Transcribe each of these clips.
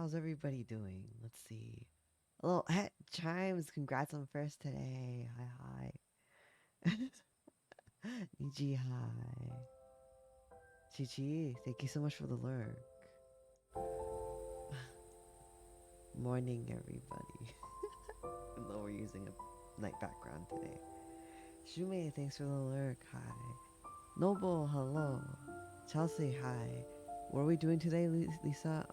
How's everybody doing? Let's see. Hello, hey, Chimes. Congrats on first today. Hi, hi. Niji, hi. Chichi, thank you so much for the lurk. Morning, everybody. Even though we're using a night background today. Shume, thanks for the lurk. Hi. Noble, hello. Chelsea, hi. What are we doing today, Lisa?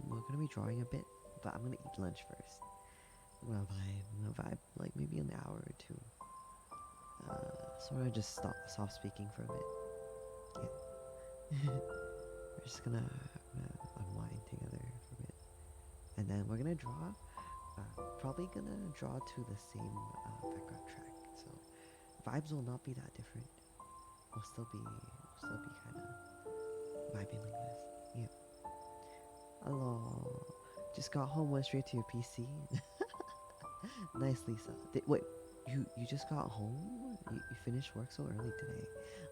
We're gonna be drawing a bit, but I'm gonna eat lunch first. I'm gonna vibe like maybe an hour or two. Sort of just stop soft speaking for a bit. Yeah. We're just gonna unwind together for a bit. And then we're gonna draw. Probably gonna draw to the same background track. So vibes will not be that different. We'll still be kind of vibing like this. Yeah. Hello. Just got home, went straight to your PC. Nice, Lisa. Wait, you just got home? You finished work so early today.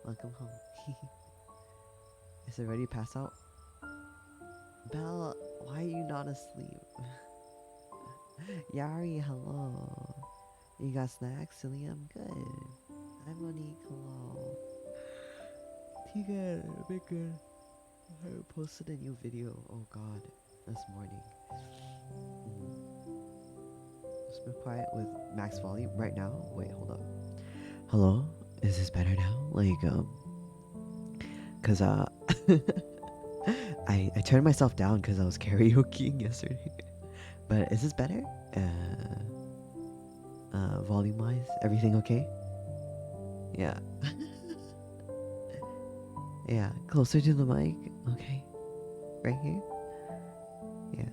Welcome home. Is it ready to pass out? Belle, why are you not asleep? Yari, hello. You got snacks? Silly, I'm good. Hi, Monique, hello. Tika, big good. I posted a new video, oh god, this morning. Just been quiet with max volume right now. Wait, hold up. Hello? Is this better now? Cause I turned myself down because I was karaokeing yesterday. But is this better? Volume wise, everything okay? Yeah. Yeah, closer to the mic. Okay. Right here? Yeah.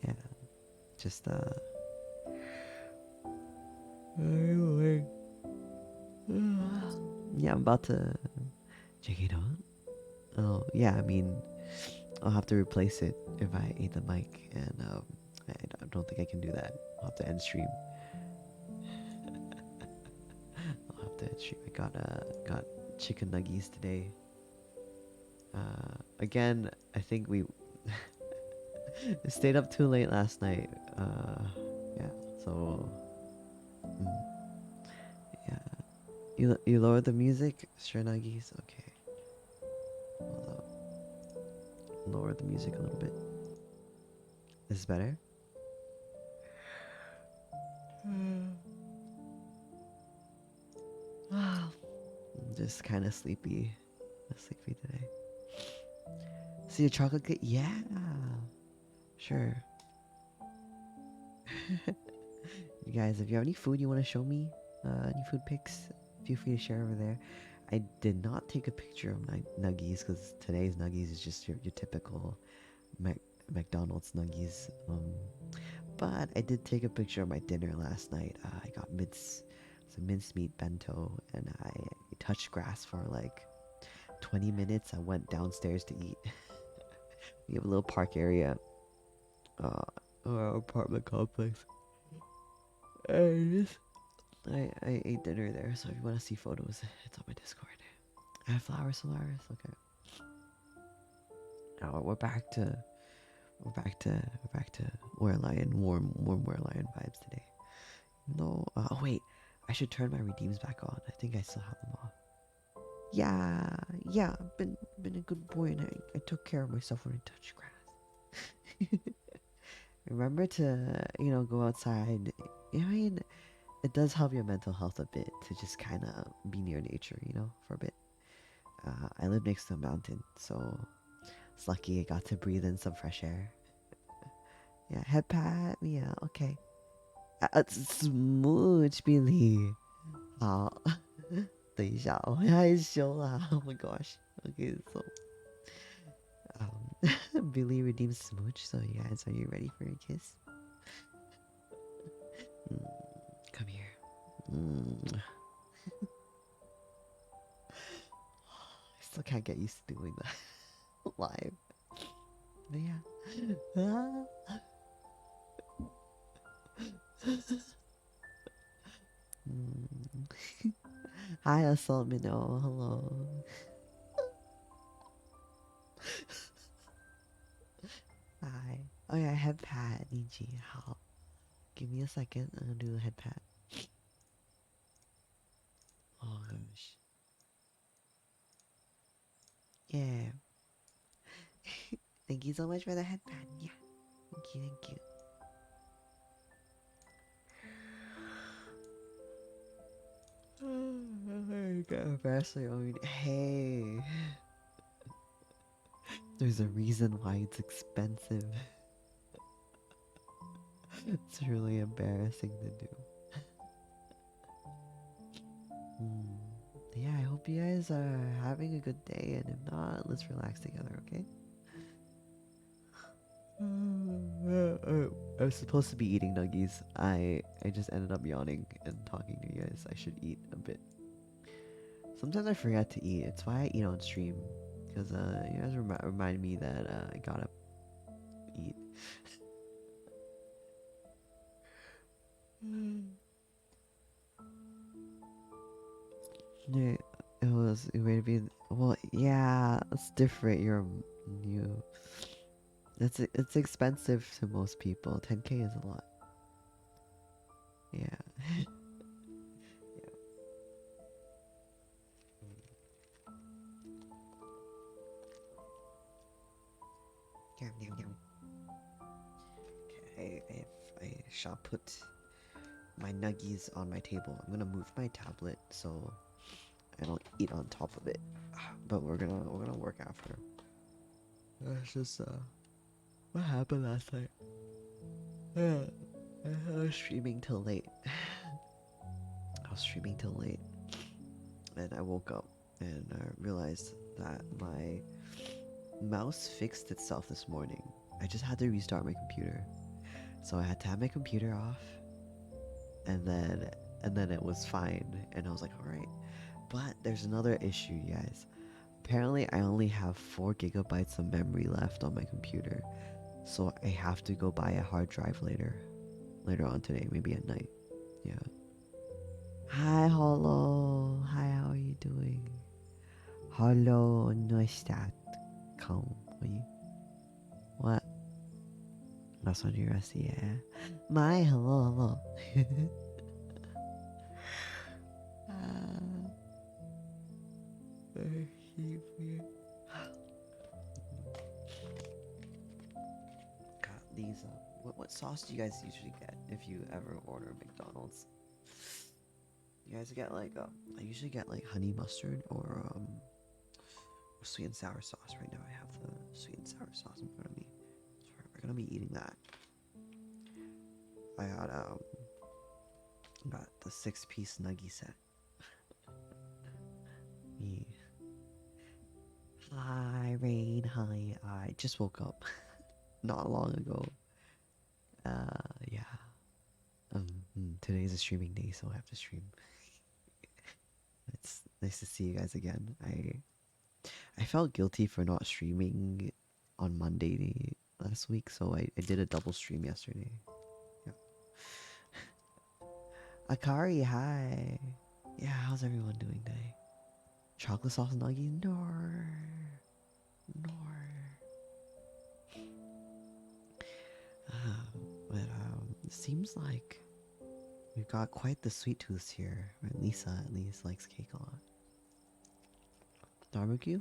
Yeah. Just anyway. Yeah, I'm about to check it out. Oh, yeah, I mean, I'll have to replace it if I ate the mic, and I don't think I can do that. I'll have to end stream. I'll have to end stream. I got chicken nuggies today. Again, I think we stayed up too late last night. Yeah, so yeah. You lowered the music, Stray Nuggies. Okay, hold up. Lower the music a little bit. Is this better? I'm just kind of sleepy. Sleepy today. See a chocolate cake? Yeah, sure. You guys, if you have any food you want to show me, any food pics, feel free to share over there. I did not take a picture of my nuggies because today's nuggies is just your typical McDonald's nuggies. But I did take a picture of my dinner last night. I got some mincemeat bento, and I touched grass for like 20 minutes. I went downstairs to eat. We have a little park area, uh, our apartment complex. And I ate dinner there, so if you want to see photos, it's on my Discord. I have flowers. Okay. Now we're back to warm Were Lion vibes today. No, oh wait, I should turn my redeems back on. I think I still have them off. Yeah, been a good boy, and I took care of myself when I touched grass. Remember to go outside. I mean, it does help your mental health a bit to just kind of be near nature, for a bit. I live next to a mountain, so it's lucky I got to breathe in some fresh air. Yeah, head pat. Yeah, okay. Smooch, Billy. 好，等一下，我会害羞啦。Oh my gosh. Okay, so Billy redeems Smooch. So you guys, are you ready for a kiss? Come here. I still can't get used to doing that live. But yeah. Hi, Assault Minnow. Hello. yeah, head pat, Niji. How? Give me a second. I'm gonna do a head pat. Oh gosh. Yeah. Thank you so much for the head pat. Yeah. Thank you. Thank you. Oh, got embarrassing. I mean, hey, there's a reason why it's expensive. It's really embarrassing to do. Hmm. Yeah, I hope you guys are having a good day, and if not, let's relax together, okay? I was supposed to be eating nuggies. I just ended up yawning and talking to you guys. I should eat a bit. Sometimes I forget to eat. It's why I eat on stream, because you guys remind me that I gotta eat. Yeah, it was it would be well. Yeah, it's different. You're new. It's expensive to most people. 10K is a lot. Yeah. Yum, yum, yum. Okay, I shall put my nuggies on my table. I'm gonna move my tablet so I don't eat on top of it. But we're gonna work after. That's just what happened last night. Yeah, I was streaming till late. I was streaming till late, and I woke up and I realized that my mouse fixed itself this morning. I just had to restart my computer, so I had to have my computer off, and then it was fine, and I was like, all right. But there's another issue, you guys. Apparently, I only have 4 gigabytes of memory left on my computer, so I have to go buy a hard drive later on today, maybe at night. Yeah. Hi, hello. Hi, how are you doing? Hello, Neustadt. Come, will you? What? That's what you're rusty, yeah. My, hello, hello. God, these, what sauce do you guys usually get if you ever order McDonald's? You guys get like, I usually get like honey mustard or sweet and sour sauce. Right now I have the sweet and sour sauce in front of me. So we're gonna be eating that. I got the 6-piece nuggie set. Me. Hi, Rain. Hi. I just woke up not long ago. Yeah. Today's a streaming day, so I have to stream. It's nice to see you guys again. I felt guilty for not streaming on Monday last week, so I did a double stream yesterday. Yeah. Akari, hi. Yeah, how's everyone doing today? Chocolate sauce nugget? Nor. But it seems like we've got quite the sweet tooth here. Right? Lisa at least likes cake a lot. Barbecue?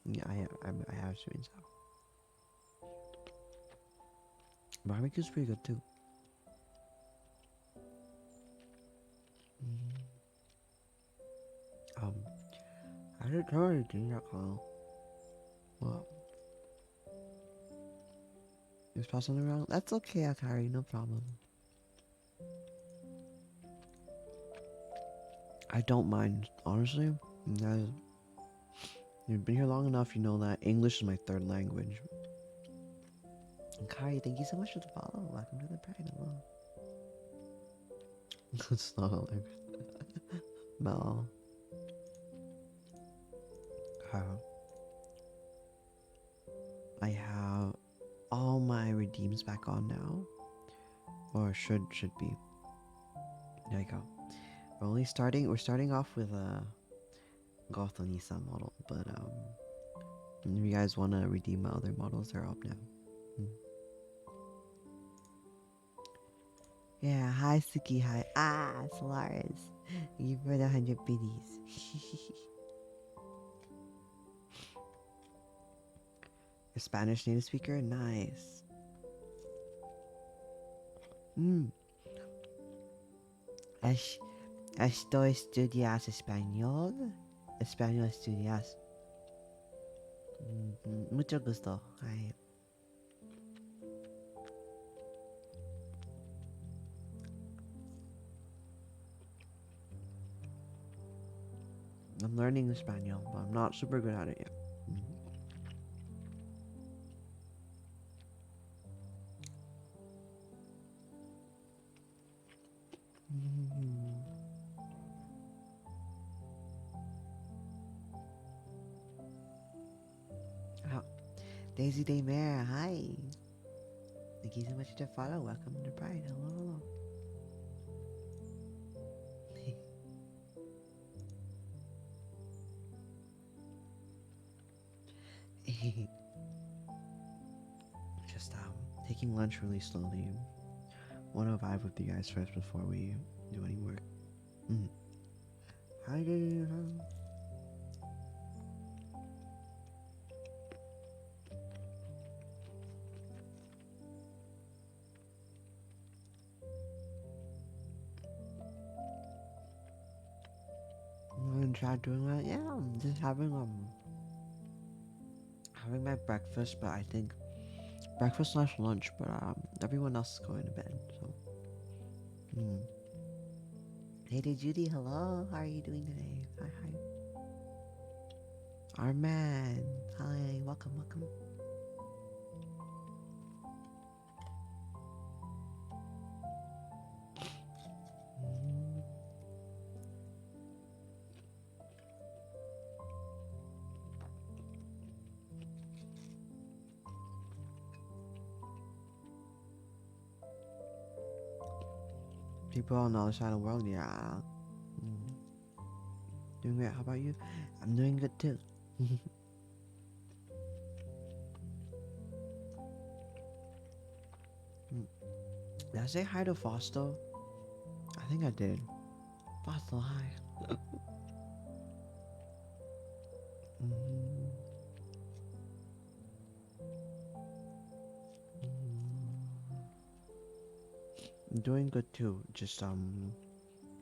Yeah, I have sweet and sour. Barbecue's pretty good too. Mm. Um, I didn't tell anything that Kyle. Well, you spelled something wrong? That's okay, Akari, no problem. I don't mind, honestly. Guys, you've been here long enough, you know that English is my third language. Akari, thank you so much for the follow. Welcome to the Pride. Hello. It's not a language. Mel. I have all my redeems back on now, or should be. There you go. We're starting off with a Gothanisa model, but if you guys want to redeem my other models, they're up now. Yeah, hi Suki, hi. Ah, Solaris. Thank you for the 100 biddies. A Spanish native speaker? Nice. Mm. Es- Esto estudias español? Español estudias. Mucho gusto. Hi. I'm learning Espanol, but I'm not super good at it yet. Mhm. Oh, Daisy Daymare, hi. Thank you so much for the follow. Welcome to Pride. Hello, hello. Just taking lunch really slowly. Want to vibe with you guys first before we do any work. Mm. Hi, dude. I'm in chat doing that. Yeah, I'm just having my breakfast, but I think breakfast slash lunch. But everyone else is going to bed. So. Mm. Hey, there, Judy. Hello. How are you doing today? Hi, hi. Arman. Hi. Welcome, welcome. Mm. People on the other side of the world, yeah. Mm. Doing great. How about you? I'm doing good too. Mm. Did I say hi to Fausto? I think I did. Fausto, hi. Mm. I'm doing good too. Just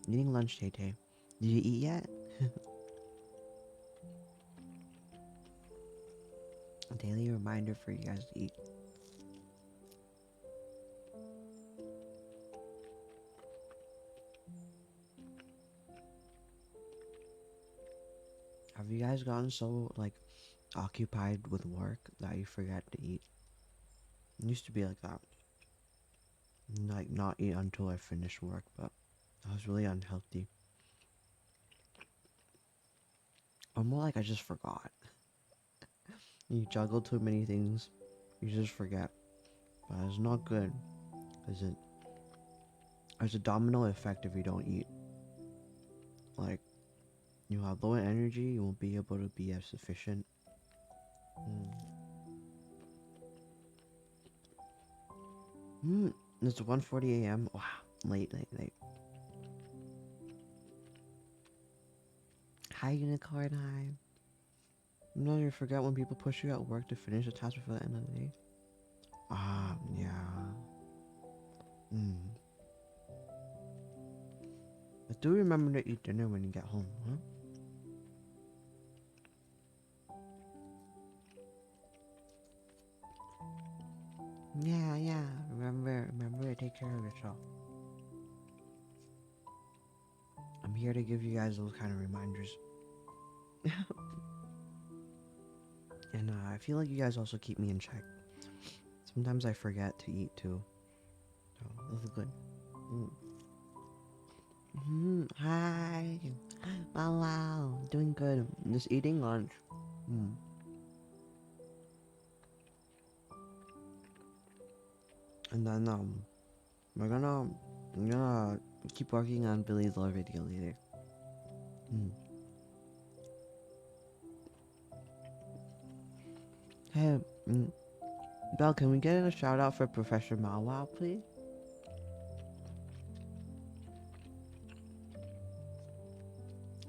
eating lunch, Tay Tay. Did you eat yet? A daily reminder for you guys to eat. Have you guys gotten so like occupied with work that you forget to eat? It used to be like that. Like not eat until I finish work, but that was really unhealthy. Or more like I just forgot. You juggle too many things, you just forget. But it's not good. Cause there's a domino effect if you don't eat. Like you have low energy, you won't be able to be as efficient. Mm. Mm. It's 1:40 a.m. Wow, late, late, late. Hi, unicorn. Hi. No, you forget when people push you at work to finish a task before the end of the day. Ah, yeah. Mm. But do remember to eat dinner when you get home, huh? Yeah, yeah. Remember to take care of yourself. I'm here to give you guys those kind of reminders. And I feel like you guys also keep me in check. Sometimes I forget to eat too. So this is good. Mm. Hi. Wow, wow. Doing good. Just eating lunch. Mm. And then we're gonna I'm gonna keep working on Billy's lore video later. Mm. Hey, mm, Belle, can we get a shout out for Professor Malwow, please?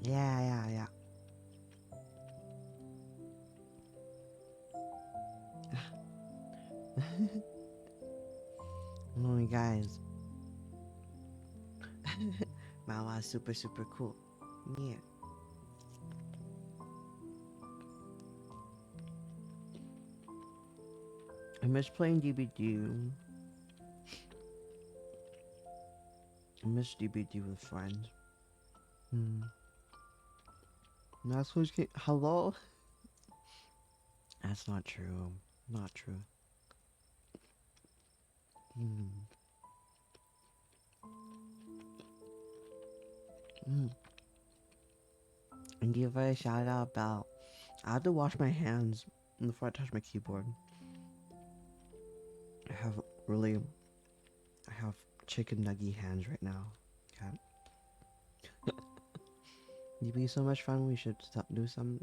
Yeah. Oh, you guys. Mama is super cool. Yeah. I miss playing DBD. I miss DBD with friends. Hmm. That's who's getting. Hello? That's not true. Not true. Hmm. Hmm. And give a shout out about. I have to wash my hands before I touch my keyboard. I have really. I have chicken nugget hands right now. Okay. It'd be so much fun. We should do some.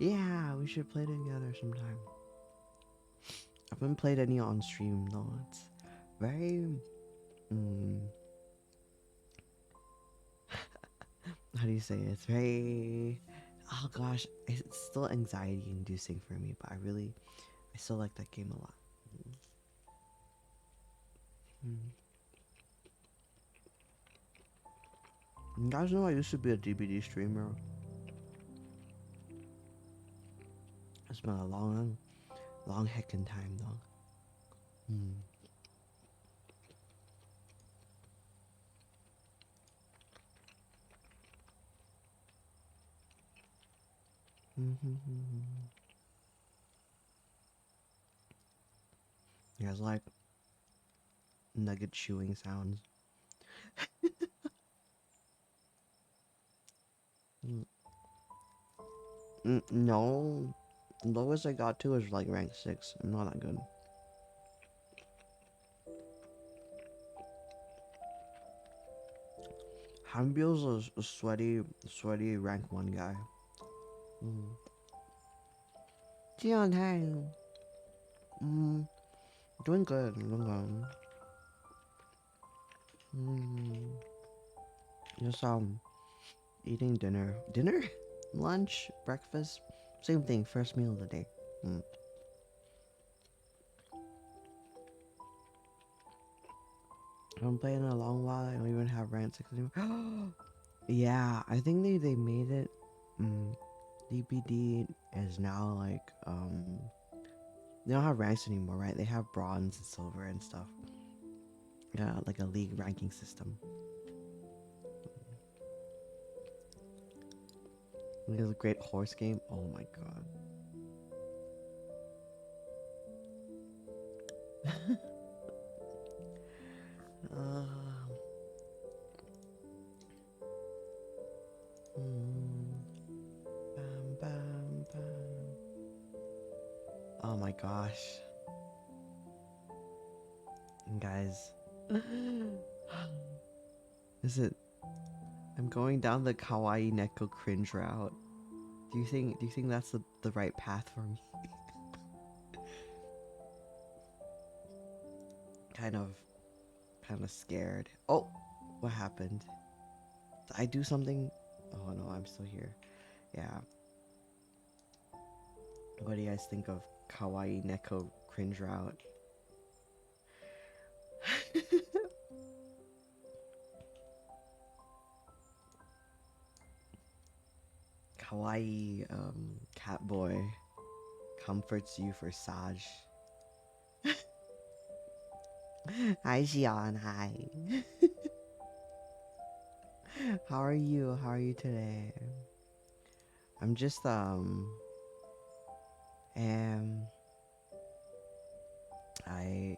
Yeah, we should play together sometime. I haven't played any on stream though. It's very. Mm, how do you say it? It's very. Oh gosh, it's still anxiety inducing for me, but I still like that game a lot. Mm. You guys know I used to be a DBD streamer. It's been a long heckin' time though. Mm. You guys like nugget chewing sounds? Mm. No, lowest I got to is like rank 6. I'm not that good. Hanbyo's a sweaty rank 1 guy. Mm. 这样太 mm, doing good, doing good. Mm, just eating dinner. Dinner? Lunch? Breakfast? Same thing, first meal of the day. Mm. I haven't played in a long while. I don't even have rank 6 anymore. Yeah, I think they made it. DPD is now like they don't have ranks anymore, right? They have bronze and silver and stuff. Yeah, like a league ranking system. It was a great horse game. Oh my god. Uh, bam, bam, bam. Oh my gosh. Guys. Is it I'm going down the kawaii neko cringe route. Do you think that's the right path for me? kind of kind of scared. Oh, what happened? Did I do something? Oh no, I'm still here. Yeah. What do you guys think of kawaii neko cringe route? Kawaii cat boy comforts you for Saj. Hi Xian, hi. How are you? How are you today? I'm just um I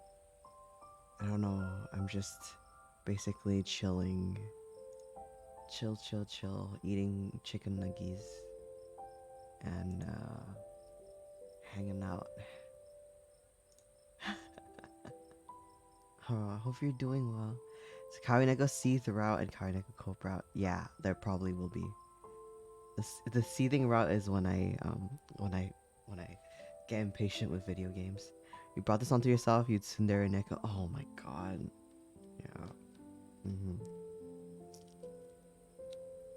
I don't know. I'm just basically chilling. Chill, eating chicken nuggies and hanging out. Hope you're doing well. So Karineko seethe route and Karineko cope route. Yeah, there probably will be. The seething route is when I get impatient with video games. You brought this onto yourself, you tsundere neko. Oh my god. Yeah.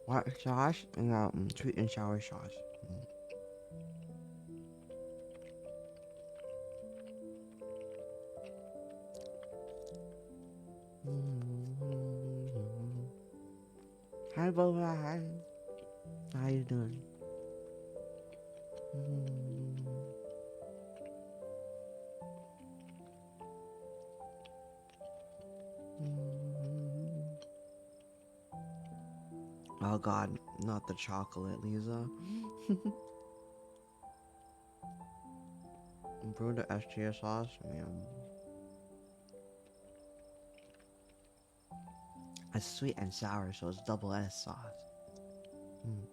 What sauce? And sweet and sour sauce. Hi, Boba. Hi. How you doing? Oh God, not the chocolate, Lisa. Brew the SGS sauce. Man. It's sweet and sour, so it's double S sauce. Mm.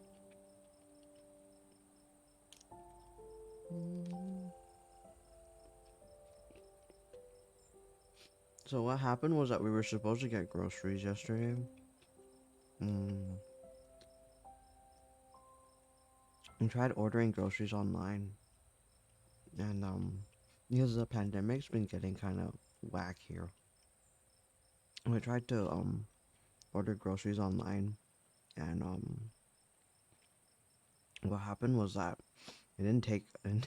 So what happened was that we were supposed to get groceries yesterday. Mm. We tried ordering groceries online, and because the pandemic's been getting kind of whack here, we tried to order groceries online, and what happened was that it didn't take it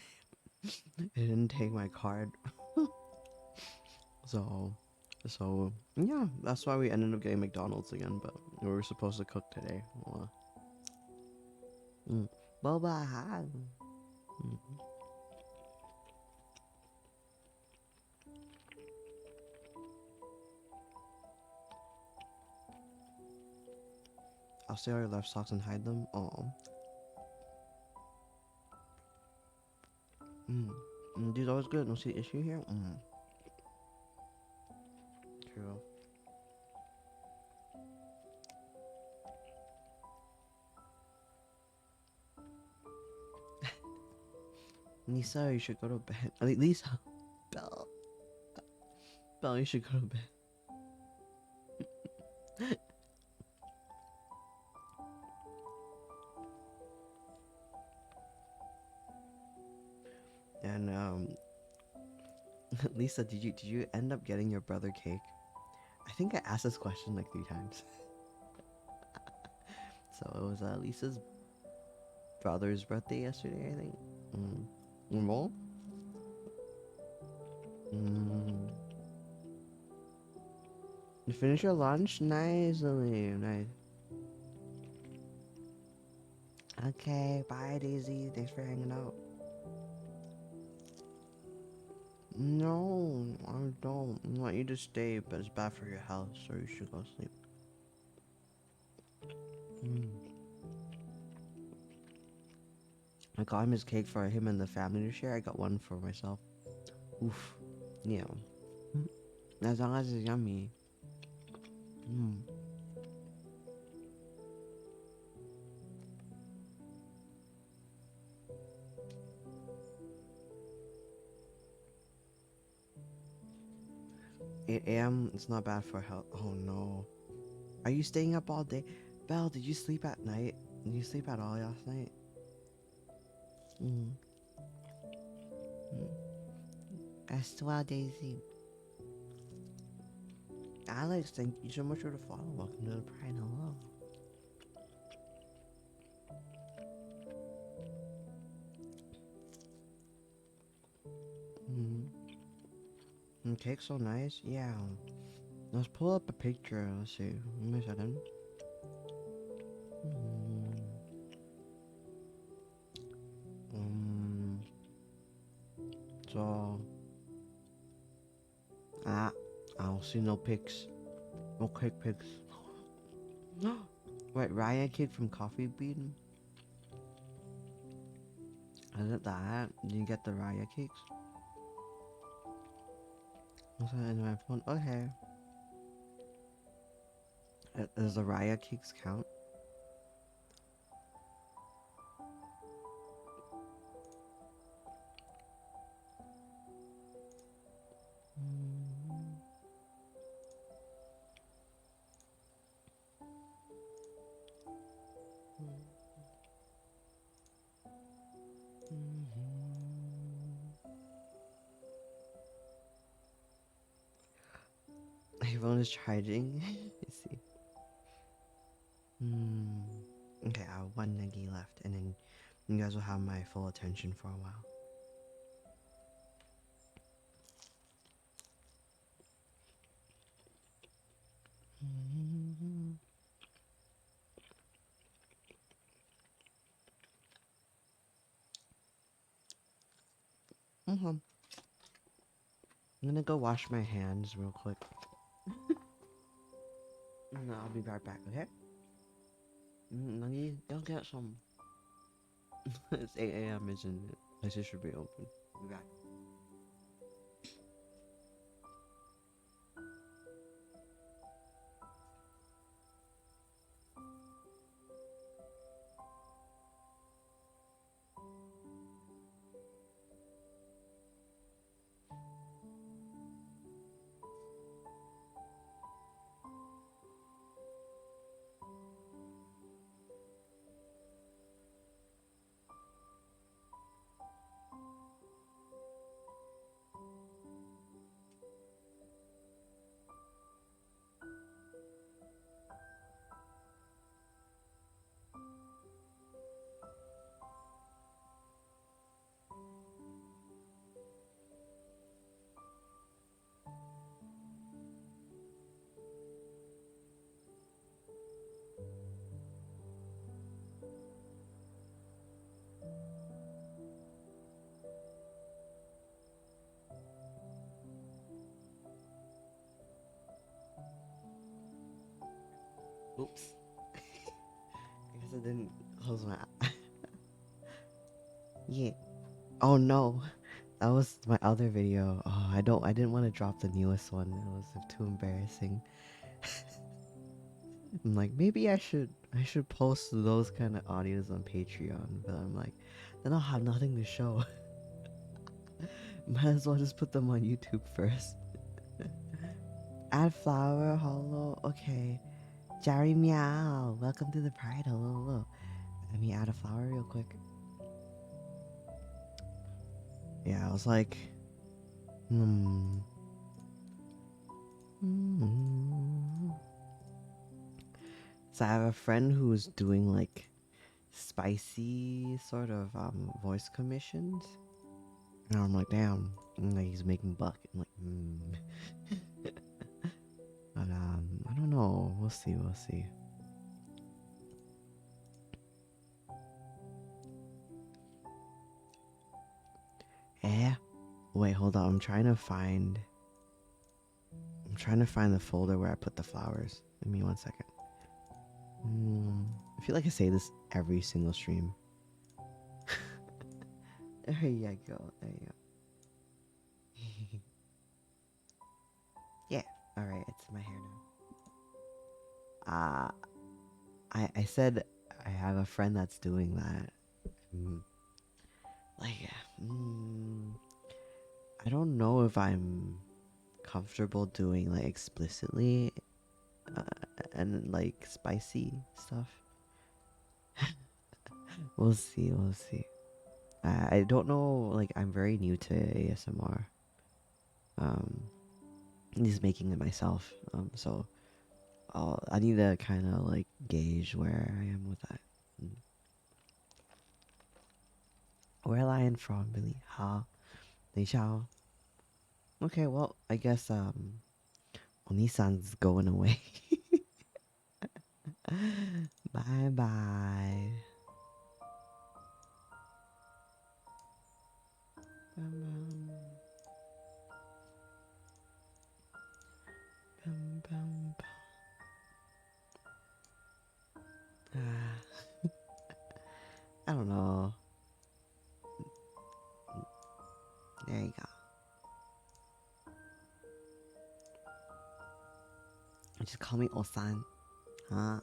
didn't take my card. So, yeah, that's why we ended up getting McDonald's again. But we were supposed to cook today. Mm. Boba, hi. Mm. I'll steal your left socks and hide them. Oh, mm. Dude, always good. No see issue here. True. Lisa, you should go to bed. Lisa, Belle, Belle, you should go to bed. And Lisa, did you end up getting your brother cake? I think I asked this question like 3 times. So it was Lisa's brother's birthday yesterday, I think. Well, mm. You finish your lunch? Nice, Lily. Nice. Okay, bye, Daisy. Thanks for hanging out. No, I don't. I want you to stay, but it's bad for your health, so you should go sleep. Mm. I got him his cake for him and the family to share. I got one for myself. Oof. Yeah. As long as it's yummy. Mm. AM, it's not bad for health. Oh no. Are you staying up all day? Belle, did you sleep at night? Did you sleep at all last night? Mm. Mm. As well, Daisy. Alex, thank you so much for the follow. Welcome to the Pride. Hello. Mm. Cake's so nice. Yeah. Let's pull up a picture. Let's see. Give me a second. Mm. Um. So. Ah. I don't see no pics. No cake pics. Wait, Ryan cake from Coffee Bean? Is it that? Did you get the Raya cakes? Was that in my phone? Okay. Does the Raya cakes count? Mm. My phone is charging. Let's see. Hmm. one nuggie left, and then you guys will have my full attention for a while. I'm gonna go wash my hands real quick. And I'll be right back, okay? Nuggie, go get some. It's 8 a.m., isn't it? Places should be open. Be back. Oops. I guess I didn't close my eye. Yeah. Oh no. That was my other video. Oh, I didn't want to drop the newest one. It was too embarrassing. I'm like, maybe I should post those kind of audios on Patreon, but I'm like, then I'll have nothing to show. Might as well just put them on YouTube first. Add flower, hello, okay. Jerry Meow, welcome to the Pride, hello. Let me add a flower real quick. Yeah, I was like, So I have a friend who's doing like spicy sort of voice commissions. And I'm like, damn, like he's making buck. I'm like, But I don't know. We'll see. Eh? Wait, hold on. I'm trying to find the folder where I put the flowers. Give me 1 second. I feel like I say this every single stream. There you go. Yeah. All right. It's my hair now. I said I have a friend that's doing that. Like, I don't know if I'm comfortable doing like explicitly and like spicy stuff. We'll see. I don't know. Like, I'm very new to ASMR. Just making it myself. So I need to kind of like gauge where I am with that. Where lion from, Billy? Ha, Li Xiao. Okay, well, I guess Onisan's going away. Bye bye. I don't know. There you go. Just call me Osan, huh?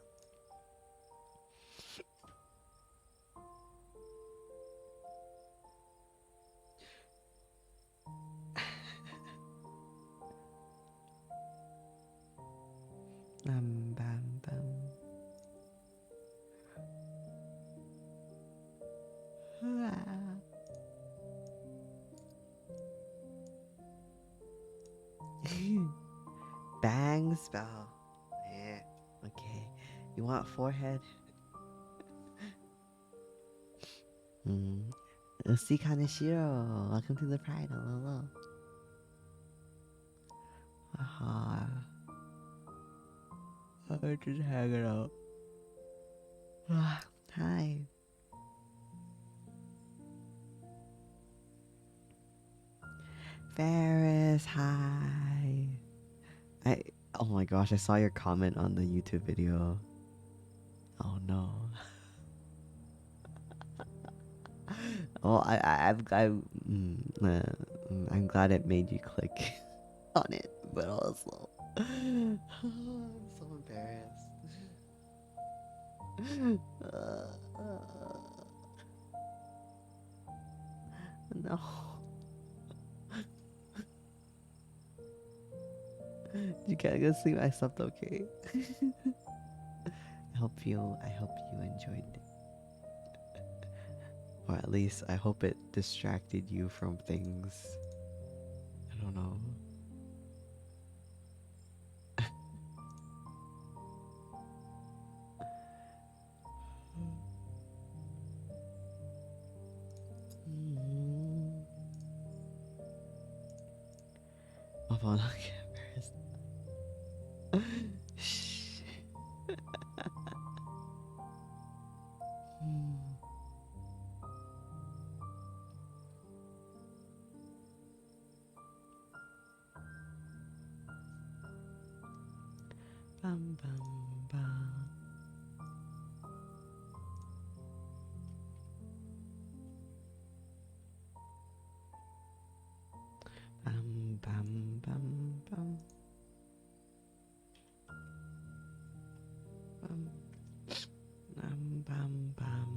Bam, bam. Bang spell. Yeah. Okay. You want forehead? Mm. See Kaneshiro, welcome to the Pride. Hello. Aha. I'm just hanging out. Hi. Ferris, hi. I Oh my gosh, I saw your comment on the YouTube video. Oh no. Well, I'm glad it made you click on it, but also I'm so embarrassed. No. You can't go sleep. I slept okay. I hope you enjoyed it. Or at least I hope it distracted you from things. I don't know. Oh, well, okay, embarrassed. Shh. Bum bum bum. Bum bum bum bum. Bum bum bum bum.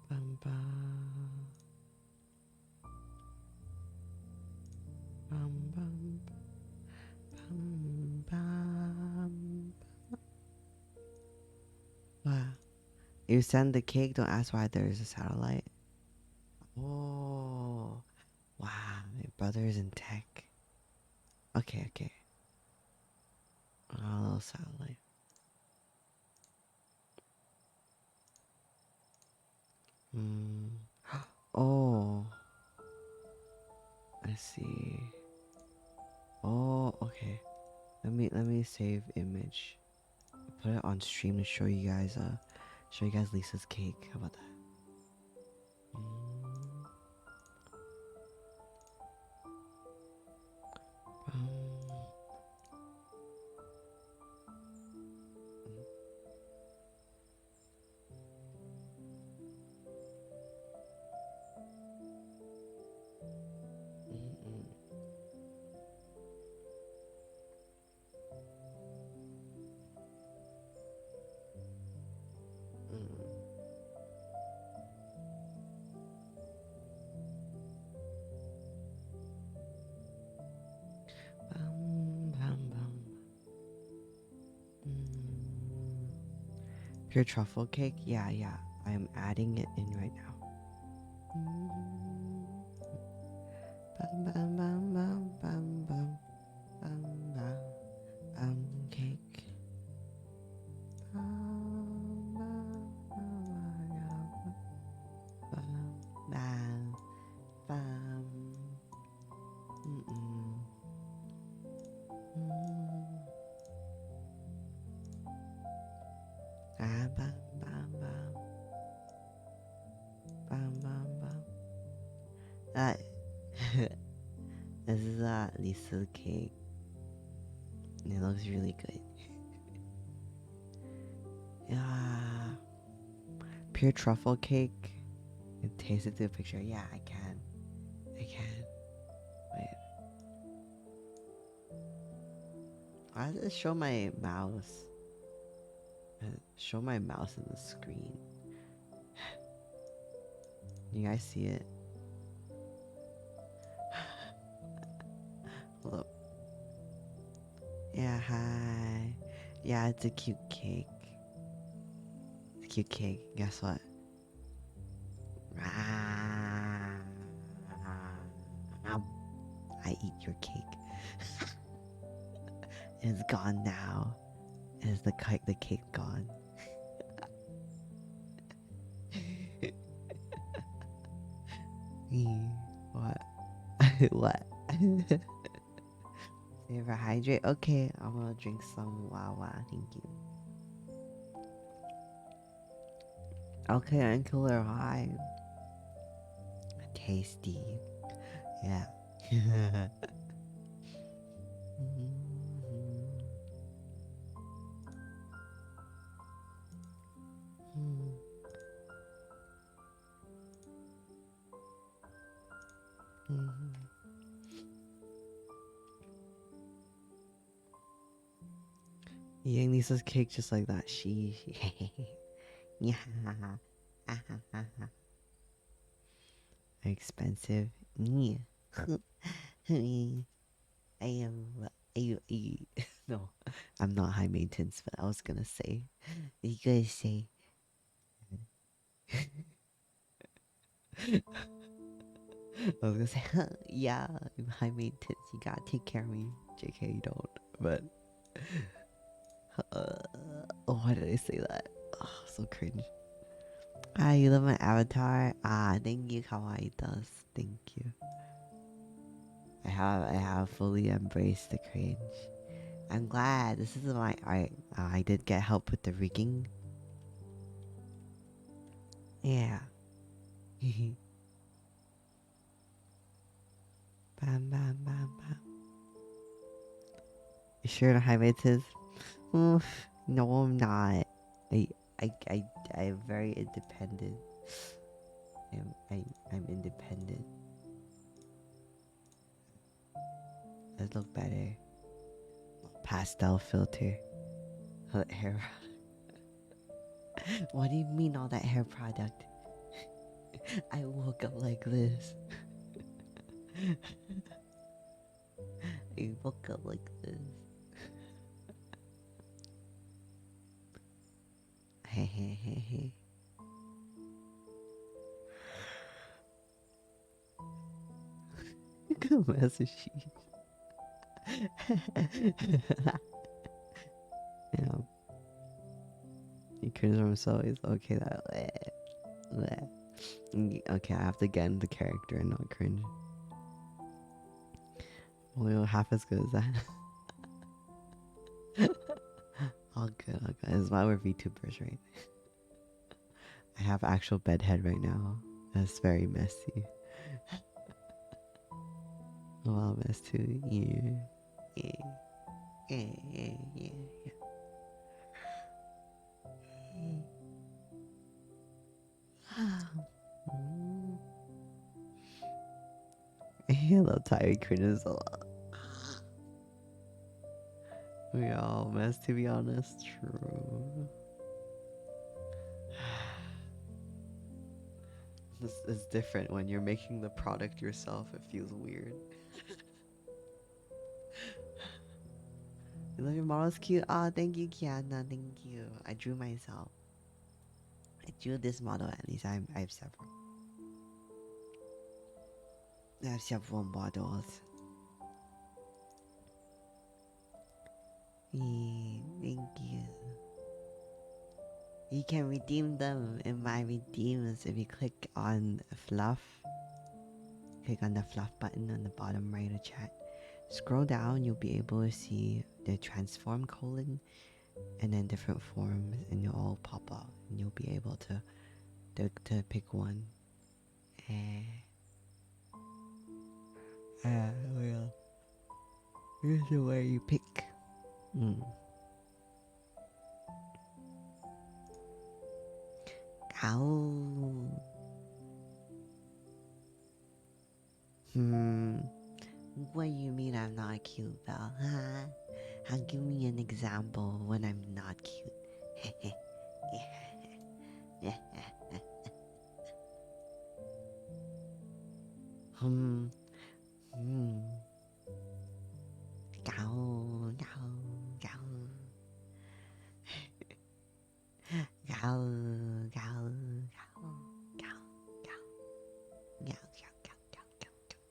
Bum bum. Bum bum bum bum. Wow. You send the cake, don't ask why there's a satellite. Oh, wow. My brother's in tech. Okay, okay. Oh, little satellite. Hmm. Oh, I see. Oh, okay. Let me save image. Put it on stream to show you guys Lisa's cake. How about that? Mm, um, mm, mm, mm. Bum, bum. Mm. Pure truffle cake? Yeah, yeah. I'm adding it in right now. Mm. Bum, bum, bum, bum, bum, bum, bum, bum. Cake. Bum, bum, bum, bum, bum, bum. Mm-mm. Mm. Ah, bum, bum, bum, bum, bum, bum. Uh, this is Lisa's cake. It looks really good. Yeah. Pure truffle cake. And taste it through a picture. Yeah, I can. I can. Wait. Why does it show my mouse? Show my mouse in the screen. You guys see it? Hold up. Yeah, hi. Yeah, it's a cute cake. It's a cute cake. Guess what? I eat your cake. It's gone now. Is the cake gone? What? What? Never hydrate? Okay, I'm gonna drink some Wawa. Thank you. Okay, Ankler, hi. Tasty. Yeah. Eating Lisa's cake just like that. She. Yeah. Expensive. Yeah. I am. No, I'm not high maintenance, but I was gonna say. You guys say. I was gonna say, yeah, I'm high maintenance. You gotta take care of me. JK, you don't. But. Why did I say that? Oh, so cringe. Ah, you love my avatar? Ah, thank you, Kawaii does. Thank you. I have fully embraced the cringe. I'm glad. This is my art. I did get help with the rigging. Yeah. Bam, bam, bam, bam. You sure to highlight his? Oof. No, I'm not. I, I, I'm very independent. I'm independent. Let's look better. Pastel filter. Hair. What do you mean all that hair product? I woke up like this. I woke up like this. Hey, hey, hey, hey. Massachusetts. Yeah. He cringes from himself. He's okay. That. Okay, I have to get in the character and not cringe. Only half as good as that. All good, all good. This is why we're VTubers, right? I have actual bedhead right now. That's very messy. A lot of mess too. Yeah. I love Taiyo cringes a lot. We all mess, to be honest. True. This is different when you're making the product yourself. It feels weird. You love your models cute? Oh, thank you, Kiana. Thank you. I drew myself. I drew this model at least. I have several. I have several models. Thank you. You can redeem them in my redeems if you click on fluff. Click on the fluff button on the bottom right of chat. Scroll down, you'll be able to see the transform colon and then different forms, and you'll all pop up and you'll be able to pick one. Well, here's the way you pick. Ow. What do you mean I'm not cute, Belle? Huh? Give me an example when I'm not cute. Hmm. Gao, gao, gao. Gao, gao, gao, gao, gao. Gao, gao, gao, gao, gao, gao,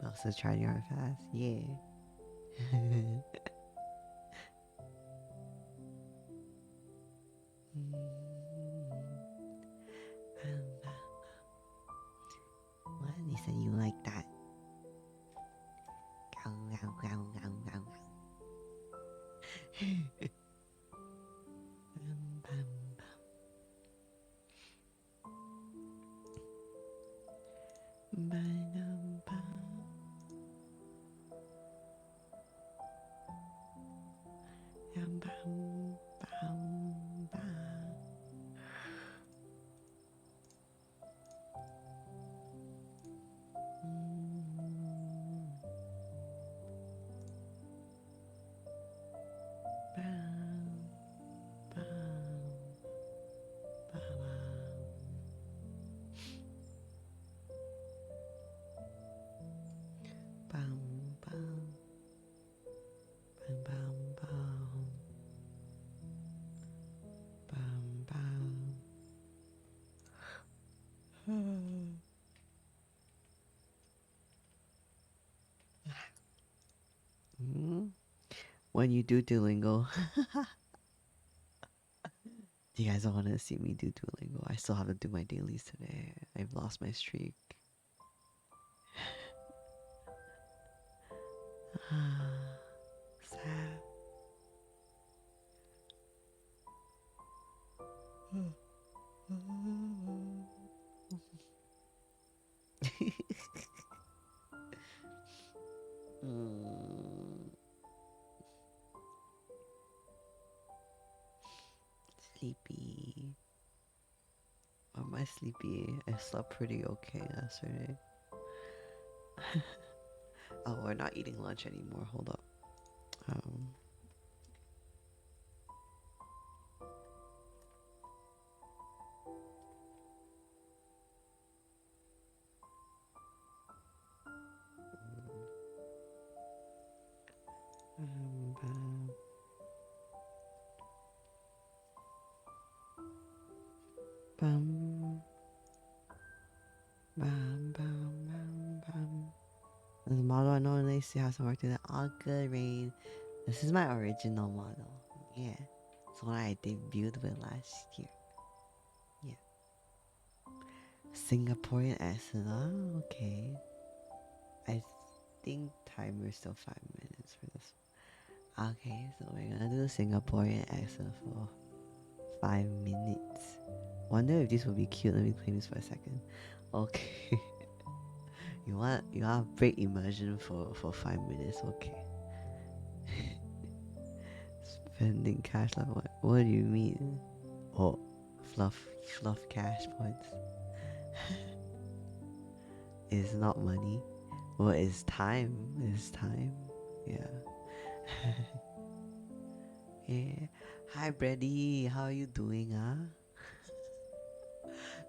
gao. Let's try yarn fast. Yeah. What? You said you like that. When you do Duolingo, you guys don't want to see me do Duolingo. I still have to do my dailies today. I've lost my streak. Sad. Sleepy. Why am I sleepy? I slept pretty okay yesterday. Oh, we're not eating lunch anymore. Hold up. Bum, bum, bum, bum, bum. There's a model I know and they see how some work to that. All good, Rain. This is my original model. Yeah. It's one I debuted with last year. Yeah. Singaporean accent. Oh, okay. I think timer's still 5 minutes for this. Okay, so we're gonna do a Singaporean accent for 5 minutes. Wonder if this will be cute. Let me play this for a second. Okay. you want break immersion for 5 minutes? Okay. Spending cash like what do you mean? Oh, fluff cash points. It's not money. Well, it's time. It's time. Yeah. Yeah. Hi, Brady. How are you doing, huh?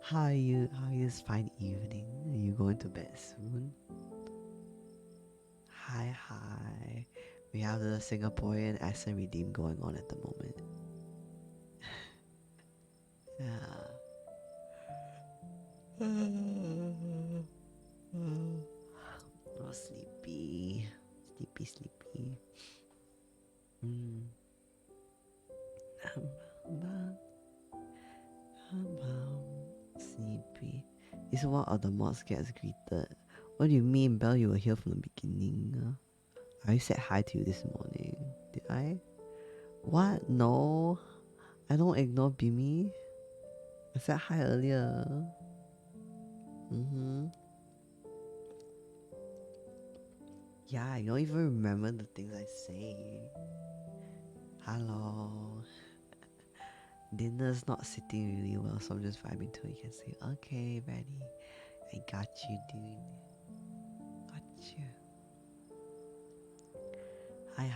How are you this fine evening? Are you going to bed soon? Hi. We have the Singaporean accent redeem going on at the moment. Yeah. Oh, sleepy. Sleepy. Sleepy. This is what other mods gets greeted. What do you mean, Belle? You were here from the beginning. I said hi to you this morning. Did I? What? No. I don't ignore Bimi. I said hi earlier. Yeah, I don't even remember the things I say. Hello. Dinner's not sitting really well, so I'm just vibing till you can say, okay, ready. I got you, dude. Got you. Hi.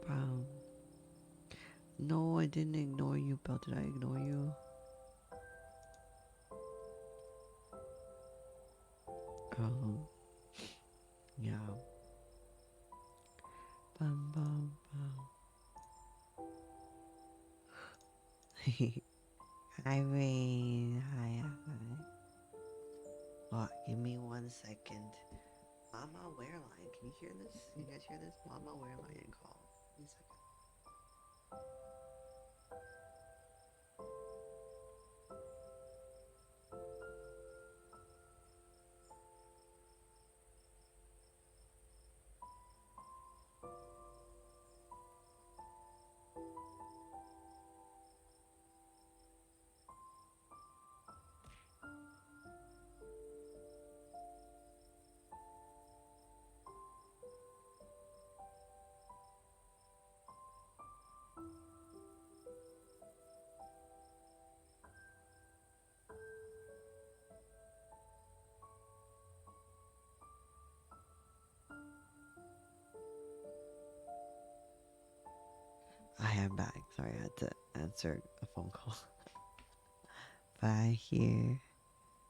Brown. No, I didn't ignore you, Belle. Did I ignore you? Yeah. Bum. Hi, Rain. Hi, hi. Oh, give me 1 second. Mama Wereline, can you hear this? Can you guys hear this? Mama Wereline call. Give me a second. I am back. Sorry, I had to answer a phone call. But I hear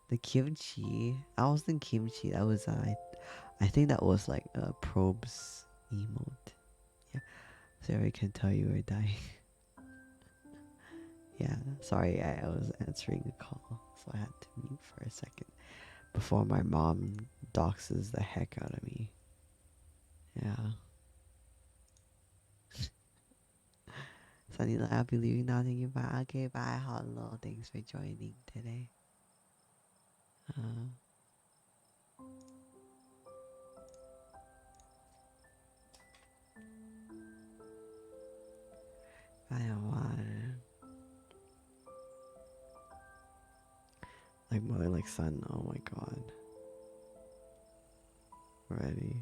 the kimchi. I was in kimchi. That was I think that was like a probes emote. Yeah, Sarah can tell you were dying. Yeah, sorry, I was answering a call, so I had to mute for a second before my mom doxes the heck out of me. Yeah. Sunny, I'll be leaving now. Thank you. Bye. Okay, bye. Hello. Thanks for joining today. Uh, I want like mother, like son. Oh my god. Ready.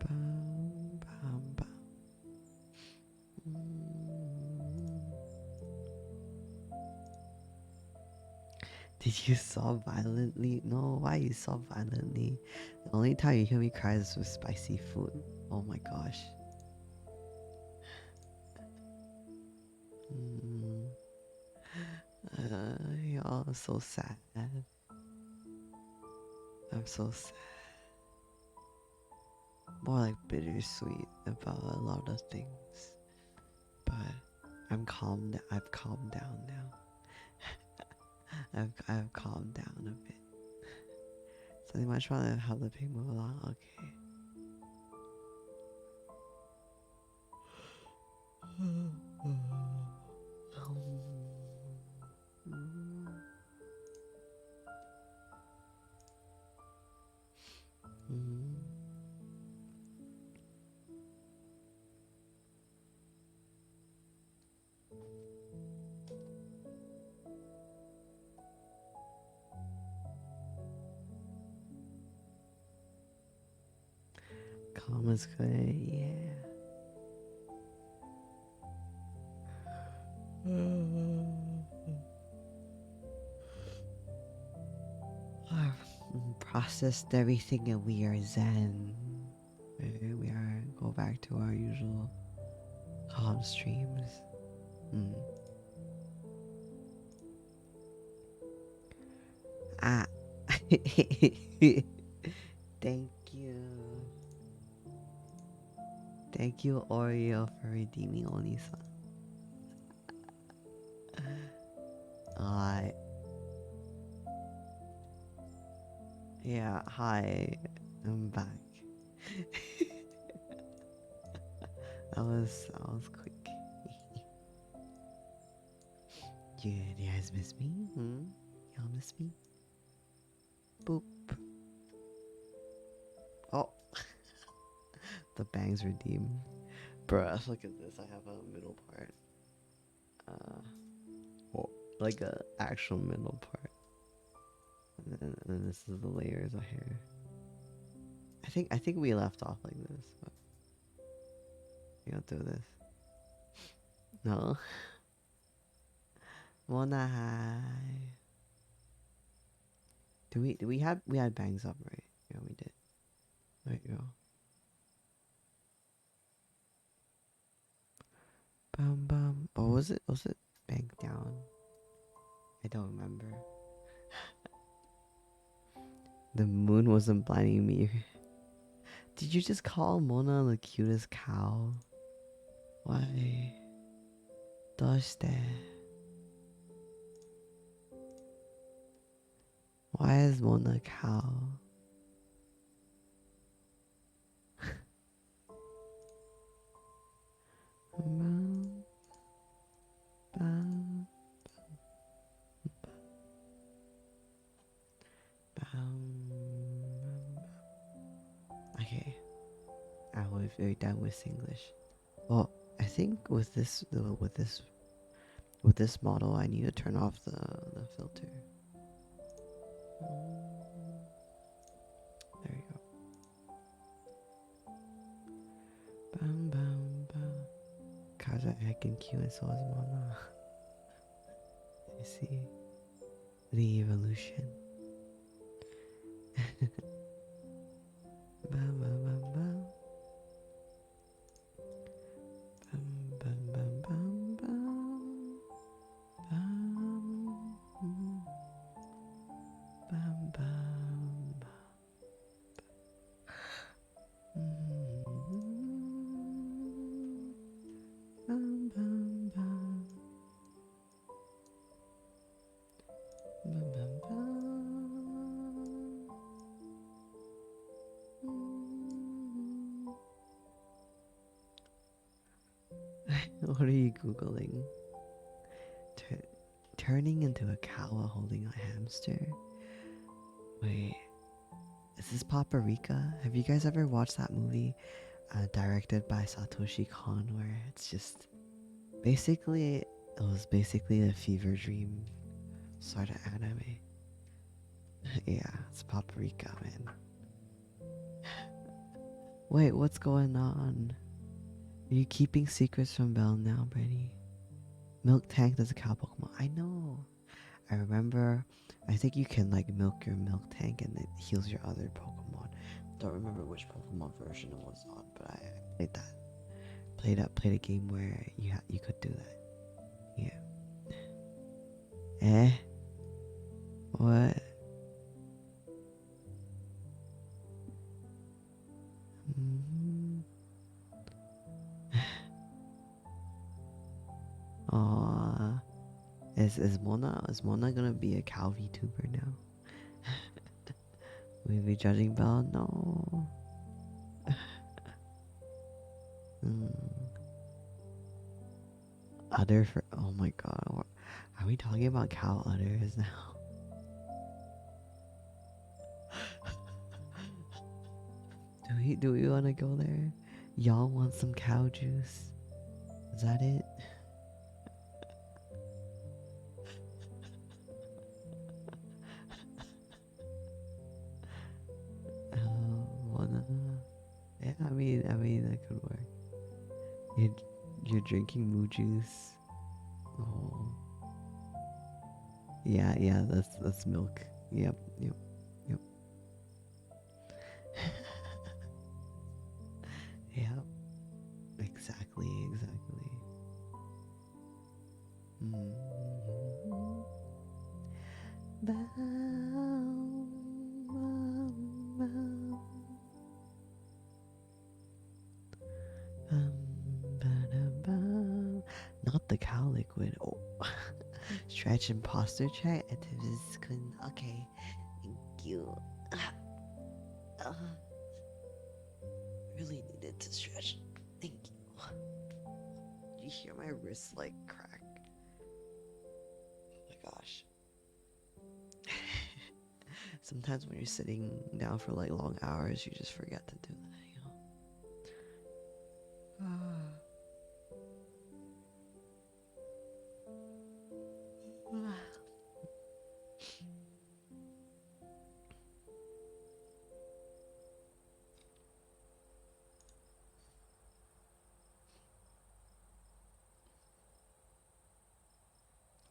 Bum, bum, bum. Did you sob violently? No, why you sob violently? The only time you hear me cry is with spicy food. Oh my gosh. Mm. Y'all are so sad. I'm so sad. More like bittersweet about a lot of things. But I've calmed down now. I've calmed down a bit. So much want to help the pig move along. Okay. Calm is good, yeah. I've processed everything and we are zen. We are go back to our usual calm streams. Ah. Thank you. Thank you, Oreo, for redeeming Oni-san. Uh, yeah, hi. I'm back. That was quick. You guys miss me? Y'all miss me? Boop. Oh, the bangs redeemed. Bruh, look at this. I have a middle part. Well, like a actual middle part. And then this is the layers of hair. I think we left off like this, but we don't do this. No. Mona, hi. We had bangs up, right? Yeah, we did. There you go. Bum bum. Oh, was it bang down? I don't remember. The moon wasn't blinding me. Did you just call Mona the cutest cow? Why? Does that? Why is Mona a cow? Okay, I will be very done with English. Well, I think with this model, I need to turn off the filter. There we go. Bam bam bam. Cows are acting cute and so is Mona. You see the evolution. Bam bam bam bam. Bam bam bam bam bam. Bam bam bam. Bam bam bam. Bam bam bam. What are you googling? Turning into a cow while holding a hamster? Wait, is this Paprika? Have you guys ever watched that movie directed by Satoshi Kon where it's just basically it was basically a fever dream sort of anime? Yeah, it's Paprika, man. Wait, what's going on? Are you keeping secrets from Belle now, Brittany? Milk Tank does a cow Pokemon. I know. I remember. I think you can like milk your milk tank and it heals your other Pokemon. Don't remember which Pokemon version it was on, but I played that. Played a game where you could do that. Yeah. Eh? What? Mm-hmm. Aww. Is Mona gonna be a cow VTuber now? Will we be judging Belle? No. Udder for oh my god. Are we talking about cow udders now? Do we wanna go there? Y'all want some cow juice? Is that it? Wanna? Yeah, I mean that could work. You're drinking moo juice. Oh. Yeah, that's milk. Yep. Yep. Exactly. Mm-hmm. Bow, bow, bow. Ba-da-ba. Not the cow liquid. Oh. Stretch imposter chat. Okay. Thank you. Really needed to stretch. Thank you. Did you hear my wrist like crack? Oh my gosh. Sometimes when you're sitting down for like long hours, you just forget to do that, you know?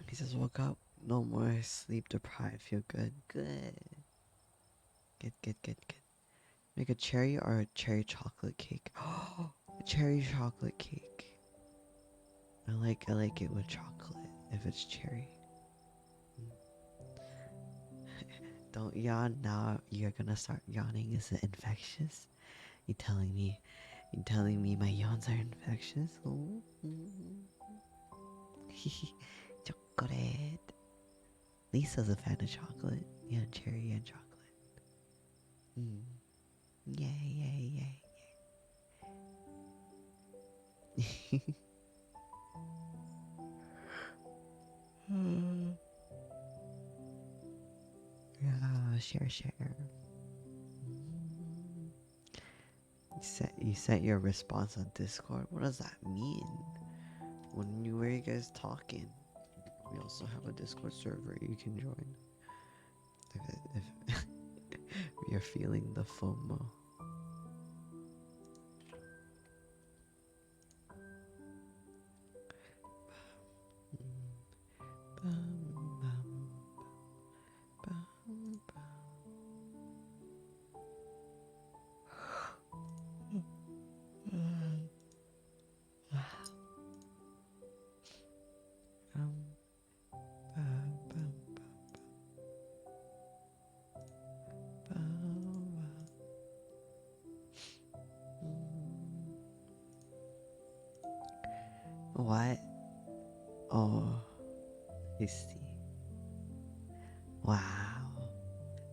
He says, woke up, no more sleep deprived, feel good. Good. Good. Make a cherry or a cherry chocolate cake. Oh, a cherry chocolate cake. I like it with chocolate if it's cherry. Don't yawn now. You're gonna start yawning. Is it infectious? You telling me? You telling me my yawns are infectious? Oh. Chocolate. Lisa's a fan of chocolate. Yeah, cherry and chocolate. Mm. Yay, yay, yay. Yeah, share, share. You set your response on Discord. What does that mean? Where are you guys talking? We also have a Discord server you can join. If you're feeling the FOMO. What? Oh, I see. Wow.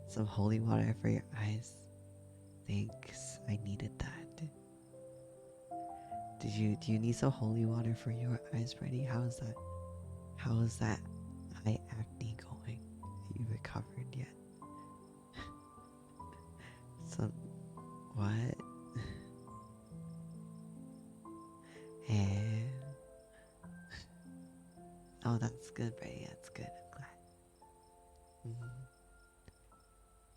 Some holy water for your eyes. Thanks. I needed that. Do you need some holy water for your eyes, Freddy? How is that? How is that eye acne going? Have you recovered yet? Some what? Hey. Oh, that's good, Freddy. That's good. I'm glad.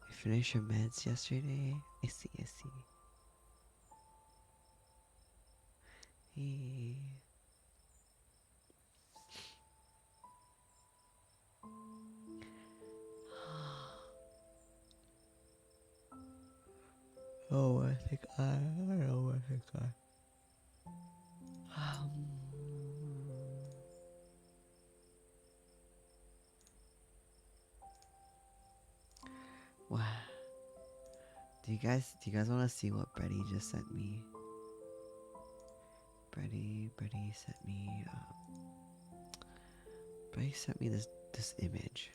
You finished your meds yesterday? I see, I see. Hey. Oh, I think I know, I think I. Wow. Do you guys want to see what Brady just sent me? Brady sent me this image.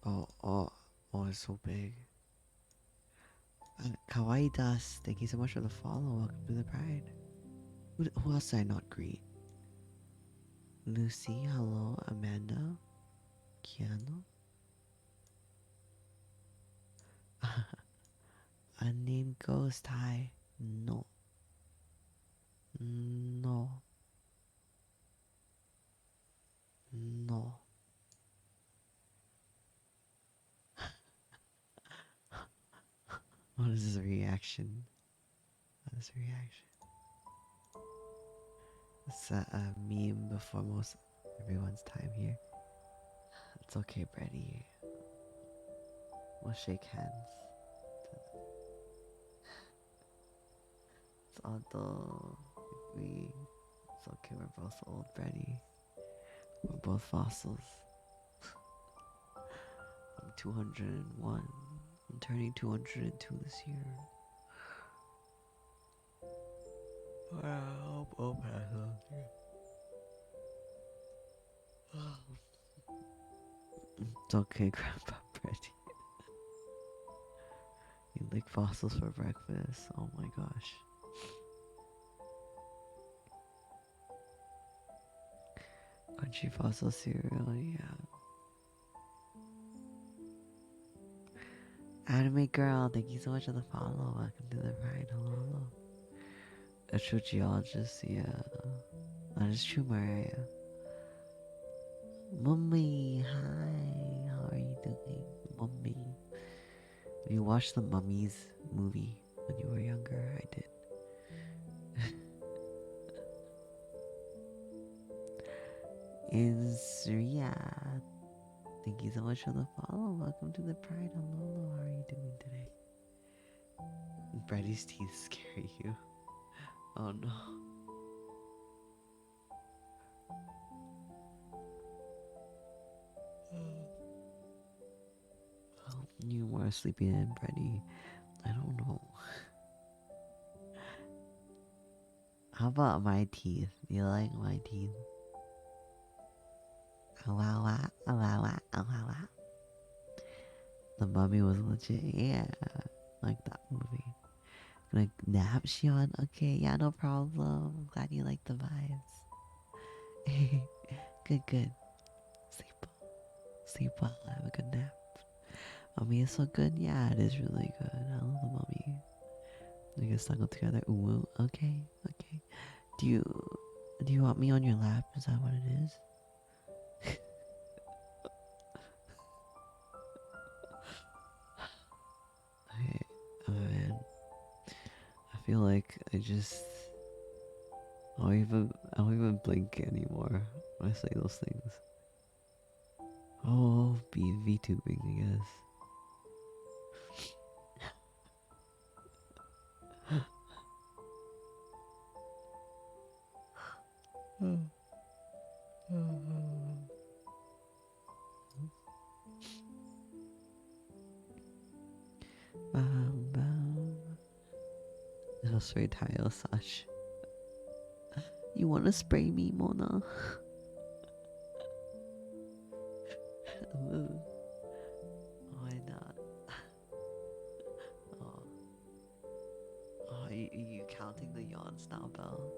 Oh, it's so big. Kawaii Das, thank you so much for the follow. Welcome to the Pride. Who else did I not greet? Lucy, hello. Amanda, Keanu. Unnamed ghost, hi. No. No. No. What is this reaction? What is reaction? It's a meme before everyone's time here. It's okay, Brady. We'll shake hands. It's although it's okay, we're both old, Brady. We're both fossils. I'm 201. I'm turning 202 this year. Well, I'll pass on here. It's okay, Grandpa Brady. You lick fossils for breakfast. Oh my gosh. Crunchy fossil cereal, yeah. Anime girl, thank you so much for the follow. Welcome to the Pride. Hello, hello. A true geologist, yeah. That is true, Mariah. Mummy, hi. How are you doing, Mummy? You watched the Mummies movie when you were younger? I did. Is Riyadh. Thank you so much for the follow. Welcome to the Pride. Hello, how are you doing today? Freddy's teeth scare you. Oh no. Oh, you were sleeping in, Freddy. I don't know. How about my teeth? Do you like my teeth? Wow, wow, wow. The mummy was legit. Yeah, like that movie. Like nap, Shion. Okay, yeah, no problem. Glad you like the vibes. Good, good. Sleep well. Sleep well. Have a good nap. Mummy is so good. Yeah, it is really good. I love the mummy. We get snuggled together. Ooh, okay, okay. Do you want me on your lap? Is that what it is? Okay, oh man. I feel like I don't even blink anymore when I say those things. Oh, be VTubing, I guess. Bam, bam. This was very Taiyo Sash. You wanna spray me, Mona? Ooh, why not? Oh, oh, you counting the yawns now, Belle?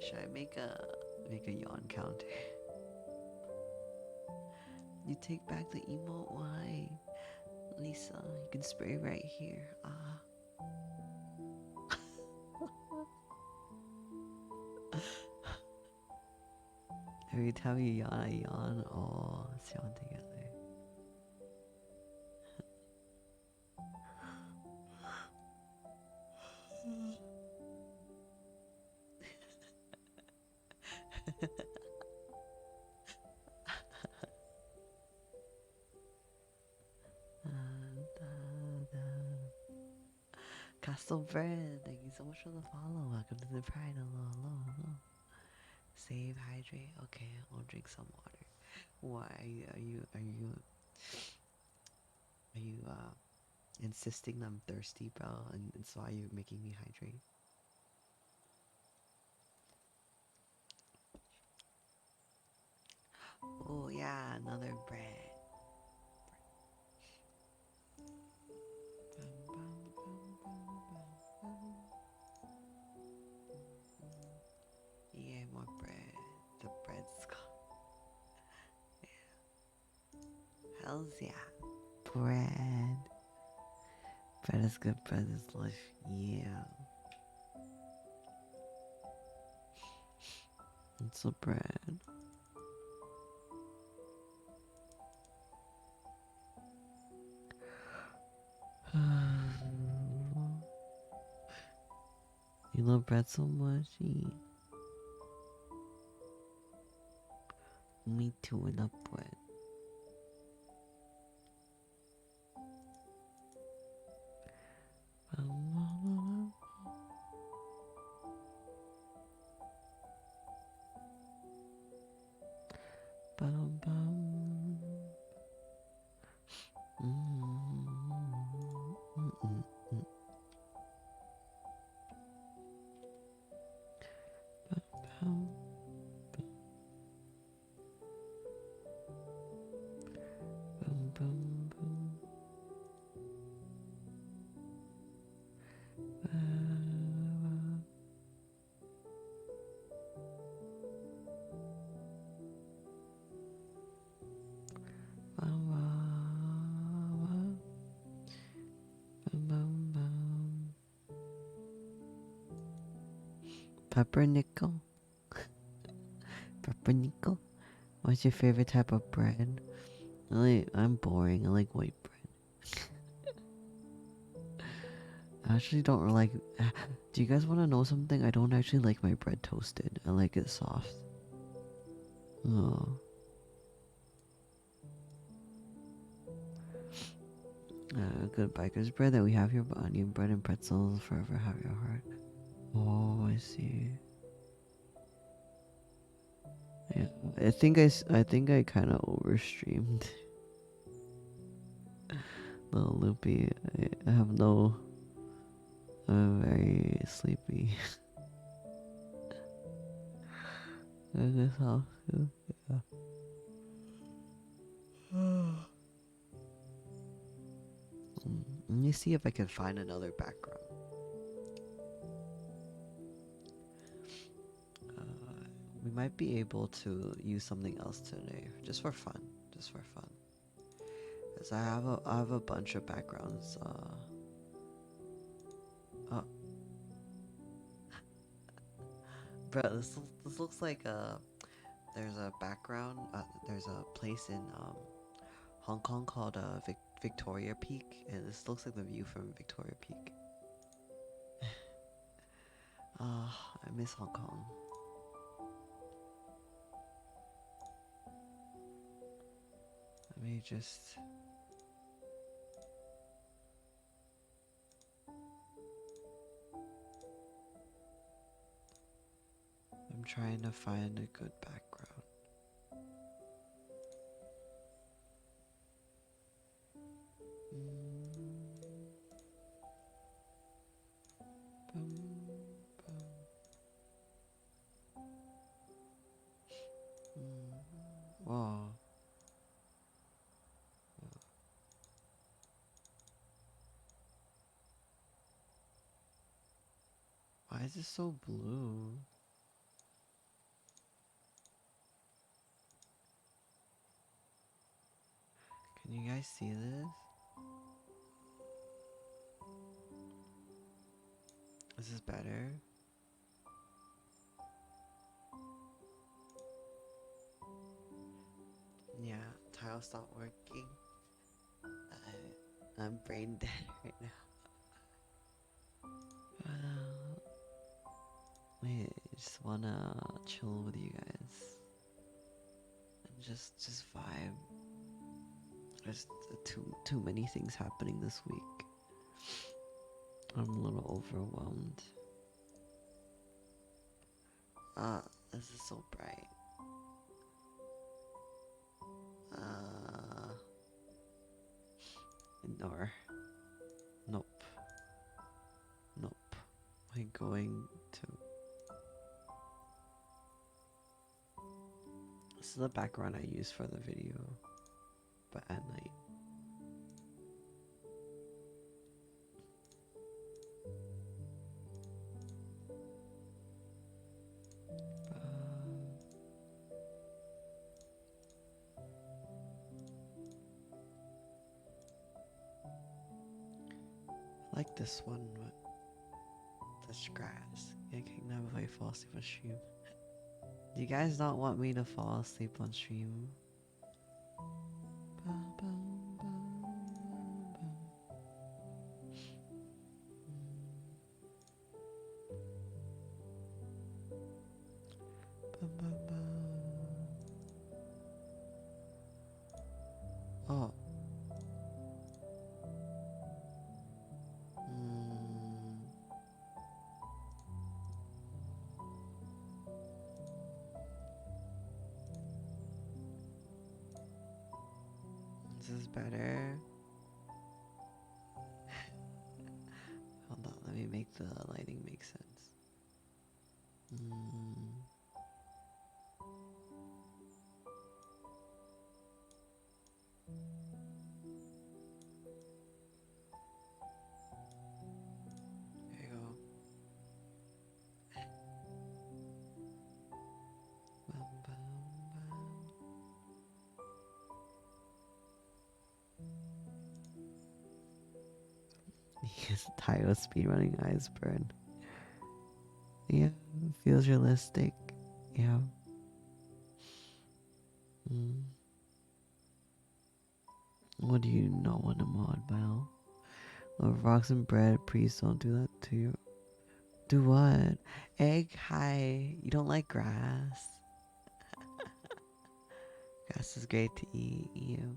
Should I make a yawn counter? You take back the emote? Why? Lisa, you can spray right here. Ah. Every time you yawn, I yawn. Oh, let's yawn together. Castle Bread, thank you so much for the follow. Welcome to the Pride. Hello, hello, hello. Save, hydrate. Okay, I'll drink some water. Why are you insisting I'm thirsty, bro? And it's why you're making me hydrate. Oh yeah, another bread. Yeah, more bread. The bread's gone. Yeah. Hells yeah. Bread. Bread is good, bread is life. Yeah. It's a bread. You love bread so much? Me too, enough bread. Bum, bum. Bum, bum, bum, bum. Peppernickel? Peppernickel? What's your favorite type of bread? I'm boring. I like white bread. I actually don't like. Do you guys want to know something? I don't actually like my bread toasted. I like it soft. Oh. Good biker's bread that we have here, but onion bread and pretzels forever have your heart. Oh, I see. Yeah, I think I kind of overstreamed. Little loopy. I have no. I'm very sleepy. This house. Yeah. Let me see if I can find another background. We might be able to use something else today, just for fun. Just for fun. Cause I have a bunch of backgrounds. Oh, bro, this looks like there's a background. There's a place in Hong Kong called Victoria Peak, and this looks like the view from Victoria Peak. I miss Hong Kong. Let me just. I'm trying to find a good background. Whoa. Why is it so blue? Can you guys see this? Is this better? Yeah, tile stopped working. I'm brain dead right now. Wait, I just wanna chill with you guys and just vibe. There's too many things happening this week. I'm a little overwhelmed. This is so bright. Ignore. Nope. Nope. I'm going to. This is the background I use for the video, but at night. I like this one, but touch grass. I can't never if I fall asleep on stream. Do you guys not want me to fall asleep on stream? Oh. This is better. Hold on, let me make the lighting make sense. There you go. Yes, Taiyo speedrunning eyes burn. Yeah, feels realistic. Yeah. What do you know what a mod, Mel? Love rocks and bread, please don't do that to you. Do what? Egg, hi. You don't like grass? Grass is great to eat. Ew.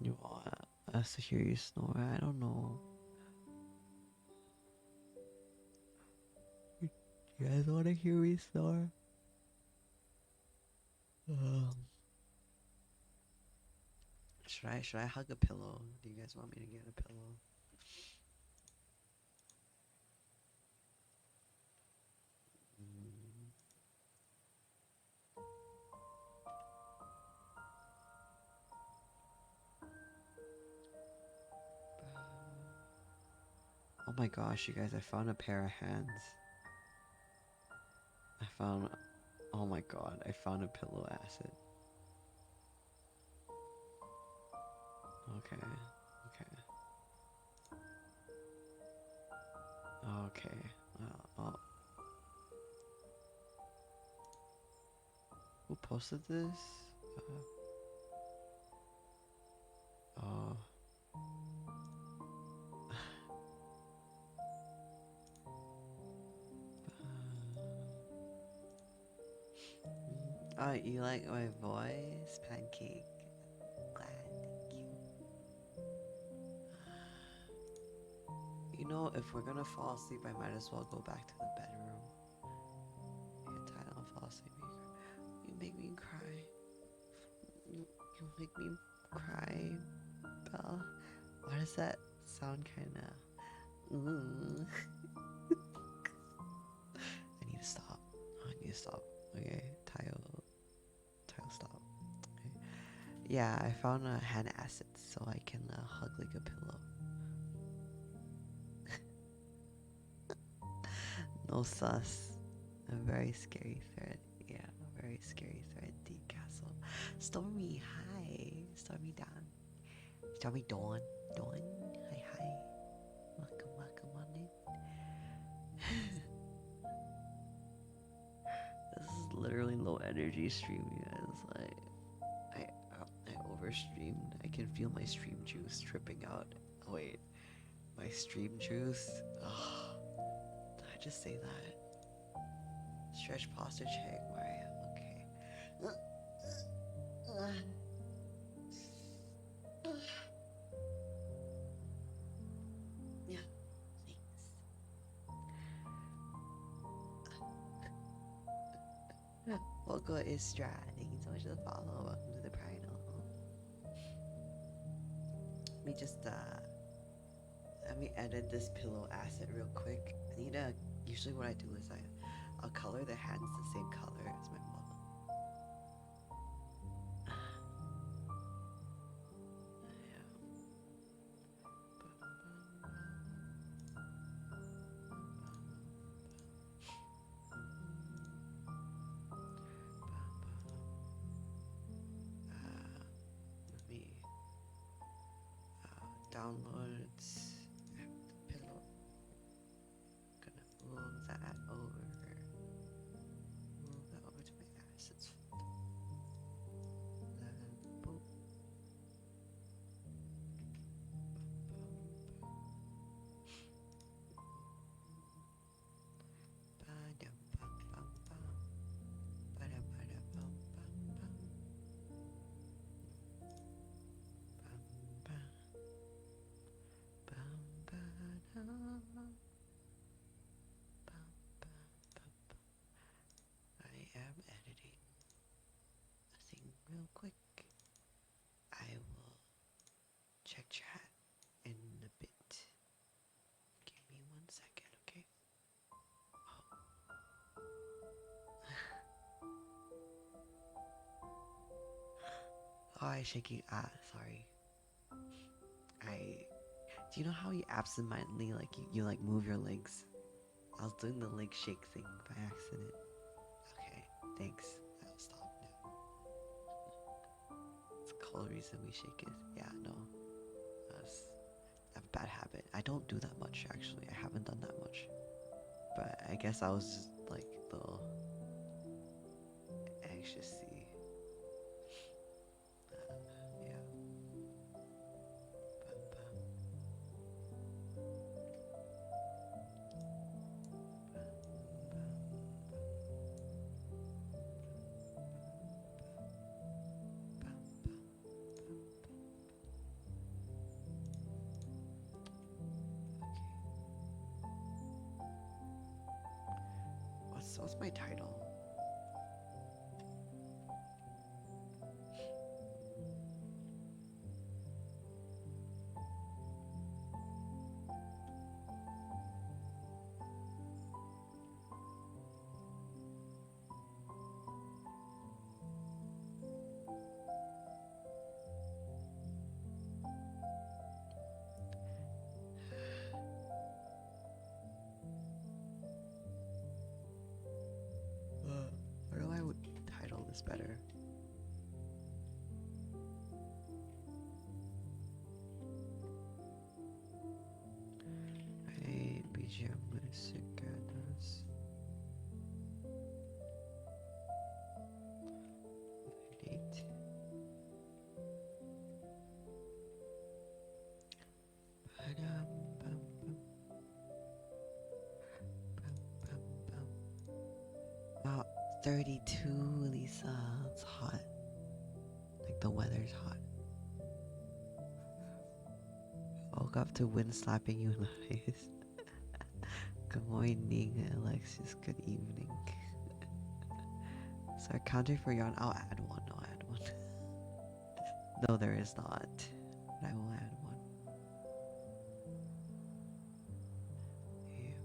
You want us to hear you snore? I don't know. You guys want to hear me snore? Um, should I hug a pillow? Do you guys want me to get a pillow? Mm. Oh my gosh, you guys! I found a pair of hands. I found. Oh my god! I found a pillow acid. Okay. Okay. Okay. Who posted this? Oh. Oh, you like my voice? Pancake. Glad, thank you. You know, if we're gonna fall asleep, I might as well go back to the bedroom. Get tired and fall asleep. You make me cry. You make me cry, Belle. Why does that sound kinda... I need to stop. I need to stop. Okay, Taiyo, stop. Okay. Yeah, I found a hand acid so I can hug like a pillow. No sus. A very scary thread. Yeah, a very scary thread. Deep castle. Stormy, hi. Stormy Dawn. Stormy Dawn. Dawn. Hi, hi. Welcome on in. This is literally low energy stream, you guys. I overstreamed. I can feel my stream juice dripping out. Oh, wait, my stream juice. Oh, did I just say that? Stretch posture check. Where I am. Okay. Yeah. Thanks. Welcome Istra. Thank you so much for the follow. Welcome to the Primal. Let me edit this pillow acid real quick. I need to. Usually, what I do is I'll color the hands the same color as my mom. Let me downloads the pillow. Gonna move that over. Move that over to my assets folder. Then boom. I am editing a thing real quick. I will check chat in a bit. Give me 1 second, okay? Oh, I shaking. Sorry. Do you know how you absentmindedly you like move your legs? I was doing the leg shake thing by accident. Okay, thanks. I'll stop now. It's the whole reason we shake it. Yeah, no. That's a bad habit. I don't do that much actually. I haven't done that much. But I guess I was just like the anxious. Yeah. so that's my title. What do I would title this better? Ay, BGM mexicanas. Date. Ba-dum, bum, bum, bum, bum, bum. Wow, 32, Lisa. It's hot. Like the weather's hot. Woke up to wind slapping you in the face. Good morning, Alexis. Good evening. So, counter for yawn. I'll add one. I'll add one. No, there is not. But I will add one. Yeah.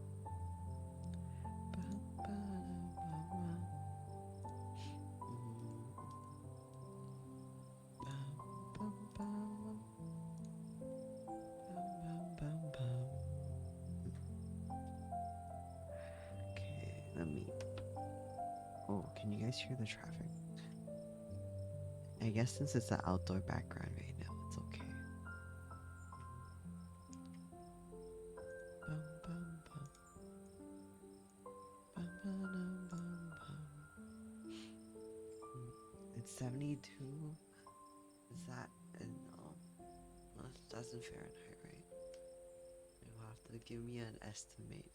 Okay, let me. Oh, can you guys hear the traffic? I guess since it's an outdoor background right now, it's okay. Bum, bum, bum. Bum, ba-dum, bum, bum. It's 72. Is that no? Well, that's in Fahrenheit, right? You'll have to give me an estimate.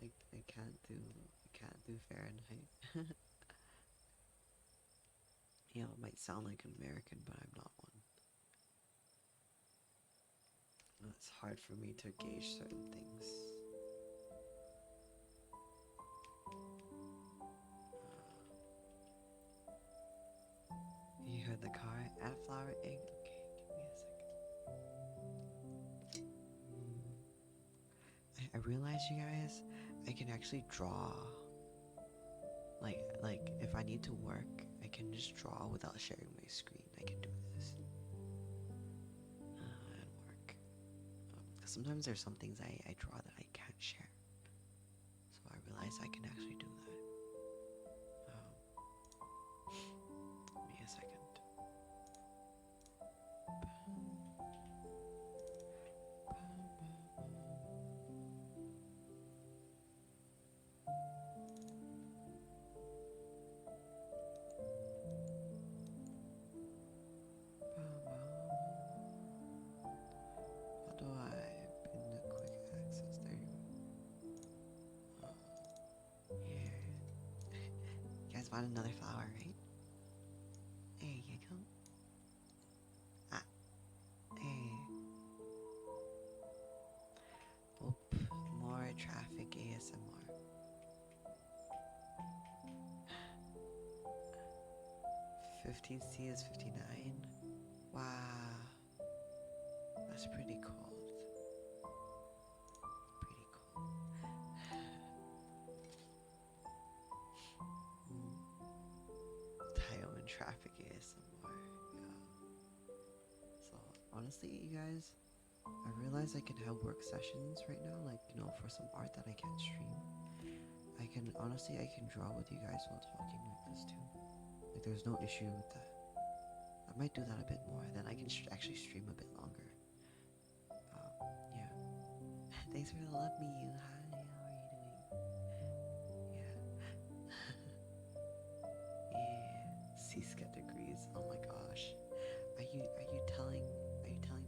I can't do Fahrenheit. You know, it might sound like an American, but I'm not one. It's hard for me to gauge certain things. You heard the car? Add flour, egg. Okay, give me a second. I realize, you guys, I can actually draw. Like if I need to work, I can just draw without sharing my screen. I can do this and work. Because sometimes there's some things I draw that I can't share. So I realize I can actually do that. Give me a second. How do I pin the quick access? There you go. Yeah. You guys want another flower, right? There you go. Ah, hey. Oop, more traffic ASMR. 15C is 59. Wow. That's pretty cold. Pretty cold. Taiyo in traffic ASMR. Yeah. So honestly, you guys, I realize I can have work sessions right now, like, you know, for some art that I can't stream. I can draw with you guys while talking like this too. Like, there's no issue with that. I might do that a bit more, then I can actually stream a bit longer. Yeah. Thanks for the love, Miyu. Hi, how are you doing? Yeah. Yeah. C-SCAT degrees. Oh my gosh. Are you telling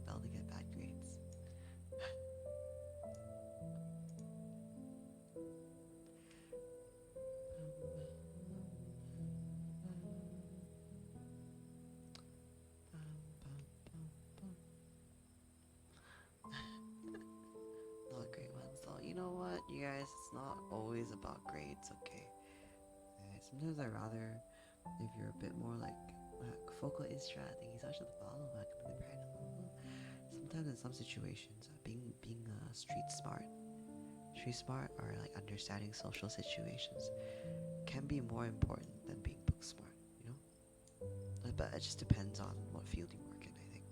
Belle to get bad grades? Not a great one. So, you know, guys, it's not always about grades, okay? Sometimes I rather if you're a bit more like focal istra, thank you so much for the follow back. Sometimes in some situations, being street smart, or like understanding social situations can be more important than being book smart. You know, but it just depends on what field you work in, I think.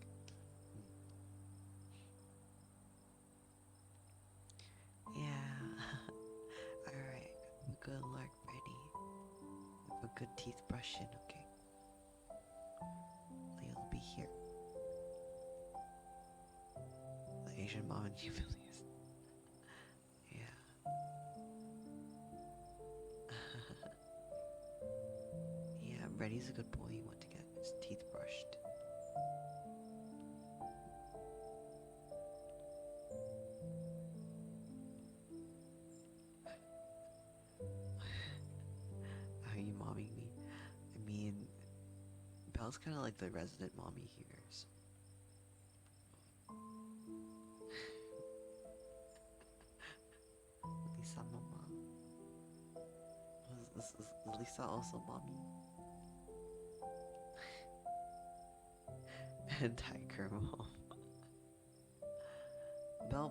Yeah. All right. Good luck, ready. Have a good teeth brushing, okay? You'll be here. The Asian mom and humilius. Yeah. Yeah, Reddy's a good boy. He went to get his teeth brushed. Are you momming me? I mean, Belle's kind of like the resident mommy here. So. Lisa, mama. Is Lisa also mommy? And tiger mom.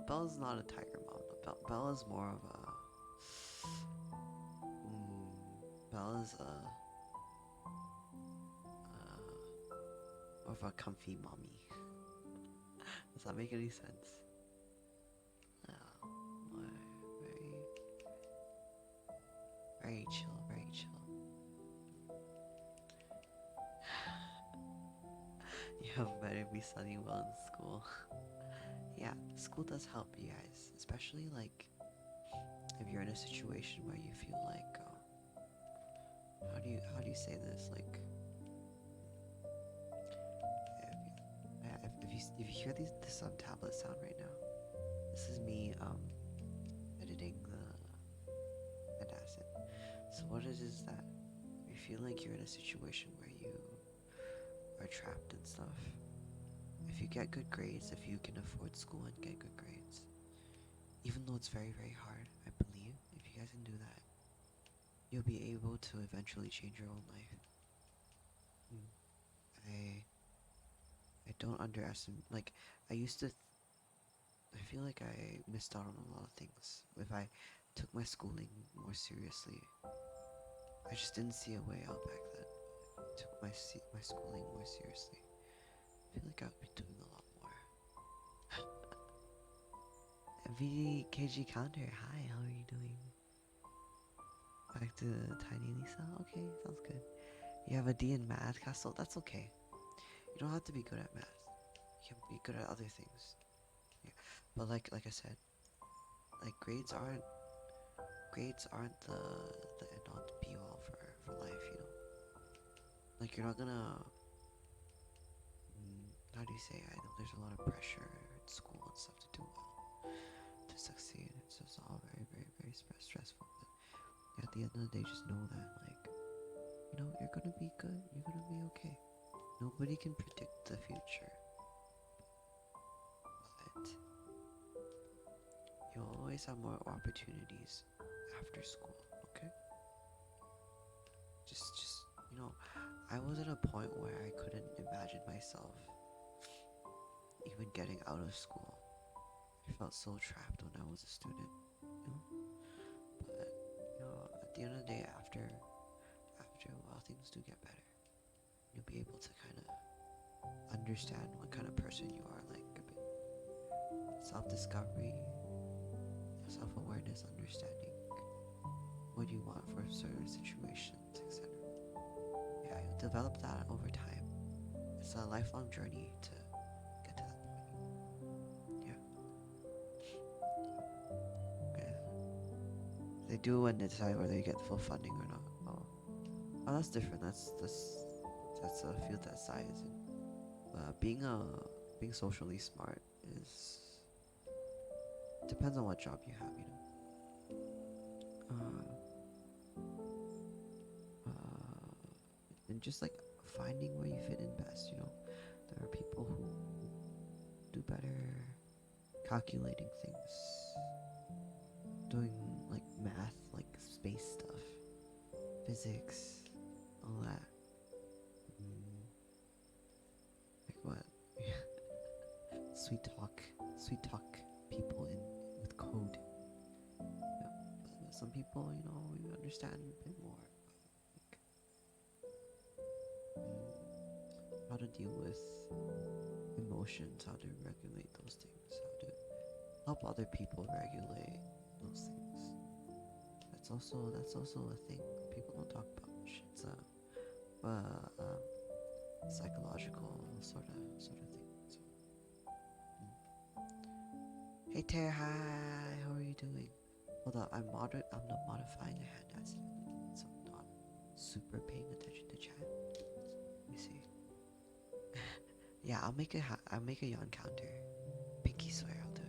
Belle's not a tiger mom. Bella's more of a. Bella's more of a comfy mommy. Does that make any sense? Oh, very, very chill, very chill. You better be studying well in school. Yeah, school does help you guys, especially like if you're in a situation where you feel like how do you say this, like if you hear this tablet sound right now, this is me editing the asset. So what it is that you feel like you're in a situation where you are trapped and stuff. If you get good grades, if you can afford school and get good grades, even though it's very, very hard, I believe if you guys can do that, you'll be able to eventually change your own life. I don't underestimate. Like I used to. I feel like I missed out on a lot of things. If I took my schooling more seriously, I just didn't see a way out back then. Took my schooling more seriously. I feel like I would be doing a lot more. VKG Counter, hi, how are you doing? Back to Tiny Lisa? Okay, sounds good. You have a D in math, Castle? That's okay. You don't have to be good at math. You can be good at other things. Yeah. But like I said, like grades aren't the end all be all for life, you know? Like you're not gonna how do you say, I know there's a lot of pressure in school and stuff to do well, to succeed. It's just all very, very, very stressful. But at the end of the day, just know that, like, you know, you're gonna be good. You're gonna be okay. Nobody can predict the future, but you'll always have more opportunities after school. Okay? Just you know, I was at a point where I couldn't imagine myself even getting out of school. I felt so trapped when I was a student, you know? But, you know, at the end of the day, after a while, things do get better. You'll be able to kind of understand what kind of person you are, like a bit self-discovery, self-awareness, understanding what you want for certain situations, etc. Yeah, you'll develop that over time. It's a lifelong journey to get to that point. Yeah. Okay. They do when they decide whether you get full funding or not. Oh, that's different. That's a field that science in. Being socially smart is depends on what job you have, you know. And just like finding where you fit in best, you know. There are people who do better calculating things, doing like math, like space stuff, physics, all that. Mm, like what? Sweet talk people in with code. Yeah. But some people, we understand a bit more. Like, how to deal with emotions, how to regulate those things, how to help other people regulate those things. That's also a thing people don't talk about much. It's a psychological sort of thing. So, hey Tara, hi. How are you doing? Hold up, I'm not modifying the hand accidentally, so I'm not super paying attention to chat. Let me see. Yeah, I'll make a yawn counter. Pinky swear I'll do it.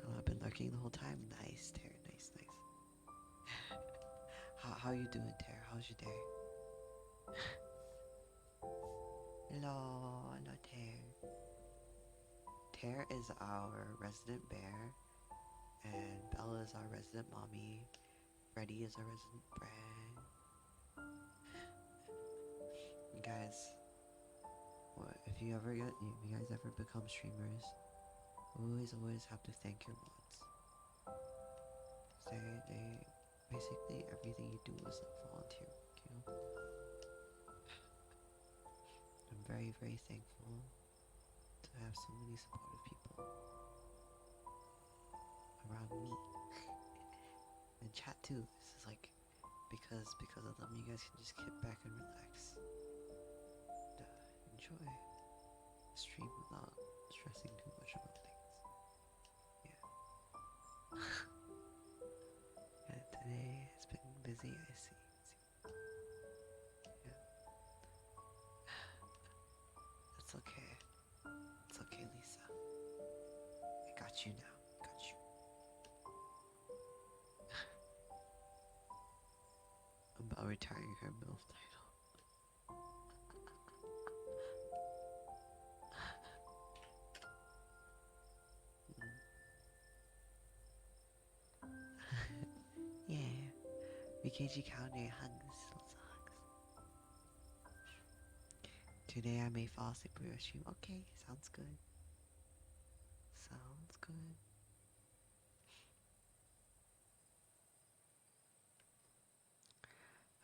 Oh, I've been lurking the whole time. Nice, Tara. Nice. How you doing, Tara? How's your day? Hello, Tara. Tara is our resident bear, and Bella is our resident mommy. Freddy is our resident Brad. You guys, if you guys ever become streamers, always have to thank your mods. They basically everything you do is like volunteer work. I'm very thankful to have so many supportive people around me and chat too. This is like because of them, you guys can just sit back and relax and enjoy the stream without stressing too much about things. Yeah. And today has been busy. I see. Yeah. That's okay. It's okay, Lisa. I got you now. Got you. I'm about retiring her MILF title. Yeah. VKG counter hugs. Lots of hugs. Today I may fall asleep for your stream. Okay, sounds good. Sounds good.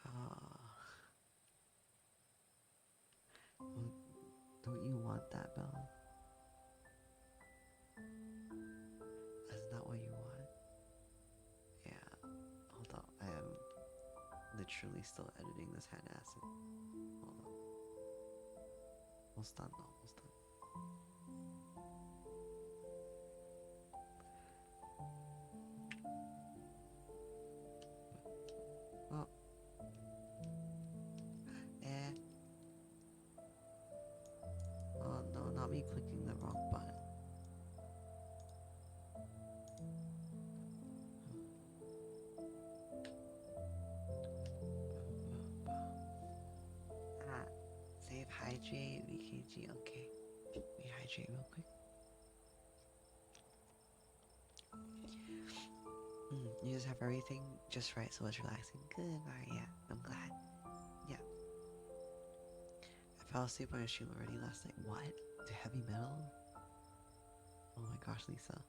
Well, don't you want that, Belle? That's not what you want. Yeah. Hold on. I am literally still editing this hand acid. Hold on. Almost done. Oh. Eh. Oh no, not me clicking the wrong button. Ah. Save hydrate, VKG. Okay. We hydrate real quick. You just have everything just right, so it's relaxing. Good, alright, yeah, I'm glad. Yeah. I fell asleep on your stream already last night. What? To heavy metal? Oh my gosh, Lisa.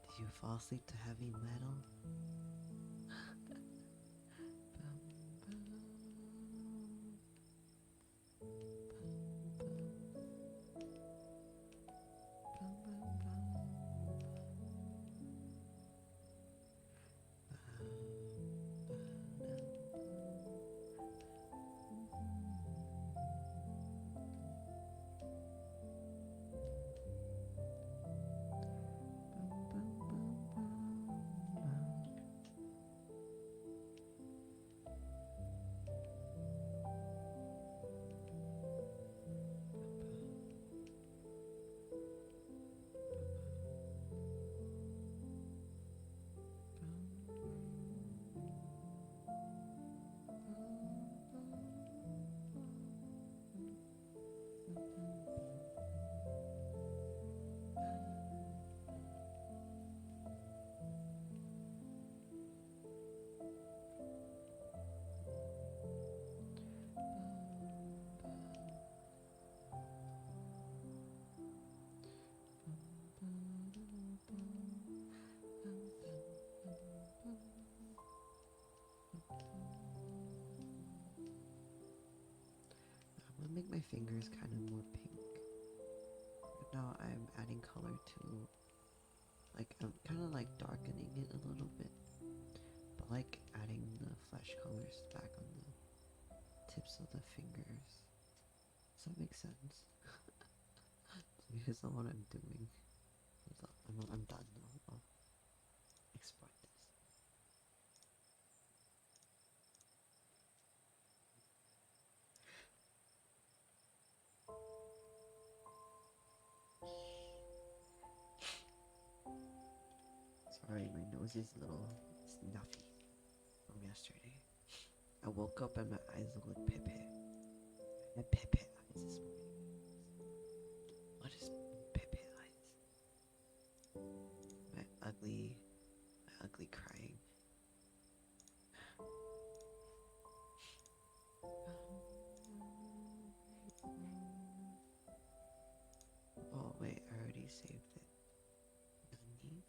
Did you fall asleep to heavy metal? I'm gonna make my fingers kind of more pink. Now I'm adding color to, like, I'm kind of like darkening it a little bit, but like adding the flesh colors back on the tips of the fingers. Does that make sense? Because of what I'm doing. I'm done now. I'll export this. Sorry, my nose is a little snuffy from yesterday. I woke up and my eyes look like Pepe. I had Pepe eyes this morning. What is Pepe eyes? My ugly crying. Oh wait, I already saved it. Nani?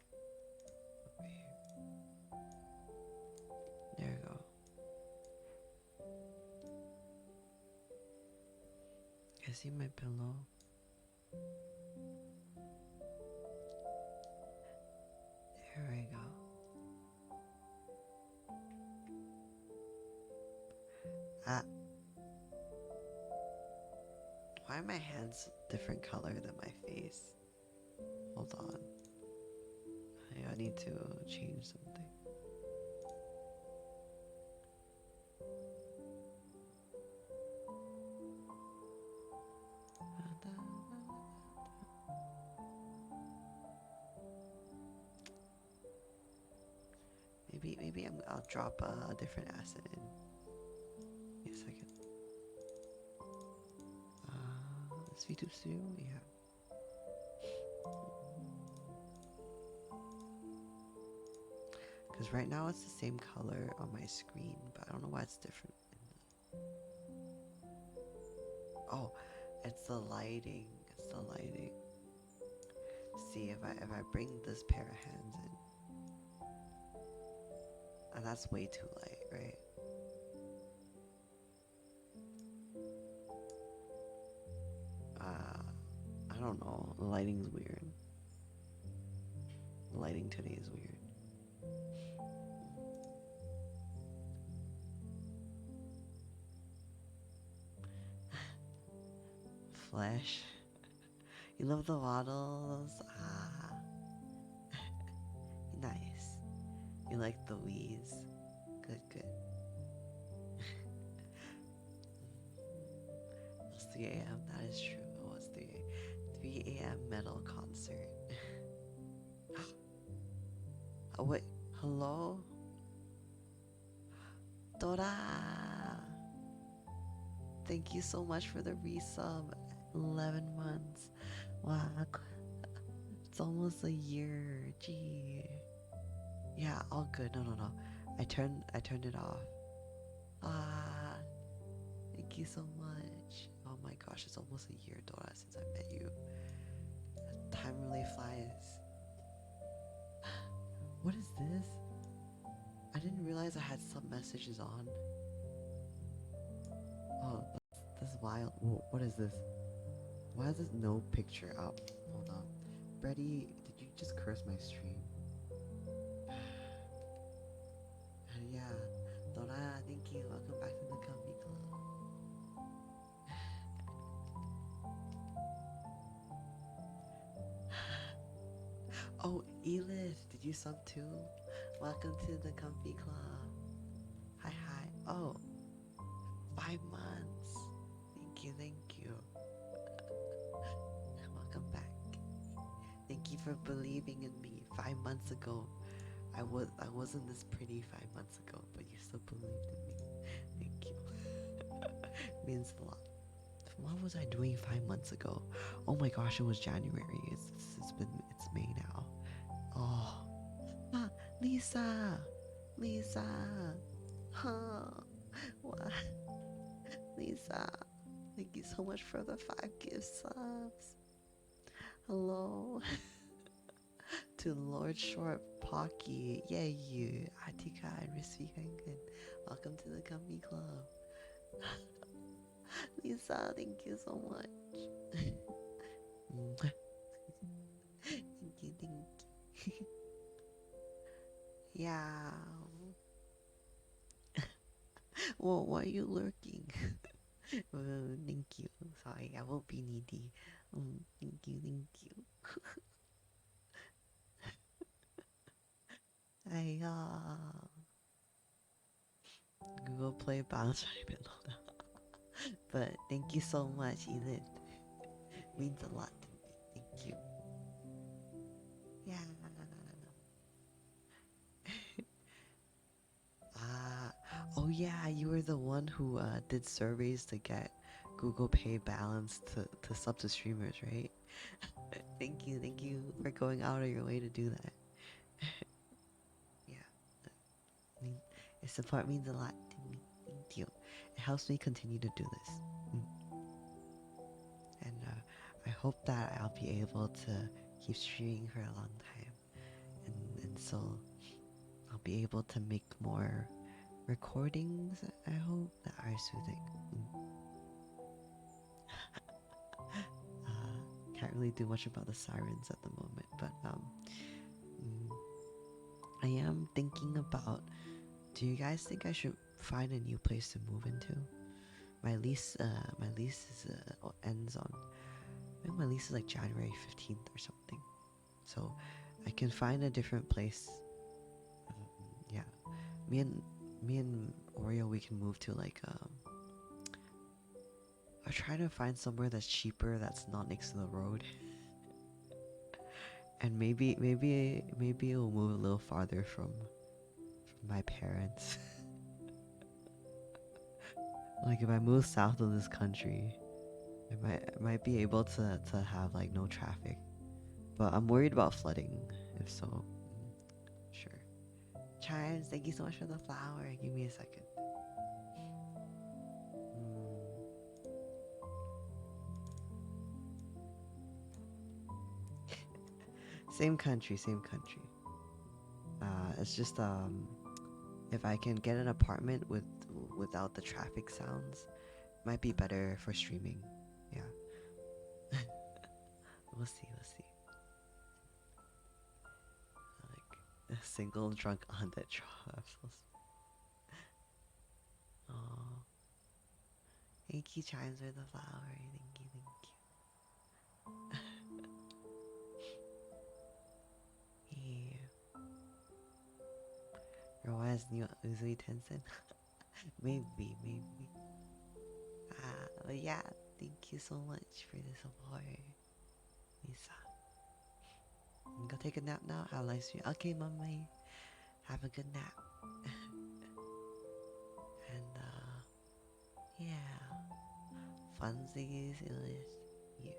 Over here. There we go. You see my pillow? There we go. Ah. Why are my hands different color than my face? Hold on. I need to change something. Maybe I'll drop a different asset in. Wait a second. This VTube Studio? Yeah. Because right now it's the same color on my screen, but I don't know why it's different. Oh, it's the lighting. It's the lighting. See, if I bring this pair of hands in, and that's way too light, right? I don't know. The lighting's weird. The lighting today is weird. Flesh. You love the waddles? Ah. Nice. You like the wheeze? Good, good. It was 3 a.m. That is true. It was 3 a.m. metal concert. Oh, wait. Hello? Dora! Thank you so much for the resub. 11 months. Wow. It's almost a year. Gee. Yeah, all good. No. I turned it off. Ah. Thank you so much. Oh my gosh, it's almost a year, Dora, since I met you. Time really flies. What is this? I didn't realize I had some messages on. Oh, that's wild. Whoa, what is this? Why is this no picture up? Hold on. Brady, did you just curse my stream? Yeah. Dora, thank you. Welcome back to the Comfy Club. Oh, Elith, did you sub too? Welcome to the Comfy Club. Hi. Oh, 5 months. Thank you. Welcome back. Thank you for believing in me. 5 months ago, I wasn't this pretty 5 months ago, but you still believed in me. Thank you. Means a lot. What was I doing 5 months ago? Oh my gosh, it was January. It's May now. Oh, ah, Lisa, Lisa, huh? What, Lisa? Thank you so much for the 5 gift subs. Hello to Lord Short Pocky. Yeah, you. Atika and Risky Hengen. Welcome to the Gummy Club. Lisa, thank you so much. Thank you, thank you. Yeah. Well, why are you lurking? Thank you. Sorry, I won't be needy. Thank you, thank you. I Google Play bounce below. But thank you so much, Edith. Means a lot to me. Thank you. Yeah. Ah, oh yeah, you were the one who did surveys to get Google Pay balance to sub to streamers, right? Thank you for going out of your way to do that. Yeah, I mean, your support means a lot to me. Thank you. It helps me continue to do this. Mm. And I hope that I'll be able to keep streaming for a long time. And so I'll be able to make more recordings, I hope, that are soothing. Can't really do much about the sirens at the moment, but mm, I am thinking about, do you guys think I should find a new place to move into? My lease ends on, I think my lease is like January 15th or something. So I can find a different place. Yeah, me and me and Oreo, we can move to like I try to find somewhere that's cheaper, that's not next to the road. And maybe it'll move a little farther from my parents. Like if I move south of this country, I might be able to have like no traffic. But I'm worried about flooding. If so, sure. Chimes, thank you so much for the flower. Give me a second. Same country, same country. It's just if I can get an apartment without the traffic sounds, might be better for streaming. Yeah. We'll see, we'll see. Like a single drunk on that drops. Oh, thank you, Chimes, for the flower. Thank you, thank you. Yeah. Roaz new Uzui Tencent? Maybe, maybe. But yeah, thank you so much for the support, Lisa. Go take a nap now. I'll live stream. Okay, mommy. Have a good nap. And yeah. Funsies, English. Yeah.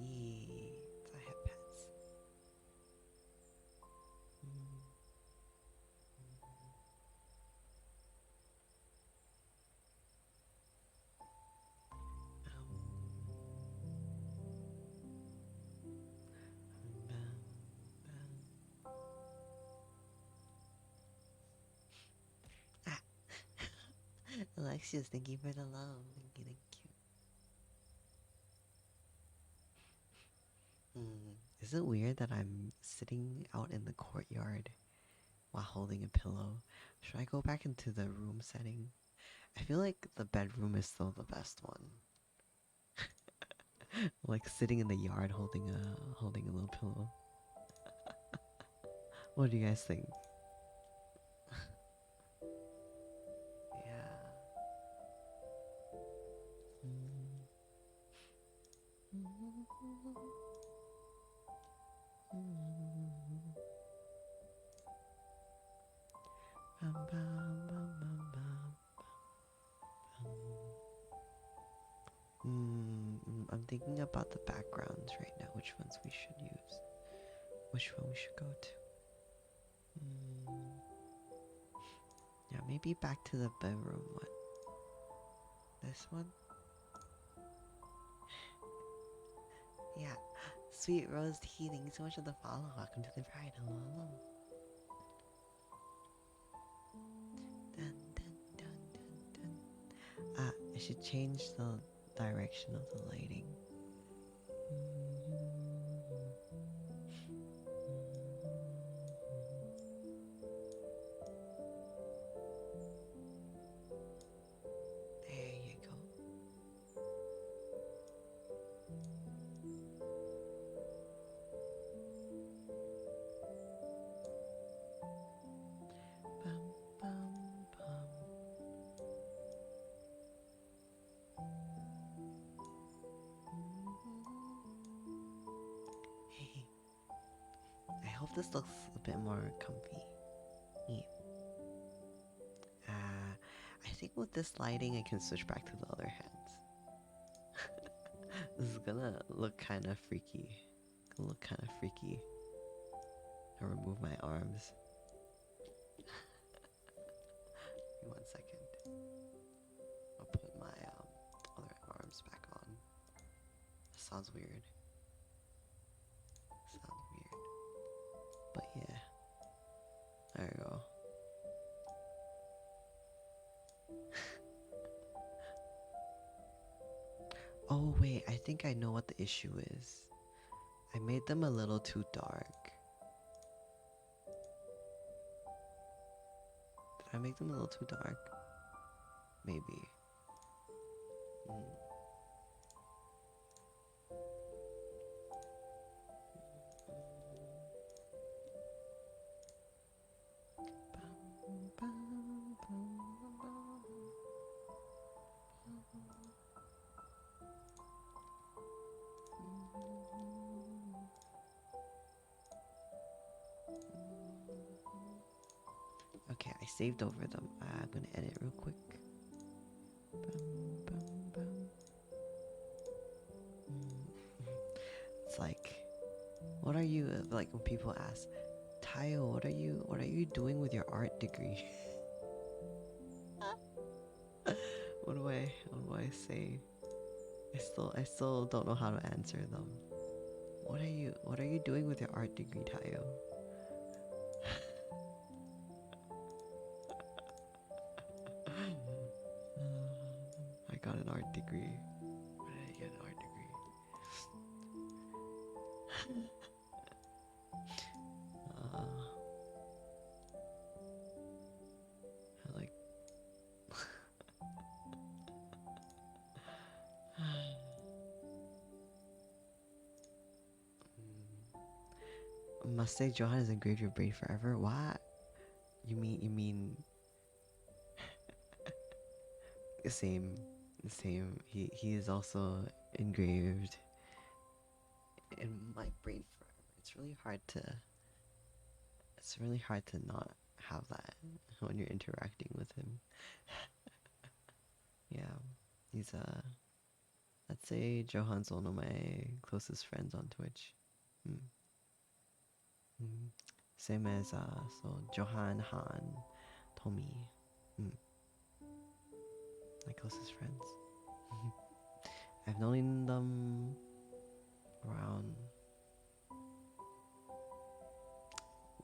Yeah. So I have pets. Ah. Alexius, thank you for the love. Thank you, thank you. Is it weird that I'm sitting out in the courtyard while holding a pillow? Should I go back into the room setting? I feel like the bedroom is still the best one. Like sitting in the yard holding a little pillow. What do you guys think? Yeah. I'm thinking about the backgrounds right now. Which ones we should use? Which one we should go to? Yeah, maybe back to the bedroom one. This one? Yeah. Sweet Rose Tea, thank you so much for the follow. Welcome to the bride. Hello, hello. Dun, dun, dun, dun, dun. I should change the direction of the lighting. There you go. Bum, bum, bum. Hey, I hope this looks a bit more comfy. Yeah. I think with this lighting, I can switch back to the other hands. This is gonna look kind of freaky. Gonna look kind of freaky. I remove my arms. Give me 1 second. I'll put my other arms back on. Sounds weird. Sounds weird. But yeah. There we go. Oh wait, I think I know what the issue is. I made them a little too dark. Did I make them a little too dark? Maybe. Okay, I saved over them. I'm gonna edit real quick. It's like, what are you like when people ask, Taiyo, what are you doing with your art degree? What do I say? I still don't know how to answer them. What are you doing with your art degree, Taiyo? I got an art degree. Where did I get an art degree? I like. Must say Johan has engraved your brain forever. What? You mean the same. He is also engraved in my brain forever. It's really hard to not have that when you're interacting with him. Yeah. He's let's say Johan's one of my closest friends on Twitch. Same as so Johan, Han, Tommy. My closest friends. I've known them around,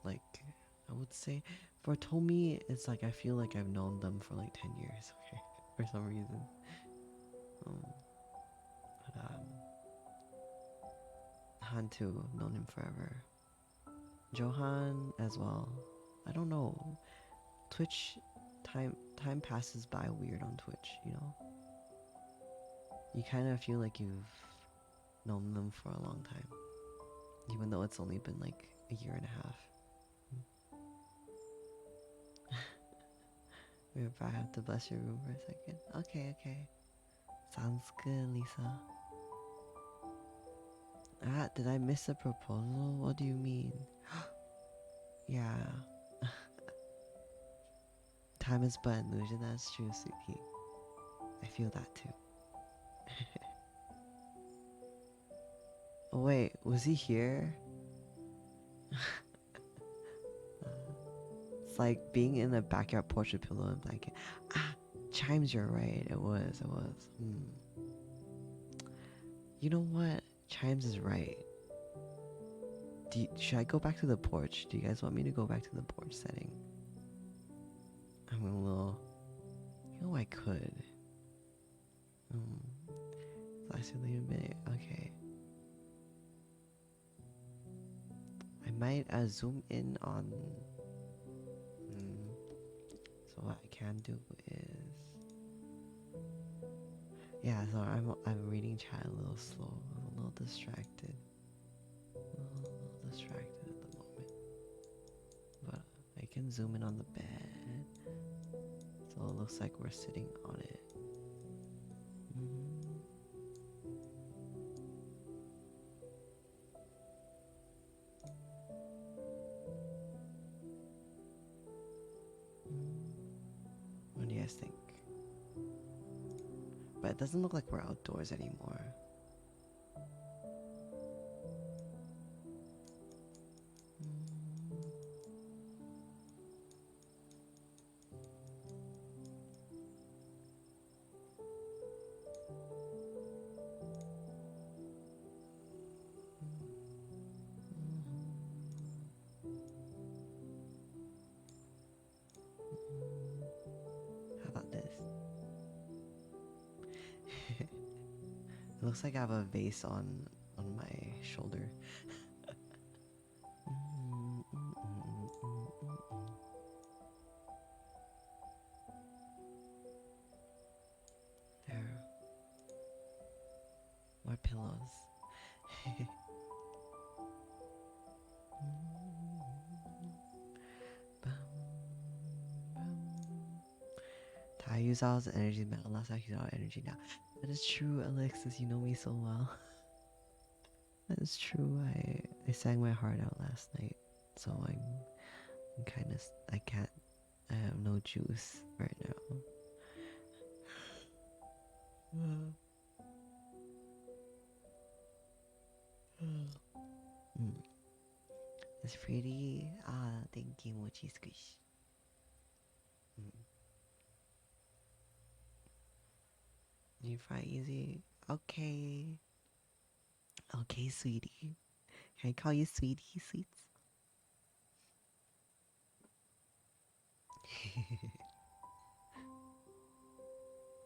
like, I would say for Tommy it's like I feel like I've known them for like 10 years, okay, for some reason. But Han too, I've known him forever. Johan as well. I don't know. Twitch, time passes by weird on Twitch, you know? You kind of feel like you've known them for a long time, even though it's only been like a year and a half. I have to bless your room for a second. Okay. Sounds good, Lisa. Did I miss a proposal? What do you mean? Yeah. Time is but an illusion, that's true, sweetie. I feel that too. Oh wait, was he here? It's like being in a backyard porch with pillow and blanket. Ah, chimes, you're right. It was, it was. You know what? Chimes is right. Should I go back to the porch? Do you guys want me to go back to the porch setting? I'm a little... You know, I could. Lasted a minute. Okay. I might zoom in on... So what I can do is... Yeah, so I'm reading chat a little slow. I'm a little distracted. A little distracted at the moment. But I can zoom in on the bed. So it looks like we're sitting on it. What do you guys think? But it doesn't look like we're outdoors anymore. How about this? It looks like I have a vase on my shoulder. There. More pillows. Taiyo used all his energy metal last night. He's out of energy now. That is true, Alexis. You know me so well. That is true. I sang my heart out last night, so I'm kind of I can't. I have no juice right now. It's pretty. Thank you, Mochi Squish. You fry easy. Okay. Okay, sweetie. Can I call you sweetie, sweets?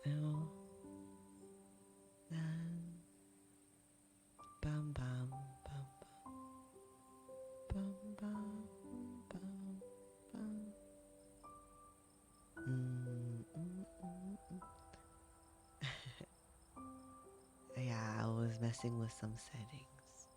Oh. Bum bum bum bum bum bum bum. Yeah, I was messing with some settings.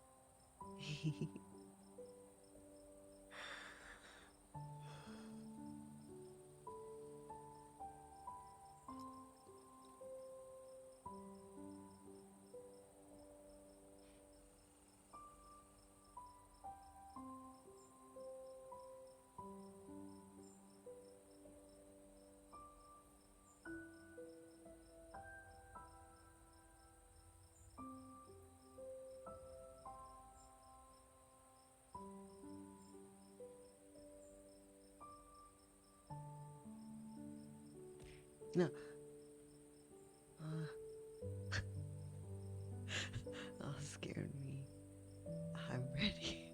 No. Oh, scared me. I'm ready.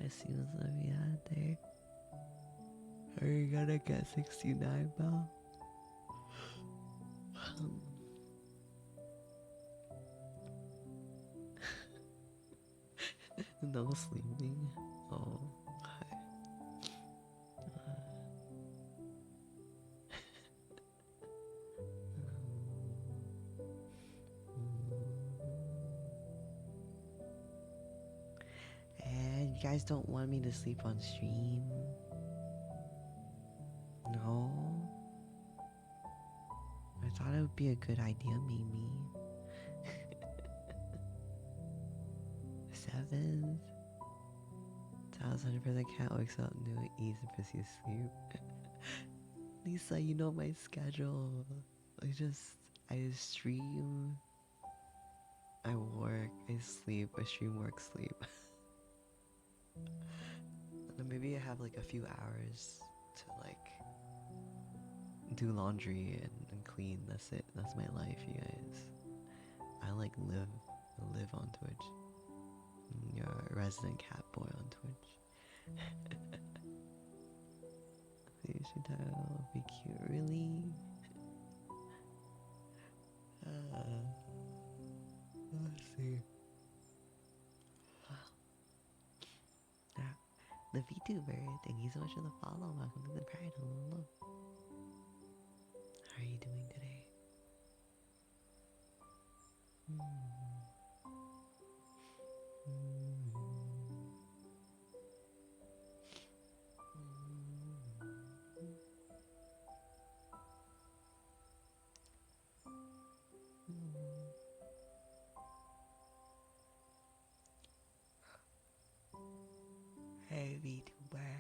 As soon as let me out there. Are you gonna get 69 now? No sleeping. Oh, hi. And you guys don't want me to sleep on stream? No? I thought it would be a good idea, Mimi. 7th? 1,000% cat wakes up, new eats and pursues sleep. Lisa, you know my schedule. I stream, I work, I sleep, I stream, work, sleep. And then maybe I have like a few hours to like do laundry and clean. That's it. That's my life, you guys. I like live on Twitch. You're a resident cat boy on Twitch. Please, Taiyo, be cute. Really? Let's see. Ah, the VTuber, thank you so much for the follow. Welcome to the Pride. Hello. How are you doing today? Hey VTuber.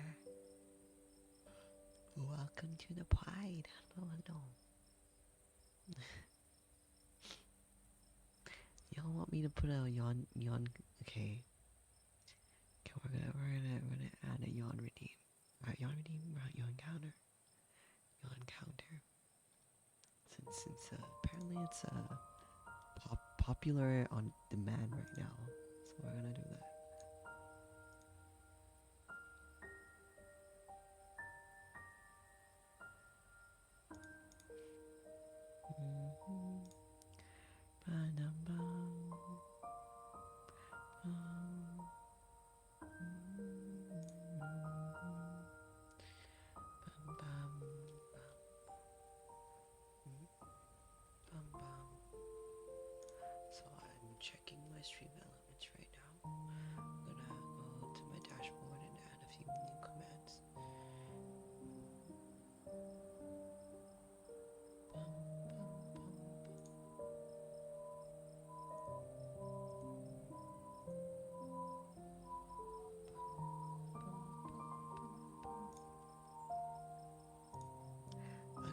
Welcome to the Pride. Hello, hello. Y'all want me to put a yawn? Okay. Okay, we're gonna add a yawn redeem. Yawn redeem, yawn counter. Yawn counter. Since apparently it's popular on demand right now, so we're gonna do that. So I'm checking my stream elements right now. I'm gonna go to my dashboard and add a few new commands.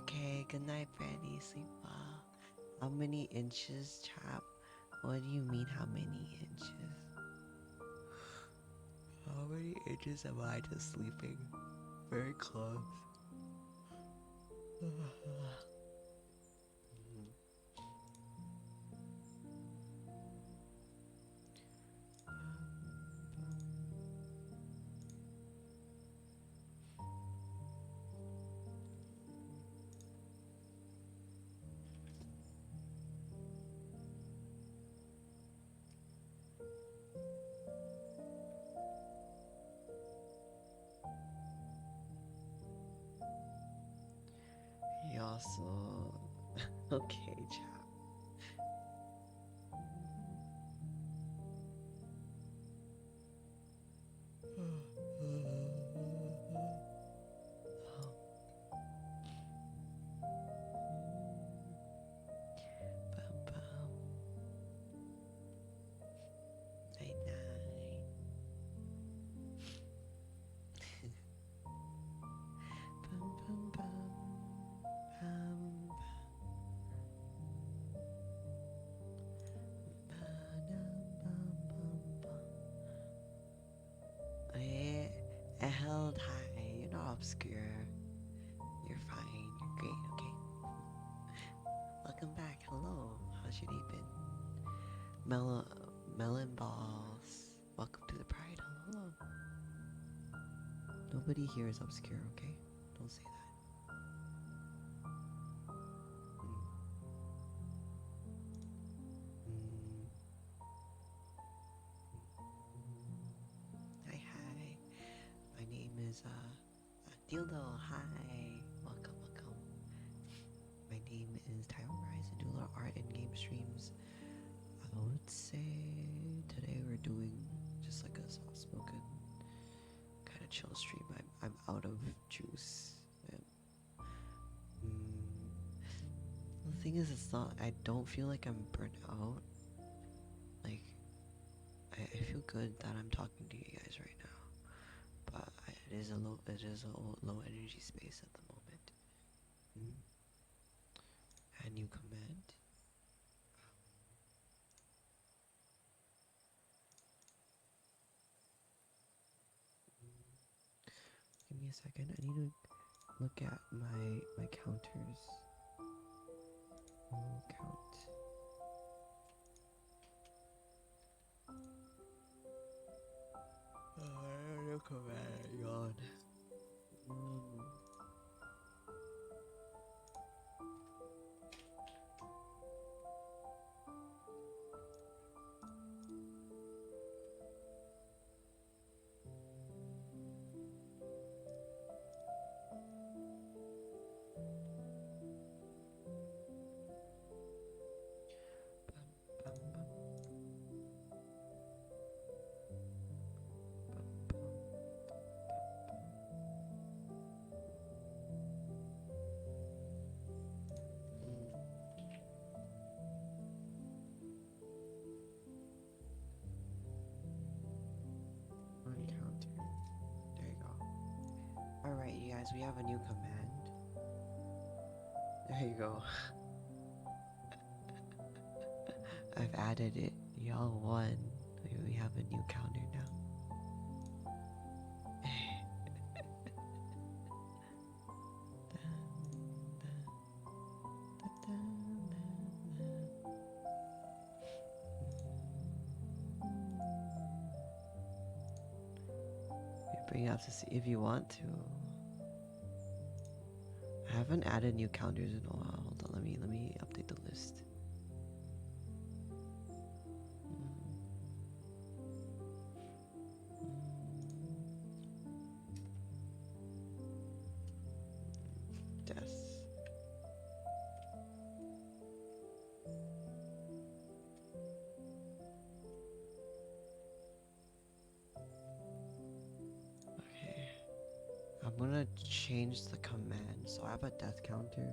Okay, good night, Freddy. Sleep well. How many inches, chap? What do you mean, how many inches? How many inches am I to sleeping? Very close. He also... Okay, chap. Night night. I held high. You're not obscure. You're fine. You're great. Okay. Welcome back. Hello. How's your day been? Melon balls. Welcome to the Pride. Hello. Nobody here is obscure. Okay. Don't say that. Hi, hi. My name is Dildo. Hi. Welcome, welcome. My name is Taiyo. I do a lot of art and game streams. I would say today we're doing just like a soft spoken kind of chill stream. I'm out of juice. The thing is, it's not. I don't feel like I'm burnt out. Like I feel good that I'm talking to you guys right now, but it is a low energy space at the moment. And new command. me a second. I need to look at my counters. Count. Oh, look at that yawn. Counter. There you go. Alright, you guys, we have a new command. There you go. I've added it. Y'all won. We have a new counter now. Bring up to see if you want to. I haven't added new counters in a while. Hold on, let me update the list. Death. Okay. I'm gonna change the command. So I have a death counter,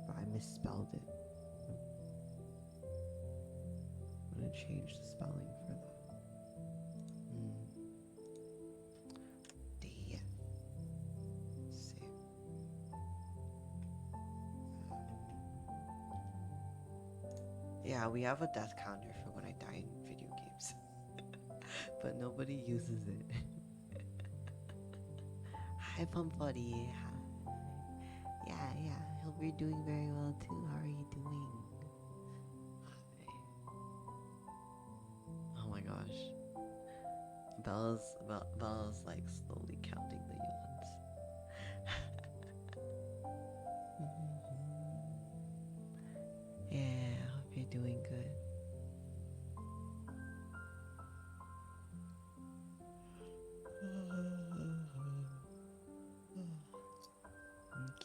but I misspelled it. I'm gonna change the spelling for that. Save. Yeah, we have a death counter for when I die in video games, but nobody uses it. Hi, Pump Buddy. Yeah. Hope you're doing very well too. How are you doing? Oh my gosh. Bella's like slowly counting the yawns. Yeah, I hope you're doing good.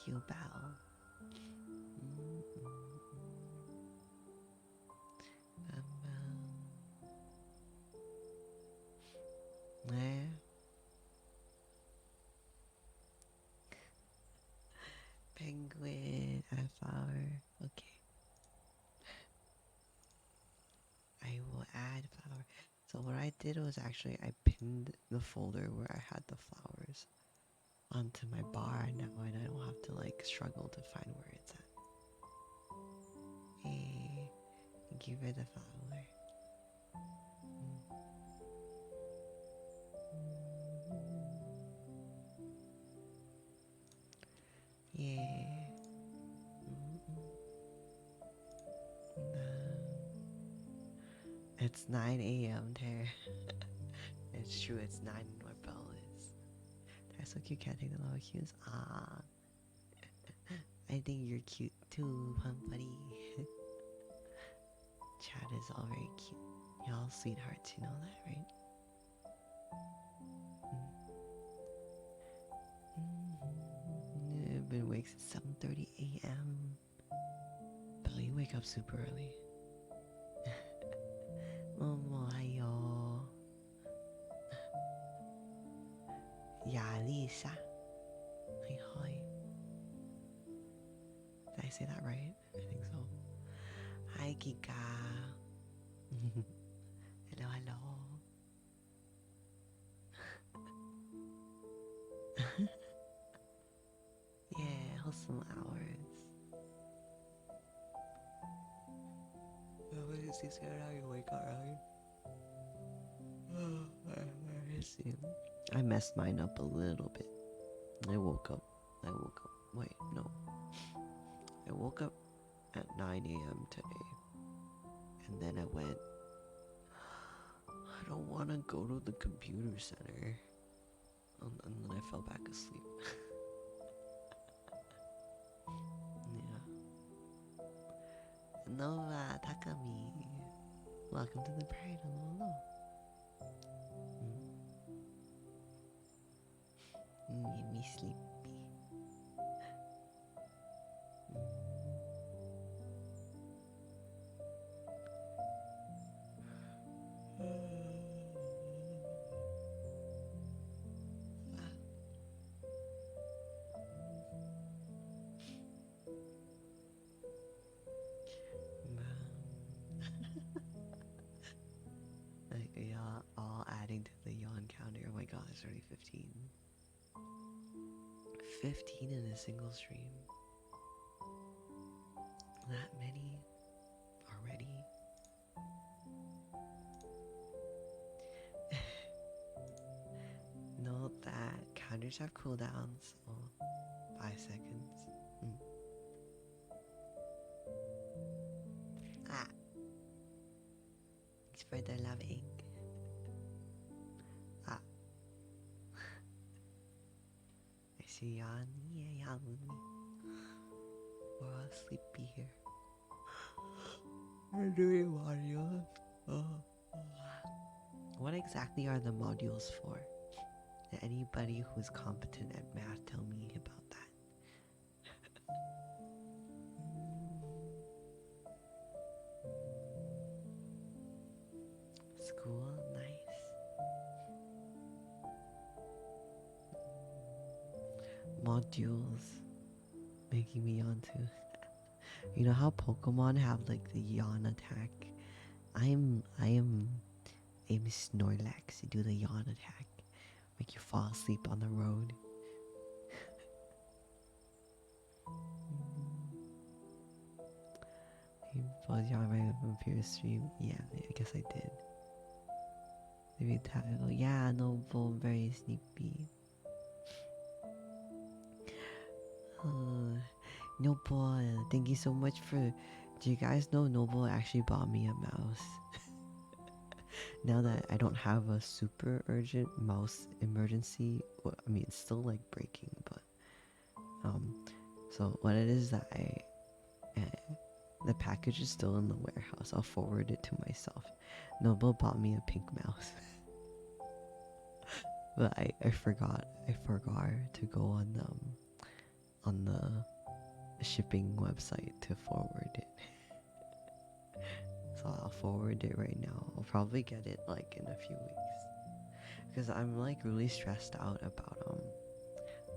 Cute bow. Penguin, a flower. Okay. I will add flower. So what I did was actually I pinned the folder where I had the flowers onto my bar now, and I don't have to like struggle to find where it's at. Hey, thank you for the flower. Yeah. It's 9 a.m. there. It's true, it's 9 where Belle is. They're so cute, can't take the lower cues. Ah. I think you're cute too, Pump Buddy. Chad is all very cute. Y'all sweethearts, you know that, right? I've been awake since 7:30 a.m. Belle, you wake up super early. Momo, yeah, Lisa. Hi. Did I say that right? I think so. Hi, Kika. Hello. Yeah, wholesome hours. What is this? How you wake up early? I messed mine up a little bit. I woke up. Wait, no. I woke up at 9 a.m. today. And then I went, I don't want to go to the computer center. And then I fell back asleep. Yeah. Nova Takami. Welcome to the party, hello. Made me sleepy. Yeah, all adding to the yawn counter. Oh my god, it's already 15. 15 in a single stream. That many already? Note that counters have cooldowns. Oh, 5 seconds. Ah, thanks for the loving. Ah, I see yawn. Yeah, yawn with me. We're all sleepy here. We're doing modules. Oh. What exactly are the modules for? Anybody who's competent at math, tell me about that. School, nice. Modules, making me yawn too. You know how Pokemon have like the yawn attack? I am a Snorlax to do the yawn attack. Make you fall asleep on the road. You both yawn right up on previous stream? Yeah, I guess I did. Maybe Taiyo. Yeah, Noble, very sleepy. Noble, thank you so much for. Do you guys know Noble actually bought me a mouse? Now that I don't have a super urgent mouse emergency, well, I mean, it's still like breaking, but so what it is that the package is still in the warehouse. I'll forward it to myself. Noble bought me a pink mouse. But I forgot to go on the shipping website to forward it. So I'll forward it right now. I'll probably get it like in a few weeks. Because I'm like really stressed out about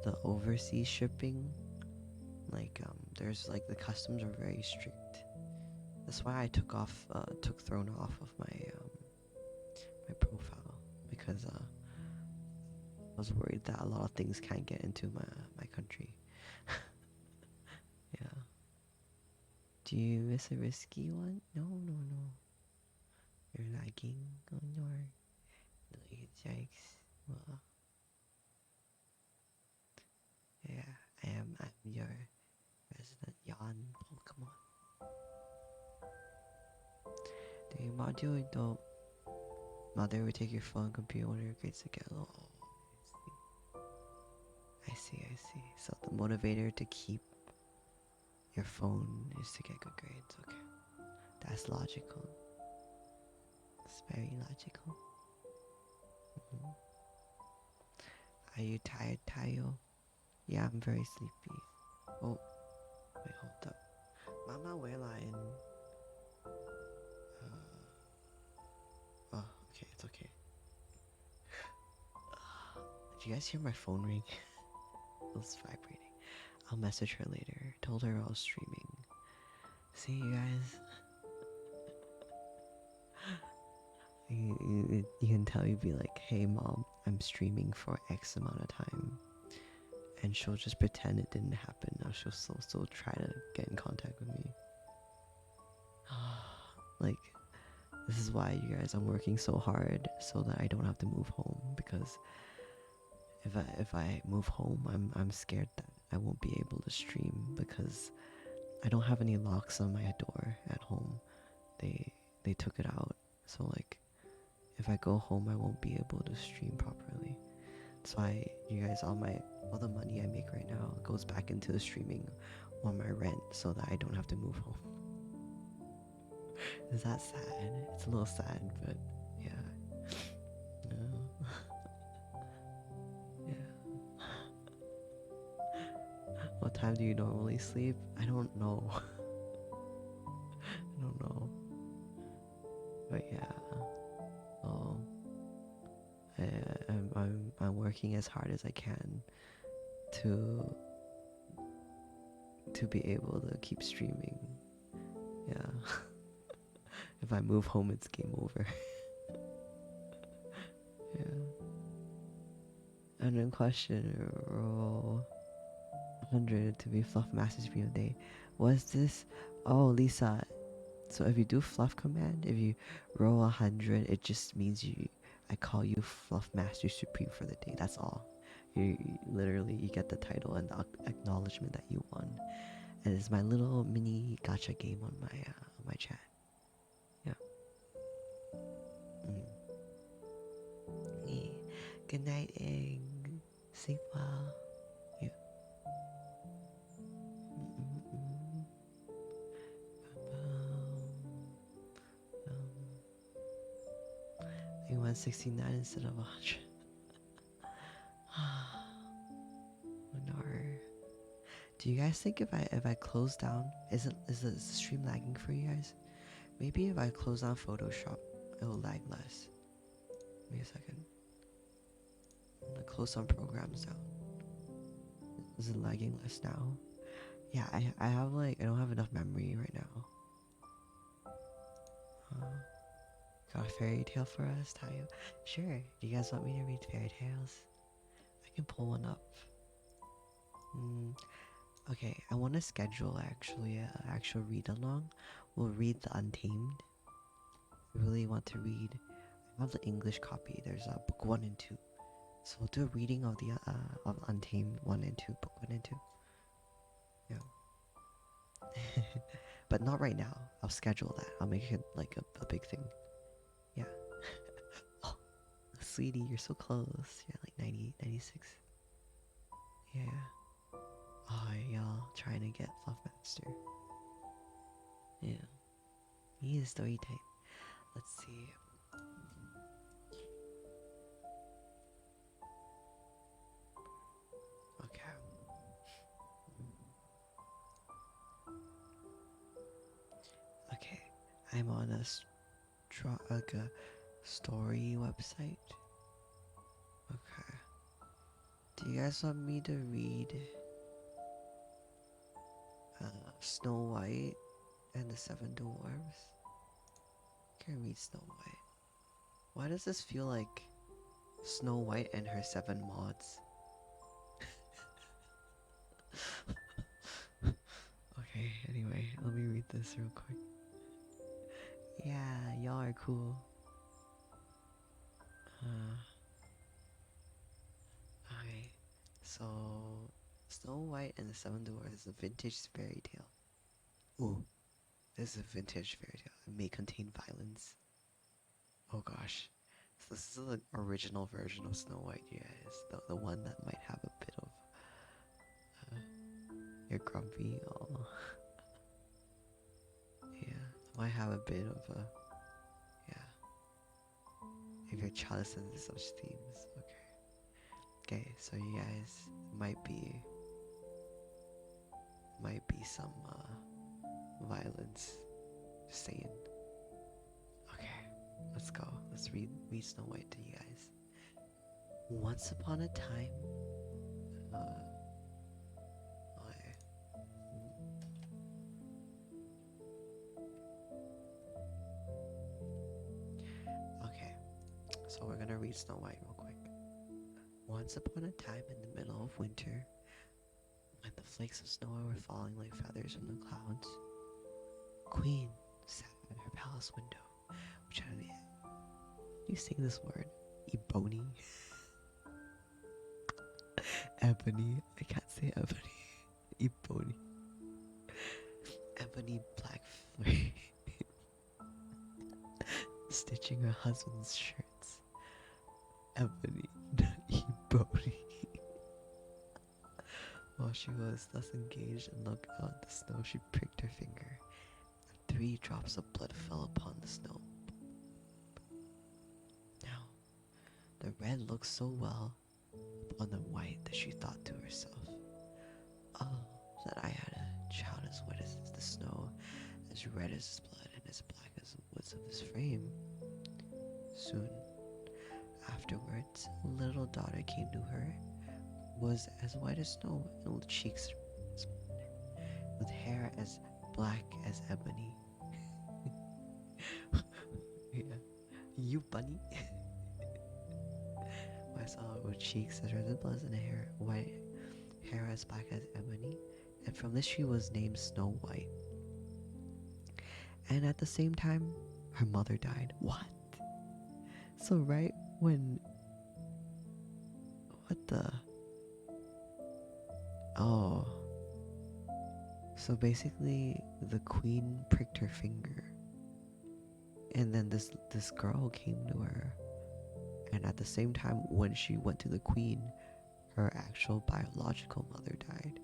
the overseas shipping. Like there's like the customs are very strict. That's why I took Throne off of my my profile, because I was worried that a lot of things can't get into my country. Yeah. Do you miss a risky one? No. You're lagging on your yikes. Well, yeah, I'm your resident yawn Pokemon. Do you module don't mother would take your phone, computer, one of your grades to get low? I see. So the motivator to keep your phone is to get good grades. Okay, that's logical. It's very logical. Are you tired, Taiyo? Yeah, I'm very sleepy. Oh, wait, hold up. Mama, whille. Oh, okay, it's okay. Did you guys hear my phone ring? It was vibrating. I'll message her later. Told her I was streaming. See you guys. You can tell, you'd be like, hey mom, I'm streaming for X amount of time. And she'll just pretend it didn't happen. Now she'll still try to get in contact with me. Like, this is why, you guys, I'm working so hard so that I don't have to move home, because if I move home, I'm scared that I won't be able to stream because I don't have any locks on my door at home. They took it out. So like if I go home I won't be able to stream properly. That's why you guys all the money I make right now goes back into the streaming on my rent so that I don't have to move home. Is that sad? It's a little sad, but yeah. No. Yeah. What time do you normally sleep? I don't know. I don't know. But yeah. Oh, I'm working as hard as I can to be able to keep streaming. Yeah. If I move home, it's game over. Yeah. And then question, roll 100 to be fluff master stream of the day. Was this? Oh, Lisa. So if you do fluff command, if you roll 100, it just means I call you Fluff Master Supreme for the day. That's all. You literally you get the title and the acknowledgement that you won. And it's my little mini gacha game on my chat. Yeah. Mm. Yeah. Good night, Ing. Sleep well. Yeah. Mm-mm-mm. I 169 instead of 100. No. Do you guys think if I close down, is the stream lagging for you guys? Maybe if I close down Photoshop, it'll lag less. Give me a second. I'm gonna close some programs down. Is it lagging less now? Yeah, I have like I don't have enough memory right now. Got a fairy tale for us, Taiyo? Sure. Do you guys want me to read fairy tales? I can pull one up. Okay, I want to schedule actually an actual read along. We'll read the Untamed. I really want to read. I have the English copy. There's book 1 and 2. So we'll do a reading of the of Untamed 1 and 2, book 1 and 2. Yeah. But not right now. I'll schedule that. I'll make it like a big thing. Yeah. Oh, sweetie, you're so close. You're like 90, 96. Yeah. Oh, y'all trying to get Fluff Master. Yeah. Need a story time. Let's see. Okay. Okay. I'm on a story website. Okay. Do you guys want me to read Snow White and the Seven Dwarfs? I can read Snow White. Why does this feel like Snow White and her 7 mods? Okay, anyway, let me read this real quick. Yeah, y'all are cool. Okay, so Snow White and the 7 Dwarfs is a vintage fairy tale. Ooh, this is a vintage fairy tale. It may contain violence. Oh gosh. So this is the original version of Snow White, you guys. The one that might have a bit of... you're grumpy. Oh. Yeah, might have a bit of a... Yeah. If your child is sensitive to such themes. Okay. Okay, so you guys might be some violence. Just saying. Okay, let's go. Let's read Snow White to you guys. Once upon a time, okay, so we're gonna read Snow White real quick. Once upon a time in the middle of winter, when the flakes of snow were falling like feathers from the clouds, Queen sat at her palace window, which had an... You say this word? Ebony? Ebony. I can't say ebony. Ebony. Ebony black flame. Stitching her husband's shirts. Ebony. Ebony. While she was thus engaged and looked out at the snow, she pricked her finger. 3 drops of blood fell upon the snow. Now, the red looked so well upon the white that she thought to herself, "Oh, that I had a child as white as the snow, as red as his blood, and as black as the woods of his frame." Soon afterwards, a little daughter came to her, was as white as snow, and with cheeks with hair as black as ebony. Yeah. You bunny. I saw her with cheeks as red as blood and white hair as black as ebony, and from this she was named Snow White. And at the same time, her mother died. What? So right when... What the... Oh. So basically, the queen pricked her finger. And then this girl came to her. And at the same time, when she went to the queen, her actual biological mother died.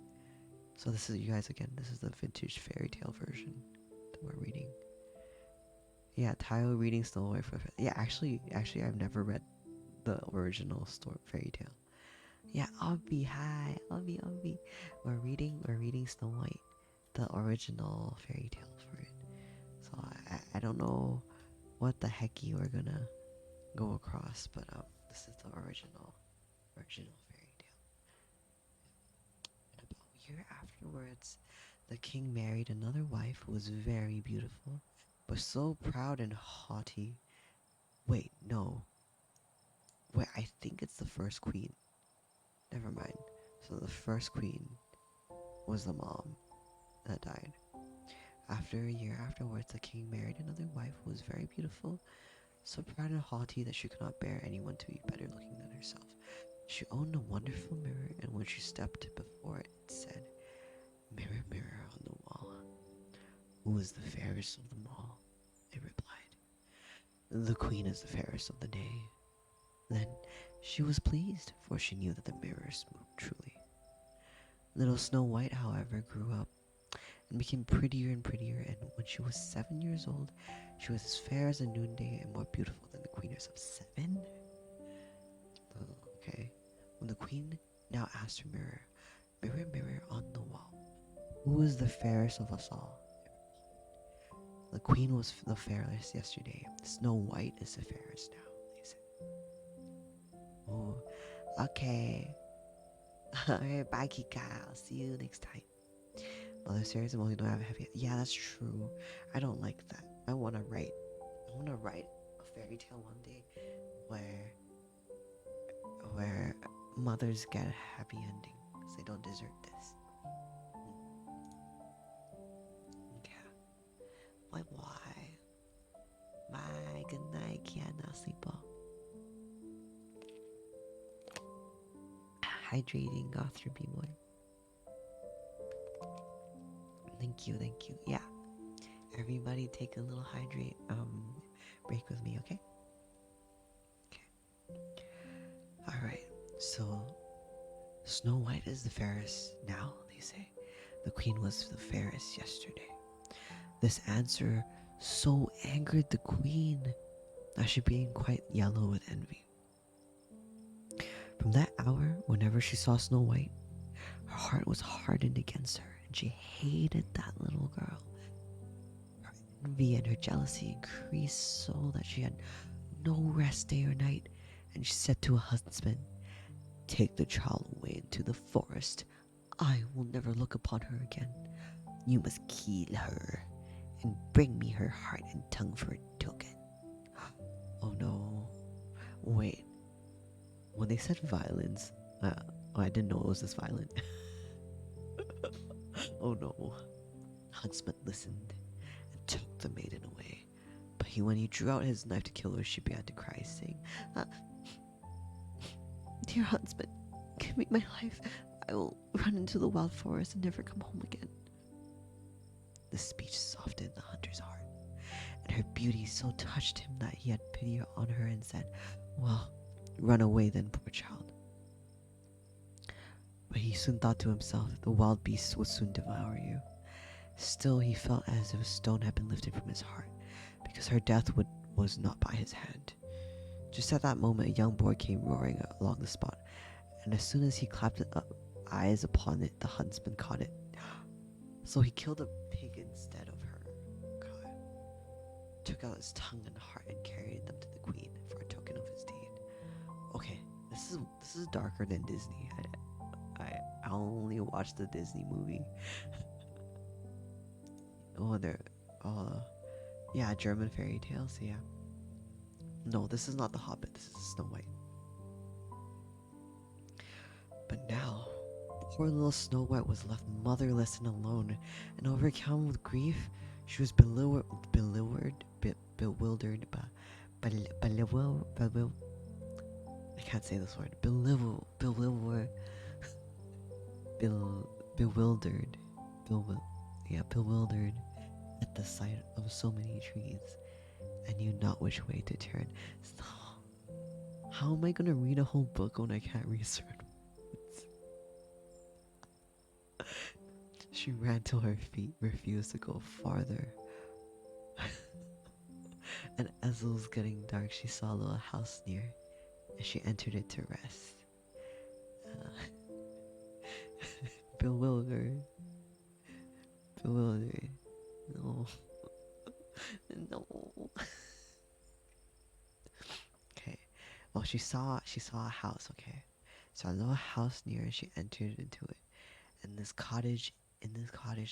So this is, you guys, again, this is the vintage fairy tale version that we're reading. Yeah, Taiyo reading Snow White for... Yeah, actually, I've never read the original fairy tale. Yeah, Obby, hi, Obby. We're reading Snow White, the original fairy tale for it. So I don't know what the hecky we're gonna go across, but this is the original fairy tale. And about a year afterwards, the king married another wife who was very beautiful, but so proud and haughty. Wait, no. Wait, I think it's the first queen. Never mind. So the first queen was the mom that died. After a year afterwards, the king married another wife who was very beautiful, so proud and haughty that she could not bear anyone to be better looking than herself. She owned a wonderful mirror, and when she stepped before it, it said, "Mirror, mirror on the wall, who is the fairest of them all?" It replied, "The queen is the fairest of the day." Then she was pleased, for she knew that the mirror spoke truly. Little Snow White, however, grew up and became prettier and prettier, and when she was 7 years old, she was as fair as a noonday and more beautiful than the queen herself. 7? Oh, okay. When the queen now asked her mirror, "Mirror, mirror on the wall, who is the fairest of us all?" The queen was the fairest yesterday. Snow White is the fairest now, they said. Oh, okay. Alright, bye Kika. I'll see you next time. Mother Series and Molly don't have a happy... Yeah, that's true. I don't like that. I wanna write a fairy tale one day where mothers get a happy ending, because they don't deserve this. Yeah. Bye bye. Bye. Good night, Kiana. Sleep well. Hydrating Gotham B-boy. Thank you. Yeah. Everybody take a little break with me, okay? Okay. Alright, so Snow White is the fairest now, they say. The queen was the fairest yesterday. This answer so angered the queen that she became quite yellow with envy. From that hour, whenever she saw Snow White, her heart was hardened against her, and she hated that little girl. Her envy and her jealousy increased so that she had no rest day or night, and she said to her husband, "Take the child away into the forest. I will never look upon her again. You must kill her, and bring me her heart and tongue for a token." Oh no. Wait. When they said violence, I didn't know it was this violent. Oh no. Huntsman listened and took the maiden away. But when he drew out his knife to kill her, she began to cry, saying, "Dear huntsman, Give me my life. I will run into the wild forest and never come home again. This speech softened the hunter's heart, and her beauty so touched him that he had pity on her and said, "Well, run away then, poor child." But he soon thought to himself, the wild beasts would soon devour you. Still, he felt as if a stone had been lifted from his heart, because her death was not by his hand. Just at that moment, a young boy came roaring along the spot, and as soon as he clapped eyes upon it, the huntsman caught it. So he killed a pig instead of her. God. Took out his tongue and heart and carried them to the queen for a token of his deed. Okay, this is darker than Disney. I only watched the Disney movie. Yeah, German fairy tales. Yeah. No, this is not The Hobbit. This is Snow White. But now, poor little Snow White was left motherless and alone, and overcome with grief, she was bewildered, I can't say this word. Bewildered, at the sight of so many trees, and knew not which way to turn. So, how am I gonna read a whole book when I can't read certain words? She ran till her feet refused to go farther. And as it was getting dark, she saw a little house near, and she entered it to rest. Bewildered. No. No. Okay. Well, she saw a house. Okay. So a little house near, and she entered into it. And in this cottage,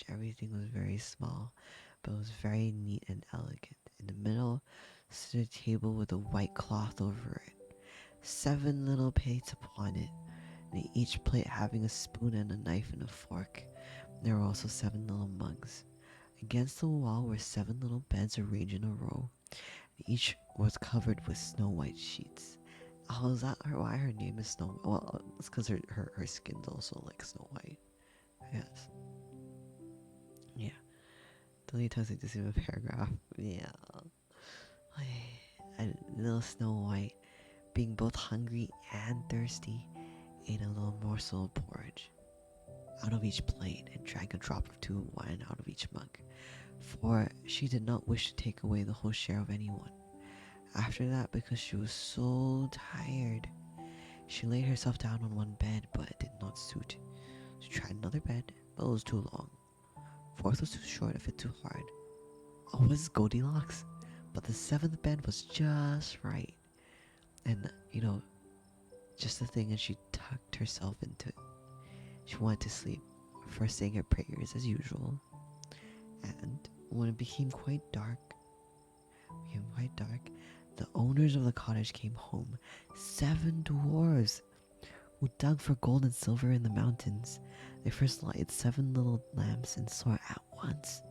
everything was very small, but it was very neat and elegant. In the middle stood a table with a white cloth over it, 7 little plates upon it, and each plate having a spoon and a knife and a fork. There were also 7 little mugs. Against the wall were 7 little beds arranged in a row. Each was covered with snow white sheets. Oh, is that why her name is Snow? Well, it's because her skin's also like Snow White. Yes. Yeah. The only times I just even a paragraph. Yeah. And little Snow White, being both hungry and thirsty, ate a little morsel of porridge out of each plate and drank a drop or 2 of wine out of each mug, for she did not wish to take away the whole share of anyone. After that, because she was so tired, she laid herself down on one bed, but it did not suit. She tried another bed, but it was too long. Fourth was too short, it fit too hard. Oh, it was Goldilocks? But the 7th bed was just right. And, just the thing, and she tucked herself into it. She wanted to sleep, first saying her prayers as usual. And when it became quite dark, the owners of the cottage came home. 7 dwarves who dug for gold and silver in the mountains. They first lighted 7 little lamps and saw at once,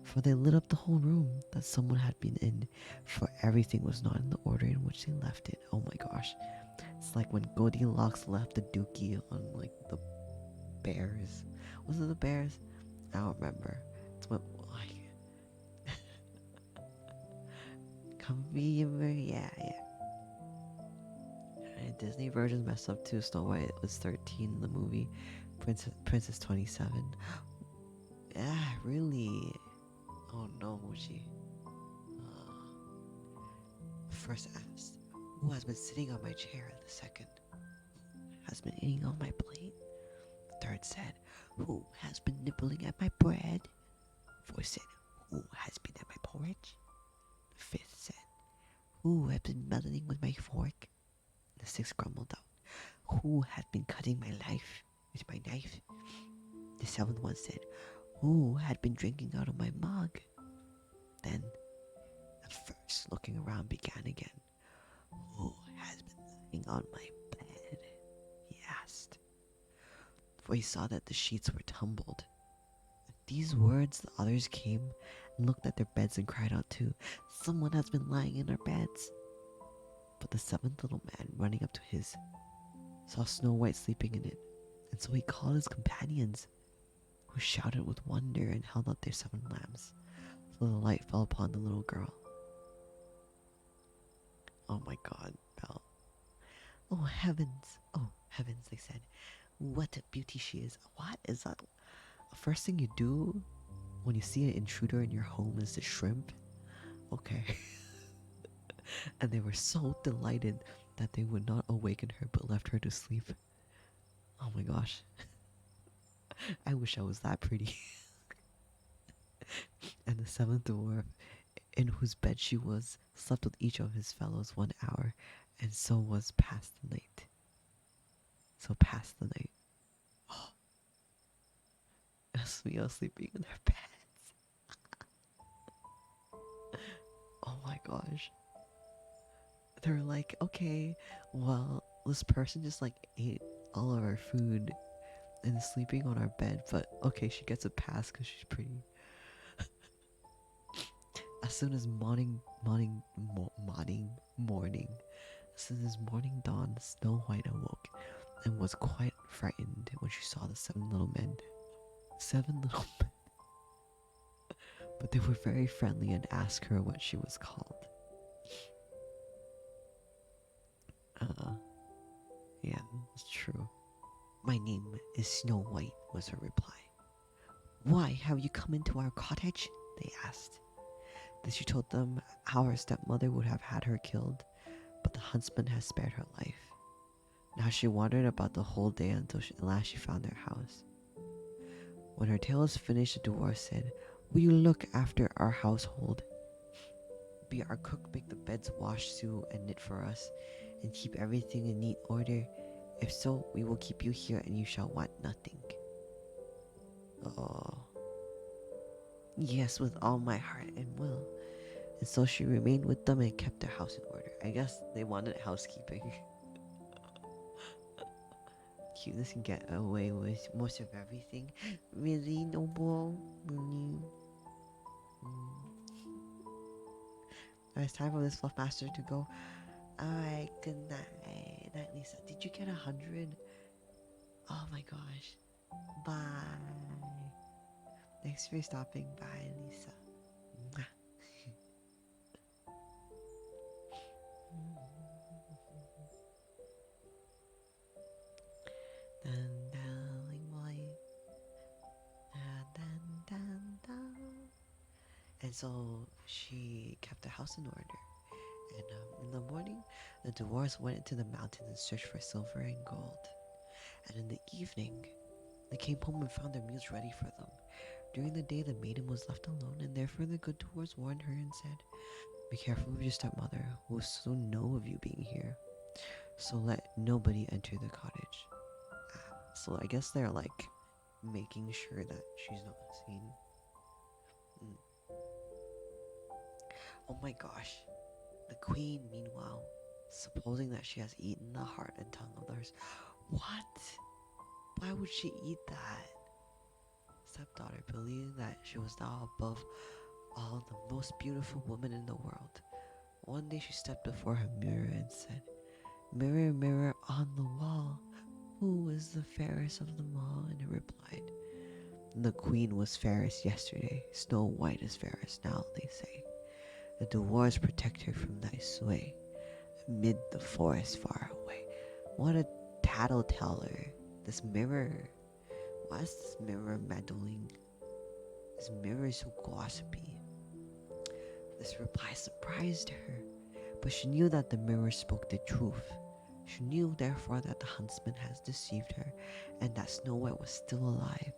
for they lit up the whole room, that someone had been in, for everything was not in the order in which they left it. Oh my gosh. It's like when Goldilocks left the dookie on like the bears. Was it the bears? I don't remember. It's what come be yeah. And Disney versions messed up too. Snow White was 13 in the movie. Princess 27. Yeah, really. Oh no, she first asked, "Who has been sitting on my chair?" The second, "Has been eating on my plate?" The third said, "Who has been nibbling at my bread?" The fourth said, "Who has been at my porridge?" The fifth said, "Who has been meddling with my fork?" The sixth grumbled out, "Who has been cutting my life with my knife?" The 7th one said, "Who had been drinking out of my mug?" Then the first, looking around, began again. "Who has been lying on my bed?" he asked, for he saw that the sheets were tumbled. At these words the others came and looked at their beds and cried out too, "Someone has been lying in our beds." But the 7th little man, running up to his, saw Snow White sleeping in it, and so he called his companions, who shouted with wonder and held out their 7 lamps, so the light fell upon the little girl. Oh my god, Belle. Oh heavens, they said. What a beauty she is. What is that? The first thing you do when you see an intruder in your home is to shrimp? Okay. And they were so delighted that they would not awaken her but left her to sleep. Oh my gosh. I wish I was that pretty. And the 7th dwarf, in whose bed she was, slept with each of his fellows 1 hour, and so was past the night. So past the night. Oh, as we are sleeping in their beds. Oh my gosh. They're like, okay, well, this person just like ate all of our food and is sleeping on our bed, but okay, she gets a pass because she's pretty. As soon as morning, as soon as morning dawned, Snow White awoke and was quite frightened when she saw the 7 little men. 7 little men. But they were very friendly and asked her what she was called. Yeah, it's true. My name is Snow White, was her reply. Why have you come into our cottage? They asked. Then she told them how her stepmother would have had her killed, but the huntsman had spared her life. Now she wandered about the whole day until at last she found their house. When her tale was finished, the dwarf said, Will you look after our household? Be our cook, make the beds, wash, sew, and knit for us, and keep everything in neat order. If so, we will keep you here and you shall want nothing. Oh. Yes, with all my heart and will. And so she remained with them and kept their house in order. I guess they wanted housekeeping. Cuteness can get away with most of everything. Really, Noble? Really? It's time for this fluff master to go. Alright, good night. Night, Lisa. Did you get 100? Oh my gosh. Bye. Thanks for stopping by, Lisa. Mwah. And so she kept the house in order. And in the morning, the dwarves went into the mountains and searched for silver and gold. And in the evening, they came home and found their meals ready for them. During the day, the maiden was left alone, and therefore the good dwarves warned her and said, Be careful of your stepmother, who will soon know of you being here. So let nobody enter the cottage. So I guess they're like making sure that she's not seen. Oh my gosh. The queen, meanwhile, supposing that she has eaten the heart and tongue of others. What? Why would she eat that? Stepdaughter believed that she was now above all the most beautiful woman in the world. One day she stepped before her mirror and said, Mirror, mirror on the wall, who is the fairest of them all? And it replied, The queen was fairest yesterday, Snow White is fairest now, they say. The dwarves protect her from thy sway, amid the forest far away. What a tattleteller, this mirror. Why is this mirror meddling? This mirror is so gossipy. This reply surprised her, but she knew that the mirror spoke the truth. She knew therefore that the huntsman has deceived her, and that Snow White was still alive.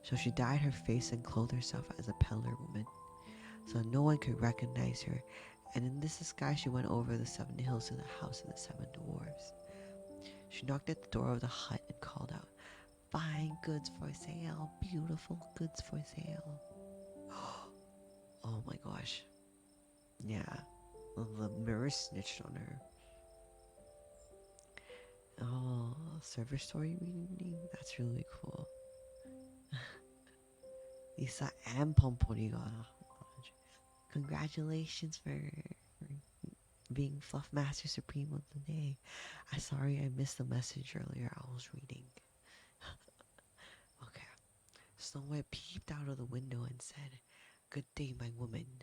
So she dyed her face and clothed herself as a peddler woman, so no one could recognize her, and in this disguise she went over the 7 hills to the house of the 7 dwarves. She knocked at the door of the hut and called out, Fine goods for sale, beautiful goods for sale. Oh my gosh. Yeah, the mirror snitched on her. Oh, server story reading? That's really cool. Lisa and Pomponiga. Congratulations for being Fluff Master Supreme of the day. I'm sorry I missed the message earlier. I was reading. Okay. Snow White peeped out of the window and said, "Good day, my woman.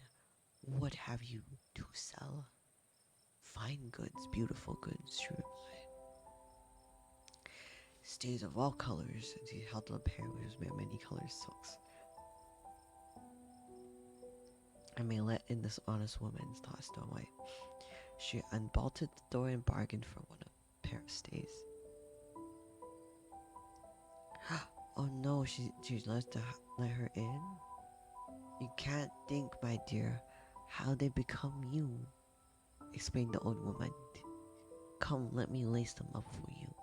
What have you to sell?" "Fine goods, beautiful goods," she replied. "Stays of all colors," and he held up a pair which was made of many colored silks. "I may let in this honest woman," thought Snow White. She unbolted the door and bargained for one a pair of stays. Oh no, she let her in? "You can't think, my dear, how they become you," explained the old woman. "Come, let me lace them up for you."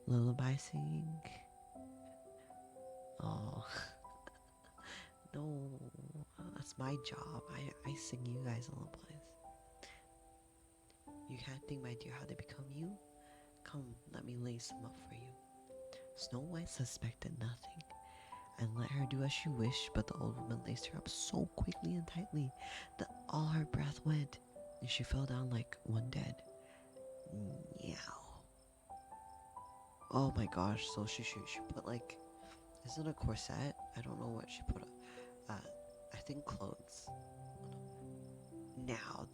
Lullaby singing? Oh, no, that's my job. I sing you guys lullabies. "You can't think, my dear, how they become you? Come, let me lace them up for you." Snow White suspected nothing and let her do as she wished, but the old woman laced her up so quickly and tightly that all her breath went, and she fell down like one dead. Meow. Oh my gosh, so she put like, is it a corset? I don't know what she put. I think clothes. Now,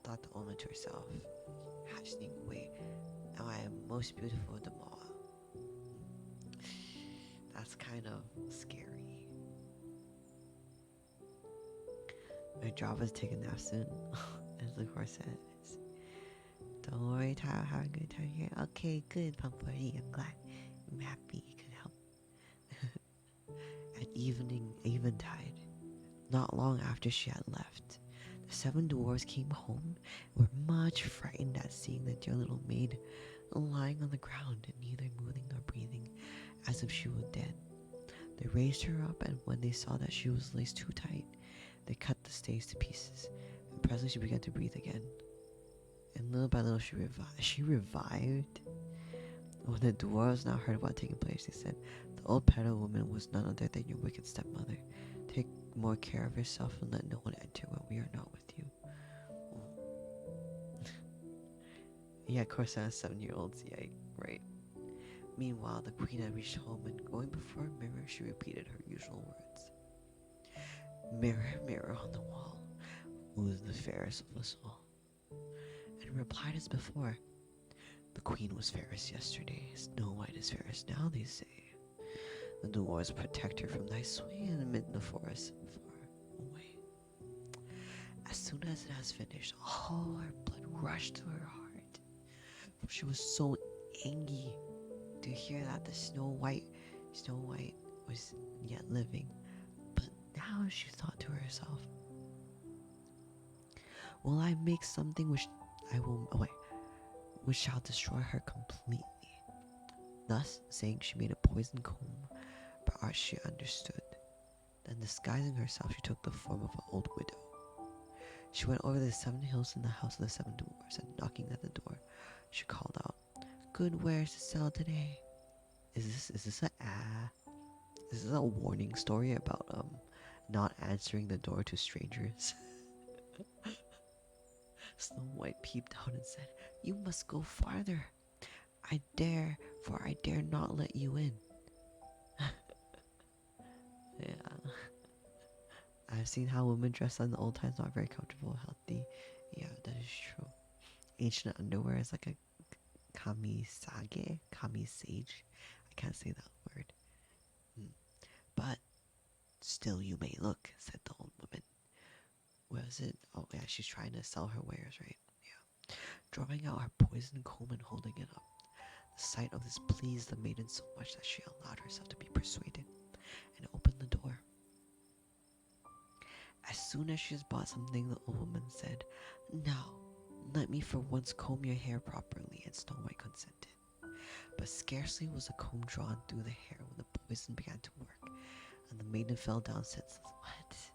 thought the woman to herself, hastening away. "Now I am most beautiful of them all." That's kind of scary. My job is taking a nap soon, as the corset is. "Don't worry, Taiyo, have a good time here." "Okay, good, Pumpkin. I'm glad. I'm happy you could help." At eventide, not long after she had left, the 7 dwarves came home and were much frightened at seeing the dear little maid lying on the ground and neither moving nor breathing, as if she were dead. They raised her up, and when they saw that she was laced too tight, they cut the stays to pieces, and presently she began to breathe again. And little by little she revived. When the dwarves now heard what had taken place, they said, "The old peddler woman was none other than your wicked stepmother. Take more care of yourself and let no one enter when we are not with you." Yeah, of course, I was 7-year-olds. Yeah, right. Meanwhile, the queen had reached home, and going before a mirror, she repeated her usual words. "Mirror, mirror on the wall, who is the fairest of us all?" And replied as before, "The queen was fairest yesterday, Snow White is fairest now, they say. The dwarves protect her from thy sway amid the forest far away." As soon as it has finished, all her blood rushed to her heart, for she was so angry to hear that the Snow White was yet living. But now she thought to herself, "Will I make something which shall destroy her completely?" Thus saying, she made a poison comb, by art she understood. Then disguising herself, she took the form of an old widow. She went over the 7 hills in the house of the 7 dwarfs, and knocking at the door, she called out, "Good wares to sell today." Is this a warning story about not answering the door to strangers? Snow White peeped out and said, "You must go farther. For I dare not let you in." Yeah. I've seen how women dress in the old times, not very comfortable, healthy. Yeah, that is true. Ancient underwear is like a kamisage. I can't say that word. "But still you may look," said the old woman. Where is it? Oh yeah, she's trying to sell her wares, right? Yeah. Drawing out her poison comb and holding it up. The sight of this pleased the maiden so much that she allowed herself to be persuaded and opened the door. As soon as she has bought something, the old woman said, "Now, let me for once comb your hair properly," and Snow White consented. But scarcely was the comb drawn through the hair when the poison began to work, and the maiden fell down senseless. What?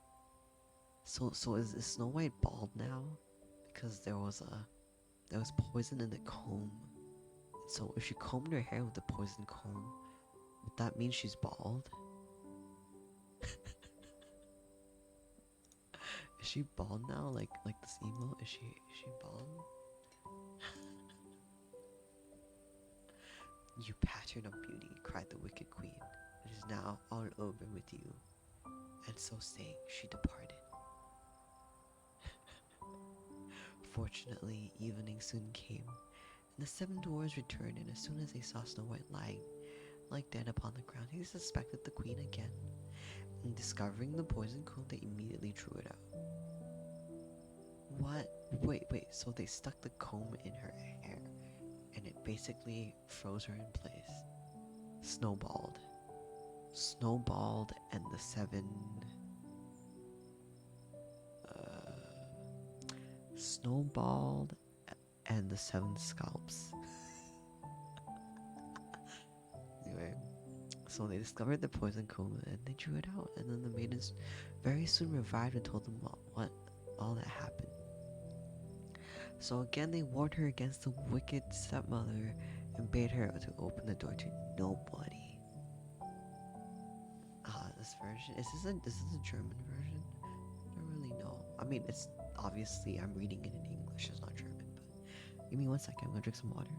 So is Snow White bald now? Because there was poison in the comb. So if she combed her hair with the poison comb, would that mean she's bald? Is she bald now? Like this emo? Is she bald? You pattern of beauty, cried the wicked queen. It is now all over with you. And so saying, she departed. Fortunately, evening soon came, and the seven dwarfs returned, and as soon as they saw Snow White lying like dead upon the ground, they suspected the queen again. And discovering the poison comb, they immediately drew it out. What? Wait, so they stuck the comb in her hair, and it basically froze her in place. Snowballed. Snowballed and the seven... Snowballed and the seven scalps. Anyway, so they discovered the poison comb and they drew it out, and then the maidens very soon revived and told them what all that happened. So again they warned her against the wicked stepmother and bade her to open the door to nobody. This version, is this a German version? I don't really know. I mean, it's obviously I'm reading it in English, it's not German, but give me 1 second, I'm gonna drink some water.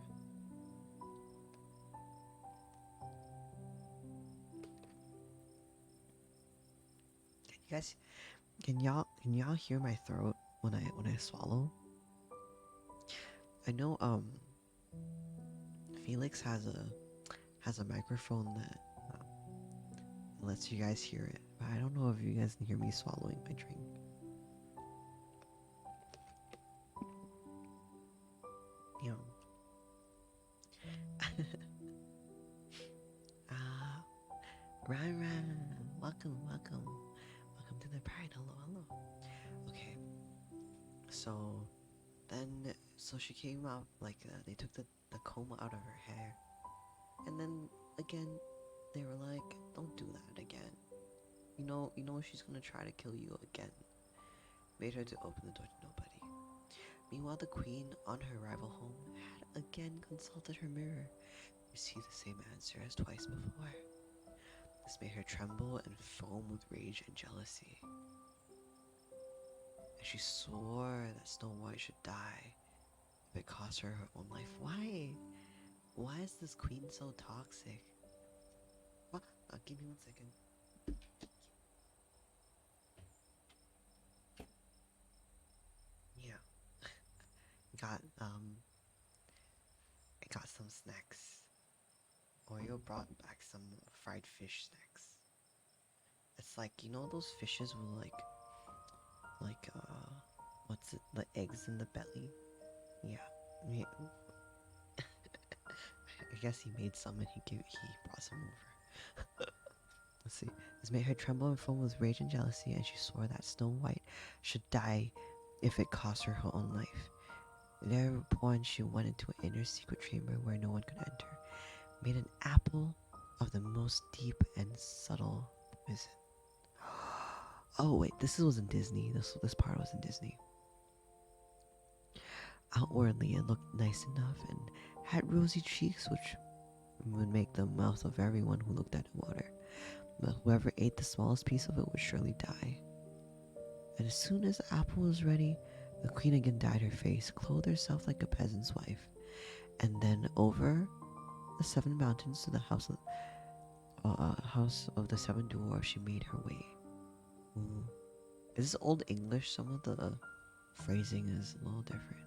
Can y'all hear my throat when I swallow? I know Felix has a microphone that lets you guys hear it, but I don't know if you guys can hear me swallowing my drink. Yeah. Ran, welcome to the party. Hello. Okay, so she came out like they took the comb out of her hair, and then again they were like, don't do that again. You know she's gonna try to kill you again. Made her to open the door to nobody. Meanwhile, the queen, on her arrival home, had again consulted her mirror, received the same answer as twice before. This made her tremble and foam with rage and jealousy. And she swore that Snow White should die if it cost her her own life. Why? Why is this queen so toxic? What? Give me 1 second. Yeah. I got some snacks. Oreo brought back some fried fish snacks. It's like, you know those fishes with what's it, the eggs in the belly? Yeah. I guess he made some and he brought some over. Let's see. This made her tremble and foam with rage and jealousy, and she swore that Snow White should die if it cost her her own life. Thereupon she went into an inner secret chamber where no one could enter, made an apple of the most deep and subtle poison. Oh wait, this was in Disney. This part was in Disney. Outwardly, it looked nice enough and had rosy cheeks, which would make the mouth of everyone who looked at it water. But whoever ate the smallest piece of it would surely die. And as soon as the apple was ready, the queen again dyed her face, clothed herself like a peasant's wife, and then over the 7 mountains to the house of the 7 dwarfs she made her way. Ooh. Is this Old English? Some of the phrasing is a little different.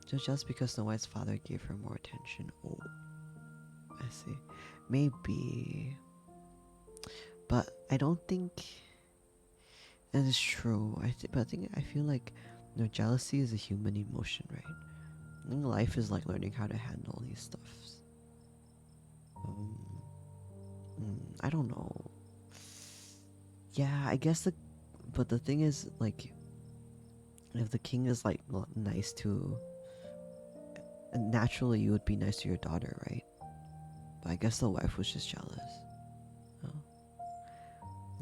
So just because Snow White's father gave her more attention. Oh, I see. Maybe. But I don't think that is true. I feel like jealousy is a human emotion, right? I think life is like learning how to handle these stuffs. I don't know. Yeah, I guess but the thing is, like, if the king is like not nice to, naturally you would be nice to your daughter, right? But I guess the wife was just jealous. Oh.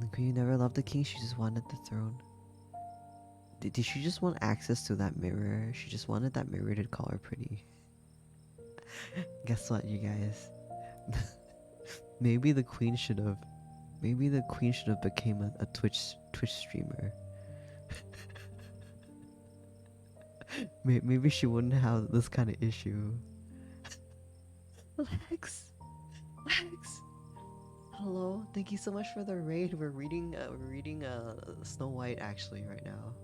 The queen never loved the king, she just wanted the throne. Did she just want access to that mirror? She just wanted that mirror to call her pretty. Guess what, you guys? Maybe the queen should have became a Twitch streamer. Maybe she wouldn't have this kind of issue. Lex, Lex. Hello. Thank you so much for the raid. We're reading Snow White actually right now.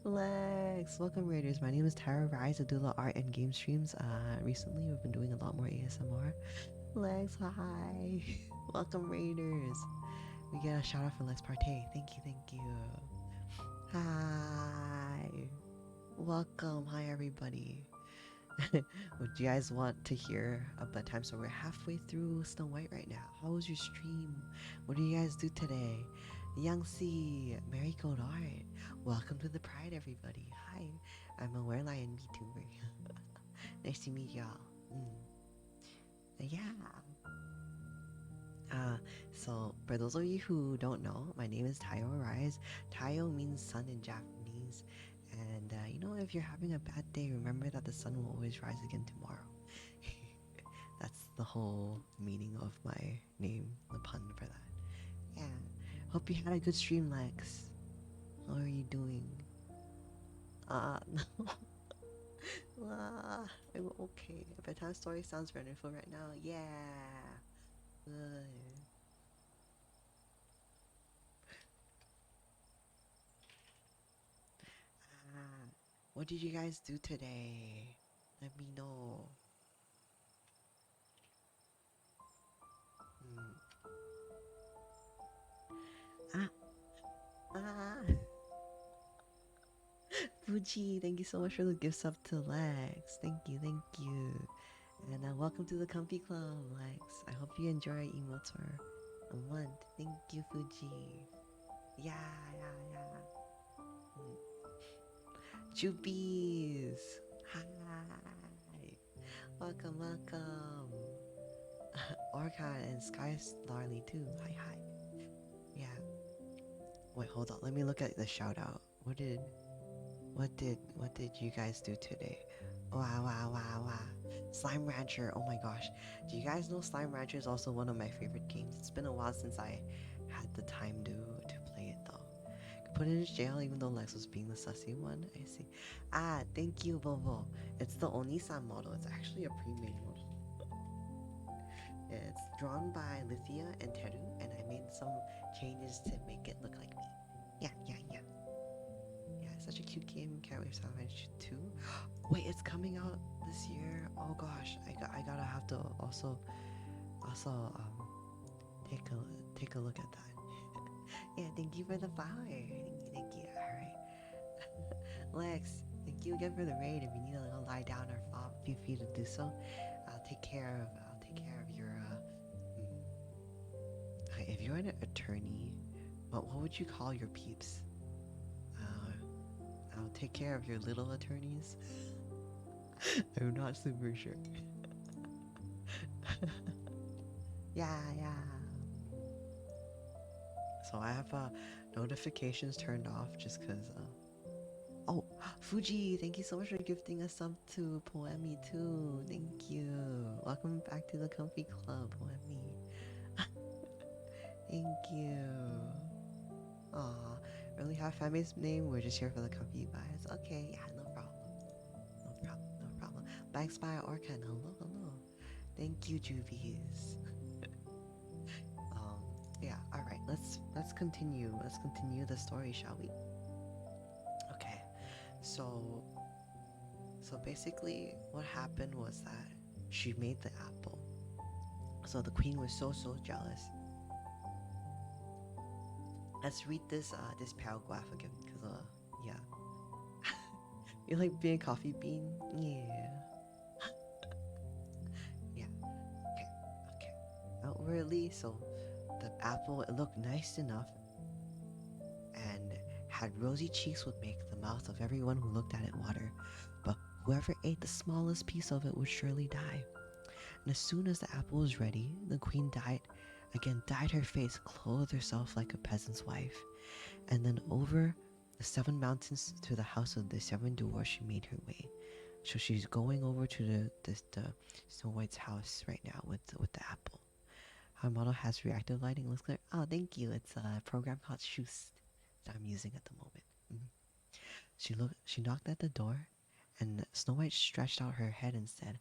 Lex, welcome raiders. My name is Tara Rise. I do a lot of art and game streams. Recently we've been doing a lot more ASMR. Lex, hi. Welcome raiders. We get a shout out for Lex Partey. Thank you, thank you. Hi. Welcome. Hi everybody. Would you guys want to hear a bedtime? So we're halfway through Snow White right now. How was your stream? What do you guys do today? Yangtze, Mary Gold Art. Welcome to the Pride, everybody. Hi, I'm a Were Lion VTuber. Nice to meet y'all. Yeah. So for those of you who don't know, my name is Taiyo Rise. Taiyo means sun in Japanese. And if you're having a bad day, remember that the sun will always rise again tomorrow. That's the whole meaning of my name, the pun for that. Yeah. Hope you had a good stream, Lex. How are you doing? No. I'm okay. A bedtime story sounds wonderful right now. Yeah. Good. What did you guys do today? Let me know. Hmm. Ah, ah. Fuji, thank you so much for the gifts up to Lex. Thank you, thank you. And welcome to the Comfy Club, Lex. I hope you enjoy emotes for a month. Thank you, Fuji. Yeah, yeah, yeah. Jupies! Hi! Welcome, welcome! Orca and Sky Starly too. Hi, hi. Yeah. Wait, hold on. Let me look at the shout out. What did you guys do today? Wow, wow, wow, wow. Slime Rancher. Oh my gosh. Do you guys know Slime Rancher is also one of my favorite games? It's been a while since I had the time to play it though. Put in jail even though Lex was being the sussy one. I see. Thank you, Bobo. It's the Onisan model. It's actually a pre-made model. Yeah, it's drawn by Lithia and Teru, and I made some changes to make it look like me. Yeah, yeah, yeah. Yeah, it's such a cute game. Can't wait to Savage 2. Wait, it's coming out this year. Oh gosh, I gotta have to also take a look at that. Yeah, thank you for the flower. Thank you. All right. Lex, thank you again for the raid. If you need to lie down or fall, feel free to do so. I'll take care of your. If you're an attorney, what would you call your peeps? I'll take care of your little attorneys. I'm not super sure. Yeah, yeah. So I have notifications turned off just because. Oh, Fuji, thank you so much for gifting us sub to Poemi too. Thank you. Welcome back to the Comfy Club, Poemi. Thank you. Aw, really have family's name? We're just here for the comfy vibes. Okay, yeah, no problem. No problem, no problem. Bags by Orkan, hello, hello. Thank you, Juvies. Yeah, alright, let's continue. Let's continue the story, shall we? Okay. So basically what happened was that she made the apple. So the queen was so jealous. Let's read this paragraph again, because yeah. You like being a coffee bean? Yeah. Yeah. Okay. Okay. Outwardly, so the apple it looked nice enough and had rosy cheeks would make the mouth of everyone who looked at it water. But whoever ate the smallest piece of it would surely die. And as soon as the apple was ready, the queen dyed her face, clothed herself like a peasant's wife, and then over the 7 mountains to the house of the 7 dwarfs she made her way. So she's going over to the Snow White's house right now with the apple. Her model has reactive lighting. Looks like, oh, thank you. It's a program called Shoost that I'm using at the moment. She knocked at the door, and Snow White stretched out her head and said,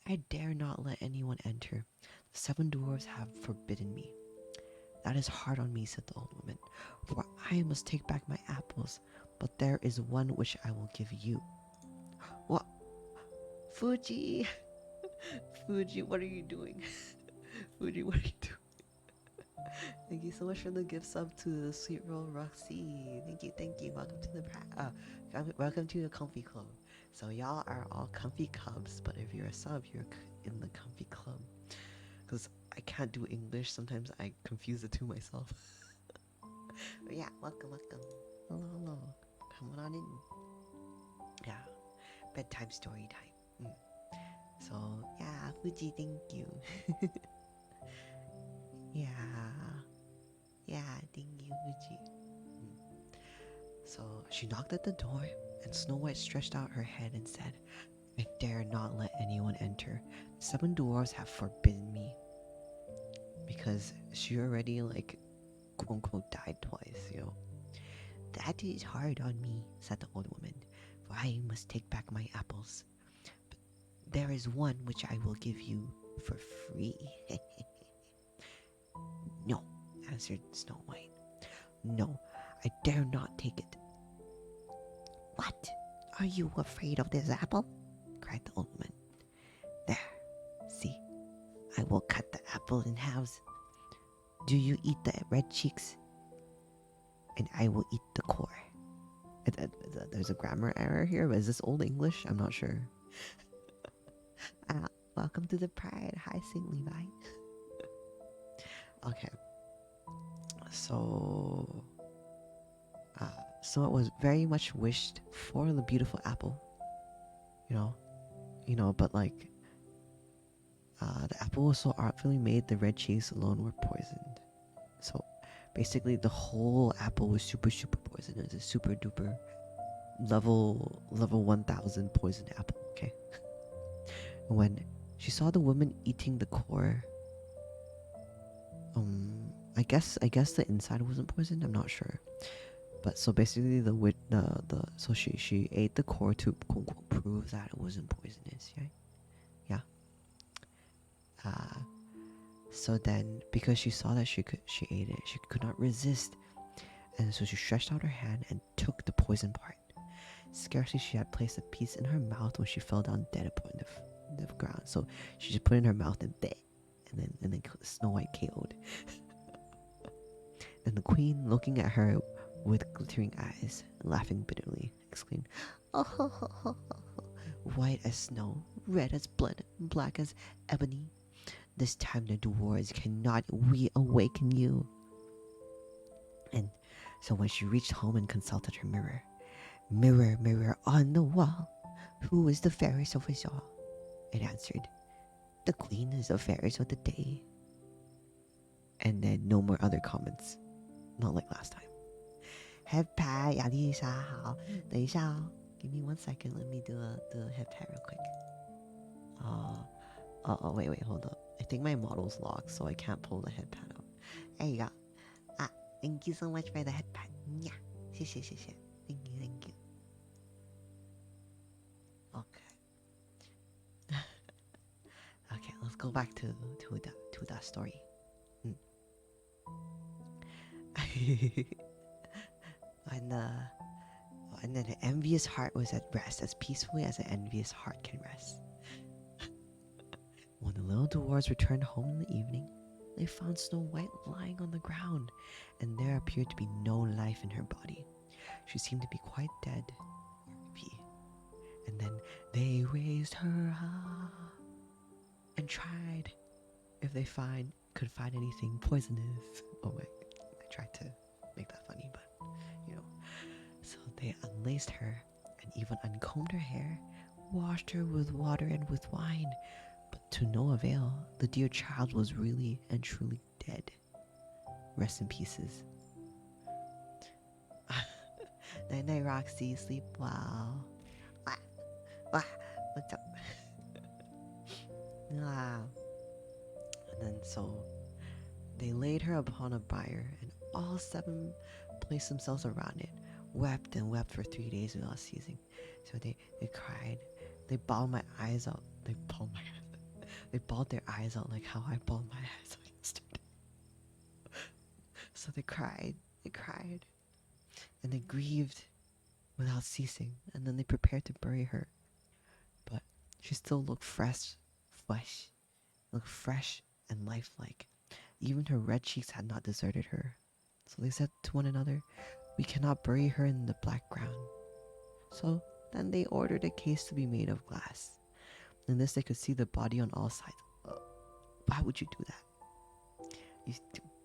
"I dare not let anyone enter. The seven dwarfs have forbidden me." "That is hard on me," said the old woman, "for I must take back my apples, but there is one which I will give you." What? Fuji! Fuji, what are you doing? Fuji, what are you doing? Thank you so much for the gift sub to the sweet roll Roxy. Thank you. Welcome to the welcome to the comfy club. So y'all are all comfy cubs, but if you're a sub, you're in the comfy club. Because I can't do English, sometimes I confuse the two myself. But yeah, welcome. Hello. Come on in. Yeah, bedtime story time. So yeah, Fuji, thank you. Yeah, thank you, Fuji. So she knocked at the door, and Snow White stretched out her head and said, "I dare not let anyone enter. The seven dwarfs have forbidden me." Because she already, like, quote unquote, died twice, you know. "That is hard on me," said the old woman, "for I must take back my apples. But there is one which I will give you for free." "No," answered Snow White. "No, I dare not take it." "What? Are you afraid of this apple?" cried the old woman. "There, see, I will cut the apple in halves. Do you eat the red cheeks? And I will eat the core." There's a grammar error here, but is this Old English? I'm not sure. Welcome to the Pride. Hi, St. Levi. Okay. So it was very much wished for the beautiful apple. But like, the apple was so artfully made, the red cheeks alone were poisoned. So basically, the whole apple was super poisoned. It's a super duper level 1000 poison apple. Okay. When she saw the woman eating the core, I guess the inside wasn't poisoned. I'm not sure. But so basically, so she ate the core to quote unquote prove that it wasn't poisonous. Right? Yeah. So then, because she saw that she ate it, she could not resist, and so she stretched out her hand and took the poison part. Scarcely she had placed a piece in her mouth when she fell down dead upon the ground. So she just put it in her mouth and bit, and then Snow White KO'd. And the queen, looking at her with glittering eyes, laughing bitterly, exclaimed, "Oh, white as snow, red as blood, black as ebony. This time the dwarves cannot reawaken you." And so when she reached home and consulted her mirror, "Mirror, mirror on the wall, who is the fairest of us all?" it answered, "The queen is the fairest of the day." And then no more other comments. Not like last time. Head pat, 亚丽莎好。等一下哦 Give me 1 second. Let me do the head pat real quick. Wait, hold up. I think my model's locked, so I can't pull the head pat out. There you go. Thank you so much for the head pat. Yeah. 谢谢. Thank you. Okay. Okay, let's go back to that story. And then an envious heart was at rest, as peacefully as an envious heart can rest. When the little dwarves returned home in the evening, they found Snow White lying on the ground, and there appeared to be no life in her body. She seemed to be quite dead. And then they raised her up and tried if they could find anything poisonous. Oh wait, I tried to make that funny, but So they unlaced her and even uncombed her hair, washed her with water and with wine, but to no avail. The dear child was really and truly dead. Rest in pieces. Night night, Roxy. Sleep well. What's up? And then so they laid her upon a bier, and all seven placed themselves around it, wept and wept for 3 days without ceasing. So they cried. They bawled my eyes out. They bawled their eyes out like how I bawled my eyes out yesterday. So they cried, and they grieved without ceasing, and then they prepared to bury her. But she still looked fresh, looked fresh and lifelike. Even her red cheeks had not deserted her. So they said to one another, "We cannot bury her in the black ground." So then they ordered a case to be made of glass. In this they could see the body on all sides. Why would you do that?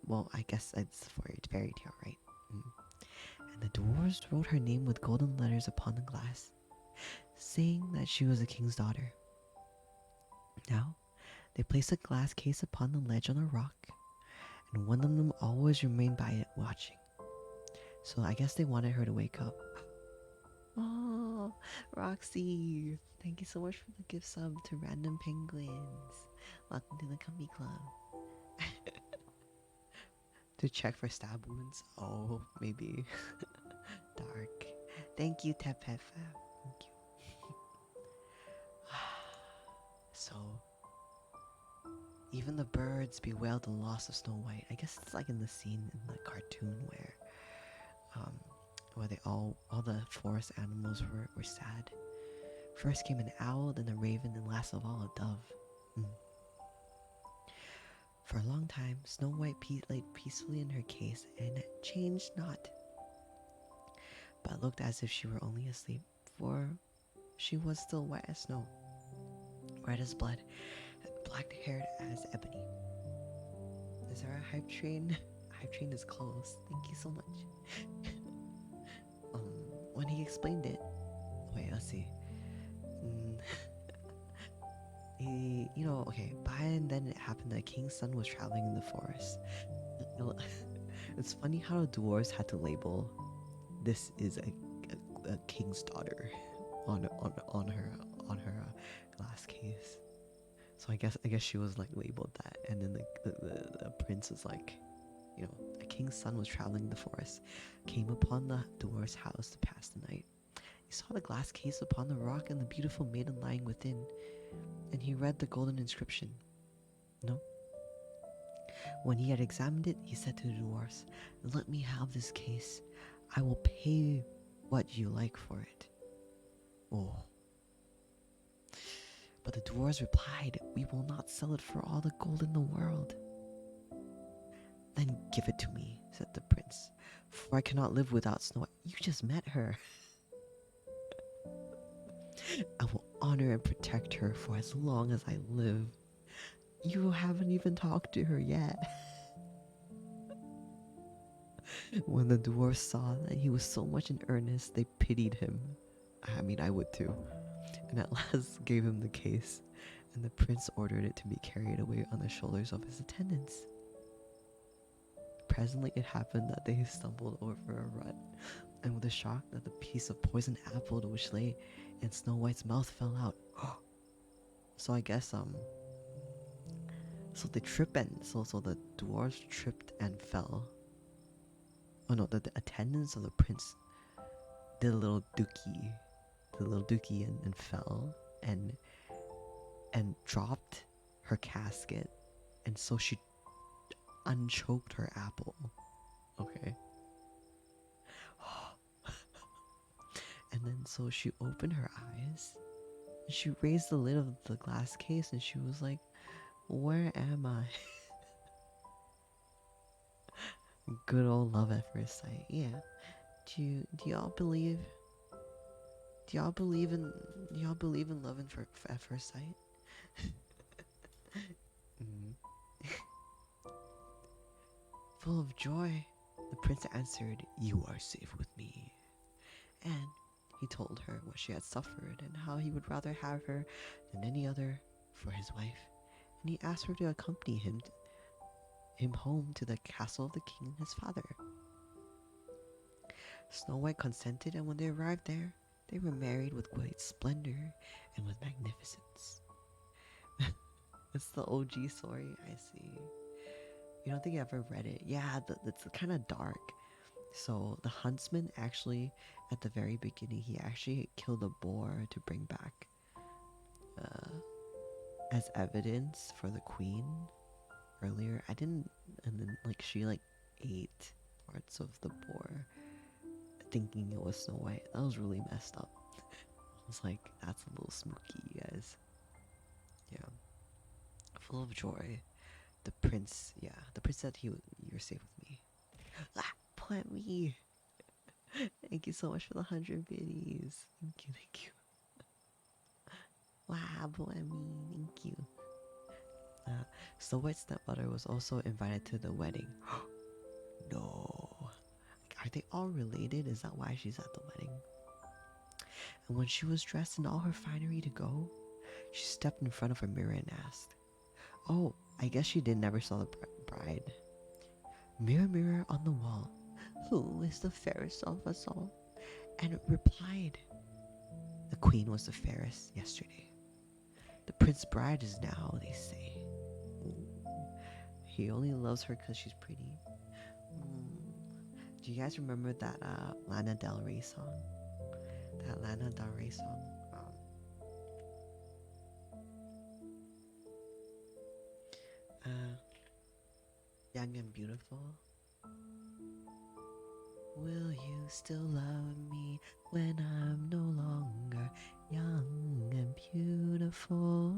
Well, I guess it's for a fairy tale, right? Mm. And the dwarves wrote her name with golden letters upon the glass, saying that she was a king's daughter. Now, they placed a glass case upon the ledge on a rock, and one of them always remained by it watching. So I guess they wanted her to wake up. Oh, Roxy, thank you so much for the gift sub to Random Penguins. Welcome to the Comfy Club. To check for stab wounds? Oh, maybe. Dark. Thank you, Tepefa. Thank you. So, even the birds bewailed the loss of Snow White. I guess it's like in the scene in the cartoon where they all the forest animals were sad. First came an owl, then a raven, and last of all a dove. Mm. For a long time, Snow White lay peacefully in her case and changed not, but looked as if she were only asleep, for she was still white as snow, red as blood, and black-haired as ebony. Is there a hype train? Hype train is closed. Thank you so much. When he explained it, wait, let's see. Okay, by and then it happened that King's son was traveling in the forest. It's funny how the dwarves had to label this is a king's daughter on her glass case. So I guess she was like labeled that, and then the prince is like, a king's son was traveling in the forest, came upon the dwarf's house to pass the night. He saw the glass case upon the rock and the beautiful maiden lying within, and he read the golden inscription. No. When he had examined it, he said to the dwarfs, "Let me have this case. I will pay what you like for it." Oh. But the dwarves replied, "We will not sell it for all the gold in the world." "Then give it to me," said the prince, "for I cannot live without Snow White. You just met her." "I will honor and protect her for as long as I live." "You haven't even talked to her yet." When the dwarves saw that he was so much in earnest, they pitied him. I mean, I would too. And at last gave him the case, and the prince ordered it to be carried away on the shoulders of his attendants. Presently it happened that they stumbled over a rut, and with a shock that the piece of poisoned apple which lay in Snow White's mouth fell out. So I guess so they tripped, and so the dwarves tripped and fell. Oh no, the attendants of the prince did a little dookie, and fell and dropped her casket, and so she unchoked her apple. Okay. And then so she opened her eyes, and she raised the lid of the glass case, and she was like, "Where am I?" Good old love at first sight. Yeah. Do y'all believe? Do y'all believe in love at first sight? Full of joy, the prince answered, "You are safe with me." And he told her what she had suffered and how he would rather have her than any other for his wife. And he asked her to accompany him home to the castle of the king and his father. Snow White consented, and when they arrived there, they were married with great splendor and with magnificence. It's the OG story, I see. You don't think you ever read it? Yeah, it's kind of dark. So the huntsman actually, at the very beginning, he actually killed a boar to bring back uh, as evidence for the queen earlier. I didn't, and then like she like ate parts of the boar, thinking it was Snow White. That was really messed up. I was like, that's a little spooky, you guys. Yeah, full of joy. The prince said you're safe with me. Ah, plant me. Thank you so much for the 100 biddies. Thank you, thank you. Wow, plant me. Thank you. Uh, Snow White's stepmother was also invited to the wedding. No. Are they all related? Is that why she's at the wedding? And when she was dressed in all her finery to go, she stepped in front of a mirror and asked, "Oh, I guess she did never saw the bride. Mirror, mirror on the wall, who is the fairest of us all?" And it replied, "The queen was the fairest yesterday. The prince's bride is now, they say. He only loves her because she's pretty." Do you guys remember that Lana Del Rey song? That Lana Del Rey song? Uh, Young and Beautiful. Will you still love me when I'm no longer young and beautiful?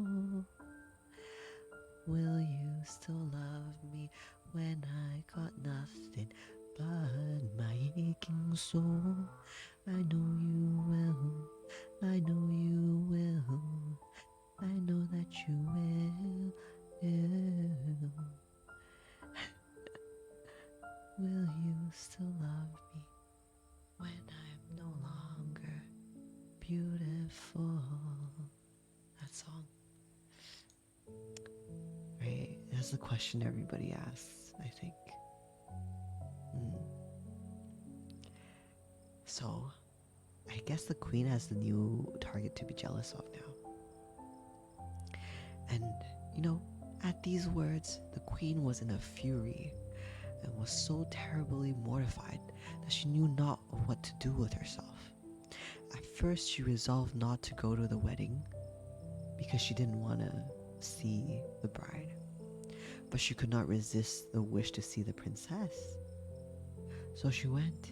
Will you still love me when I got nothing but my aching soul? I know you will, I know you will, I know that you will. Will you still love me when I'm no longer beautiful? That song. Right? That's the question everybody asks, I think. So, I guess the queen has the new target to be jealous of now. And, you know, at these words, the queen was in a fury and was so terribly mortified that she knew not what to do with herself. At first, she resolved not to go to the wedding because she didn't want to see the bride. But she could not resist the wish to see the princess. So she went.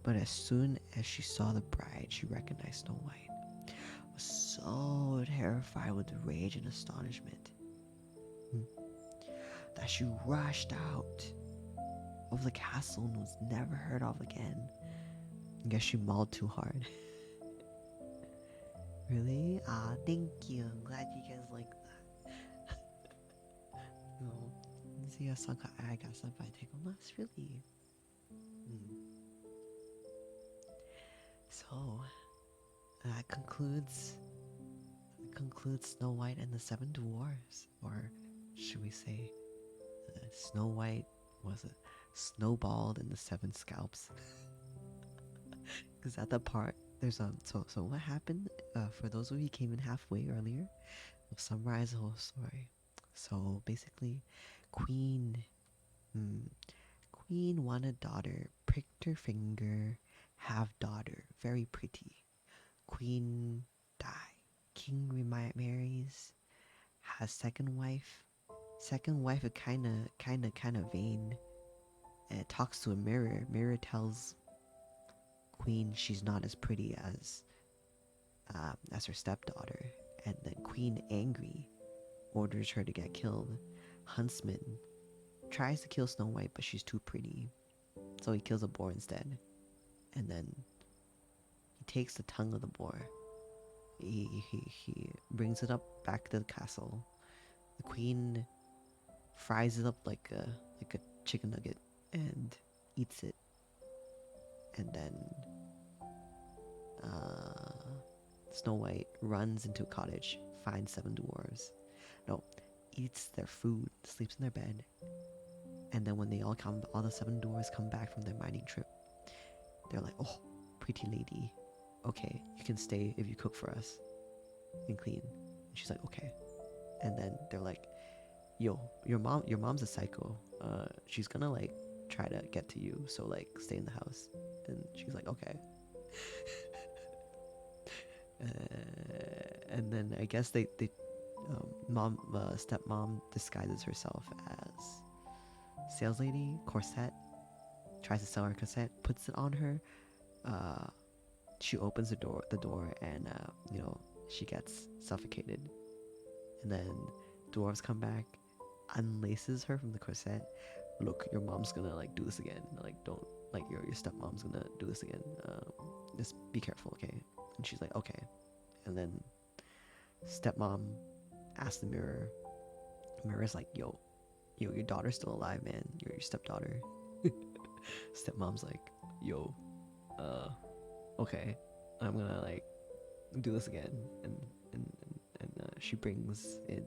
But as soon as she saw the bride, she recognized Snow White. Was so terrified with rage and astonishment that she rushed out of the castle and was never heard of again. I guess she mauled too hard. Really? Ah, thank you. I'm glad you guys like that. No. See, I got some by take on us, really. So that concludes Snow White and the Seven Dwarfs, or should we say, Snow White was snowballed in the seven scalps. Because at that part, there's so what happened? For those of you who came in halfway earlier, we'll summarize the whole story. So basically, Queen wanted daughter, pricked her finger, have daughter, very pretty. Queen die. King marries, has second wife. Second wife is kinda vain. And it talks to a mirror. Mirror tells Queen she's not as pretty as her stepdaughter. And then Queen, angry, orders her to get killed. Huntsman tries to kill Snow White, but she's too pretty, so he kills a boar instead. And then he takes the tongue of the boar. He brings it up back to the castle. The queen fries it up like a chicken nugget and eats it. And then Snow White runs into a cottage, finds seven dwarves. No, eats their food, sleeps in their bed. And then when they all the seven dwarves come back from their mining trip, they're like, "Oh, pretty lady, okay, you can stay if you cook for us and clean." And she's like, "Okay." And then they're like, "Yo, your mom's a psycho. She's gonna like try try to get to you, so like stay in the house. And she's like, okay. And then I guess stepmom disguises herself as sales lady, corset, tries to sell her corset, puts it on her. She opens the door, and she gets suffocated. And then dwarves come back, unlaces her from the corset. Look, your mom's gonna like do this again. Like, don't, like, your stepmom's gonna do this again. Just be careful, okay? And she's like, okay. And then stepmom asks the mirror. Mirror's like, yo, your daughter's still alive, man. You're your stepdaughter. Stepmom's like, yo, okay, I'm gonna like do this again. And she brings in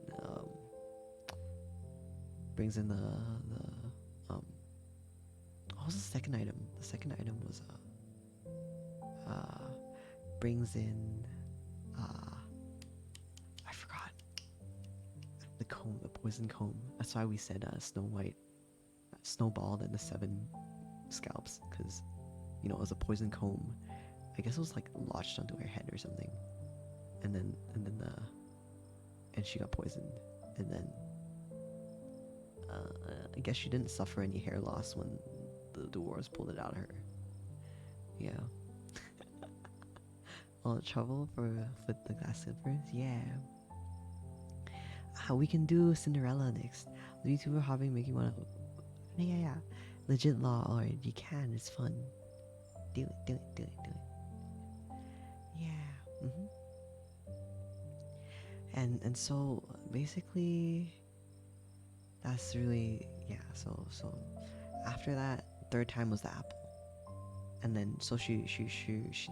the what was the second item? The second item was brings in I forgot, the comb, the poison comb. That's why we said Snow White snowballed in the 7 scalps, because it was a poison comb. I guess it was like lodged onto her head or something, and then she got poisoned. And then I guess she didn't suffer any hair loss when the dwarves pulled it out of her. Yeah. All the trouble with the glass slippers. Yeah. We can do Cinderella next. The YouTuber hobby make you wanna. Yeah. Legit law, alright. You can. It's fun. Do it. Yeah. And so basically, that's really, yeah. So after that, third time was the apple, and then so she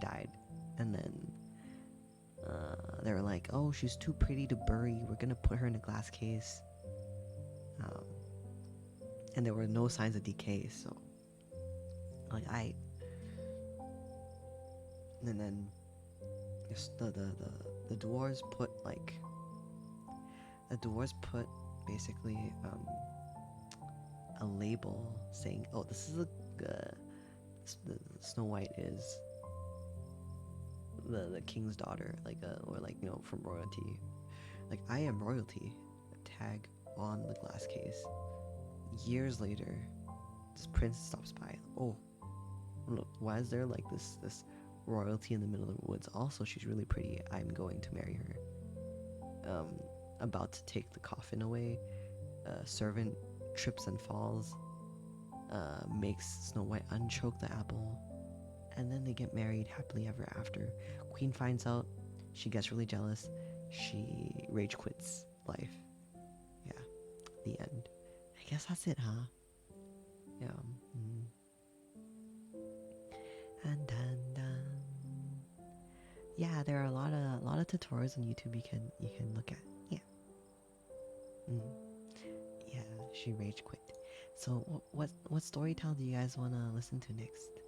died, and then they were like, oh, she's too pretty to bury. We're gonna put her in a glass case. And there were no signs of decay, so like and then the dwarves put basically a label saying, oh, this is the Snow White is the king's daughter, from royalty, like, I am royalty, a tag on the glass case. Years later, this prince stops by. Oh, look, why is there like this royalty in the middle of the woods? Also, she's really pretty. I'm going to marry her. About to take the coffin away, servant trips and falls, makes Snow White unchoke the apple, and then they get married happily ever after. Queen finds out, she gets really jealous, she rage quits life. Yeah, the end. I guess that's it, huh? Yeah. And yeah, there are a lot of tutorials on YouTube you can look at. Yeah. Yeah, she rage quit. So what story tale do you guys want to listen to next?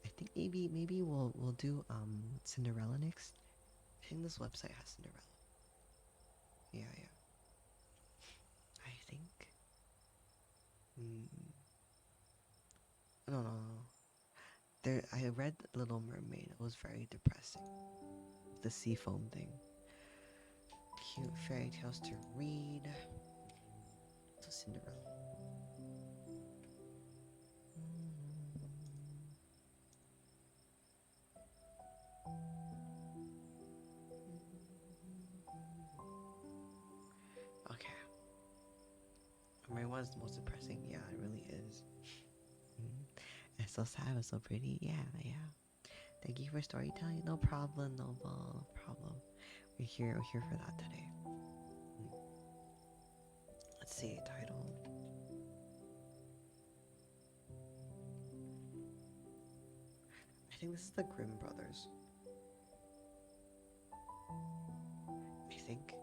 I think maybe we'll do Cinderella next. I think this website has Cinderella. Yeah. I think. No. There, I read Little Mermaid. It was very depressing. The sea foam thing. Cute fairy tales to read. So Cinderella. Okay. Mermaid was the most depressing. Yeah, it really is. It's so sad, but so pretty. Yeah. Thank you for storytelling. No problem, Noble. No problem. We're here for that today. Let's see, title. I think this is the Grimm brothers. I think.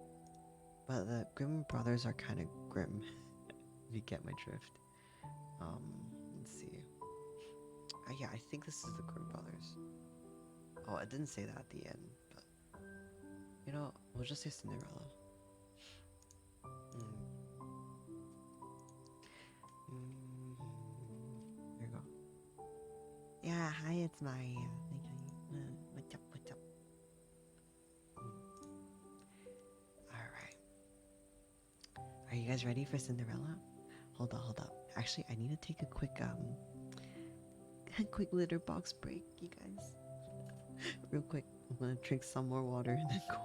But the Grimm brothers are kind of grim, if you get my drift. Let's see. Yeah, I think this is the Grimm brothers. Oh, I didn't say that at the end, but we'll just say Cinderella. Hi, it's Maria. What's up? What's up? Alright. Are you guys ready for Cinderella? Hold up. Actually, I need to take a quick a quick litter box break, you guys. Real quick. I'm gonna drink some more water and then go.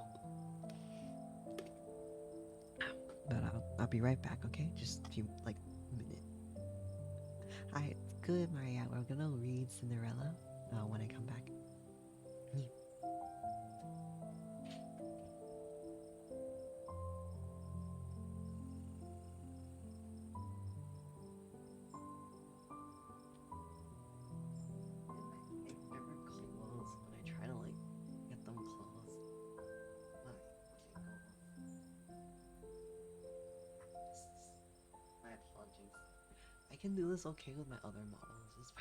But I'll be right back, okay? Just a few, like, minute. Hi, it's good, Maria. We're gonna read Cinderella when I come back. Yeah. They never close when I try to like get them closed. My my apologies. I can do this okay with my other models. It's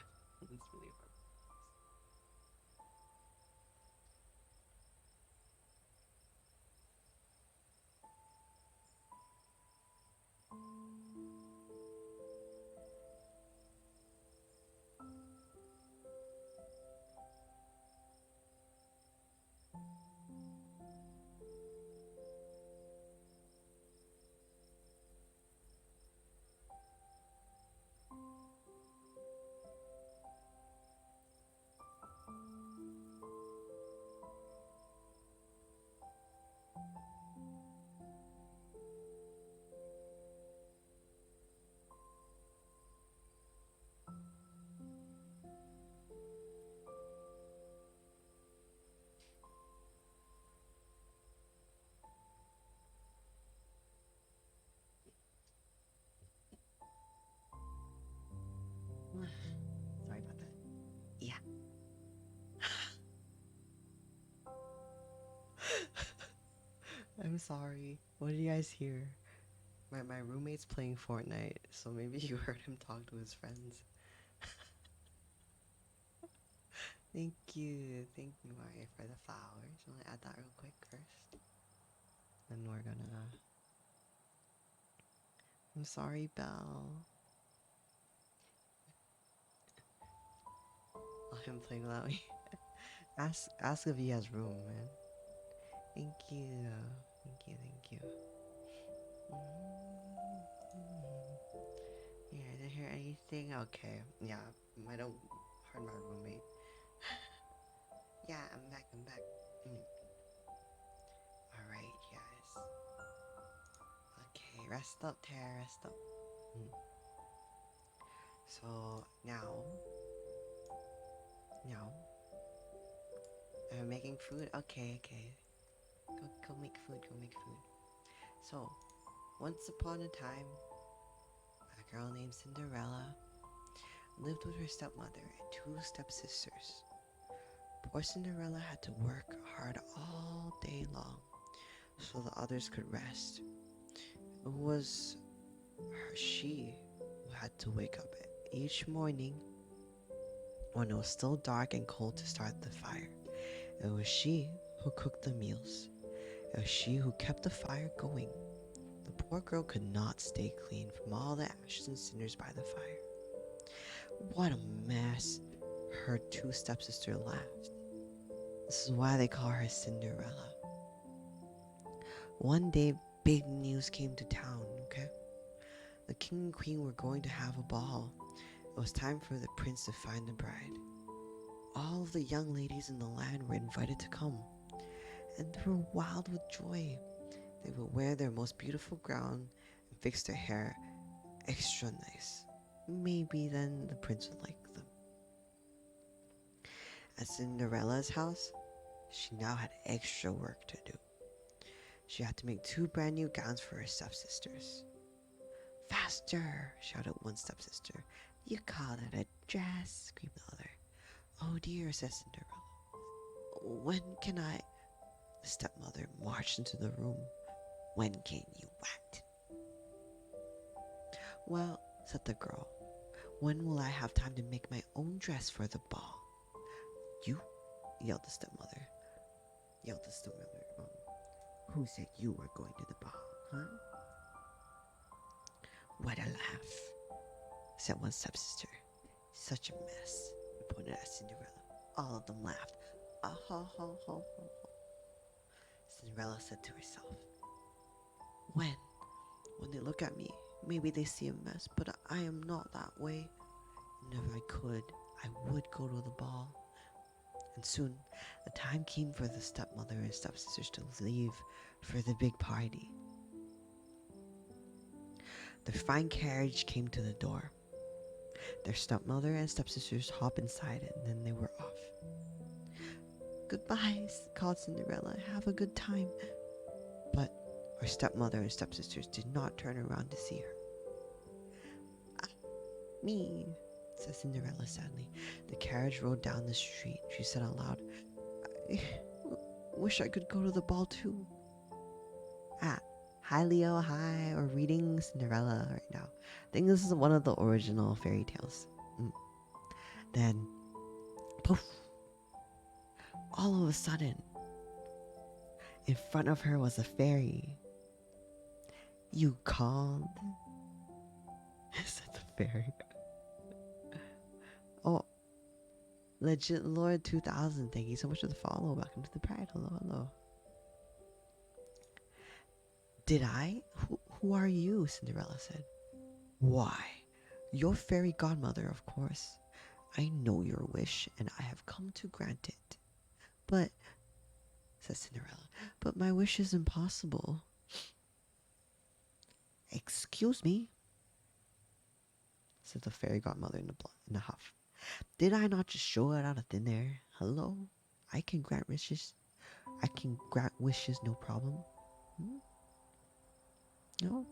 really hard. Sorry about that. Yeah. I'm sorry. What did you guys hear? My roommate's playing Fortnite, so maybe you heard him talk to his friends. Thank you, Maria, for the flowers. I'm gonna add that real quick first. Then we're gonna. I'm sorry, Belle. Oh, him playing without me. Ask if he has room, man. Thank you. Thank you. Yeah, I didn't hear anything. Okay. Yeah, I don't hurt my roommate. Yeah, I'm back. Alright, guys. Okay, rest up, Tara, rest up. Mm. So, now, I'm making food? Okay. Go make food. So, once upon a time, a girl named Cinderella lived with her stepmother and two stepsisters. Poor Cinderella had to work hard all day long so the others could rest. It was she who had to wake up each morning when it was still dark and cold to start the fire. It was she who cooked the meals. It was she who kept the fire going. The poor girl could not stay clean from all the ashes and cinders by the fire. What a mess! Her two stepsisters laughed. This is why they call her Cinderella. One day, big news came to town, okay? The king and queen were going to have a ball. It was time for the prince to find the bride. All of the young ladies in the land were invited to come, and they were wild with joy. They would wear their most beautiful gown and fix their hair extra nice. Maybe then the prince would like them. At Cinderella's house, she now had extra work to do. She had to make two brand new gowns for her stepsisters. Faster, shouted one stepsister. You call that a dress? Screamed the other. Oh dear, said Cinderella. When can I? The stepmother marched into the room. When can you what? Well, said the girl, when will I have time to make my own dress for the ball? You? Yelled the stepmother. Who said you were going to the ball, huh? What a laugh, said one stepsister. Such a mess. pointed at Cinderella. All of them laughed. Ah ha ha ha ha. Cinderella said to herself, When? When they look at me, maybe they see a mess, but I am not that way. And if I could, I would go to the ball. And soon, the time came for the stepmother and stepsisters to leave for the big party. The fine carriage came to the door. Their stepmother and stepsisters hopped inside it, and then they were off. Goodbye, called Cinderella. Have a good time. But her stepmother and stepsisters did not turn around to see her. Ah, me, said Cinderella sadly. The carriage rode down the street. She said out loud, I wish I could go to the ball too. Ah, hi Leo, hi. We're reading Cinderella right now. I think this is one of the original fairy tales. Then, poof, all of a sudden, in front of her was a fairy. You called? said the fairy. Oh, Legit Lord 2000, thank you so much for the follow. Welcome to the Pride. Hello, hello. Did I? Who are you? Cinderella said. Why, your fairy godmother, of course. I know your wish, and I have come to grant it. But, said Cinderella, but my wish is impossible. Excuse me, said the fairy godmother in a huff. Did I not just show it out of thin air? Hello? I can grant wishes. I can grant wishes, no problem. No?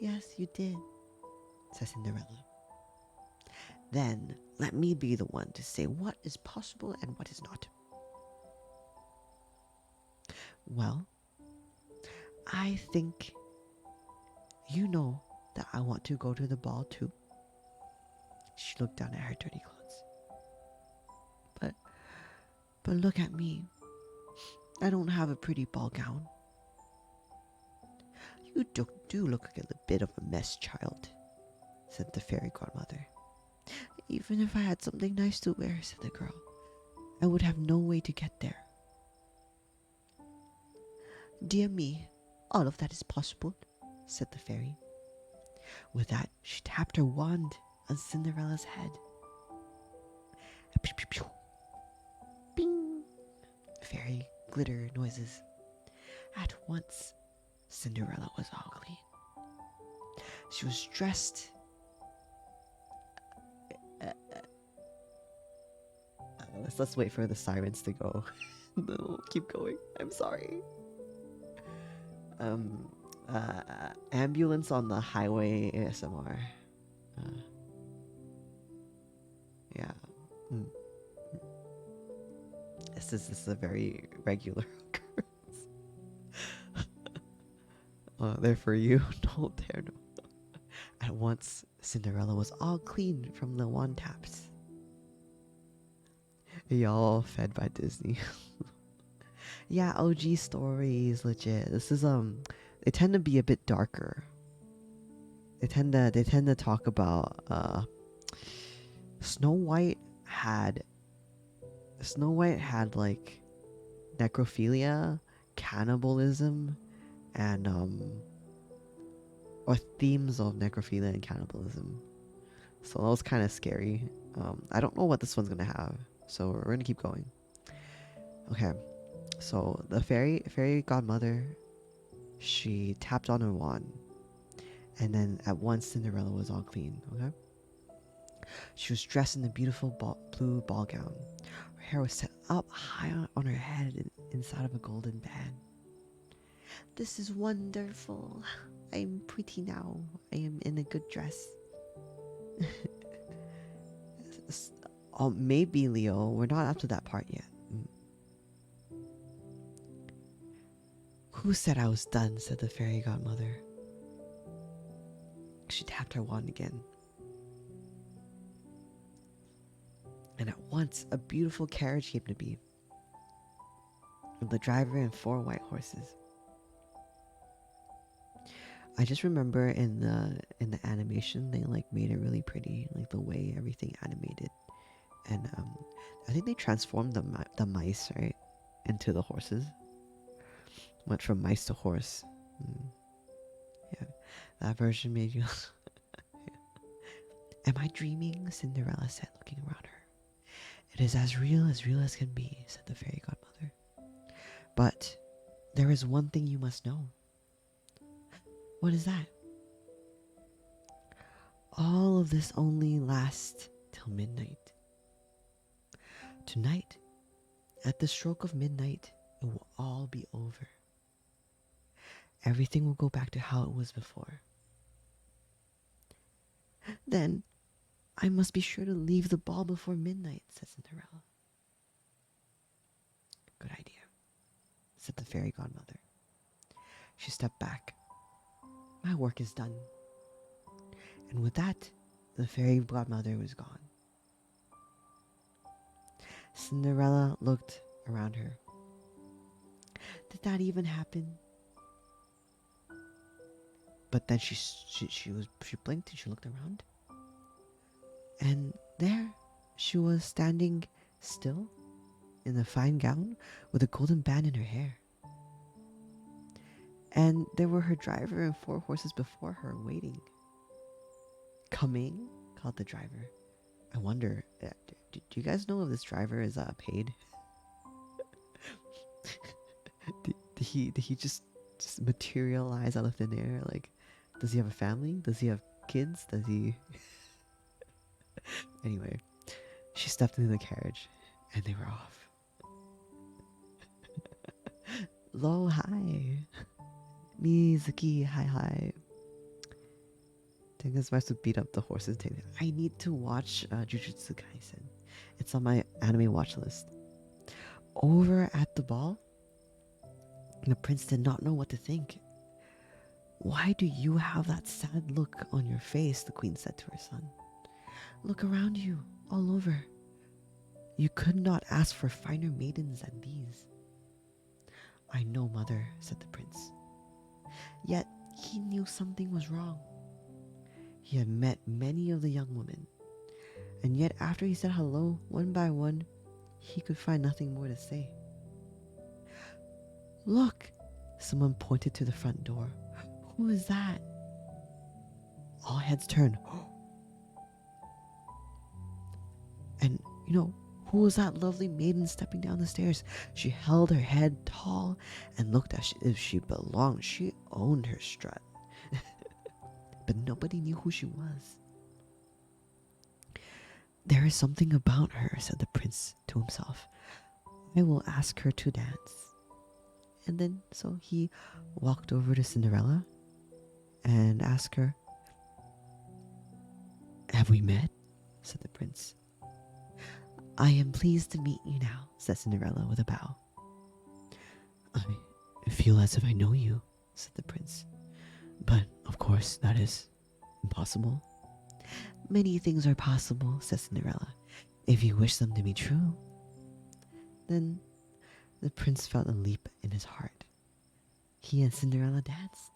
Yes, you did, said Cinderella. Then let me be the one to say what is possible and what is not. Well, I think you know that I want to go to the ball too. She looked down at her dirty clothes. But look at me. I don't have a pretty ball gown. You do look like a bit of a mess, child, said the fairy godmother. Even if I had something nice to wear, said the girl, I would have no way to get there. Dear me, all of that is possible, said the fairy. With that, she tapped her wand on Cinderella's head. Pew, pew, pew. Bing! Fairy glitter noises. At once, Cinderella was all clean. She was dressed. Let's wait for the sirens to go. No, keep going. I'm sorry. Ambulance on the highway ASMR. Yeah. This is a very regular occurrence. They're for you. No, there, no. At once, Cinderella was all clean from the wand taps. Y'all fed by Disney. Yeah, OG stories, legit. This is they tend to be a bit darker. They tend to talk about Snow White had like necrophilia, cannibalism, and or themes of necrophilia and cannibalism. So that was kind of scary. I don't know what this one's gonna have, so we're gonna keep going. Okay, so the fairy godmother, she tapped on her wand, and then at once Cinderella was all clean. Okay, she was dressed in a beautiful blue ball gown. Her hair was set up high on her head inside of a golden band. This is wonderful. I'm pretty now. I am in a good dress. Oh, maybe, Leo. We're not up to that part yet. Who said I was done? Said the fairy godmother. She tapped her wand again. And at once, a beautiful carriage came to be, with the driver and 4 white horses. I just remember in the animation, they like made it really pretty, like the way everything animated. And I think they transformed the mice, right, into the horses. Went from mice to horse. Mm, yeah, that version made you. Am I dreaming? Cinderella said, looking around her. It is as real as can be, said the fairy godmother. But there is one thing you must know. What is that? All of this only lasts till midnight. Tonight, at the stroke of midnight, it will all be over. Everything will go back to how it was before. Then, I must be sure to leave the ball before midnight, said Cinderella. Good idea, said the fairy godmother. She stepped back. My work is done. And with that, the fairy godmother was gone. Cinderella looked around her. Did that even happen? But then she blinked and she looked around. And there she was standing still in a fine gown with a golden band in her hair. And there were her driver and 4 horses before her waiting. Coming, called the driver. I wonder, do you guys know if this driver is paid? did he just materialize out of thin air? Like, does he have a family? Does he have kids? Does he... Anyway, she stepped into the carriage and they were off. Lo, hi. Mizuki, hi. Tengen supposed to beat up the horses. I need to watch Jujutsu Kaisen. It's on my anime watch list. Over at the ball, the prince did not know what to think. Why do you have that sad look on your face? The queen said to her son. Look around you, all over. You could not ask for finer maidens than these. I know, mother, said the prince. Yet he knew something was wrong. He had met many of the young women, and yet after he said hello one by one, he could find nothing more to say. Look! Someone pointed to the front door. Who is that? All heads turned. And, who was that lovely maiden stepping down the stairs? She held her head tall and looked as if she belonged. She owned her strut. But nobody knew who she was. There is something about her, said the prince to himself. I will ask her to dance. And then, so he walked over to Cinderella and asked her, Have we met? Said the prince. I am pleased to meet you now, said Cinderella with a bow. I feel as if I know you, said the prince. But, of course, that is impossible. Many things are possible, said Cinderella, if you wish them to be true. Then the prince felt a leap in his heart. He and Cinderella danced.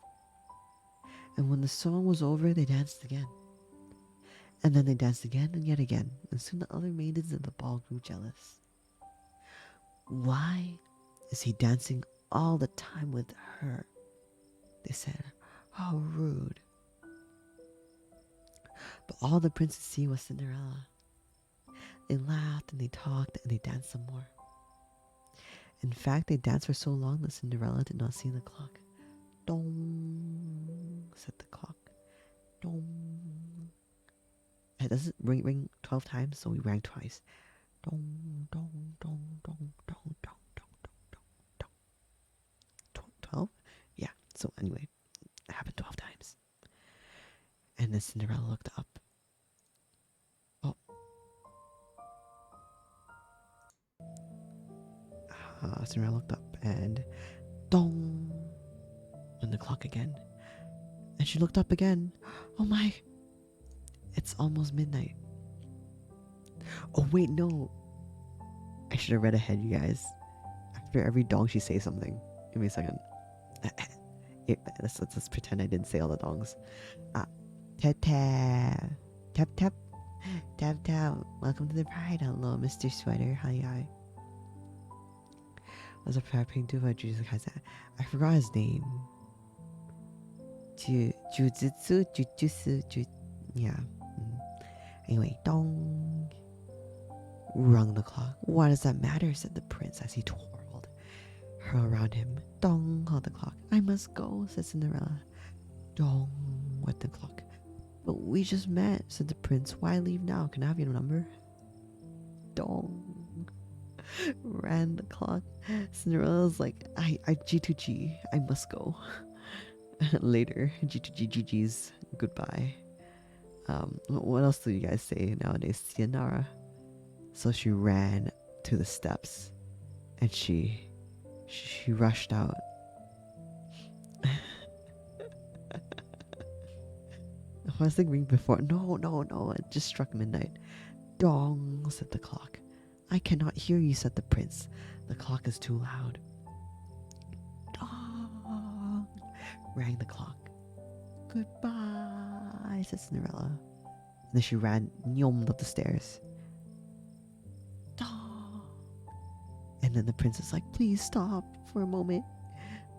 And when the song was over, they danced again. And then they danced again and yet again, and soon the other maidens in the ball grew jealous. Why is he dancing all the time with her? They said. How rude. But all the prince could see was Cinderella. They laughed and they talked and they danced some more. In fact, they danced for so long that Cinderella did not see the clock. Dong, said the clock. Dong. It doesn't ring 12 times, so we rang twice. Dong, dong, dong, dong, dong, dong, dong, dong, dong. 12? Yeah, so anyway, it happened 12 times. And then Cinderella looked up. Oh. Cinderella looked up and dong went the clock again. And she looked up again. Oh my! It's almost midnight. Oh wait, no. I should have read ahead, you guys. After every dong, she says something. Give me a second. Let's pretend I didn't say all the dongs. Tap tap. Tap tap. Tap tap. Welcome to the pride. Hello, Mr. Sweater. Hi. Was a prepping to about Jesus Christ. I forgot his name. Jujutsu. Yeah. Anyway, dong. Rung the clock. Why does that matter? Said the prince as he twirled her around him. Dong called the clock. I must go, said Cinderella. Dong went the clock. But we just met, said the prince. Why leave now? Can I have your number? Dong. Ran the clock. Cinderella's like, I G2G. I must go. Later, G2G GG's. Goodbye. What else do you guys say nowadays? Sayonara. So she ran to the steps and she rushed out. I was thinking before. No. It just struck midnight. Dong, said the clock. I cannot hear you, said the prince. The clock is too loud. Dong, rang the clock. Goodbye, said Cinderella. And then she ran nyommed up the stairs. Dong. And then the prince is like, please stop for a moment.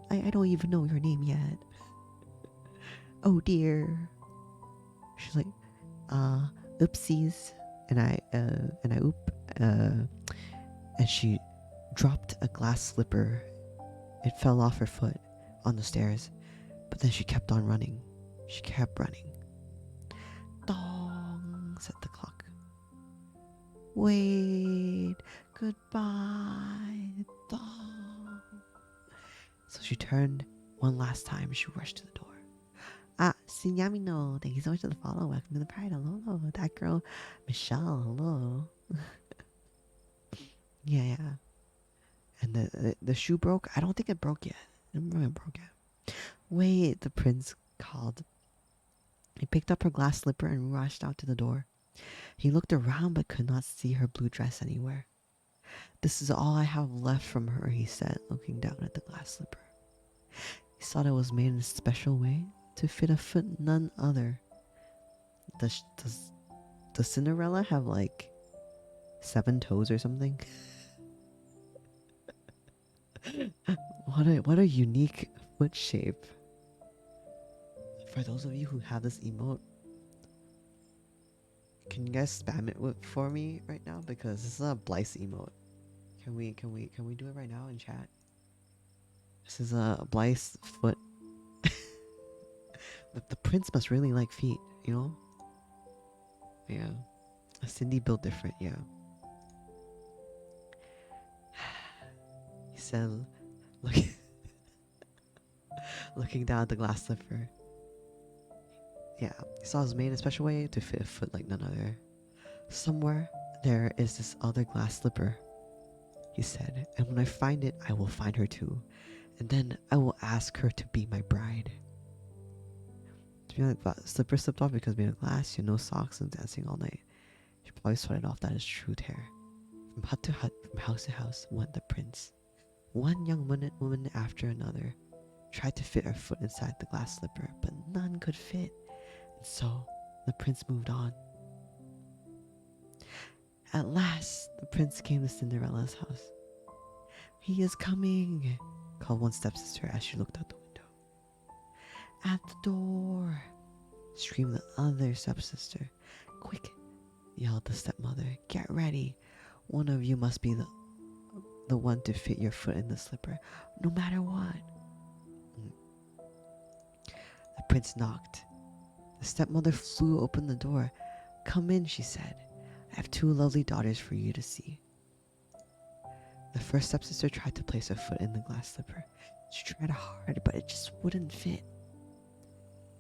I don't even know your name yet. Oh dear. She's like, oopsies. And I and she dropped a glass slipper. It fell off her foot on the stairs, but then she kept on running. She kept running. Dong, said the clock. Wait, goodbye, dong. So she turned one last time and she rushed to the door. Sinyamino, thank you so much for the follow. Welcome to the pride. Hello. That girl, Michelle, hello. Yeah. And the shoe broke? I don't think it broke yet. I don't remember it broke yet. Wait, the prince called. He picked up her glass slipper and rushed out to the door. He looked around but could not see her blue dress anywhere. This is all I have left from her, he said, looking down at the glass slipper. He saw that it was made in a special way to fit a foot none other. Does Cinderella have like 7 toes or something? What a unique foot shape. For those of you who have this emote, can you guys spam it for me right now? Because this is a Blyce emote. Can we do it right now in chat? This is a Blyce foot. The prince must really like feet, you know? Yeah. Cindy built different, yeah. He said, looking down at the glass slipper. Yeah, he saw it was made in a special way to fit a foot like none other. Somewhere there is this other glass slipper, he said, and when I find it, I will find her too. And then I will ask her to be my bride. To be like, slipper slipped off because made of glass, you had no socks and dancing all night. She probably sweated off that is true tear. From hut to hut, from house to house, went the prince. One young woman after another tried to fit her foot inside the glass slipper, but none could fit. And so the prince moved on. At last, the prince came to Cinderella's house. He is coming, called one stepsister as she looked out the window. At the door, screamed the other stepsister. Quick, yelled the stepmother. Get ready. One of you must be the one to fit your foot in the slipper, no matter what. The prince knocked. The stepmother flew open the door. Come in, she said. I have 2 lovely daughters for you to see. The first stepsister tried to place her foot in the glass slipper. She tried hard, but it just wouldn't fit.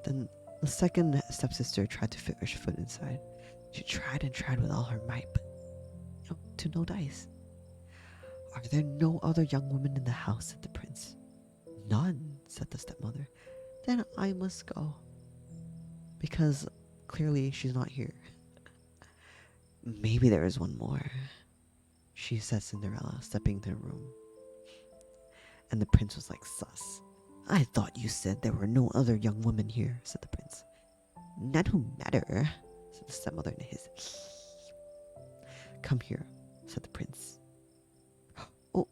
Then the second stepsister tried to fit her foot inside. She tried and tried with all her might, but to no dice. Are there no other young women in the house? Said the prince. None, said the stepmother. Then I must go. Because clearly she's not here. Maybe there is one more, she said, Cinderella, stepping into the room. And the prince was like, sus. I thought you said there were no other young women here, said the prince. None who matter, said the stepmother in his. Come here, said the prince. Oh,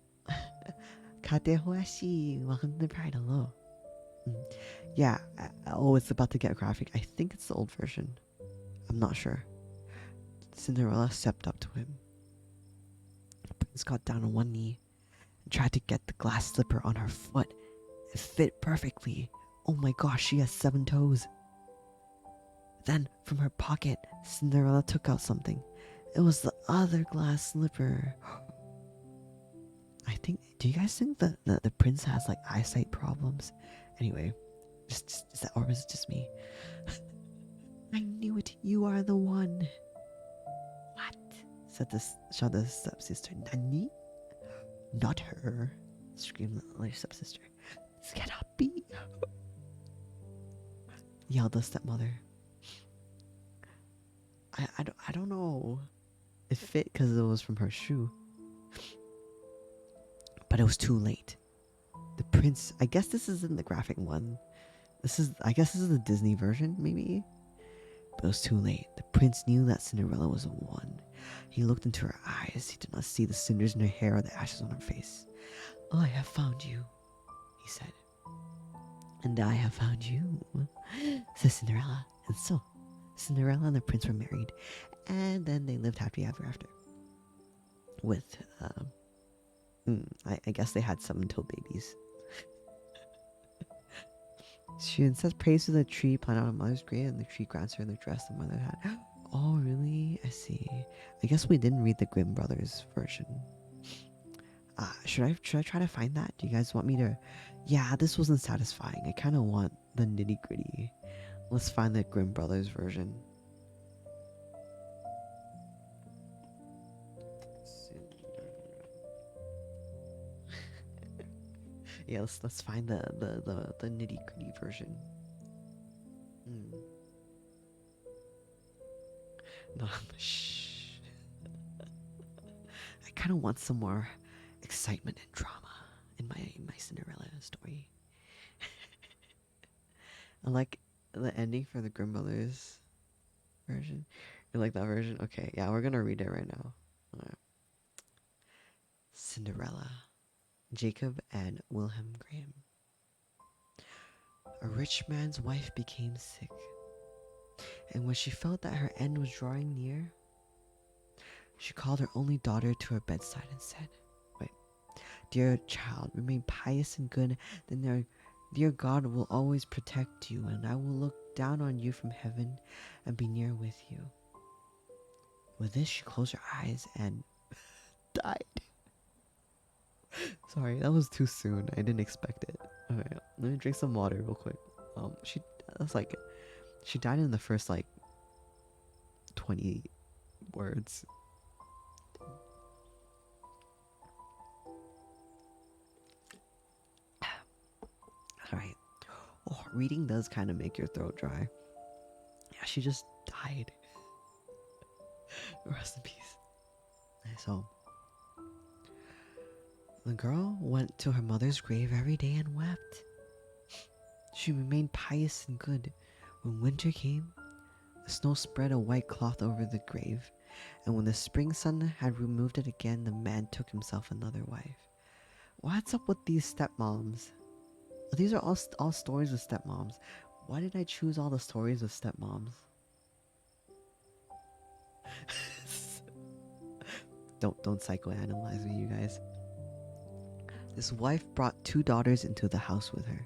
Katehoashi, welcome to the pride. Hello. Yeah, oh, it's about to get graphic. I think it's the old version. I'm not sure. Cinderella stepped up to him. The prince got down on one knee and tried to get the glass slipper on her foot. It fit perfectly. Oh my gosh, she has 7 toes. Then, from her pocket, Cinderella took out something. It was the other glass slipper. I think. Do you guys think that the prince has like eyesight problems? Anyway, is that, or is it just me? I knew it. You are the one. What? Shouted the stepsister. Nani? Not her, screamed the other stepsister. This cannot be. Yelled the stepmother. I don't know. It fit because it was from her shoe. But it was too late. The prince, I guess this isn't the graphic one. I guess this is the Disney version, maybe? But it was too late. The prince knew that Cinderella was the one. He looked into her eyes. He did not see the cinders in her hair or the ashes on her face. I have found you, he said. And I have found you, said Cinderella. And so, Cinderella and the prince were married. And then they lived happily ever after. With, I guess they had 7 till babies. She then says praise to the tree planted on her mother's grave, and the tree grants her the dress the mother had. Oh, really? I see. I guess we didn't read the Grimm Brothers version. Should I try to find that? Do you guys want me to? Yeah, this wasn't satisfying. I kind of want the nitty gritty. Let's find the Grimm Brothers version. Yeah, let's find the nitty gritty version. No, shh. I kind of want some more excitement and drama in my Cinderella story. I like the ending for the Grimm Brothers version. You like that version? Okay, yeah, we're gonna read it right now. Right. Cinderella, Jacob and Wilhelm Graham. A rich man's wife became sick, and when she felt that her end was drawing near, she called her only daughter to her bedside and said, Dear child, remain pious and good, then dear God will always protect you, and I will look down on you from heaven and be near with you. With this, she closed her eyes and died. Sorry, that was too soon. I didn't expect it. Okay, let me drink some water real quick. She died in the first 20 words. Alright. Oh, reading does kind of make your throat dry. Yeah, she just died. Rest in peace. So, the girl went to her mother's grave every day and wept. She remained pious and good. When winter came, the snow spread a white cloth over the grave, and when the spring sun had removed it again, the man took himself another wife. What's up with these stepmoms? These are all stories with stepmoms. Why did I choose all the stories with stepmoms? Don't psychoanalyze me, you guys. This wife brought 2 daughters into the house with her.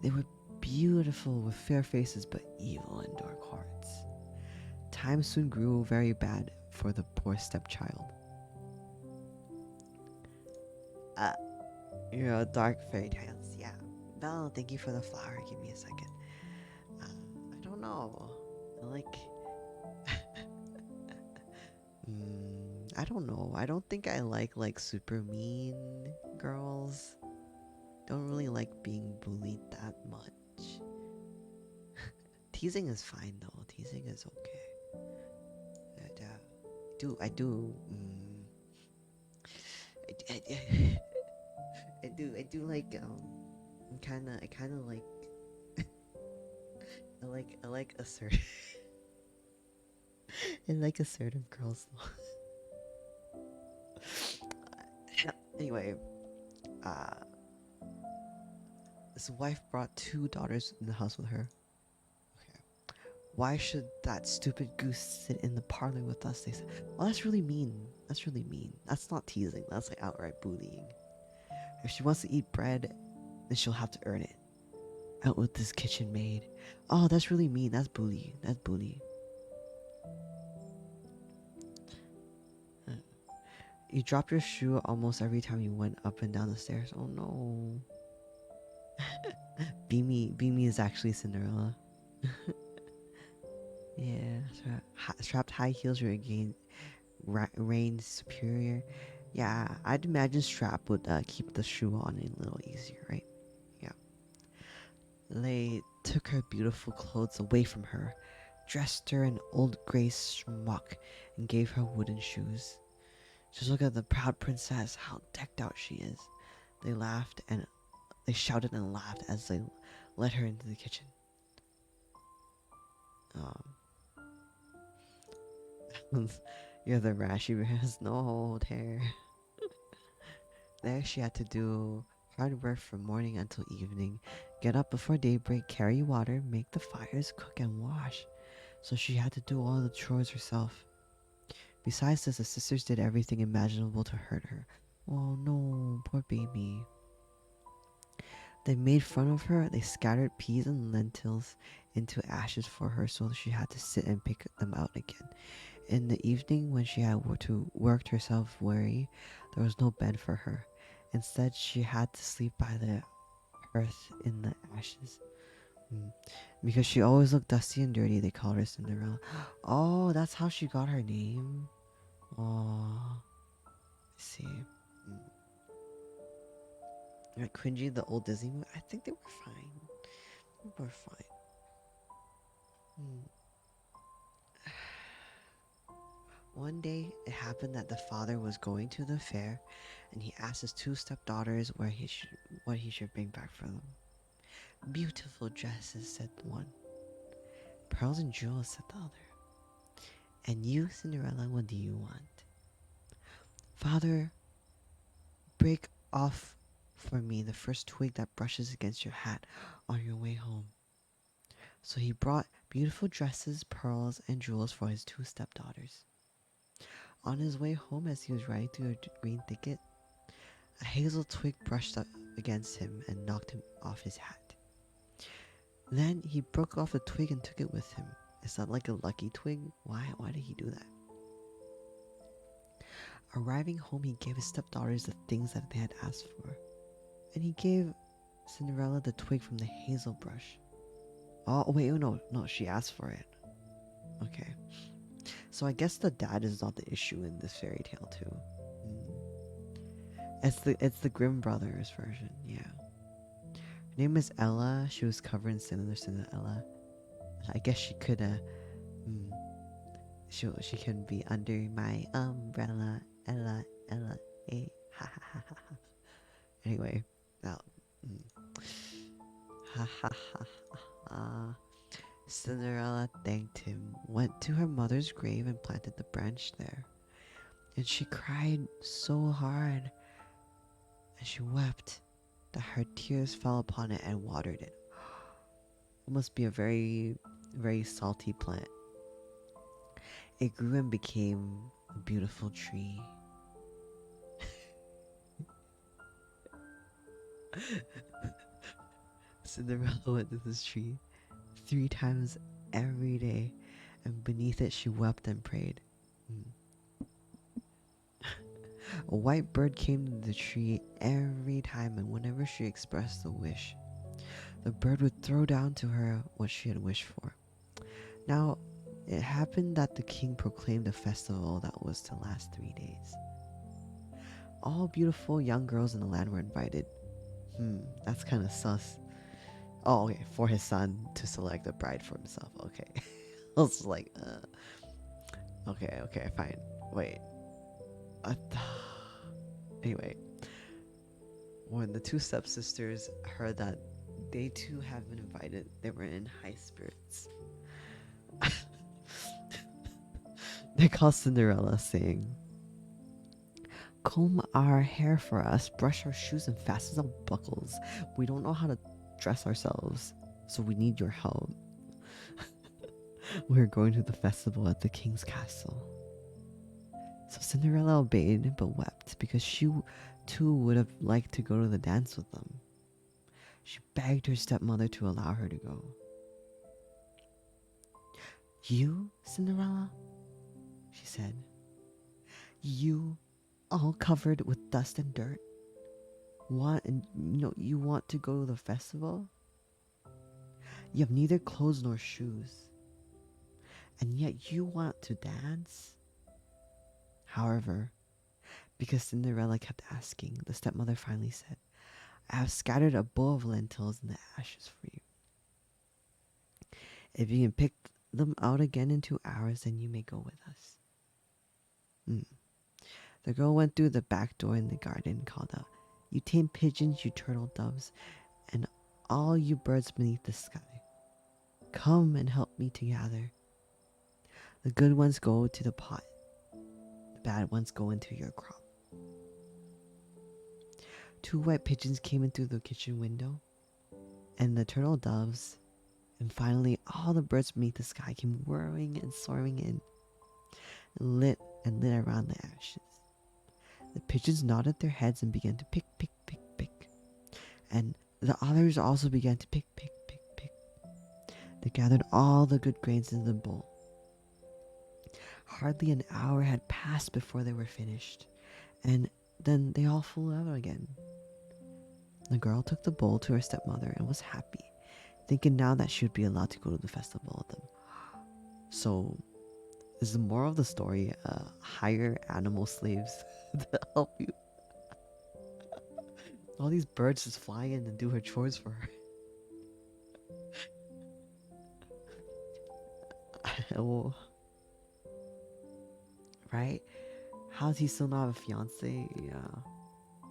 They were beautiful with fair faces but evil and dark hearts. Time soon grew very bad for the poor stepchild. You're a dark fairy tales, yeah. Belle, thank you for the flower. Give me a second. I don't know. I don't know. I don't think I like super mean girls. Don't really like being bullied that much. Teasing is fine though. Teasing is okay. I do. I do like I kind of like I like assertive I like assertive girls though. Anyway, uh, his wife brought two daughters in the house with her. Okay. Why should that stupid goose sit in the parlor with us? They said. Well, that's really mean. That's really mean. That's not teasing. That's like outright bullying. If she wants to eat bread, then she'll have to earn it. Out with this kitchen maid. Oh, that's really mean. That's bullying. That's bullying. You dropped your shoe almost every time you went up and down the stairs. Oh no. Beamy is actually Cinderella. Yeah, strapped high heels regain reign superior. Yeah, I'd imagine strap would keep the shoe on a little easier, right? Yeah. They took her beautiful clothes away from her, dressed her in old gray smock, and gave her wooden shoes. Just look at the proud princess, how decked out she is. They laughed and they shouted and laughed as they led her into the kitchen. Um, you're the rashy bears. No, tear. There she had to do hard work from morning until evening. Get up before daybreak, carry water, make the fires, cook and wash. So she had to do all the chores herself. Besides this, the sisters did everything imaginable to hurt her. Oh no, poor baby. They made fun of her. They scattered peas and lentils into ashes for her so she had to sit and pick them out again. In the evening, when she had to work herself weary, there was no bed for her. Instead, she had to sleep by the earth in the ashes. Because she always looked dusty and dirty, they called her Cinderella. Oh, that's how she got her name. Oh, I see. Like cringy, the old Disney movie. I think they were fine. They were fine. One day, it happened that the father was going to the fair, and he asked his two stepdaughters what he should bring back for them. Beautiful dresses, said one. Pearls and jewels, said the other. And you, Cinderella, what do you want? Father, break off for me the first twig that brushes against your hat on your way home. So he brought beautiful dresses, pearls, and jewels for his two stepdaughters. On his way home, as he was riding through a green thicket, a hazel twig brushed up against him and knocked him off his hat. Then he broke off the twig and took it with him. Is that like a lucky twig? Why did he do that? Arriving home, he gave his stepdaughters the things that they had asked for. And he gave Cinderella the twig from the hazel brush. Oh, wait, no, she asked for it. Okay. So I guess the dad is not the issue in this fairy tale too. It's the Grimm brothers version, yeah. Her name is Ella. She was covered in Cinderella. I guess she could she can be under my umbrella. Ella, ha ha ha ha. Anyway, now ha ha ha ha. Cinderella thanked him, went to her mother's grave and planted the branch there. And she cried so hard, and she wept that her tears fell upon it and watered it. It must be a very, very salty plant. It grew and became a beautiful tree. Cinderella went to this tree 3 times every day, and beneath it she wept and prayed. A white bird came to the tree every time, and whenever she expressed a wish, the bird would throw down to her what she had wished for. Now, it happened that the king proclaimed a festival that was to last 3 days. All beautiful young girls in the land were invited. That's kind of sus. Oh, okay, for his son to select a bride for himself. Okay. I was like, okay, fine. Wait. Anyway, when the two stepsisters heard that they too had been invited, they were in high spirits. They called Cinderella, saying, Comb our hair for us, brush our shoes, and fasten our buckles. We don't know how to dress ourselves, so we need your help. We're going to the festival at the king's castle. So Cinderella obeyed but wept because she too would have liked to go to the dance with them. She begged her stepmother to allow her to go. You, Cinderella? She said. You, all covered with dust and dirt, you want to go to the festival? You have neither clothes nor shoes, and yet you want to dance? However, because Cinderella kept asking, the stepmother finally said, I have scattered a bowl of lentils in the ashes for you. If you can pick them out again in 2 hours, then you may go with us. The girl went through the back door in the garden and called out, You tame pigeons, you turtle doves, and all you birds beneath the sky. Come and help me to gather. The good ones go to the pot. The bad ones go into your crop. 2 white pigeons came in through the kitchen window, and the turtle doves, and finally all the birds beneath the sky came whirring and soaring in, and lit around the ashes. The pigeons nodded their heads and began to pick, pick, pick, pick. And the others also began to pick, pick, pick, pick. They gathered all the good grains into the bowl. Hardly an hour had passed before they were finished, and then they all flew out again. The girl took the bowl to her stepmother and was happy, thinking now that she would be allowed to go to the festival with them. So, is the moral of the story hire animal slaves to help you? All these birds just fly in and do her chores for her. Oh, right? How's he still not have a fiance? Yeah.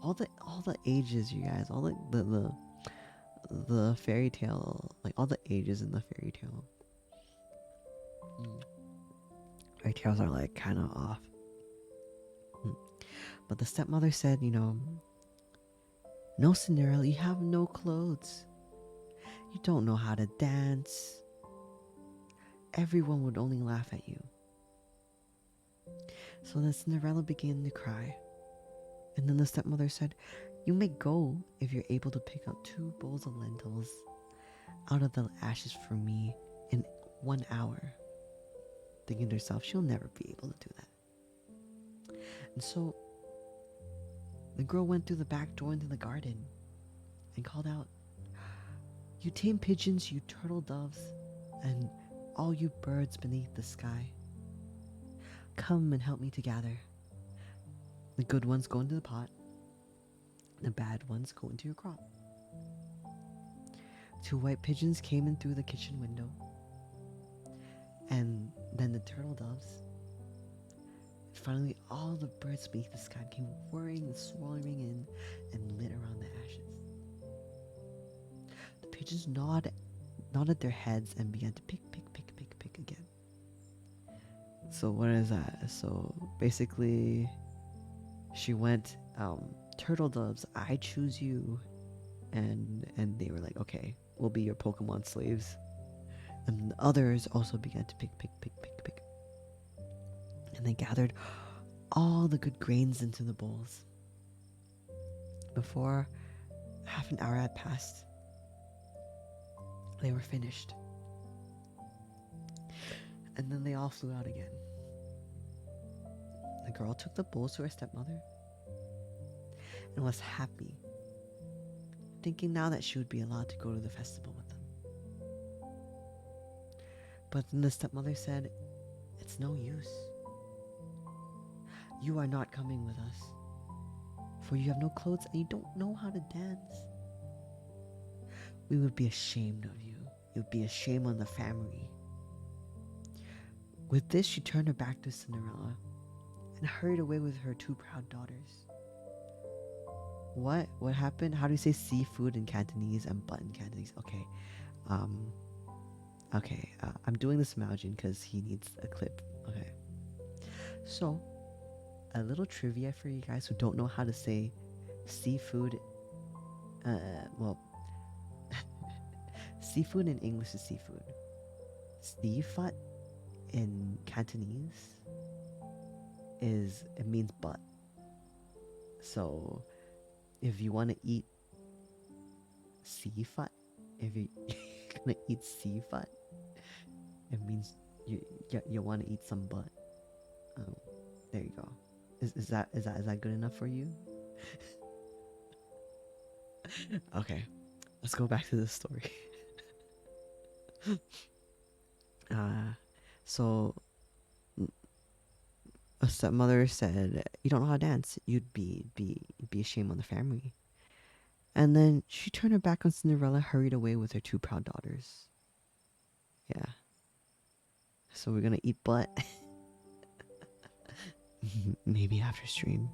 All the ages, you guys. All the fairy tale, like all the ages in the fairy tale. Fairy tales are like kind of off. But the stepmother said, No, Cinderella, you have no clothes. You don't know how to dance. Everyone would only laugh at you. So then Cinderella began to cry. And then the stepmother said, You may go if you're able to pick out 2 bowls of lentils out of the ashes for me in 1 hour. Thinking to herself, she'll never be able to do that. And so the girl went through the back door into the garden and called out, You tame pigeons, you turtle doves, and all you birds beneath the sky. Come and help me to gather. The good ones go into the pot. The bad ones go into your crop. 2 white pigeons came in through the kitchen window. And then the turtle doves. Finally, all the birds beneath the sky came whirring and swirling in and lit around the ashes. The pigeons nodded their heads and began to pick, pick, pick, pick, pick again. So what is that? So basically, she went, turtle doves, I choose you. And they were like, okay, we'll be your Pokemon slaves. And the others also began to pick, pick, pick, pick, pick. And they gathered all the good grains into the bowls. Before half an hour had passed, they were finished. And then they all flew out again. The girl took the bowls to her stepmother and was happy, thinking now that she would be allowed to go to the festival with them. But then the stepmother said, It's no use. You are not coming with us, for you have no clothes and you don't know how to dance. We would be ashamed of you. You would be a shame on the family. With this, she turned her back to Cinderella and hurried away with her 2 proud daughters. What? What happened? How do you say seafood in Cantonese and butt in Cantonese? Okay. I'm doing this Maojin because he needs a clip. Okay. So, a little trivia for you guys who don't know how to say seafood. Well, seafood in English is seafood. Seafut in Cantonese is it means butt. So if you want to eat seafut, if you're gonna eat seafut, it means you want to eat some butt. Um, there you go. Is that good enough for you? Okay, let's go back to the story. uh, so a stepmother said, "You don't know how to dance. You'd be ashamed on the family." And then she turned her back on Cinderella, hurried away with her two proud daughters. Yeah. So we're gonna eat butt. Maybe after stream.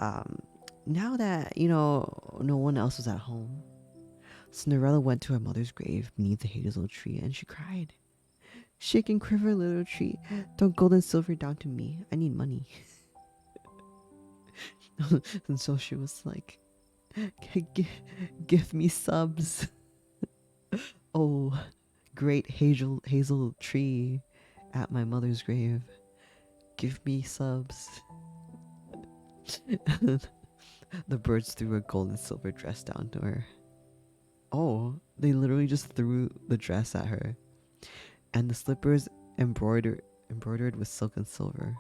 Um, Now that no one else was at home, Cinderella went to her mother's grave beneath the hazel tree, and she cried. "Shake and quiver, little tree, throw gold and silver down to me. I need money." And so she was like, Give me subs. Oh, great hazel tree at my mother's grave. Give me subs." The birds threw a gold and silver dress down to her. Oh, they literally just threw the dress at her. And the slippers embroidered with silk and silver.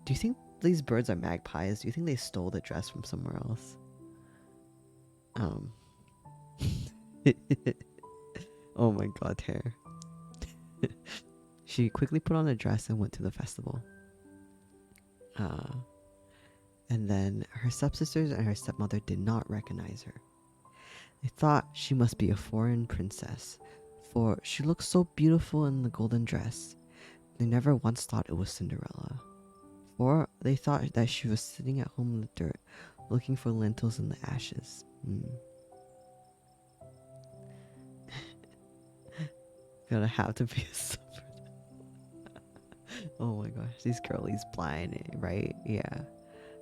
Do you think these birds are magpies? Do you think they stole the dress from somewhere else? Um. Oh my god, hair. She quickly put on a dress and went to the festival. Uh, and then her stepsisters and her stepmother did not recognize her. They thought she must be a foreign princess, for she looked so beautiful in the golden dress. They never once thought it was Cinderella, for they thought that she was sitting at home in the dirt, looking for lentils in the ashes. Gonna have to be a silver. Oh my gosh, these girlies blind, right? Yeah.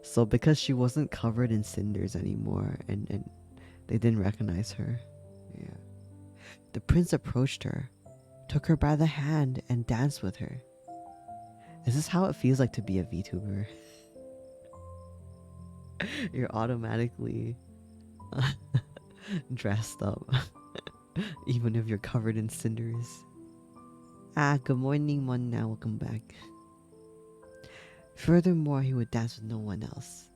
So because she wasn't covered in cinders anymore, and they didn't recognize her. Yeah. The prince approached her, took her by the hand, and danced with her. Is this how it feels like to be a VTuber? You're automatically dressed up, even if you're covered in cinders. Good morning, Mona. Welcome back. Furthermore, he would dance with no one else.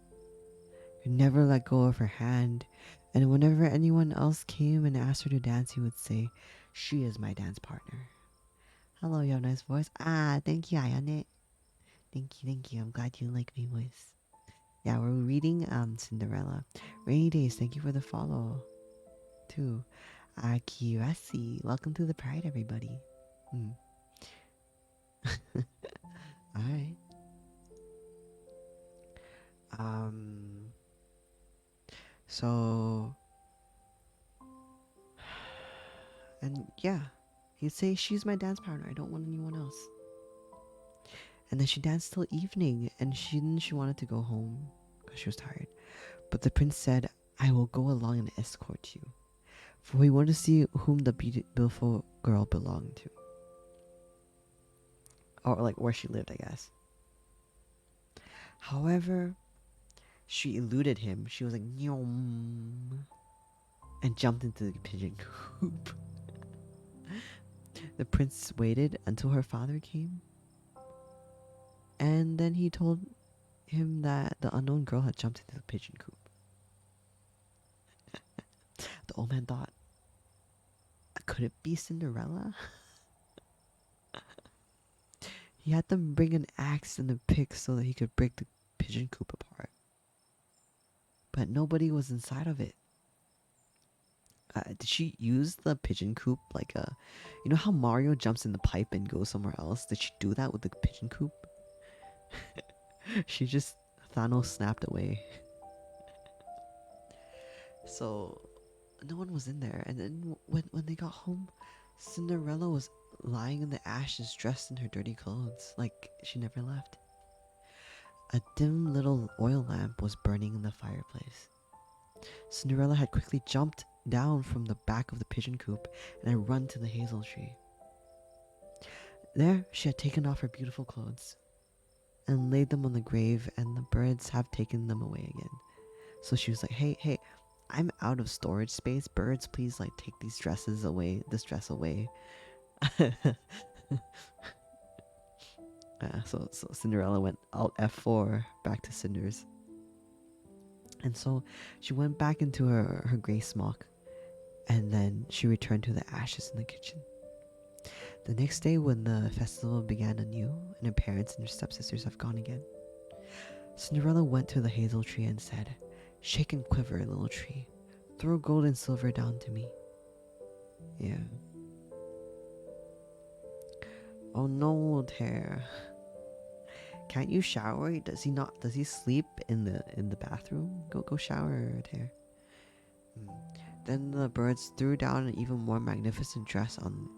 He never let go of her hand, and whenever anyone else came and asked her to dance, he would say, "She is my dance partner." Hello, you have a nice voice. Thank you, Ayane. Thank you. I'm glad you like my voice. Yeah, we're reading Cinderella. Rainy Days, thank you for the follow. Too. Kirasi, welcome to the Pride, everybody. Alright. So, and yeah, he'd say, "She's my dance partner. I don't want anyone else." And then she danced till evening, and she wanted to go home because she was tired. But the prince said, "I will go along and escort you," for he wanted to see whom the beautiful girl belonged to, or like where she lived, I guess. However, she eluded him. She was like, "Nyom," and jumped into the pigeon coop. The prince waited until her father came, and then he told him that the unknown girl had jumped into the pigeon coop. The old man thought, could it be Cinderella? He had them bring an axe and a pick so that he could break the pigeon coop apart. But nobody was inside of it. Did she use the pigeon coop like a... You know how Mario jumps in the pipe and goes somewhere else? Did she do that with the pigeon coop? She just... Thanos snapped away. So, no one was in there. And then when they got home, Cinderella was lying in the ashes dressed in her dirty clothes. Like, she never left. A dim little oil lamp was burning in the fireplace. Cinderella had quickly jumped down from the back of the pigeon coop and had run to the hazel tree. There she had taken off her beautiful clothes and laid them on the grave, and the birds have taken them away again. So she was like, hey, I'm out of storage space. Birds, please like take these dresses away, this dress away. So Cinderella went Alt F4 back to cinders. And so she went back into her gray smock, and then she returned to the ashes in the kitchen. The next day, when the festival began anew, and her parents and her stepsisters have gone again, Cinderella went to the hazel tree and said, "Shake and quiver, little tree. Throw gold and silver down to me." Yeah. Oh no, Tear. Can't you shower? Does he not? Does he sleep in the bathroom? Go shower, Tear. Then the birds threw down an even more magnificent dress on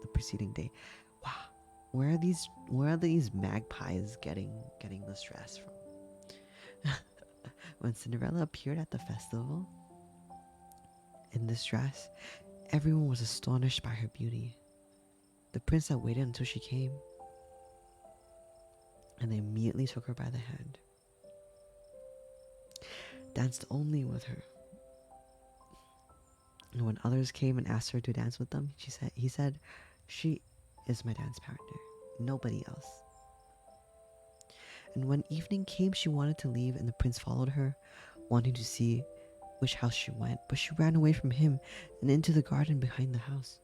the preceding day. Wow, where are these magpies getting this dress from? When Cinderella appeared at the festival in this dress, everyone was astonished by her beauty. The prince had waited until she came, and they immediately took her by the hand, danced only with her. And when others came and asked her to dance with them, he said, "She is my dance partner, nobody else." And when evening came, she wanted to leave, and the prince followed her, wanting to see which house she went, but she ran away from him and into the garden behind the house.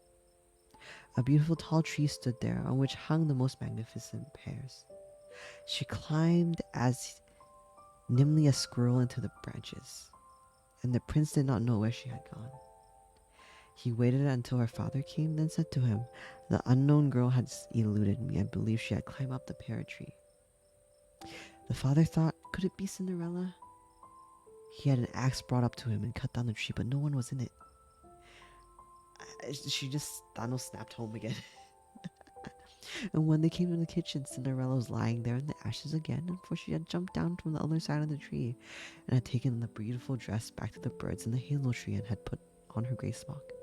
A beautiful tall tree stood there, on which hung the most magnificent pears. She climbed as nimbly as a squirrel into the branches, and the prince did not know where she had gone. He waited until her father came, then said to him, "The unknown girl has eluded me. I believe she had climbed up the pear tree." The father thought, could it be Cinderella? He had an axe brought up to him and cut down the tree, but no one was in it. She just Thanos snapped home again. And when they came to the kitchen, Cinderella was lying there in the ashes again, for she had jumped down from the other side of the tree and had taken the beautiful dress back to the birds in the hazel tree and had put on her gray smock.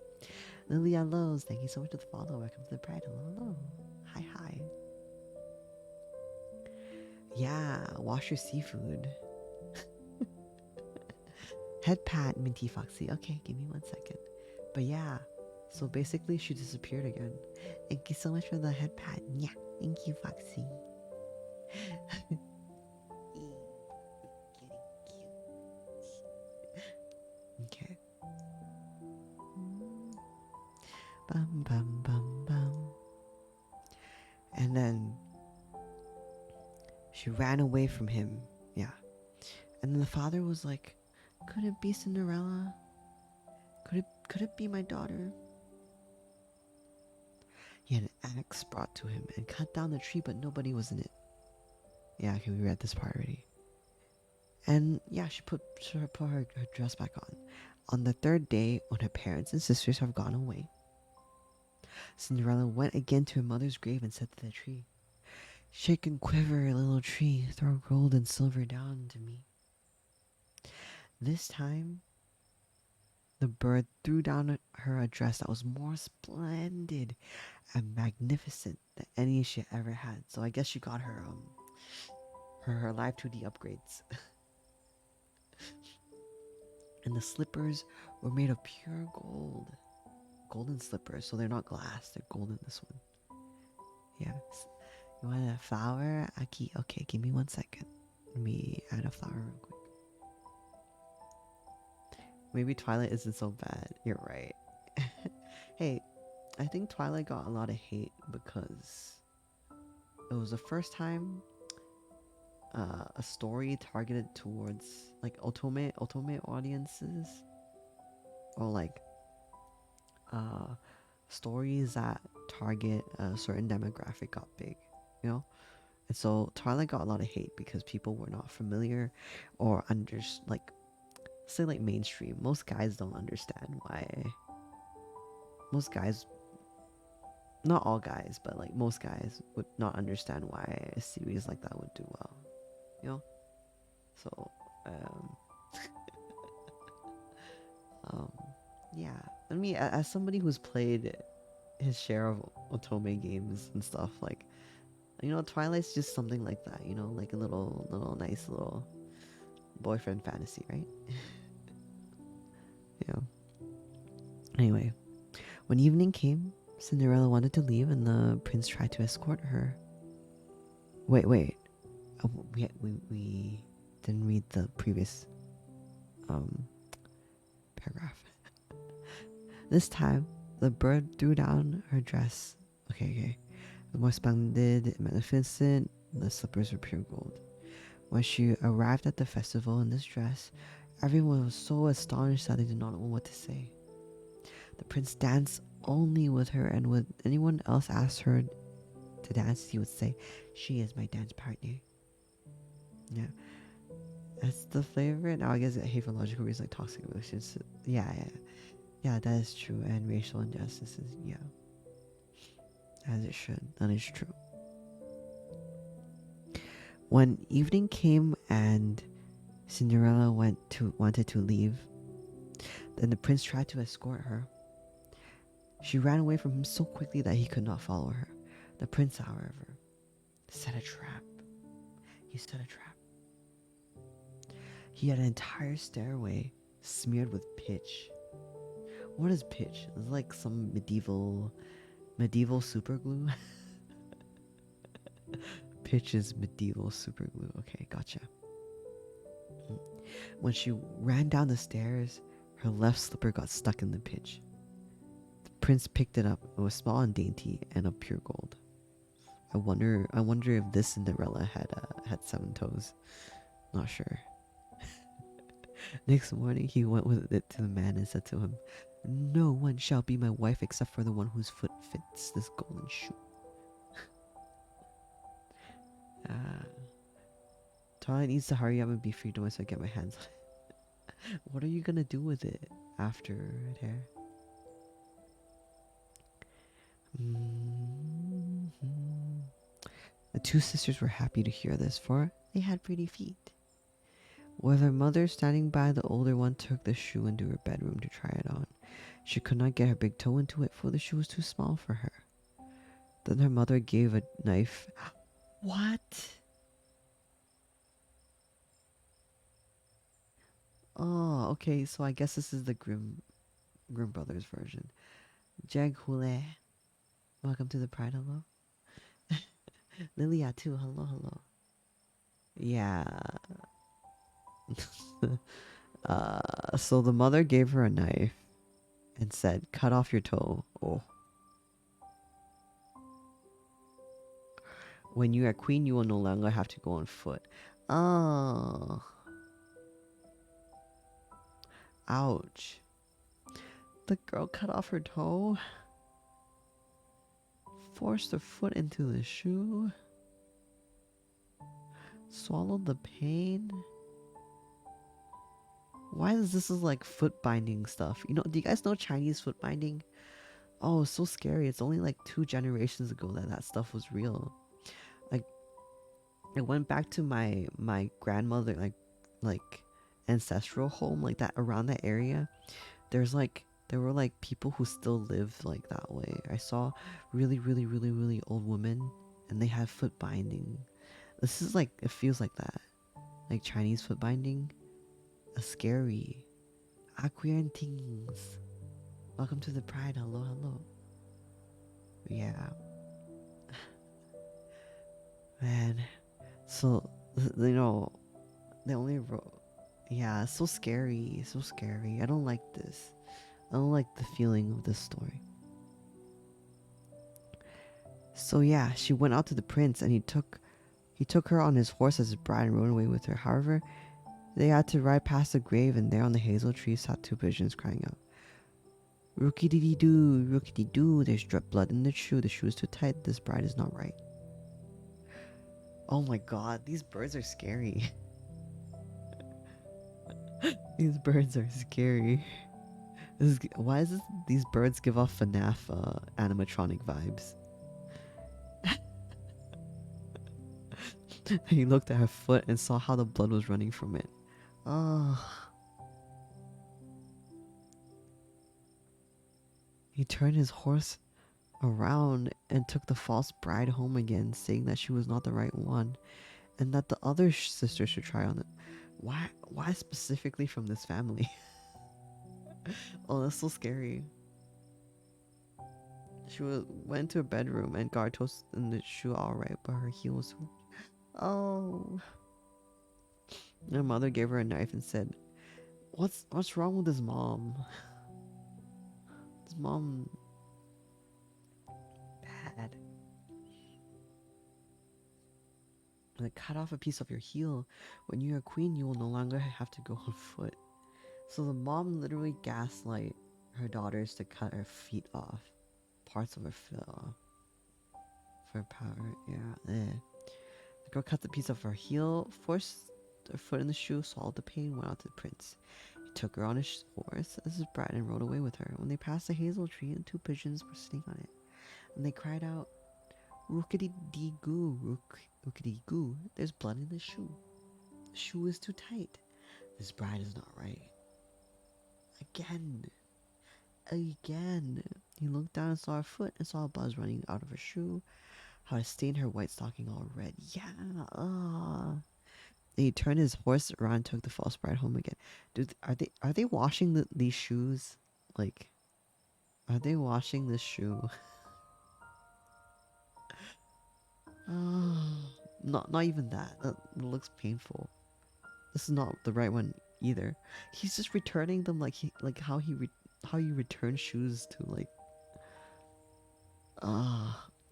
Lily Allos, thank you so much for the follow. Welcome to the Pride. Hello. Hi. Yeah, wash your seafood. Head pat, Minty Foxy. Okay, give me 1 second. But yeah, so basically she disappeared again. Thank you so much for the head pat. Yeah, thank you, Foxy. Okay. Bum bum bum bum. And then she ran away from him. Yeah. And then the father was like, "Could it be Cinderella? Could it be my daughter?" He had an axe brought to him and cut down the tree, but nobody was in it. Yeah, okay, we read this part already. And yeah, she put her dress back on. On the third day, when her parents and sisters have gone away, Cinderella went again to her mother's grave and said to the tree, "Shake and quiver, little tree, throw gold and silver down to me." This time, the bird threw down her a dress that was more splendid and magnificent than any she ever had. So I guess she got her live 2D upgrades. And the slippers were made of pure gold. Golden slippers, so they're not glass, they're golden, this one. Yes. You want a flower? Aki. Okay, give me 1 second. Let me add a flower real quick. Maybe Twilight isn't so bad. You're right. Hey, I think Twilight got a lot of hate because it was the first time a story targeted towards like otome audiences, or like stories that target a certain demographic got big, you know. And so Twilight got a lot of hate because people were not familiar or say like mainstream. Most guys don't understand why. Most guys, not all guys, but like most guys would not understand why a series like that would do well, you know. Um, um, yeah. I mean, as somebody who's played his share of otome games and stuff, like, Twilight's just something like that. Like a little nice little boyfriend fantasy, right? Yeah. Anyway, when evening came, Cinderella wanted to leave, and the prince tried to escort her. Wait. Oh, we didn't read the previous um paragraph. This time, the bird threw down her dress. Okay. The more splendid, magnificent, the slippers were pure gold. When she arrived at the festival in this dress, everyone was so astonished that they did not know what to say. The prince danced only with her, and when anyone else asked her to dance, he would say, "She is my dance partner." Yeah, that's the favorite. Now I guess hate for logical reasons like toxic relationships. Yeah, that is true. And racial injustices. Yeah, as it should. That is true. When evening came and Cinderella wanted to leave, then the prince tried to escort her. She ran away from him so quickly that he could not follow her. The prince, however, set a trap. He set a trap. He had an entire stairway smeared with pitch. What is pitch? It's like some medieval super glue. Pitch is medieval super glue. Okay, gotcha. When she ran down the stairs, her left slipper got stuck in the pitch. The prince picked it up. It was small and dainty and of pure gold. I wonder if this Cinderella had 7 toes. Not sure. Next morning, he went with it to the man and said to him, "No one shall be my wife except for the one whose foot fits this golden shoe." Twilight needs to hurry up and be free to once I get my hands on it. What are you gonna do with it after red hair? The 2 sisters were happy to hear this, for they had pretty feet. With her mother standing by, the older one took the shoe into her bedroom to try it on. She could not get her big toe into it, for the shoe was too small for her. Then her mother gave a knife. What? Oh, okay, so I guess this is the Grimm Brothers version. Jag Hule. Welcome to the Pride, hello. Lilia too, hello. Yeah. So the mother gave her a knife and said, "Cut off your toe." Oh. When you are queen, you will no longer have to go on foot. Oh. Ouch. The girl cut off her toe, forced her foot into the shoe, swallowed the pain. Why is this is like foot binding stuff? Do you guys know Chinese foot binding? Oh, it's so scary. It's only like 2 generations ago that stuff was real. Like, I went back to my grandmother, like ancestral home, like that, around that area. There were like people who still lived like that way. I saw really old women, and they had foot binding. This is like, it feels like that, like Chinese foot binding. Scary. Queer things. Welcome to the Pride. Hello. Yeah. Man. So, they only wrote. Yeah, so scary. I don't like this. I don't like the feeling of this story. So yeah, she went out to the prince, and he took her on his horse as his bride and rode away with her. However, they had to ride past the grave, and there on the hazel tree sat 2 pigeons crying out, "Rookity-doo, there's blood in the shoe. The shoe is too tight. This bride is not right." Oh my god, these birds are scary. These birds are scary. Why is this? These birds give off FNAF animatronic vibes. He looked at her foot and saw how the blood was running from it. Oh. He turned his horse around and took the false bride home again, saying that she was not the right one and that the other sister should try on it. Why specifically from this family? Oh, that's so scary. Went to her bedroom and got toast in the shoe all right, but her heel was. Oh. Her mother gave her a knife and said, "What's wrong with his mom? His mom bad. Like cut off a piece of your heel. When you're a queen, you will no longer have to go on foot." So the mom literally gaslight her daughters to cut her feet off, parts of her foot off for power. Yeah. The girl cut the piece of her heel, forced her foot in the shoe, swallowed the pain, went out to the prince. He took her on his horse as his bride and rode away with her. When they passed a hazel tree, and two pigeons were sitting on it, and they cried out, "Rookity-dee-goo, rookity-goo, there's blood in the shoe. The shoe is too tight. This bride is not right." Again. Again. He looked down and saw her foot and saw a buzz running out of her shoe. How it stained her white stocking all red. Yeah. Then he turned his horse around and took the false bride home again. Dude, are they washing these shoes? Like, are they washing this shoe? Not even that. That looks painful. This is not the right one either. He's just returning them how you return shoes to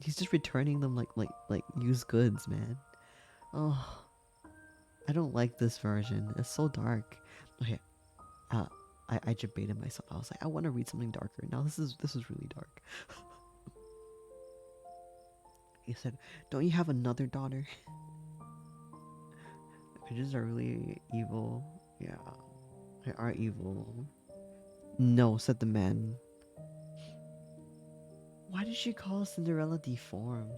he's just returning them like used goods, man. Oh, I don't like this version. It's so dark. Okay, uh, I debated myself. I was like, I want to read something darker. Now this is really dark. He said, "Don't you have another daughter?" Pigeons are really evil. Yeah, they are evil. No, said the man. Why did she call Cinderella deformed?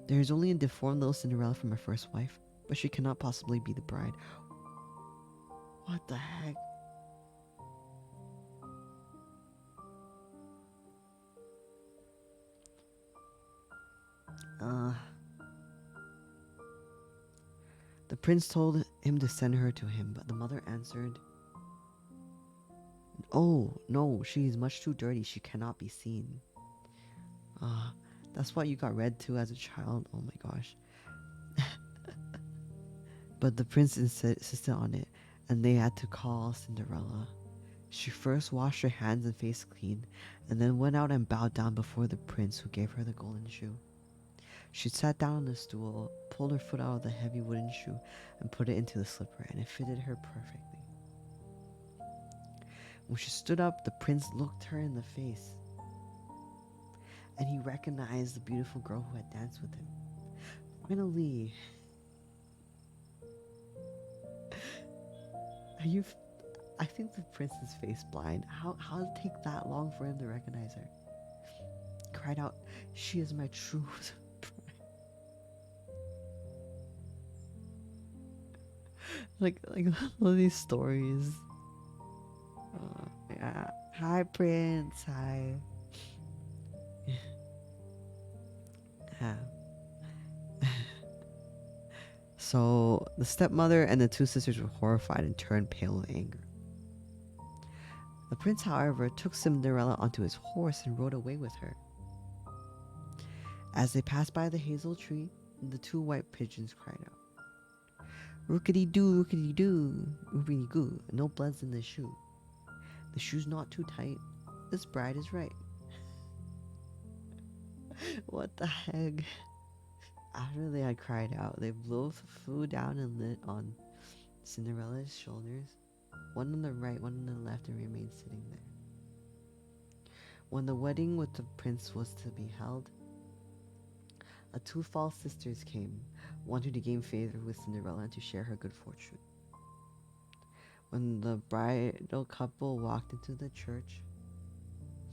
There is only a deformed little Cinderella from her first wife, but she cannot possibly be the bride. What the heck? Uh, the prince told him to send her to him, but the mother answered, "Oh, no, she is much too dirty. She cannot be seen." Ah, that's what you got read to as a child? Oh my gosh. But the prince insisted on it, and they had to call Cinderella. She first washed her hands and face clean, and then went out and bowed down before the prince, who gave her the golden shoe. She sat down on the stool, pulled her foot out of the heavy wooden shoe, and put it into the slipper, and it fitted her perfectly. When she stood up, the prince looked her in the face, and he recognized the beautiful girl who had danced with him. Finally, are you? I think the prince is face blind. How did it take that long for him to recognize her? He cried out, "She is my truth." like all of these stories. Yeah. Hi, Prince. Hi. Yeah. So the stepmother and the two sisters were horrified and turned pale in anger. The prince, however, took Cinderella onto his horse and rode away with her. As they passed by the hazel tree, the two white pigeons cried out, "Rookity-doo, rookity-doo, rookity-goo, no blood's in the shoe. The shoe's not too tight. This bride is right." What the heck? After they had cried out, they both flew down and lit on Cinderella's shoulders, one on the right, one on the left, and remained sitting there. When the wedding with the prince was to be held, two false sisters came, wanting to gain favor with Cinderella and to share her good fortune. When the bridal couple walked into the church,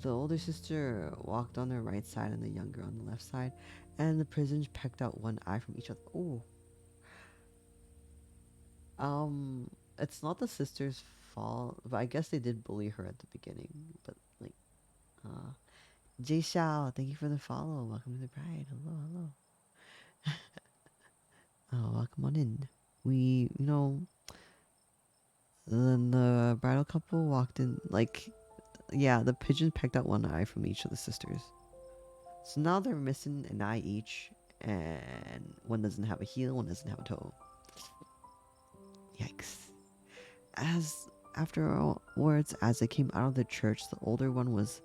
the older sister walked on the right side and the younger on the left side, and the pigeons pecked out one eye from each other. Oh. it's not the sister's fault, but I guess they did bully her at the beginning. But like, uh, Jay Xiao, thank you for the follow. Welcome to the bride. Hello, hello. Oh, welcome on in. We, then the bridal couple walked in. Like, yeah, the pigeon pecked out one eye from each of the sisters. So now they're missing an eye each, and one doesn't have a heel, one doesn't have a toe. Yikes. As afterwards, as they came out of the church, the older one was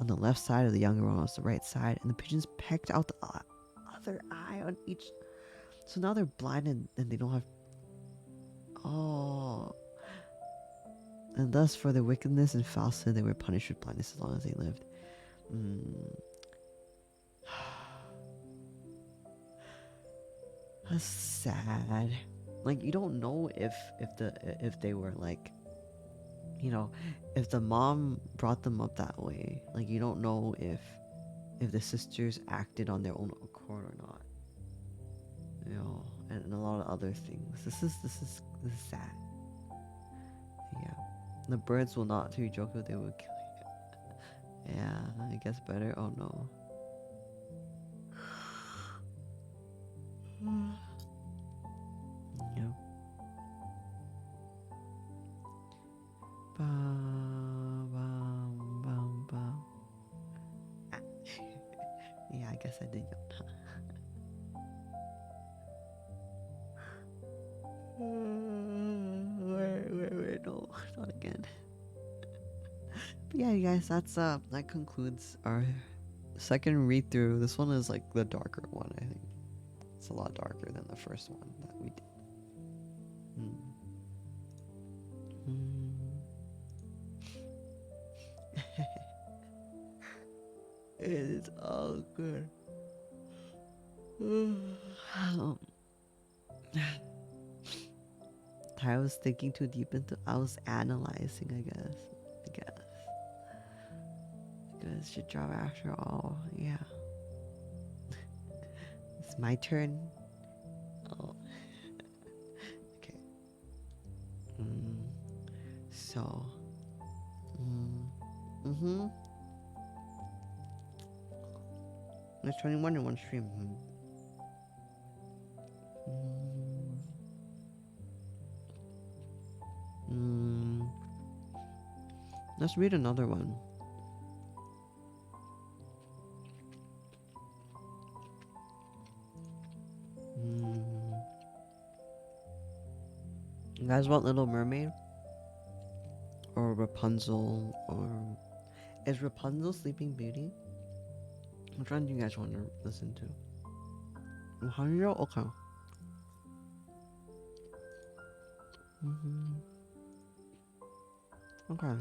on the left side, of the younger one was the right side, and the pigeons pecked out the other eye on each. So now they're blind and they don't have. Oh. And thus, for their wickedness and falsehood, they were punished with blindness as long as they lived. Mm. That's sad. Like, you don't know if they were like, if the mom brought them up that way. Like, you don't know if the sisters acted on their own accord or not. And a lot of other things. This is sad. Yeah. The birds will not to joke if they will kill you. Yeah, it gets better. Oh no. Yeah. Bum, bum, bum, bum. Ah. Yeah, I guess I did. Wait, no, not again. But yeah, you guys, that concludes our second read through. This one is like the darker one, I think. It's a lot darker than the first one that we did. It is all good. I was thinking too deep into. I was analyzing, I guess. Because your job after all, yeah. It's my turn. Oh, okay. So, there's 21 in one stream. Let's read another one. You guys want Little Mermaid? Or Rapunzel? Or is Rapunzel Sleeping Beauty? Which one do you guys want to listen to? Rapunzel? Okay. Okay.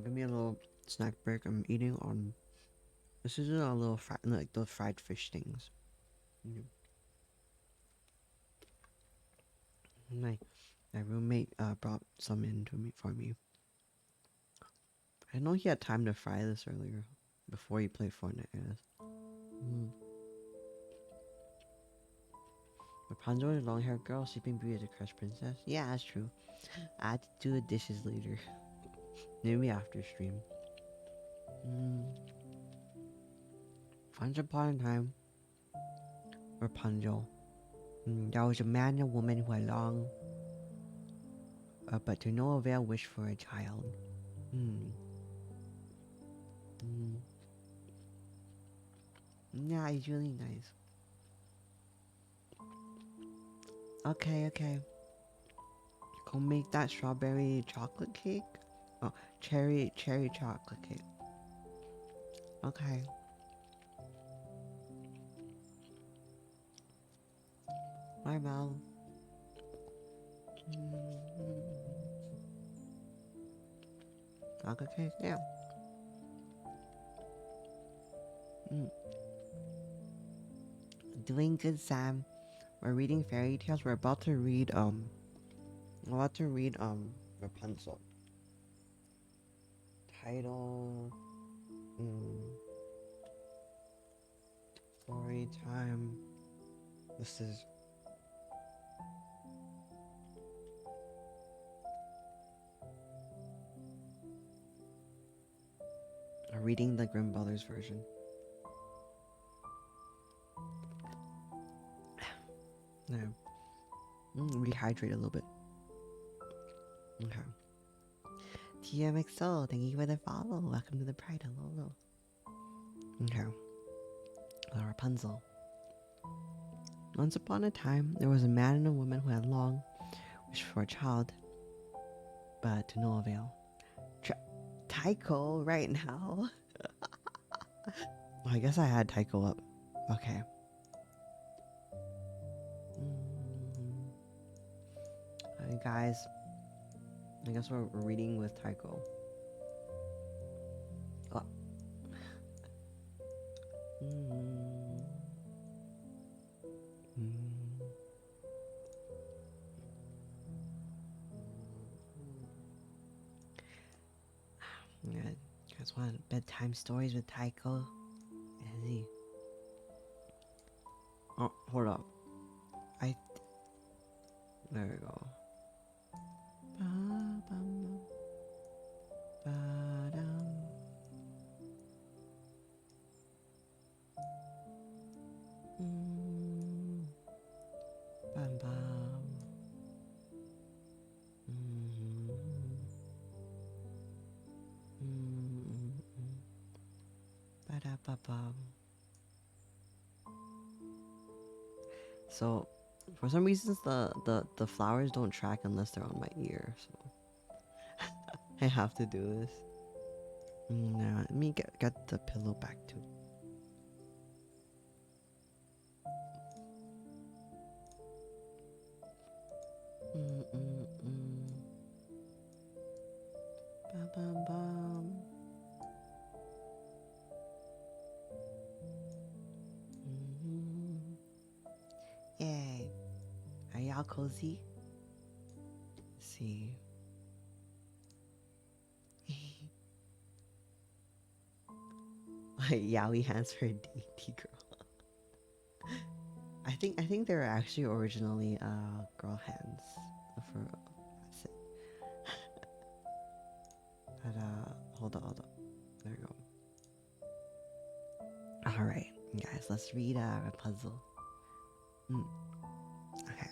Give me a little snack break. I'm eating on. This is a little like those fried fish things. My roommate brought some in for me. I know he had time to fry this earlier, before he played Fortnite. Rapunzel is a long-haired girl. Sleeping Beauty is a crushed princess. Yeah, that's true. I have to do the dishes later. Maybe after stream. Once upon a time, Rapunzel. There was a man and a woman who had long, but to no avail, wished for a child. Yeah, he's really nice. Okay. Go make that strawberry chocolate cake. Oh, cherry chocolate cake. Okay. Bye, Mel. Chocolate cake, yeah. Doing good, Sam. We're reading fairy tales. We're about to read Rapunzel. Title. story time. This is reading the Grimm Brothers version. Yeah. Rehydrate a little bit. Okay. TMXO, thank you for the follow. Welcome to the Pride. Hello. Okay. Rapunzel. Once upon a time, there was a man and a woman who had long wished for a child, but to no avail. Taiko right now. I guess I had Taiko up. Okay. Alright, guys. I guess we're reading with Taiko. Oh. Yeah, guys want bedtime stories with Taiko? Easy. Oh, hold up. There we go. So, for some reasons, the flowers don't track unless they're on my ear. So, I have to do this. Now, let me get the pillow back too. Yay. Are y'all cozy? Let's see. Yaoi hands for a dainty girl. I think they're actually originally girl hands for that's it. But hold on. There we go. Alright, guys, let's read Rapunzel. Okay.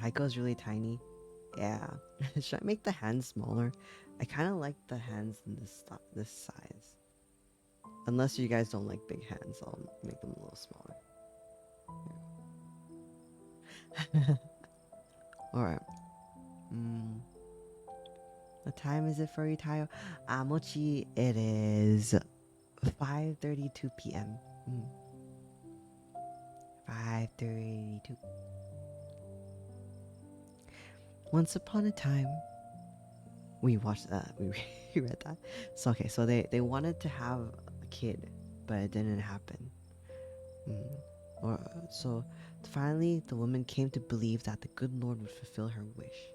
Heiko's really tiny. Yeah. Should I make the hands smaller? I kind of like the hands in this size. Unless you guys don't like big hands, I'll make them a little smaller. Alright. What time is it for you, Taiyo? Mochi, it is 5:32 p.m. 5:32. Once upon a time, we watched that. We read that. So okay, so they wanted to have a kid, but it didn't happen. So finally, the woman came to believe that the good Lord would fulfill her wish.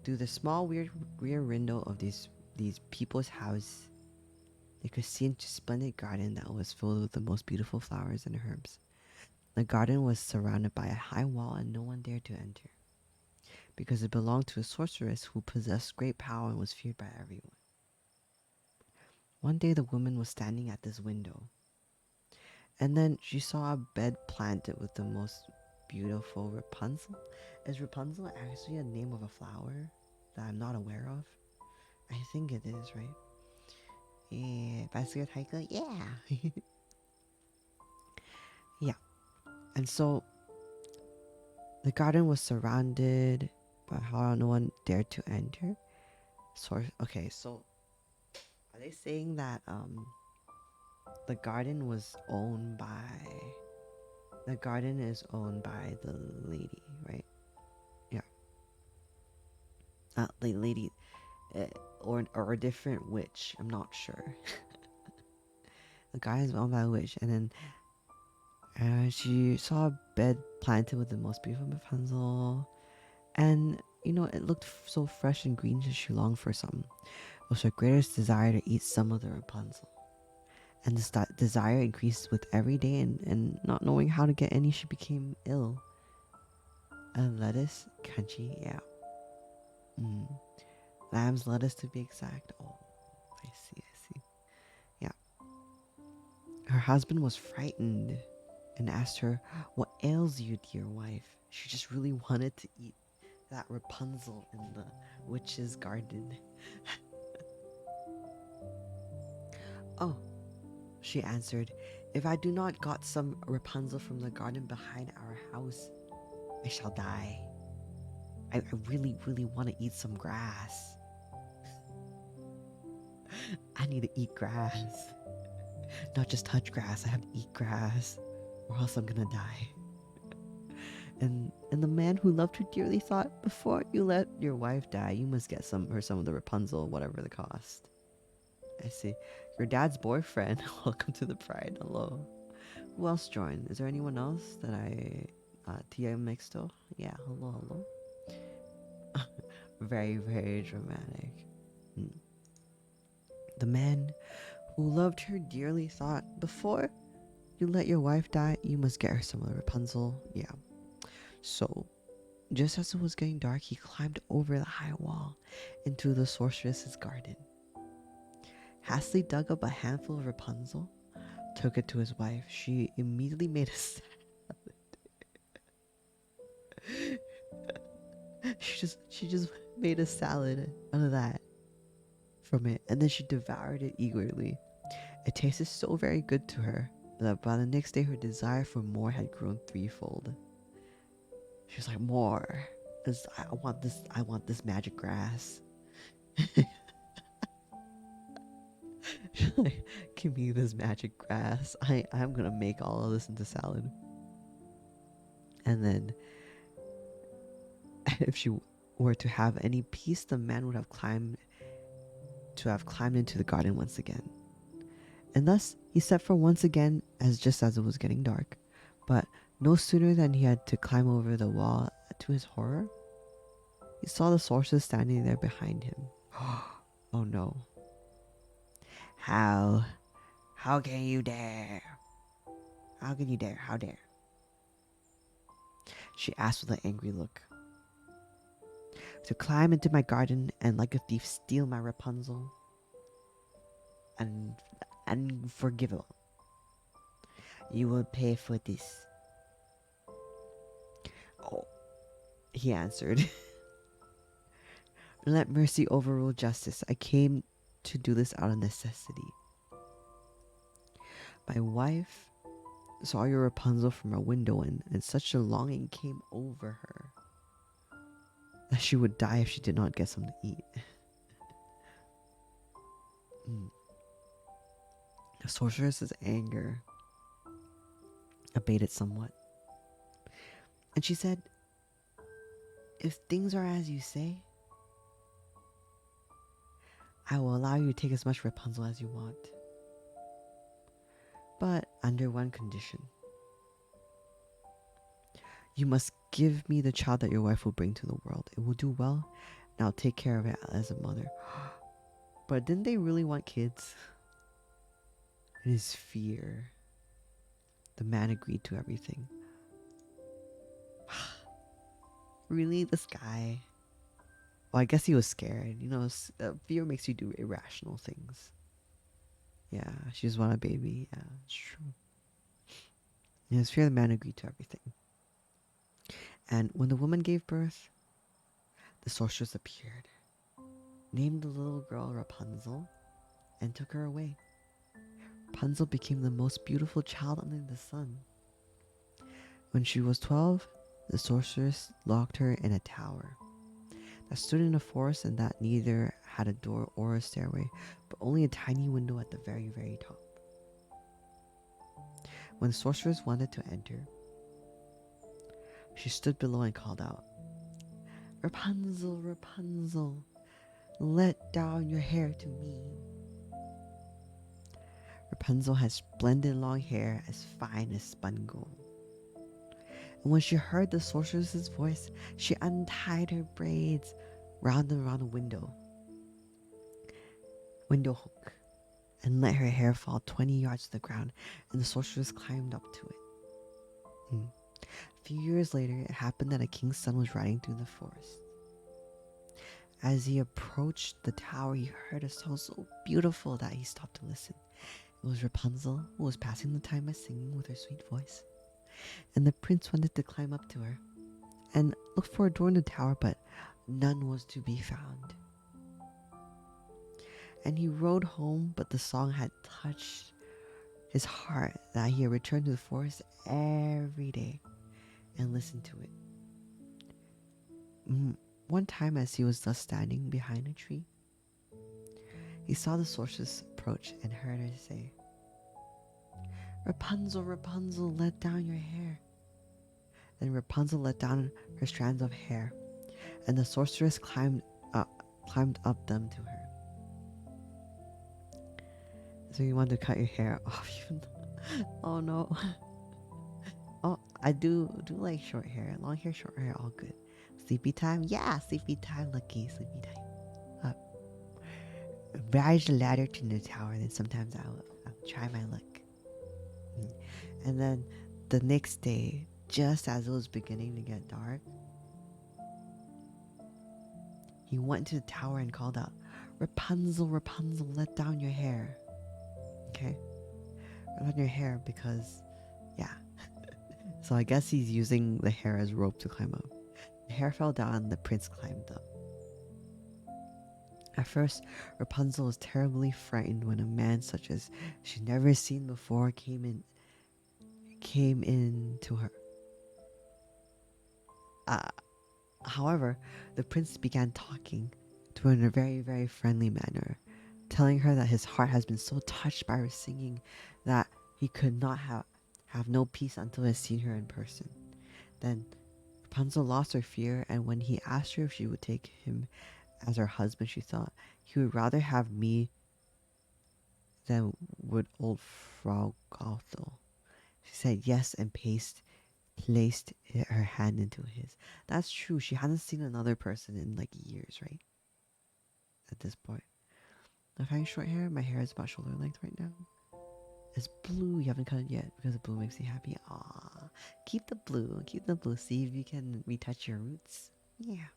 Through the small weird rear window of these people's house, they could see into a splendid garden that was filled with the most beautiful flowers and herbs. The garden was surrounded by a high wall, and no one dared to enter, because it belonged to a sorceress who possessed great power and was feared by everyone. One day the woman was standing at this window, and then she saw a bed planted with the most beautiful Rapunzel. Is Rapunzel actually a name of a flower that I'm not aware of? I think it is, right? Yeah, Basket Hiker, yeah. Yeah. And so the garden was surrounded by how no one dared to enter. Okay, so are they saying that the garden is owned by the lady, right? Yeah. The lady, or a different witch. I'm not sure. The garden is owned by a witch, and then she saw a bed planted with the most beautiful Rapunzel, and it looked so fresh and green that she longed for some. It was her greatest desire to eat some of the Rapunzel. And this desire increased with every day, and not knowing how to get any, she became ill. And lettuce, kanji, yeah. Mm. Lamb's lettuce to be exact. Oh, I see, I see. Yeah. Her husband was frightened and asked her, "What ails you, dear wife?" She just really wanted to eat that Rapunzel in the witch's garden. "Oh," she answered, "if I do not got some Rapunzel from the garden behind our house, I shall die. I really, really want to eat some grass. I need to eat grass. Not just touch grass, I have to eat grass, or else I'm gonna die." And the man who loved her dearly thought, "Before you let your wife die, you must get some of the Rapunzel, whatever the cost." I see. Your dad's boyfriend. Welcome to the pride. Hello. Who else joined? Is there anyone else that Taiyo Mixto? Yeah, hello, hello. Very, very dramatic. Hmm. The man who loved her dearly thought, "Before you let your wife die, you must get her some of the Rapunzel." Yeah. So, just as it was getting dark, he climbed over the high wall into the sorceress's garden. Hastily dug up a handful of Rapunzel, took it to his wife. She immediately made a she just made a salad out of that from it, and then she devoured it eagerly. It tasted so very good to her that by the next day her desire for more had grown threefold. She was like, "More. I want this. I want this magic grass." She's like, "Give me this magic grass. I'm gonna make all of this into salad." And then, if she were to have any peace, the man would have climbed into the garden once again. And thus he set forth once again, just as it was getting dark. But no sooner than he had to climb over the wall, to his horror, he saw the sorceress standing there behind him. Oh no. How can you dare? How can you dare? How dare? She asked with an angry look. "To climb into my garden and like a thief steal my Rapunzel? And unforgivable. You will pay for this." "Oh," he answered. "Let mercy overrule justice. I came to do this out of necessity. My wife saw your Rapunzel from a window, and such a longing came over her that she would die if she did not get some to eat." The sorceress's anger abated somewhat, and she said, "If things are as you say, I will allow you to take as much Rapunzel as you want. But under one condition. You must give me the child that your wife will bring to the world. It will do well, and I'll take care of it as a mother." But didn't they really want kids? In his fear, the man agreed to everything. Really, this guy? Well, I guess he was scared. Fear makes you do irrational things. Yeah, she just wanted a baby. Yeah, it's true. In his fear, the man agreed to everything. And when the woman gave birth, the sorceress appeared, named the little girl Rapunzel, and took her away. Rapunzel became the most beautiful child under the sun. When she was 12, the sorceress locked her in a tower that stood in a forest, and that neither had a door or a stairway, but only a tiny window at the very, very top. When the sorceress wanted to enter, she stood below and called out, "Rapunzel, Rapunzel, let down your hair to me." Rapunzel had splendid long hair as fine as spun gold. And when she heard the sorceress's voice, she untied her braids round and round the window hook, and let her hair fall 20 yards to the ground, and the sorceress climbed up to it. A few years later, it happened that a king's son was riding through the forest. As he approached the tower, he heard a song so beautiful that he stopped to listen. It was Rapunzel, who was passing the time by singing with her sweet voice. And the prince wanted to climb up to her and look for a door in the tower, but none was to be found. And he rode home, but the song had touched his heart that he had returned to the forest every day and listened to it. One time, as he was thus standing behind a tree, he saw the sorceress approach and heard her say, "Rapunzel, Rapunzel, let down your hair." Then Rapunzel let down her strands of hair, and the sorceress climbed up them to her. So you want to cut your hair off? Oh no. Oh, I do like short hair. Long hair, short hair, all good. Sleepy time? Yeah, sleepy time, Lucky. Sleepy time. Rise the ladder to the tower, and then sometimes I'll try my luck. And then the next day, just as it was beginning to get dark, he went to the tower and called out, "Rapunzel, Rapunzel, let down your hair." Okay? Let down your hair because, yeah. So I guess he's using the hair as rope to climb up. The hair fell down and the prince climbed up. At first, Rapunzel was terribly frightened when a man such as she'd never seen before came in to her. However, the prince began talking to her in a very, very friendly manner, telling her that his heart has been so touched by her singing that he could not have no peace until he had seen her in person. Then Rapunzel lost her fear, and when he asked her if she would take him as her husband, she thought he would rather have me than would old Frau Gothel. She said yes and placed her hand into his. That's true. She hasn't seen another person in like years, right? At this point. If I have short hair, my hair is about shoulder length right now. It's blue. You haven't cut it yet because the blue makes you happy. Ah, keep the blue. Keep the blue. See if you can retouch your roots. Yeah.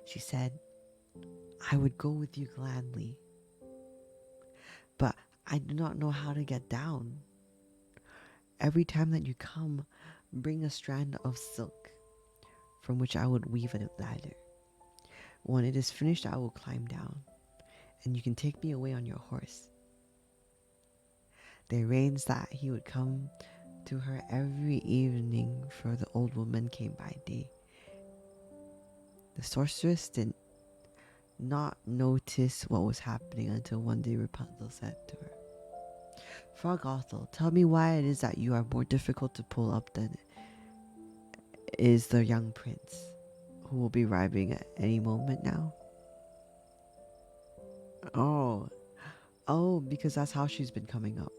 She said, "I would go with you gladly, but I do not know how to get down. Every time that you come, bring a strand of silk from which I would weave a ladder. When it is finished, I will climb down, and you can take me away on your horse." They arranged that he would come to her every evening, for the old woman came by day. The sorceress did not notice what was happening until one day Rapunzel said to her, "Frau Gothel, tell me why it is that you are more difficult to pull up than is the young prince, who will be arriving at any moment now." Oh, because that's how she's been coming up.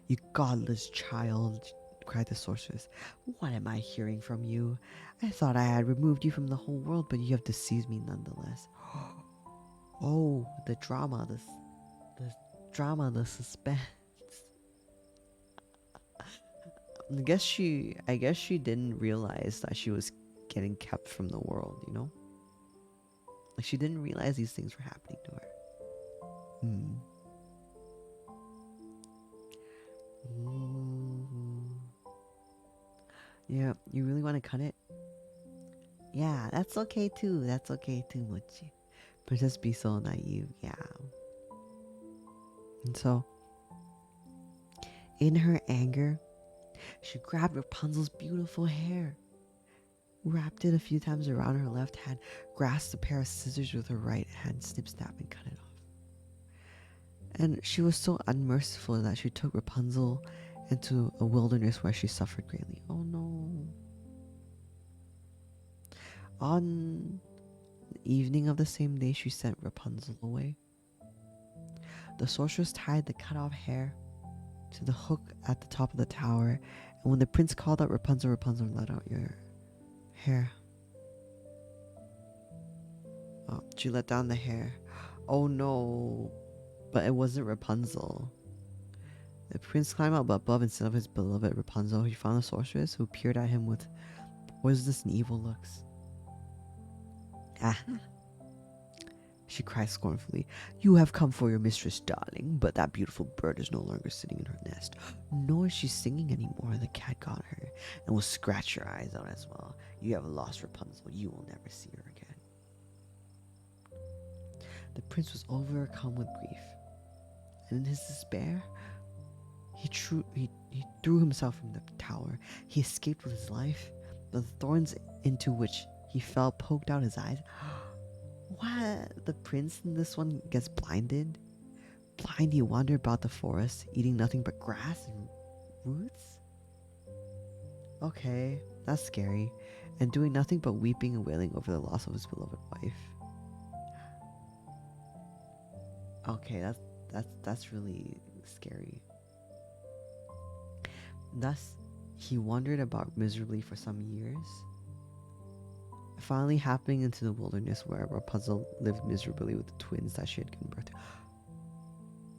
"You godless child," cried the sorceress. "What am I hearing from you? I thought I had removed you from the whole world, but you have deceived me nonetheless." Oh, the drama, the suspense. I guess she didn't realize that she was getting kept from the world, you know? Like she didn't realize these things were happening to her. Yeah, you really want to cut it? Yeah, that's okay too. That's okay too, Mochi. But just be so naive, yeah. And so, in her anger, she grabbed Rapunzel's beautiful hair, wrapped it a few times around her left hand, grasped a pair of scissors with her right hand, snip, snap, and cut it off. And she was so unmerciful that she took Rapunzel into a wilderness where she suffered greatly. Oh no. On the evening of the same day, she sent Rapunzel away. The sorceress tied the cut off hair to the hook at the top of the tower, and when the prince called out, "Rapunzel, Rapunzel, let out your hair," Did you let down the hair? Oh no. But it wasn't Rapunzel. The prince climbed up above instead of his beloved Rapunzel. He found a sorceress who peered at him with poisonous and evil looks. Ah, she cried scornfully. You have come for your mistress, darling, but that beautiful bird is no longer sitting in her nest, nor is she singing anymore. The cat got her and will scratch your eyes out as well. You have lost Rapunzel. You will never see her again. The prince was overcome with grief, and in his despair, he threw himself from the tower. He escaped with his life, but the thorns into which he fell poked out his eyes. What? The prince in this one gets blinded? Blind, he wandered about the forest, eating nothing but grass and roots? Okay, that's scary. And doing nothing but weeping and wailing over the loss of his beloved wife. Okay, that's really scary. Thus, he wandered about miserably for some years, finally happening into the wilderness where Rapunzel lived miserably with the twins that she had given birth to.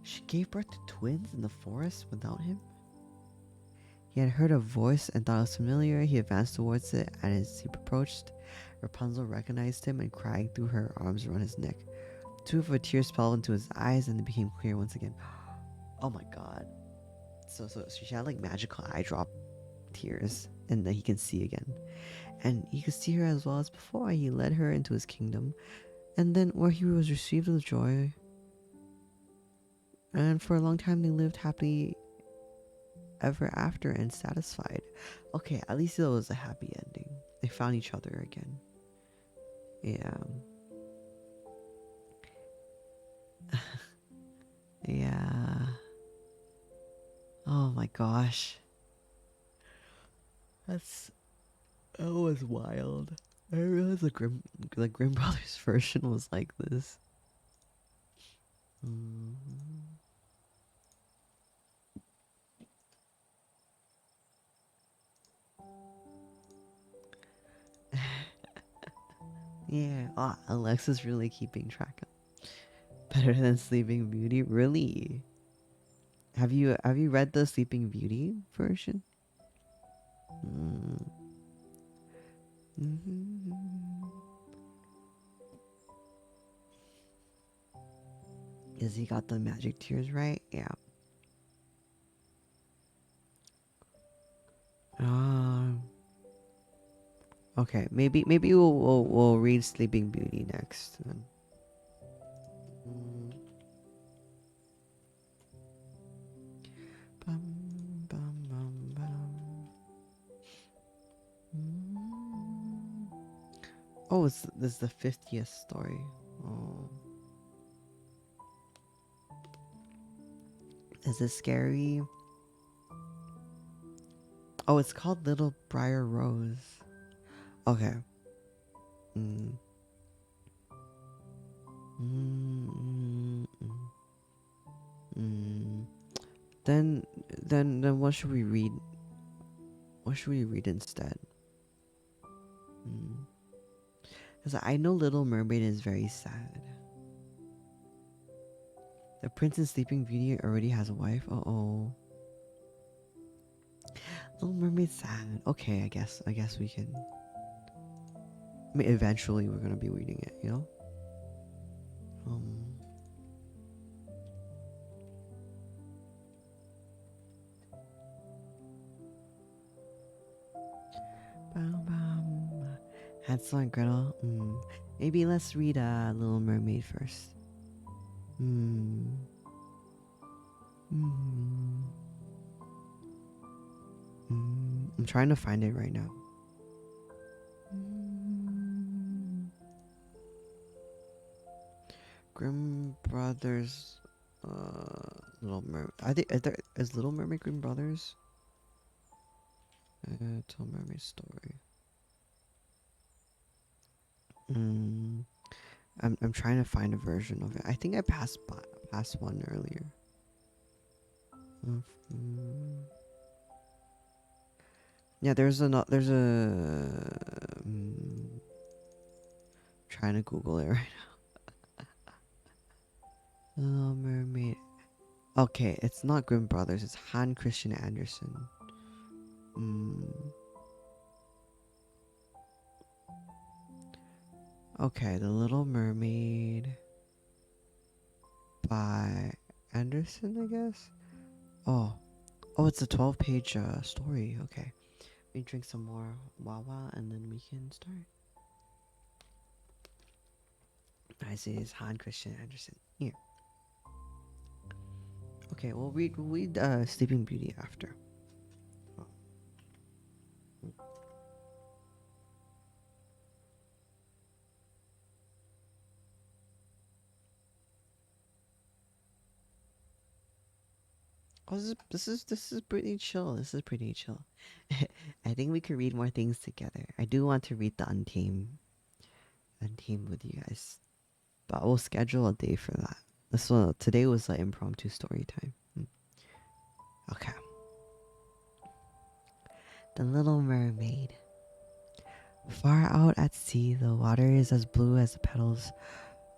She gave birth to twins in the forest without him? He had heard a voice and thought it was familiar. He advanced towards it, and as he approached, Rapunzel recognized him and cried, threw her arms around his neck. Two of her tears fell into his eyes, and they became clear once again. Oh my god. So she had like magical eye drop tears, and that he can see again. And he could see her as well as before. He led her into his kingdom, and then where he was received with joy. And for a long time they lived happily ever after and satisfied. Okay, at least it was a happy ending. They found each other again. Yeah. Yeah. Oh my gosh. That was wild. I didn't realize the Grimm Brothers version was like this. Mm. Yeah. Oh, Alexa's really keeping track of. Better than Sleeping Beauty, really? Have you read the Sleeping Beauty version? Mm. Mm-hmm. Is he got the magic tears right? Yeah. Um. Okay. Maybe we'll read Sleeping Beauty next. Then. Mm. Bum, bum, bum, bum. Mm. Oh, this is the 50th story. Oh. Is it scary? Oh, it's called Little Briar Rose. Okay. Mm. Mm, mm, mm. Then what should we read? What should we read instead? Because I know Little Mermaid is very sad. The Prince in Sleeping Beauty already has a wife. Uh-oh. Little Mermaid's sad. Okay, I guess we can. I mean, eventually we're gonna be reading it, you know. Hansel and Gretel. Maybe let's read Little Mermaid first. I'm trying to find it right now. Grimm Brothers, Little Mermaid. Is Little Mermaid Grimm Brothers? Little Mermaid story. I'm trying to find a version of it. I think I passed one earlier. Yeah, there's a trying to Google it right now. Little Mermaid. Okay, it's not Grimm Brothers. It's Han Christian Andersen. Mm, okay, The Little Mermaid by Anderson, I guess. Oh, oh, it's a 12-page story. Okay, we drink some more Wawa and then we can start. I see it's Han Christian Andersen. Here. Okay, we'll read Sleeping Beauty after. Oh, this is pretty chill. This is pretty chill. I think we could read more things together. I do want to read the Untamed with you guys, but we'll schedule a day for that. This one today was like impromptu story time. Okay. The Little Mermaid. Far out at sea, the water is as blue as the petals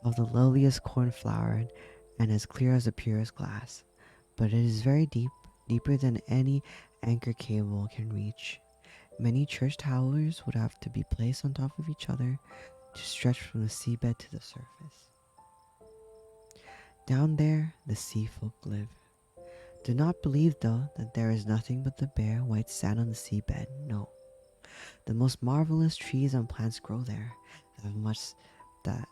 of the loveliest cornflower and as clear as the purest glass. But it is very deep, deeper than any anchor cable can reach. Many church towers would have to be placed on top of each other to stretch from the seabed to the surface. Down there, the sea folk live. Do not believe, though, that there is nothing but the bare white sand on the seabed. No. The most marvelous trees and plants grow there, that have much that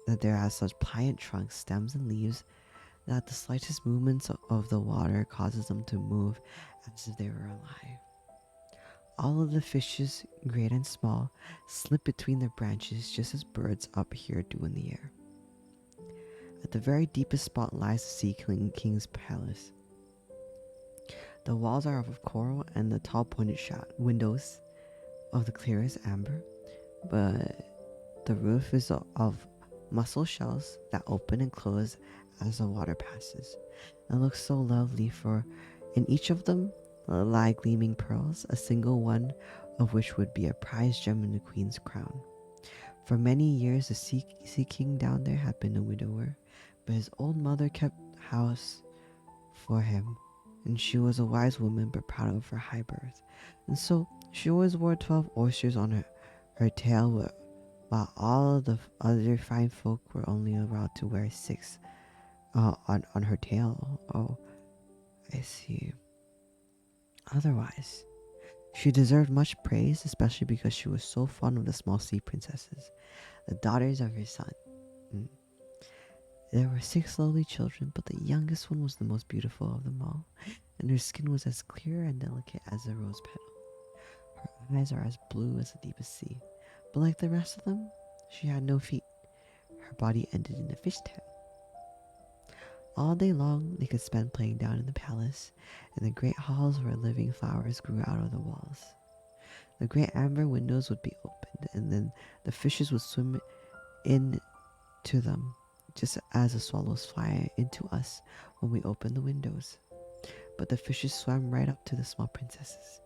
that there has such pliant trunks, stems, and leaves that the slightest movements of the water causes them to move as if they were alive. All of the fishes, great and small, slip between the branches just as birds up here do in the air. At the very deepest spot lies the Sea King's palace. The walls are of coral and the tall pointed windows of the clearest amber, but the roof is of mussel shells that open and close as the water passes. It looks so lovely, for in each of them lie gleaming pearls, a single one of which would be a prize gem in the queen's crown. For many years the sea king down there had been a widower, but his old mother kept house for him, and she was a wise woman but proud of her high birth, and so she always wore 12 oysters on her tail, while all the other fine folk were only allowed to wear 6 on her tail. Oh, I see. Otherwise, she deserved much praise, especially because she was so fond of the small sea princesses, the daughters of her son. Mm. There were 6 lovely children, but the youngest one was the most beautiful of them all, and her skin was as clear and delicate as a rose petal. Her eyes are as blue as the deepest sea, but like the rest of them, she had no feet. Her body ended in a fishtail. All day long they could spend playing down in the palace, in the great halls where living flowers grew out of the walls. The great amber windows would be opened, and then the fishes would swim into them, just as the swallows fly into us when we open the windows. But the fishes swam right up to the small princesses,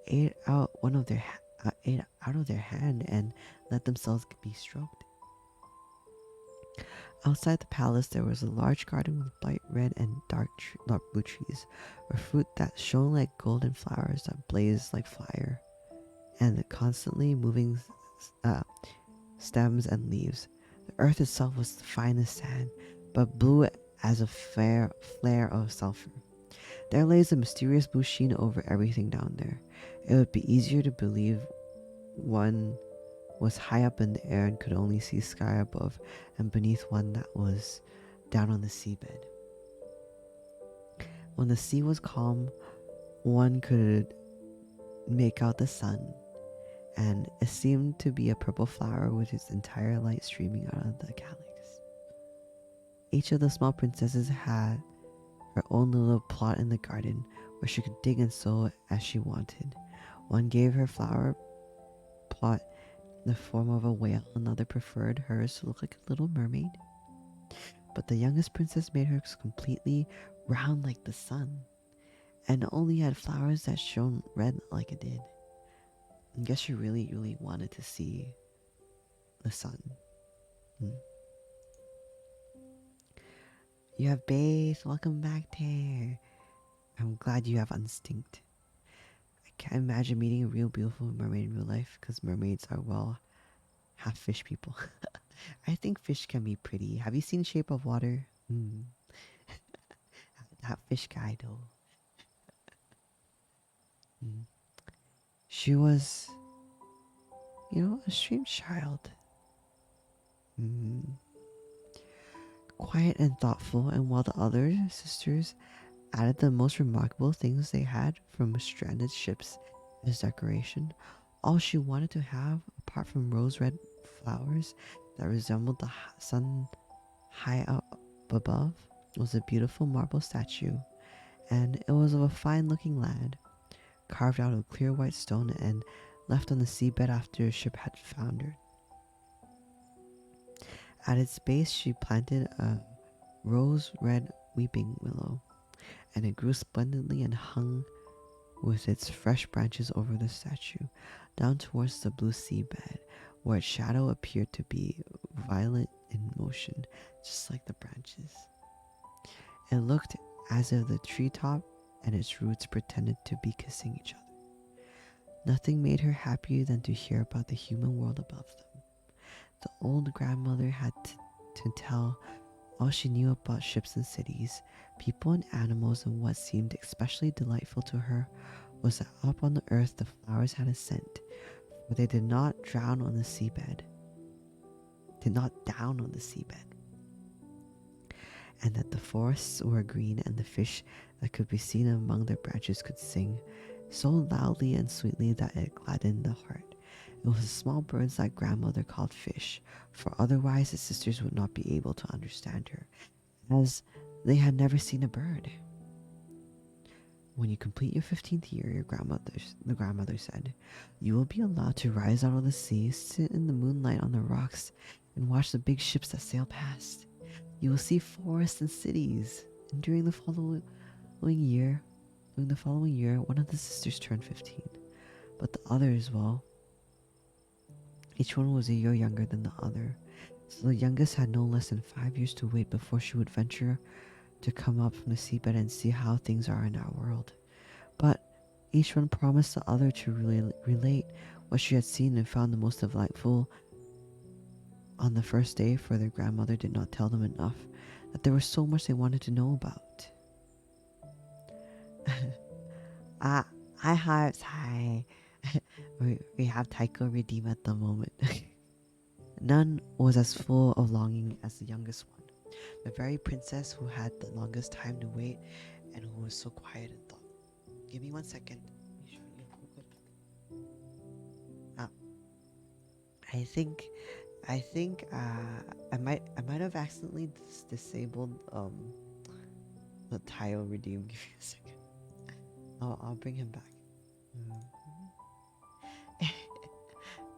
ate out of their hand, and let themselves be stroked. Outside the palace there was a large garden with bright red and dark blue trees, with fruit that shone like golden flowers that blazed like fire, and the constantly moving stems and leaves. The earth itself was fine as sand, but blue as a flare of sulfur. There lays a mysterious blue sheen over everything down there. It would be easier to believe one was high up in the air and could only see sky above and beneath one that was down on the seabed. When the sea was calm, one could make out the sun, and it seemed to be a purple flower with its entire light streaming out of the calyx. Each of the small princesses had her own little plot in the garden where she could dig and sow as she wanted. One gave her flower plot the form of a whale, another preferred hers to look like a little mermaid. But the youngest princess made hers completely round like the sun, and only had flowers that shone red like it did. I guess she really, really wanted to see the sun. Hmm. You have bathed. Welcome back there. I'm glad you have instinct. I can't imagine meeting a real beautiful mermaid in real life because mermaids are, well, half fish people. I think fish can be pretty. Have you seen Shape of Water? That fish guy, though. Mm. She was, a strange child. Mm. Quiet and thoughtful, and while the other sisters added the most remarkable things they had from stranded ships as decoration, all she wanted to have, apart from rose red flowers that resembled the sun high up above, was a beautiful marble statue, and it was of a fine looking lad, carved out of clear white stone and left on the seabed after a ship had foundered. At its base, she planted a rose red weeping willow, and it grew splendidly and hung with its fresh branches over the statue, down towards the blue seabed, where its shadow appeared to be violent in motion, just like the branches. It looked as if the treetop and its roots pretended to be kissing each other. Nothing made her happier than to hear about the human world above them. The old grandmother had to tell all she knew about ships and cities, people and animals, and what seemed especially delightful to her was that up on the earth the flowers had a scent, for they did not drown on the seabed, did not down on the seabed, and that the forests were green and the fish that could be seen among their branches could sing so loudly and sweetly that it gladdened the heart. It was the small birds that grandmother called fish, for otherwise the sisters would not be able to understand her, as they had never seen a bird. When you complete your 15th year, the grandmother said, you will be allowed to rise out of the sea, sit in the moonlight on the rocks, and watch the big ships that sail past. You will see forests and cities. And during the following year, one of the sisters turned 15, but the others, well, each one was a year younger than the other. So the youngest had no less than 5 years to wait before she would venture to come up from the seabed and see how things are in our world. But each one promised the other to relate what she had seen and found the most delightful on the first day, for their grandmother did not tell them enough that there was so much they wanted to know about. Ah, hi Harps, hi. we have Taiko redeem at the moment. None was as full of longing as the youngest one, the very princess who had the longest time to wait and who was so quiet and thoughtful. Give me 1 second. Let me show you real quick. Ah, I think I might have accidentally disabled the Taiyo redeem. Give me a second. I'll bring him back.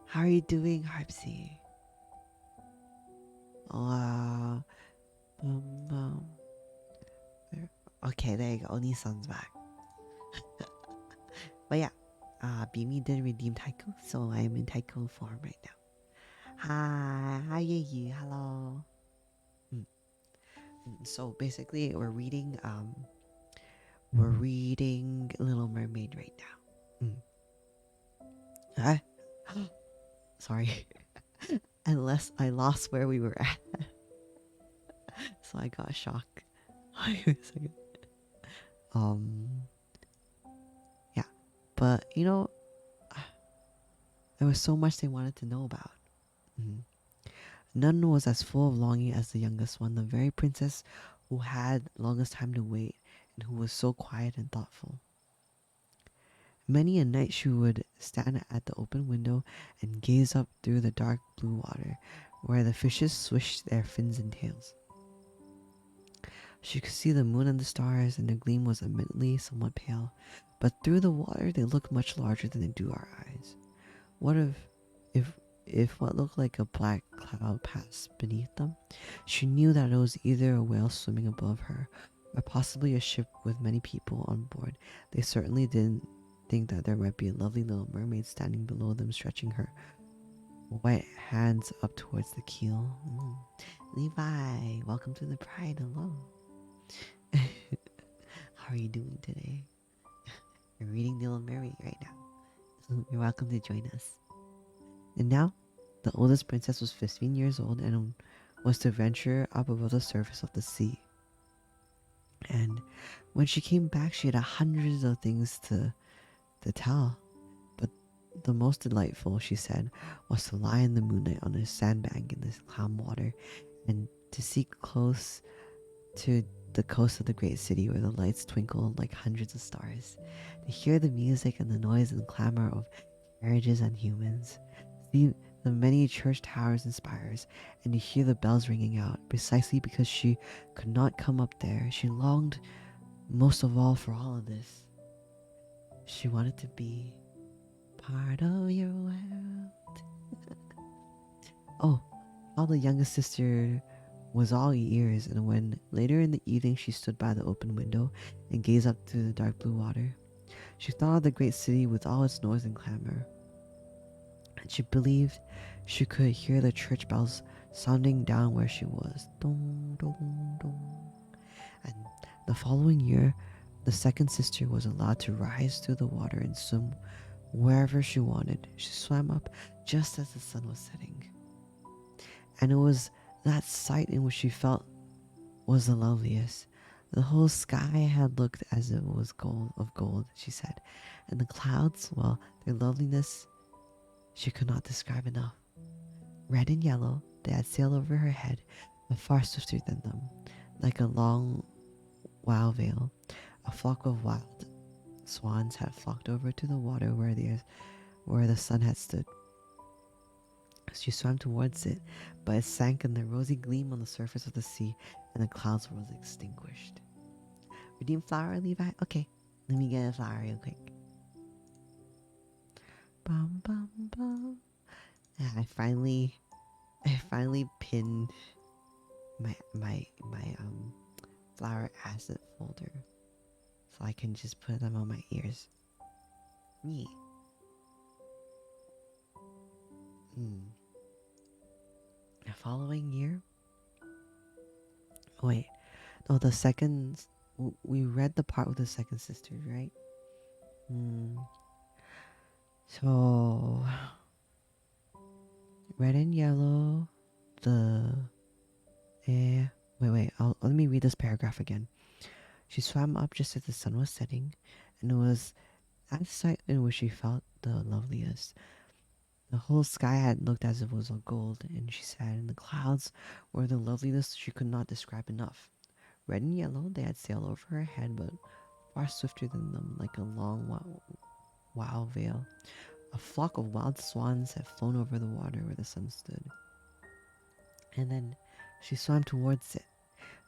How are you doing, Harpsy? Oh, there. Okay, there you go. Oni-san's back. But yeah, Beamy did redeem Taiko, so I am in Taiko form right now. Hi, how are you? Hello. So basically, we're reading Little Mermaid right now. Huh? Sorry. Unless I lost where we were at. So I got shocked. Wait a second. Yeah. But, there was so much they wanted to know about. None was as full of longing as the youngest one, the very princess who had longest time to wait and who was so quiet and thoughtful. Many a night she would stand at the open window and gaze up through the dark blue water, where the fishes swished their fins and tails. She could see the moon and the stars, and the gleam was admittedly somewhat pale, but through the water they looked much larger than they do our eyes. What if what looked like a black cloud passed beneath them? She knew that it was either a whale swimming above her, or possibly a ship with many people on board. They certainly didn't think that there might be a lovely little mermaid standing below them, stretching her white hands up towards the keel. Levi, welcome to the Pride. Hello. How are you doing today? You're reading The Little Mermaid right now. You're welcome to join us. And now, the oldest princess was 15 years old and was to venture up above the surface of the sea. And when she came back, she had hundreds of things to tell. But the most delightful, she said, was to lie in the moonlight on a sandbank in the calm water and to see close to the coast of the great city where the lights twinkled like hundreds of stars, to hear the music and the noise and clamor of carriages and humans, see the many church towers and spires, and to hear the bells ringing out. Precisely because she could not come up there, she longed most of all for all of this. She wanted to be part of your world. Oh, how the youngest sister was all ears, and when later in the evening she stood by the open window and gazed up to the dark blue water, she thought of the great city with all its noise and clamor, and she believed she could hear the church bells sounding down where she was. Dong, dong, dong. And the following year, the second sister was allowed to rise through the water and swim wherever she wanted. She swam up just as the sun was setting. And it was that sight in which she felt was the loveliest. The whole sky had looked as if it was gold, she said, and the clouds, well, their loveliness she could not describe enough. Red and yellow, they had sailed over her head, but far swifter than them, like a long wild veil. A flock of wild swans had flocked over to the water where the sun had stood. She swam towards it, but it sank in the rosy gleam on the surface of the sea, and the clouds was extinguished. Redeem flower, Levi? Okay, let me get a flower real quick. Bum bum bum. Yeah, I finally pinned my flower asset folder, so I can just put them on my ears. Me. The following year. Wait, no, the second. We read the part with the second sister, right? So, red and yellow. Wait. Let me read this paragraph again. She swam up just as the sun was setting, and it was at the sight in which she felt the loveliest. The whole sky had looked as if it was of gold, and she said, and the clouds were the loveliness she could not describe enough. Red and yellow, they had sailed over her head, but far swifter than them, like a long wild veil. A flock of wild swans had flown over the water where the sun stood. And then she swam towards it,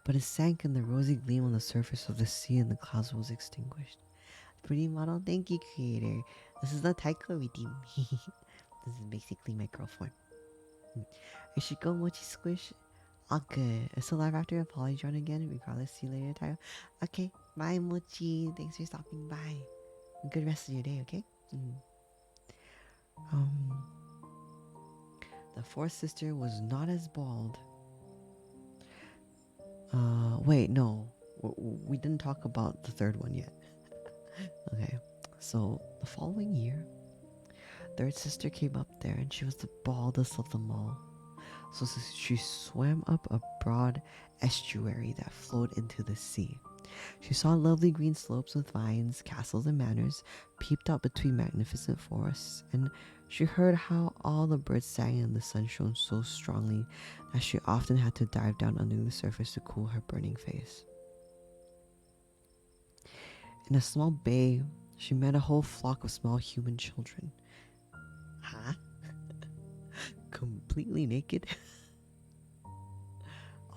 but it sank in the rosy gleam on the surface of the sea, and the clouds was extinguished. Pretty model, thank you, creator. This is the Taiyo redeem. This is basically my girlfriend. I should go Mochi Squish. All good. It's alive after a polygon again. Regardless, see you later, Taiyo. Okay, bye, Mochi. Thanks for stopping by. Good rest of your day, okay? The fourth sister was not as bald. Wait, no. We didn't talk about the third one yet. Okay, so the following year, third sister came up there and she was the baldest of them all. So she swam up a broad estuary that flowed into the sea. She saw lovely green slopes with vines, castles and manors peeped out between magnificent forests, and she heard how all the birds sang and the sun shone so strongly that she often had to dive down under the surface to cool her burning face. In a small bay, she met a whole flock of small human children. Huh? Completely naked?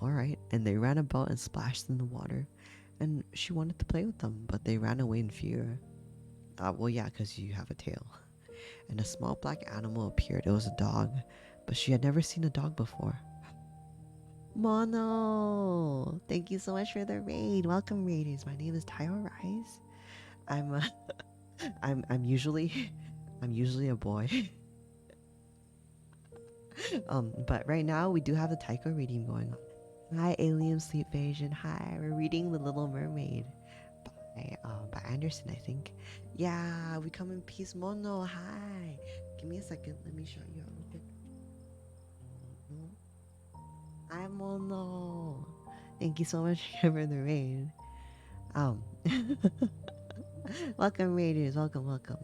Alright, and they ran about and splashed in the water, and she wanted to play with them, but they ran away in fear. Well, yeah, because you have a tail. And a small black animal appeared. It was a dog, but she had never seen a dog before. Mono! Thank you so much for the raid. Welcome, raiders. My name is Taiyo Rise. I'm usually a boy. But right now we do have the Taiyo reading going on. Hi, Alien Sleep Vision. Hi, we're reading The Little Mermaid Hi, by Anderson, I think. Yeah, we come in peace, Mono. Hi. Give me a second. Let me show you real quick. Mono. Hi, Mono. Thank you so much for the raid. Um, welcome, raiders. Welcome, welcome.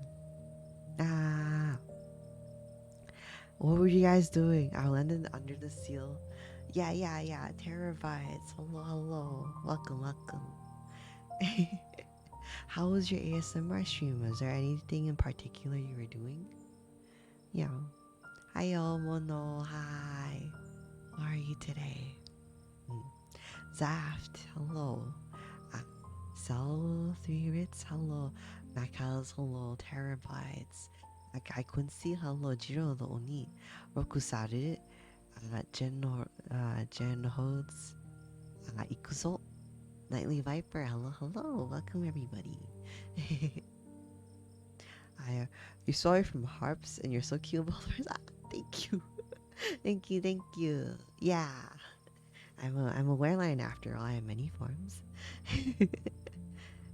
Ah, what were you guys doing? I landed under the seal. Yeah, yeah, yeah. Terabytes. Hello, hello. Welcome, welcome. How was your ASMR stream? Was there anything in particular you were doing? Yeah. Hi, Mono. Hi. How are you today? Hmm. Zaft. Hello. Uh, Cell 3 Ritz. Hello. Macals. Hello. Terabytes. Akai Quincy. Hello. Jiro the Oni. Rokusaru. Jen Hodes. Ikuzo. Nightly Viper. Hello. Hello. Welcome, everybody. You're sorry from Harps and you're so cute, Boulders. Thank you. Thank you, thank you. Yeah. I'm a wereline after all. I have many forms.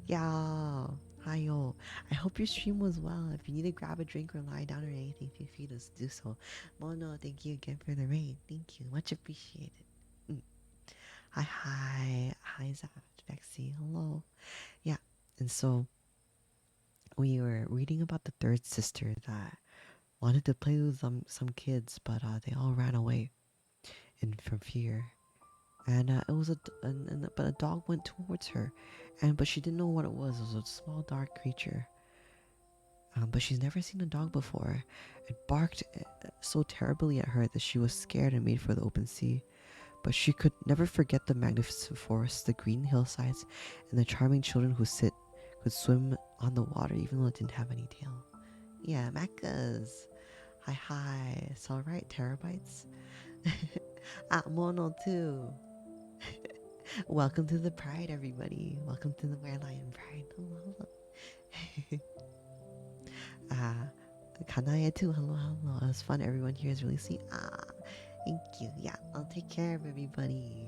Yeah. Hiyo. I hope your stream was well. If you need to grab a drink or lie down or anything, feel free to do so. Mono, thank you again for the raid. Thank you. Much appreciated. Mm. Hi, hi. Hi, Zaft. Bexy. Hello. Yeah. And so we were reading about the third sister that wanted to play with some kids, but they all ran away in from fear. And it was but a dog went towards her, and but she didn't know what it was. It was a small dark creature. But she's never seen a dog before. It barked so terribly at her that she was scared and made for the open sea. But she could never forget the magnificent forests, the green hillsides, and the charming children who could swim on the water even though it didn't have any tail. Yeah, Macas. Hi, hi. It's alright, terabytes. At Mono too. Welcome to the Pride, everybody. Welcome to the Were Lion Pride. Hello, hello. Kanaya too. Hello, hello. It was fun. Everyone here is really sweet. Thank you. Yeah, I'll take care of everybody.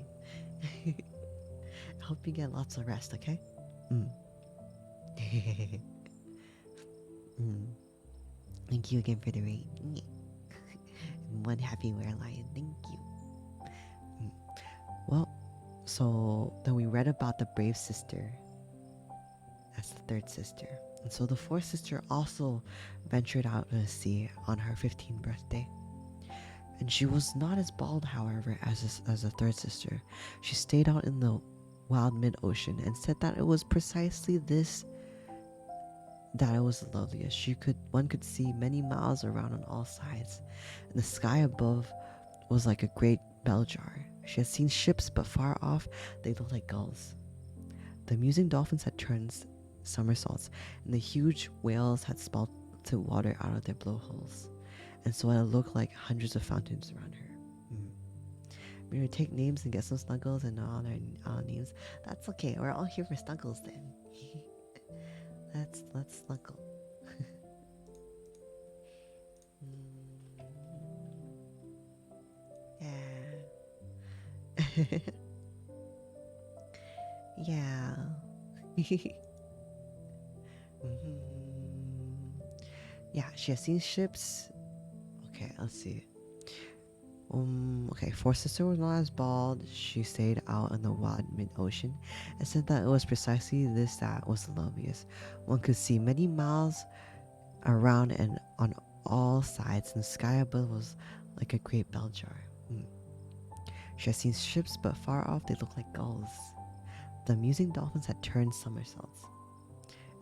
I hope you get lots of rest, okay? Mm. Mm. Thank you again for the raid. One happy Were Lion. Thank you. Mm. Well, so then we read about the brave sister. That's the third sister. And so the fourth sister also ventured out to the sea on her 15th birthday. And she was not as bald, however, as the third sister. She stayed out in the wild mid-ocean and said that it was precisely this that it was the loveliest. One could see many miles around on all sides, and the sky above was like a great bell jar. She had seen ships, but far off they looked like gulls. The amusing dolphins had turned somersaults, and the huge whales had spouted water out of their blowholes, and so it looked like hundreds of fountains around her. We're gonna take names and get some snuggles and all our names. That's okay. We're all here for snuggles then. let's snuggle. Yeah. Yeah. Yeah, she has seen ships. Okay, let's see. Okay, fourth sister was not as bald. She stayed out in the wide mid-ocean and said that it was precisely this that was the loveliest. One could see many miles around and on all sides, and the sky above was like a great bell jar. She had seen ships, but far off they looked like gulls. The amusing dolphins had turned somersaults,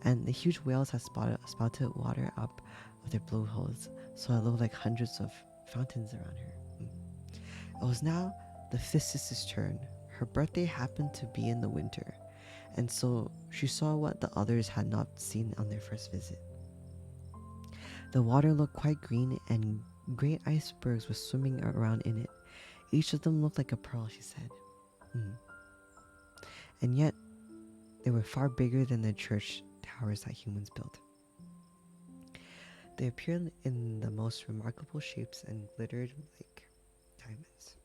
and the huge whales had spouted water up of their blowholes, so it looked like hundreds of fountains around her. It was now the fifth sister's turn. Her birthday happened to be in the winter, and so she saw what the others had not seen on their first visit. The water looked quite green, and great icebergs were swimming around in it. Each of them looked like a pearl, she said. And yet, they were far bigger than the church towers that humans built. They appeared in the most remarkable shapes and glittered like diamonds.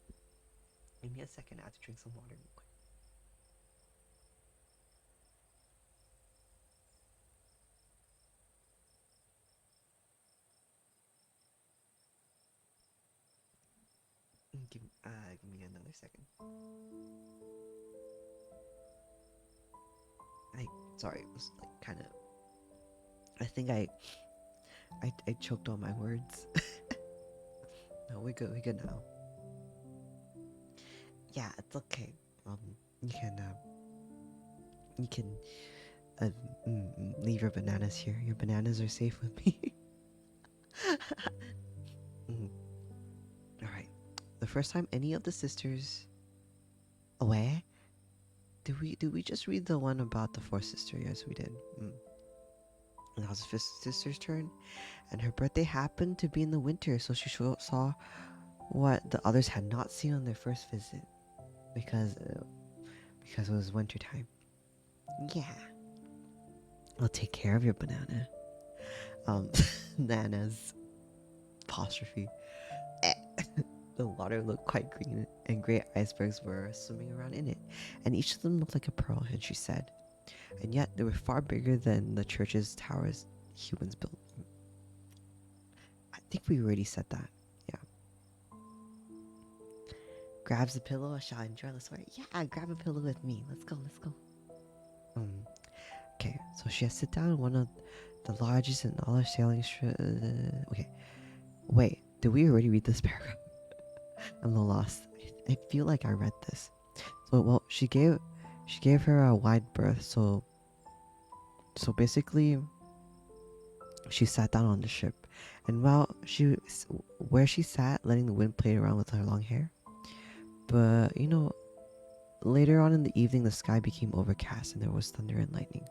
Give me a second, I have to drink some water real quick. Give me another second. I sorry, it was like kind of. I think I choked on my words. No, we good. We good now. Yeah, it's okay. Um, you can you can uh, leave your bananas here. Your bananas are safe with me. Mm, all right. The first time any of the sisters away. Did we just read the one about the fourth sister? Yes, we did. And that was the fifth sister's turn, and her birthday happened to be in the winter, so she saw what the others had not seen on their first visit because it was winter time. Yeah, I'll take care of your banana. Um, Nana's apostrophe. Eh. The water looked quite green, and great icebergs were swimming around in it, and each of them looked like a pearl. And she said, and yet they were far bigger than the church's towers humans built. I think we already said that. Yeah. Grabs a pillow. I shall enjoy the swear. Yeah, grab a pillow with me. Let's go. Let's go. Um. Okay. So she has to sit down in one of the largest and all her sailing. Okay. Wait. Did we already read this paragraph? I'm a little lost. I feel like I read this. So well, she gave her a wide berth. So basically, she sat down on the ship, and where she sat, letting the wind play around with her long hair. But later on in the evening, the sky became overcast, and there was thunder and lightning.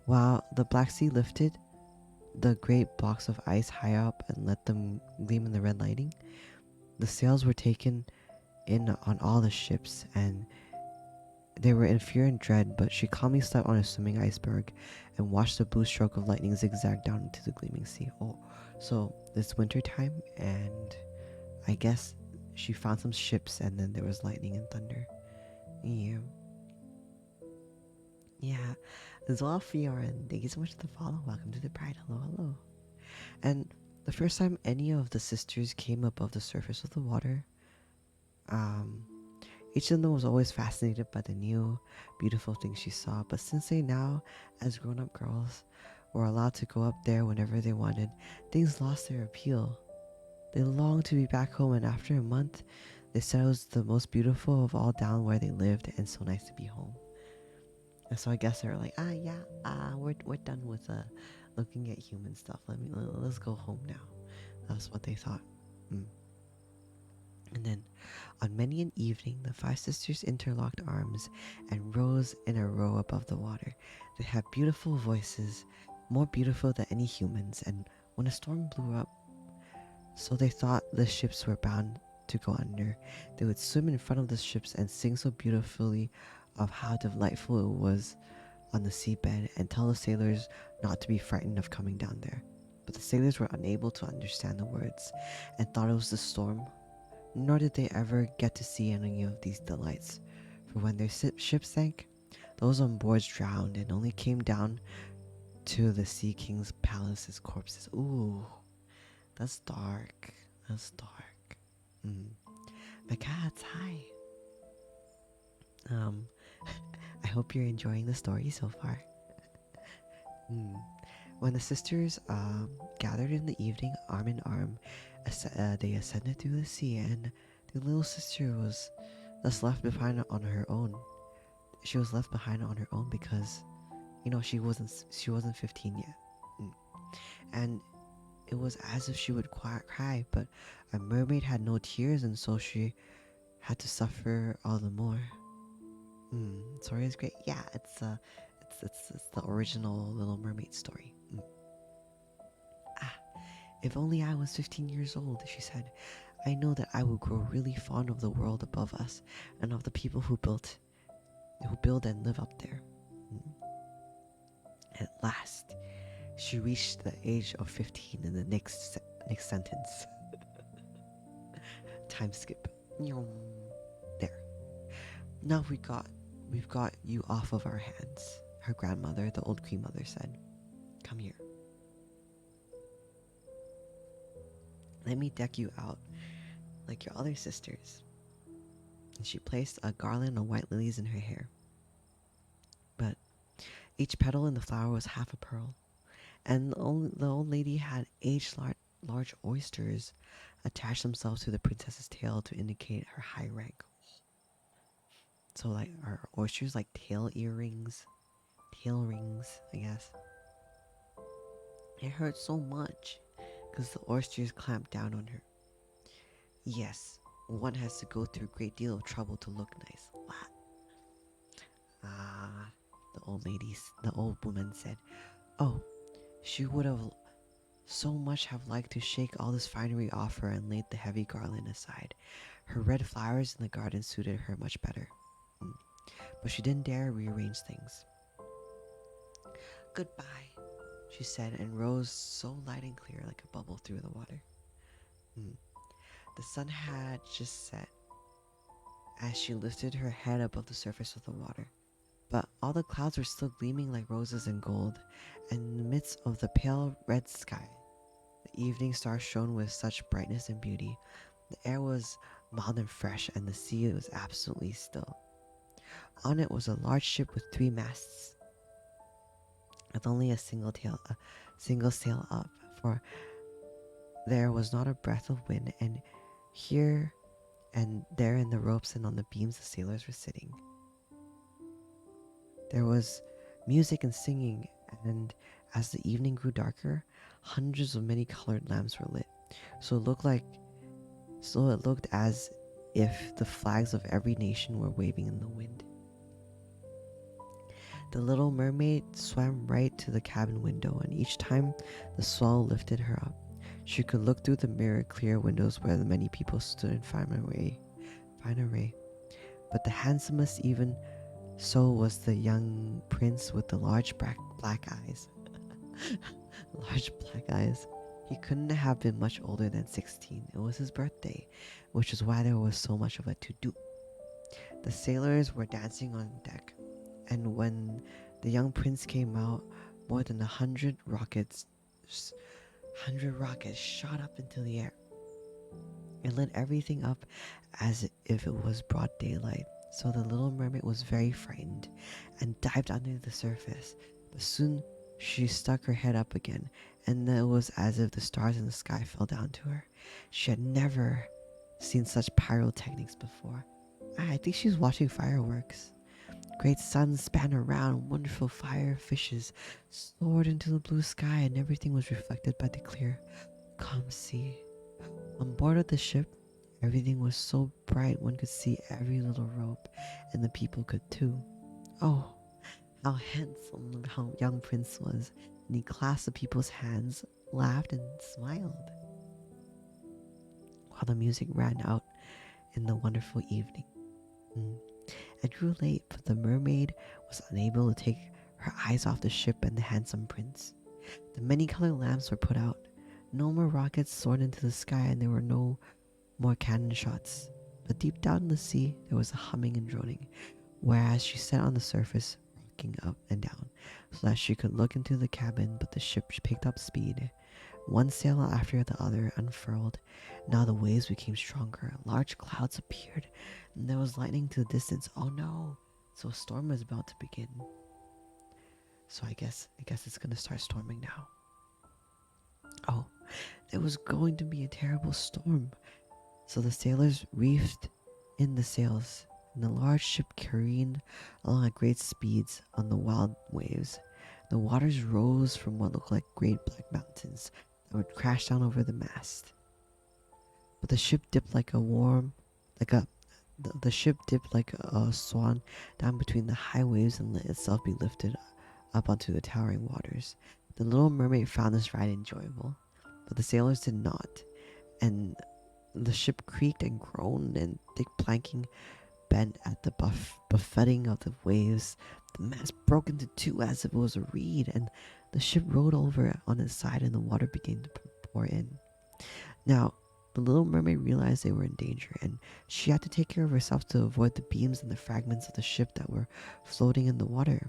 While the Black Sea lifted the great blocks of ice high up and let them gleam in the red lighting, the sails were taken in on all the ships, and they were in fear and dread. But she calmly slept on a swimming iceberg and watched the blue stroke of lightning zigzag down into the gleaming sea. Oh, so it's winter time, and I guess she found some ships, and then there was lightning and thunder. Yeah. Yeah. This is all for your end. Thank you so much for the follow. Welcome to the Pride. Hello, hello. And the first time any of the sisters came above the surface of the water, um, each of them was always fascinated by the new, beautiful things she saw. But since they now, as grown-up girls, were allowed to go up there whenever they wanted, things lost their appeal. They longed to be back home, and after a month, they said it was the most beautiful of all down where they lived, and so nice to be home. And so I guess they were like, we're done with looking at human stuff. Let's go home now. That's what they thought. And then, on many an evening, the five sisters interlocked arms and rose in a row above the water. They had beautiful voices, more beautiful than any humans, and when a storm blew up, so they thought the ships were bound to go under, they would swim in front of the ships and sing so beautifully of how delightful it was on the seabed, and tell the sailors not to be frightened of coming down there. But the sailors were unable to understand the words, and thought it was the storm, nor did they ever get to see any of these delights. For when their ship sank, those on board drowned, and only came down to the Sea King's palace as corpses. Ooh, that's dark. That's dark. My cats, hi. I hope you're enjoying the story so far. When the sisters gathered in the evening, arm in arm, they ascended through the sea, and the little sister was thus left behind on her own. She was left behind on her own because, she wasn't 15 yet, and it was as if she would cry, but a mermaid had no tears, and so she had to suffer all the more. Story is great. Yeah, it's the original Little Mermaid story. If only I was 15 years old, she said. I know that I would grow really fond of the world above us and of the people who build and live up there. At last, she reached the age of 15 in the next sentence. Time skip. There. Now we've got you off of our hands, her grandmother, the old Queen Mother, said. Come here. Let me deck you out like your other sisters. And she placed a garland of white lilies in her hair. But each petal in the flower was half a pearl, and the old lady had large oysters attach themselves to the princess's tail to indicate her high rank. So, like, are oysters like tail earrings? Tail rings, I guess. It hurt so much because the oysters clamped down on her. Yes, one has to go through a great deal of trouble to look nice. What? Ah, the old woman said. Oh, she would have so much have liked to shake all this finery off her and laid the heavy garland aside. Her red flowers in the garden suited her much better. But she didn't dare rearrange things. Goodbye, she said, and rose so light and clear like a bubble through the water. The sun had just set as she lifted her head above the surface of the water. But all the clouds were still gleaming like roses and gold, and in the midst of the pale red sky, the evening star shone with such brightness and beauty. The air was mild and fresh, and the sea was absolutely still. On it was a large ship with 3 masts, with only a single sail up, for there was not a breath of wind, and here and there in the ropes and on the beams the sailors were sitting. There was music and singing, and as the evening grew darker, hundreds of many-colored lamps were lit. So it looked as if the flags of every nation were waving in the wind. The little mermaid swam right to the cabin window, and each time the swell lifted her up, she could look through the mirror-clear windows where the many people stood in fine array. But the handsomest even so was the young prince with the large black eyes. Large black eyes. He couldn't have been much older than 16. It was his birthday, which is why there was so much of a to-do. The sailors were dancing on deck, and when the young prince came out, more than 100 rockets shot up into the air. It lit everything up as if it was broad daylight. So the little mermaid was very frightened and dived under the surface. But soon she stuck her head up again, and it was as if the stars in the sky fell down to her. She had never seen such pyrotechnics before. I think she was watching fireworks. Great suns span around, wonderful fire fishes soared into the blue sky, and everything was reflected by the clear, calm sea. On board of the ship, everything was so bright one could see every little rope, and the people could too. Oh, how handsome the young prince was, and he clasped the people's hands, laughed, and smiled, while the music rang out in the wonderful evening. It grew late, but the mermaid was unable to take her eyes off the ship and the handsome prince. The many-colored lamps were put out. No more rockets soared into the sky, and there were no more cannon shots. But deep down in the sea, there was a humming and droning, whereas she sat on the surface, rocking up and down, so that she could look into the cabin. But the ship picked up speed. One sail after the other unfurled. Now the waves became stronger. Large clouds appeared, and there was lightning to the distance. Oh no! So a storm was about to begin. So I guess it's gonna start storming now. Oh, there was going to be a terrible storm. So the sailors reefed in the sails, and the large ship careened along at great speeds on the wild waves. The waters rose from what looked like great black mountains that would crash down over the mast. But the ship dipped like the ship dipped like a swan down between the high waves and let itself be lifted up onto the towering waters. The little mermaid found this ride enjoyable, but the sailors did not, and the ship creaked and groaned, and thick planking bent at the buffeting of the waves. The mast broke into two as if it was a reed, and the ship rolled over on its side, and the water began to pour in. Now, the little mermaid realized they were in danger, and she had to take care of herself to avoid the beams and the fragments of the ship that were floating in the water.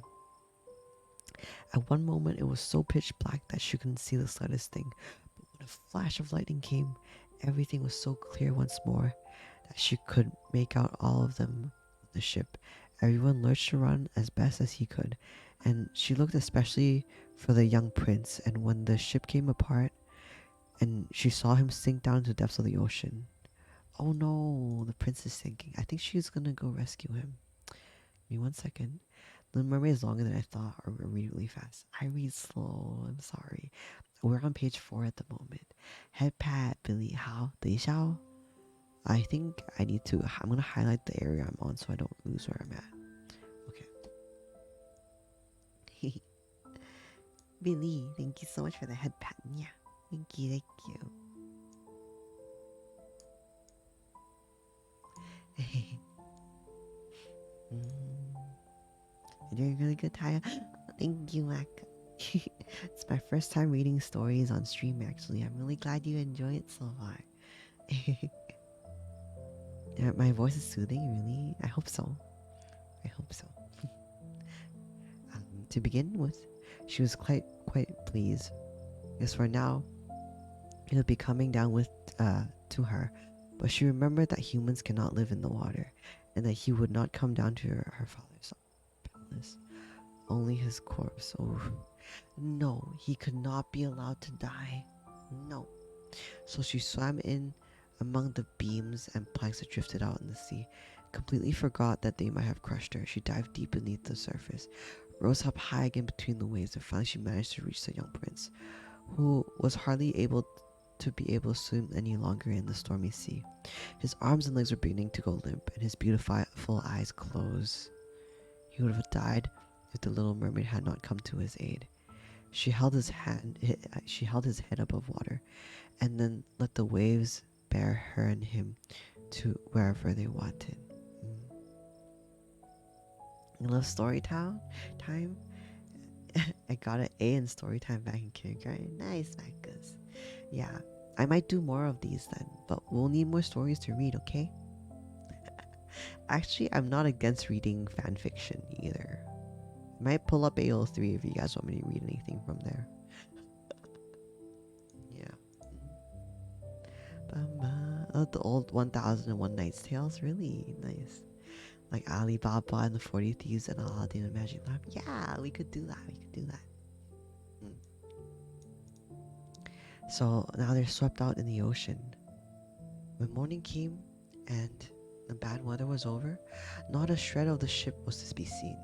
At one moment, it was so pitch black that she couldn't see the slightest thing. But when a flash of lightning came, Everything was so clear once more that she could make out all of them on the ship. Everyone lurched around as best as he could, and she looked especially for the young prince. And when the ship came apart and she saw him sink down to the depths of the ocean, oh no, the prince is sinking. I think she's gonna go rescue him. Give me 1 second. Little Mermaid is longer than I thought, or read really fast. I read slow. I'm sorry. We're on page 4 at the moment. Head pat, Billy. How? 等一下哦. I think I need to. I'm gonna highlight the area I'm on so I don't lose where I'm at. Okay. Billy, thank you so much for the head pat. Yeah. Thank you. Thank you. You're doing really good, Taiyo. Thank you, Mac. It's my first time reading stories on stream, actually. I'm really glad you enjoy it so far. Yeah, my voice is soothing, really? I hope so. I hope so. To begin with, she was quite pleased, because for now, it would be coming down with to her. But she remembered that humans cannot live in the water, and that he would not come down to her father's palace. Only his corpse. Oh, no, he could not be allowed to die. No. So she swam in among the beams and planks that drifted out in the sea. Completely forgot that they might have crushed her. She dived deep beneath the surface, rose up high again between the waves, and finally she managed to reach the young prince, who was hardly able to swim any longer in the stormy sea. His arms and legs were beginning to go limp, and his beautiful eyes closed. He would have died if the little mermaid had not come to his aid. She held his head above water, and then let the waves bear her and him to wherever they wanted. I love story time. I got an A in story time back in kindergarten. Nice, Marcus. Yeah, I might do more of these then, but we'll need more stories to read, okay? Actually, I'm not against reading fan fiction either. I might pull up AO3 if you guys want me to read anything from there. Yeah. Oh, the old 1001 Nights Tales, really nice. Like Alibaba and the 40 Thieves and Aladdin and Magic Lamp. Yeah, we could do that. So now they're swept out in the ocean. When morning came and the bad weather was over, not a shred of the ship was to be seen.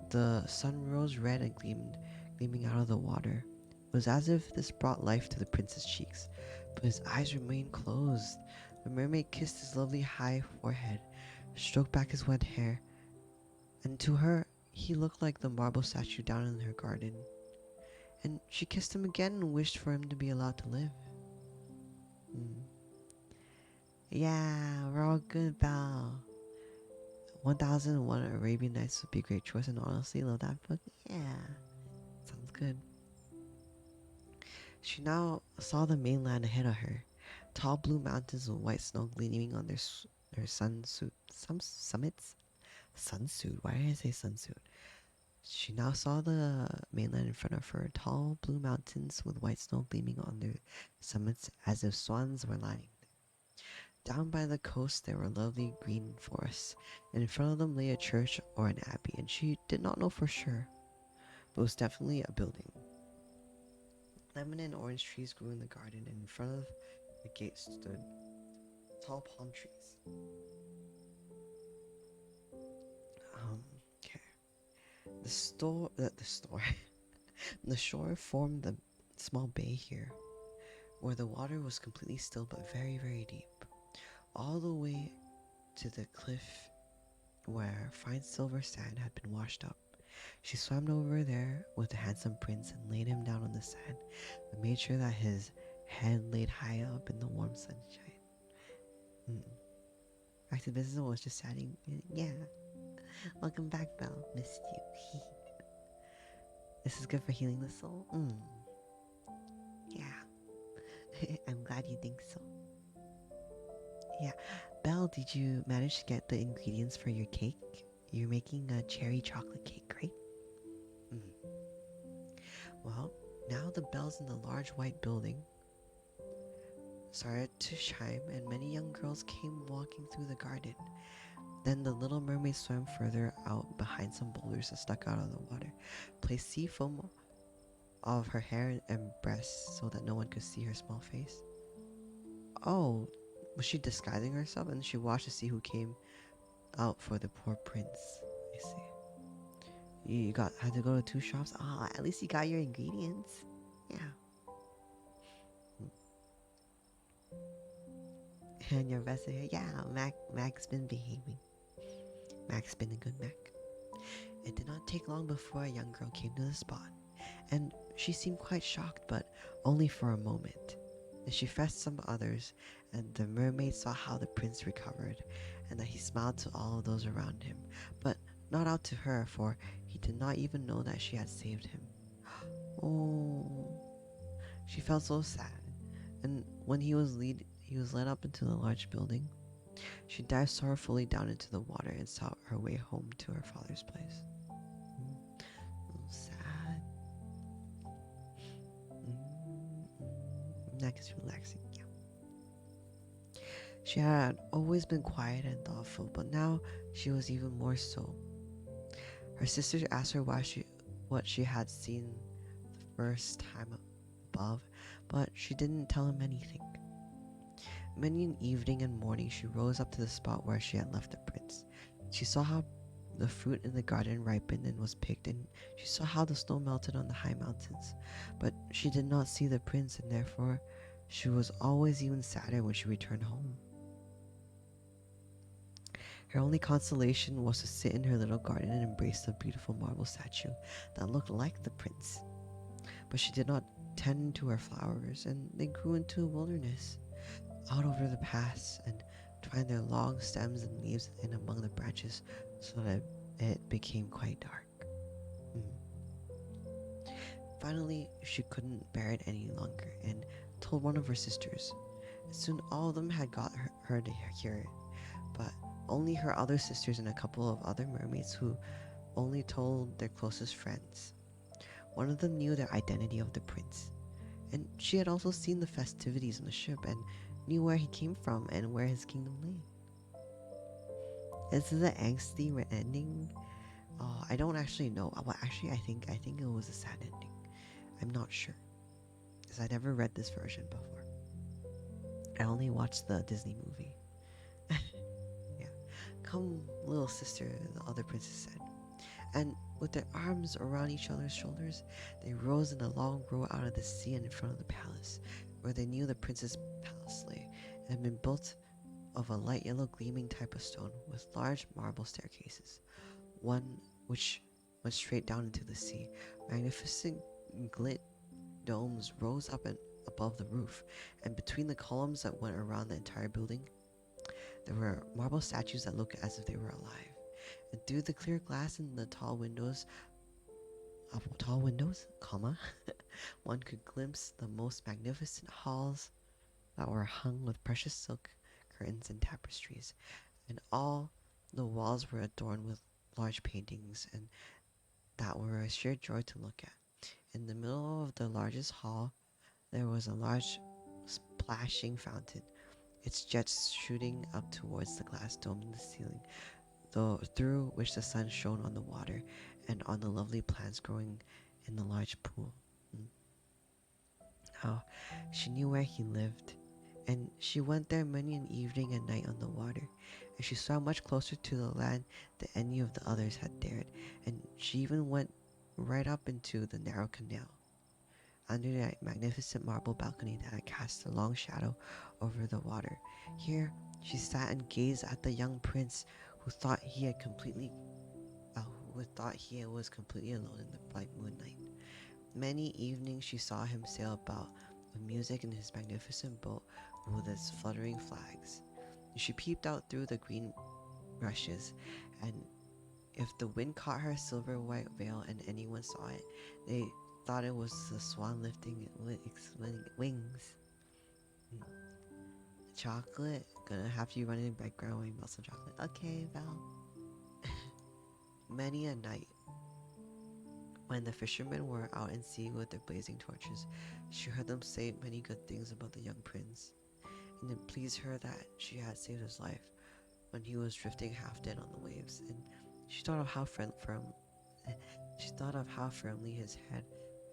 The sun rose red and gleaming out of the water. It was as if this brought life to the prince's cheeks, but his eyes remained closed. The mermaid kissed his lovely high forehead, stroked back his wet hair, and to her he looked like the marble statue down in her garden. And she kissed him again and wished for him to be allowed to live. Yeah, we're all good, Belle. 1001 Arabian Nights would be a great choice, and honestly, love that book. Yeah, sounds good. She now saw the mainland ahead of her, tall blue mountains with white snow gleaming on their summits. Sunsuit? Why did I say sunsuit? She now saw the mainland in front of her, tall blue mountains with white snow gleaming on their summits as if swans were lying. Down by the coast there were lovely green forests, and in front of them lay a church or an abbey, and she did not know for sure, but it was definitely a building. Lemon and orange trees grew in the garden, and in front of the gate stood tall palm trees. Okay. The shore formed a small bay here, where the water was completely still but very, very deep, all the way to the cliff where fine silver sand had been washed up. She swam over there with the handsome prince and laid him down on the sand, but made sure that his head laid high up in the warm sunshine. Back to business, was just chatting. Yeah. Welcome back, Belle. Missed you. This is good for healing the soul. Yeah. I'm glad you think so. Yeah. Belle, did you manage to get the ingredients for your cake? You're making a cherry chocolate cake, right? Well, now the bells in the large white building started to chime, and many young girls came walking through the garden. Then the little mermaid swam further out behind some boulders that stuck out of the water, placed sea foam of her hair and breasts so that no one could see her small face. Oh, was she disguising herself? And she watched to see who came out for the poor prince. I see. You got had to go to two shops. Ah, at least you got your ingredients. Yeah. And your best hair. Yeah, Mac's been behaving. Mac's been a good Mac. It did not take long before a young girl came to the spot, and she seemed quite shocked, but only for a moment. Then she fetched some others, and the mermaid saw how the prince recovered, and that he smiled to all of those around him, but not out to her, for he did not even know that she had saved him. Oh, she felt so sad, and when he was led up into the large building. She dived sorrowfully down into the water and saw her way home to her father's place. Sad. That is relaxing. Yeah. She had always been quiet and thoughtful, but now she was even more so. Her sisters asked her what she had seen the first time above, but she didn't tell them anything. Many an evening and morning she rose up to the spot where she had left the prince. She saw how the fruit in the garden ripened and was picked, and she saw how the snow melted on the high mountains. But she did not see the prince, and therefore she was always even sadder when she returned home. Her only consolation was to sit in her little garden and embrace the beautiful marble statue that looked like the prince. But she did not tend to her flowers, and they grew into a wilderness out over the paths and twined their long stems and leaves in among the branches so that it became quite dark. Finally, she couldn't bear it any longer and told one of her sisters. Soon all of them had got her to hear it, but only her other sisters and a couple of other mermaids who only told their closest friends. One of them knew the identity of the prince, and she had also seen the festivities on the ship and knew where he came from and where his kingdom lay. Is this an angsty ending? I don't actually know. Well, actually, I think it was a sad ending. I'm not sure, because I never read this version before. I only watched the Disney movie. Yeah. Come, little sister, the other princess said. And with their arms around each other's shoulders, they rose in a long row out of the sea and in front of the palace, where they knew the prince's palace lay. It had been built of a light yellow gleaming type of stone with large marble staircases, one which went straight down into the sea. Magnificent gilt domes rose up and above the roof, and between the columns that went around the entire building, there were marble statues that looked as if they were alive. And through the clear glass in the tall windows, comma, one could glimpse the most magnificent halls that were hung with precious silk curtains and tapestries, and all the walls were adorned with large paintings, and that were a sheer joy to look at. In the middle of the largest hall, there was a large splashing fountain, its jets shooting up towards the glass dome in the ceiling, through which the sun shone on the water and on the lovely plants growing in the large pool. Now, she knew where he lived, and she went there many an evening and night on the water, and she saw much closer to the land than any of the others had dared, and she even went right up into the narrow canal, under that magnificent marble balcony that had cast a long shadow over the water. Here she sat and gazed at the young prince who thought he was completely alone in the bright moonlight. Many evenings she saw him sail about with music in his magnificent boat with its fluttering flags. She peeped out through the green rushes, and if the wind caught her silver white veil and anyone saw it, they thought it was the swan lifting its wings. Chocolate? Gonna have you run in the background while you melt some chocolate. Okay, Val. Many a night, when the fishermen were out in sea with their blazing torches, she heard them say many good things about the young prince. And it pleased her that she had saved his life when he was drifting half dead on the waves, and she thought of how she thought of how firmly his head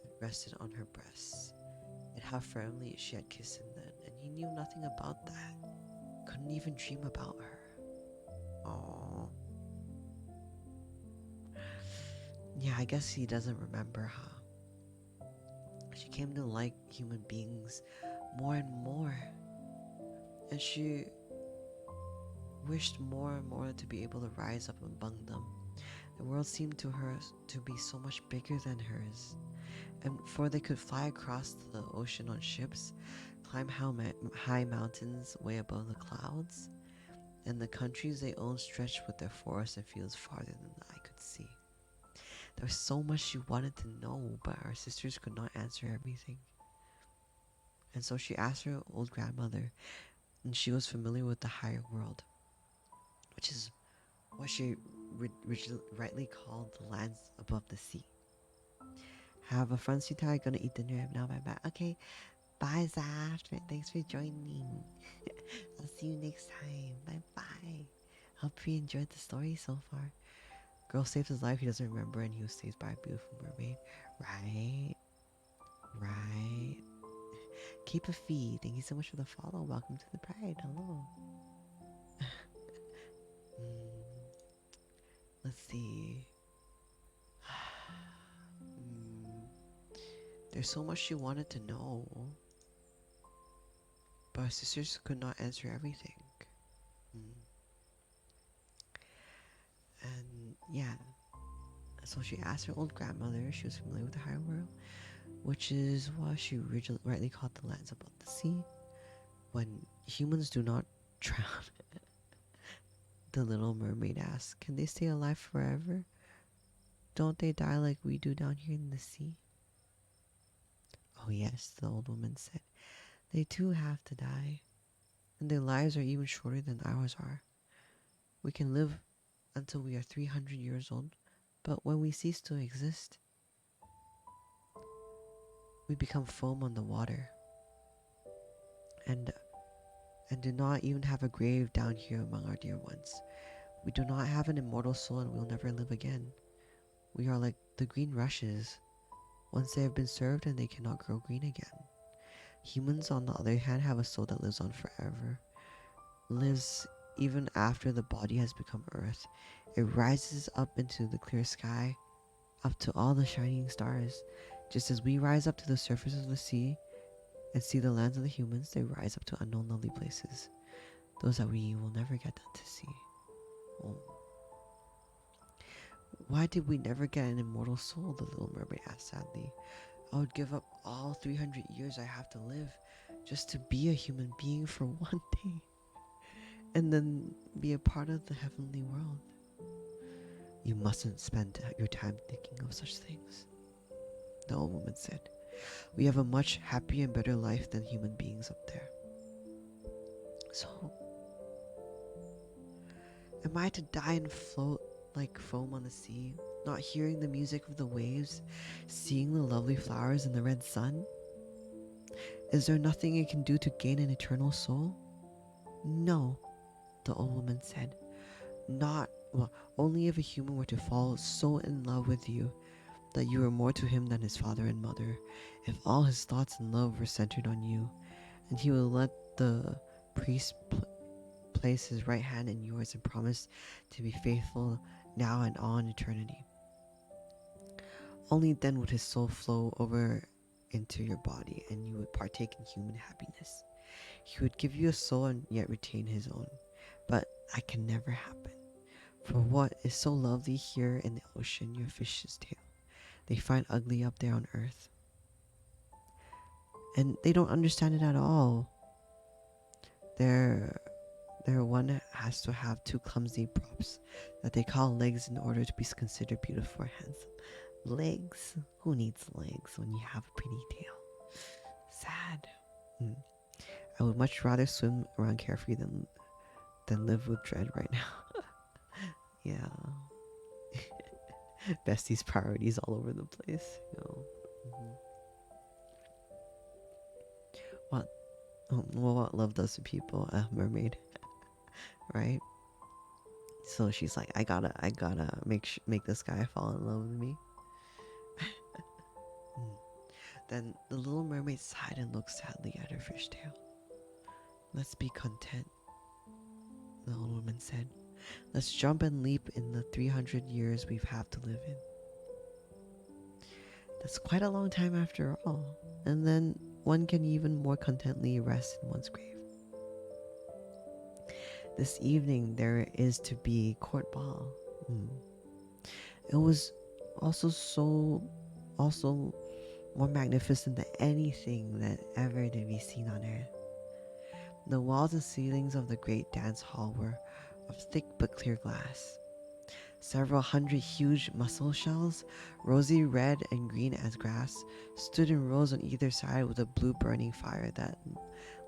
had rested on her breasts, and how firmly she had kissed him then, and he knew nothing about that. Couldn't even dream about her. Oh, yeah, I guess he doesn't remember how she came to like human beings more and more, and she wished more and more to be able to rise up among them. The world seemed to her to be so much bigger than hers, and for they could fly across the ocean on ships, climb high mountains way above the clouds, and the countries they owned stretched with their forests and fields farther than the eye could see. There was so much she wanted to know, but our sisters could not answer everything. And so she asked her old grandmother, and she was familiar with the higher world, which is what she rightly called the lands above the sea. Have a fun, sweetheart. Gonna eat dinner now. Bye bye. Okay, bye, Zaf. Thanks for joining. I'll see you next time. Bye bye. Hope you enjoyed the story so far. Girl saved his life. He doesn't remember, and he was saved by a beautiful mermaid. Right, right. Keep a feed. Thank you so much for the follow. Welcome to the Pride. Hello. Let's see. There's so much she wanted to know, but her sisters could not answer everything. And yeah, so she asked her old grandmother. She was familiar with the higher world, which is what she rightly called the lands above the sea. When humans do not drown, the little mermaid asked, can they stay alive forever? Don't they die like we do down here in the sea? Oh yes, the old woman said. They too have to die, and their lives are even shorter than ours are. We can live until we are 300 years old, but when we cease to exist, we become foam on the water, and do not even have a grave down here among our dear ones. We do not have an immortal soul, and will never live again. We are like the green rushes. Once they have been served, and they cannot grow green again. Humans, on the other hand, have a soul that lives on forever, lives even after the body has become earth. It rises up into the clear sky, up to all the shining stars. Just as we rise up to the surface of the sea and see the lands of the humans, they rise up to unknown lovely places, those that we will never get to see. Oh. Why did we never get an immortal soul? The little mermaid asked sadly. I would give up all 300 years I have to live just to be a human being for one day, and then be a part of the heavenly world. You mustn't spend your time thinking of such things, the old woman said. We have a much happier and better life than human beings up there. So, am I to die and float like foam on the sea, not hearing the music of the waves, seeing the lovely flowers in the red sun? Is there nothing I can do to gain an eternal soul? No, the old woman said. Only if a human were to fall so in love with you that you were more to him than his father and mother, if all his thoughts and love were centered on you, and he would let the priest place his right hand in yours and promise to be faithful now and all in eternity. Only then would his soul flow over into your body, and you would partake in human happiness. He would give you a soul and yet retain his own. But that can never happen. For what is so lovely here in the ocean, your fish's tail, they find ugly up there on earth. And they don't understand it at all. Their one has to have two clumsy props that they call legs in order to be considered beautiful or handsome. Legs? Who needs legs when you have a pretty tail? Sad. I would much rather swim around carefree than live with dread right now. Yeah. Bestie's priorities all over the place. You know. What? Well, what love does to people, a mermaid, right? So she's like, I gotta make this guy fall in love with me. Mm. Then the little mermaid sighed and looked sadly at her fishtail. Let's be content, the old woman said. Let's jump and leap in the 300 years we've have to live in. That's quite a long time after all. And then one can even more contently rest in one's grave. This evening there is to be court ball. Mm. It was also more magnificent than anything that ever to be seen on earth. The walls and ceilings of the great dance hall were of thick but clear glass. Several hundred huge mussel shells, rosy red and green as grass, stood in rows on either side with a blue burning fire that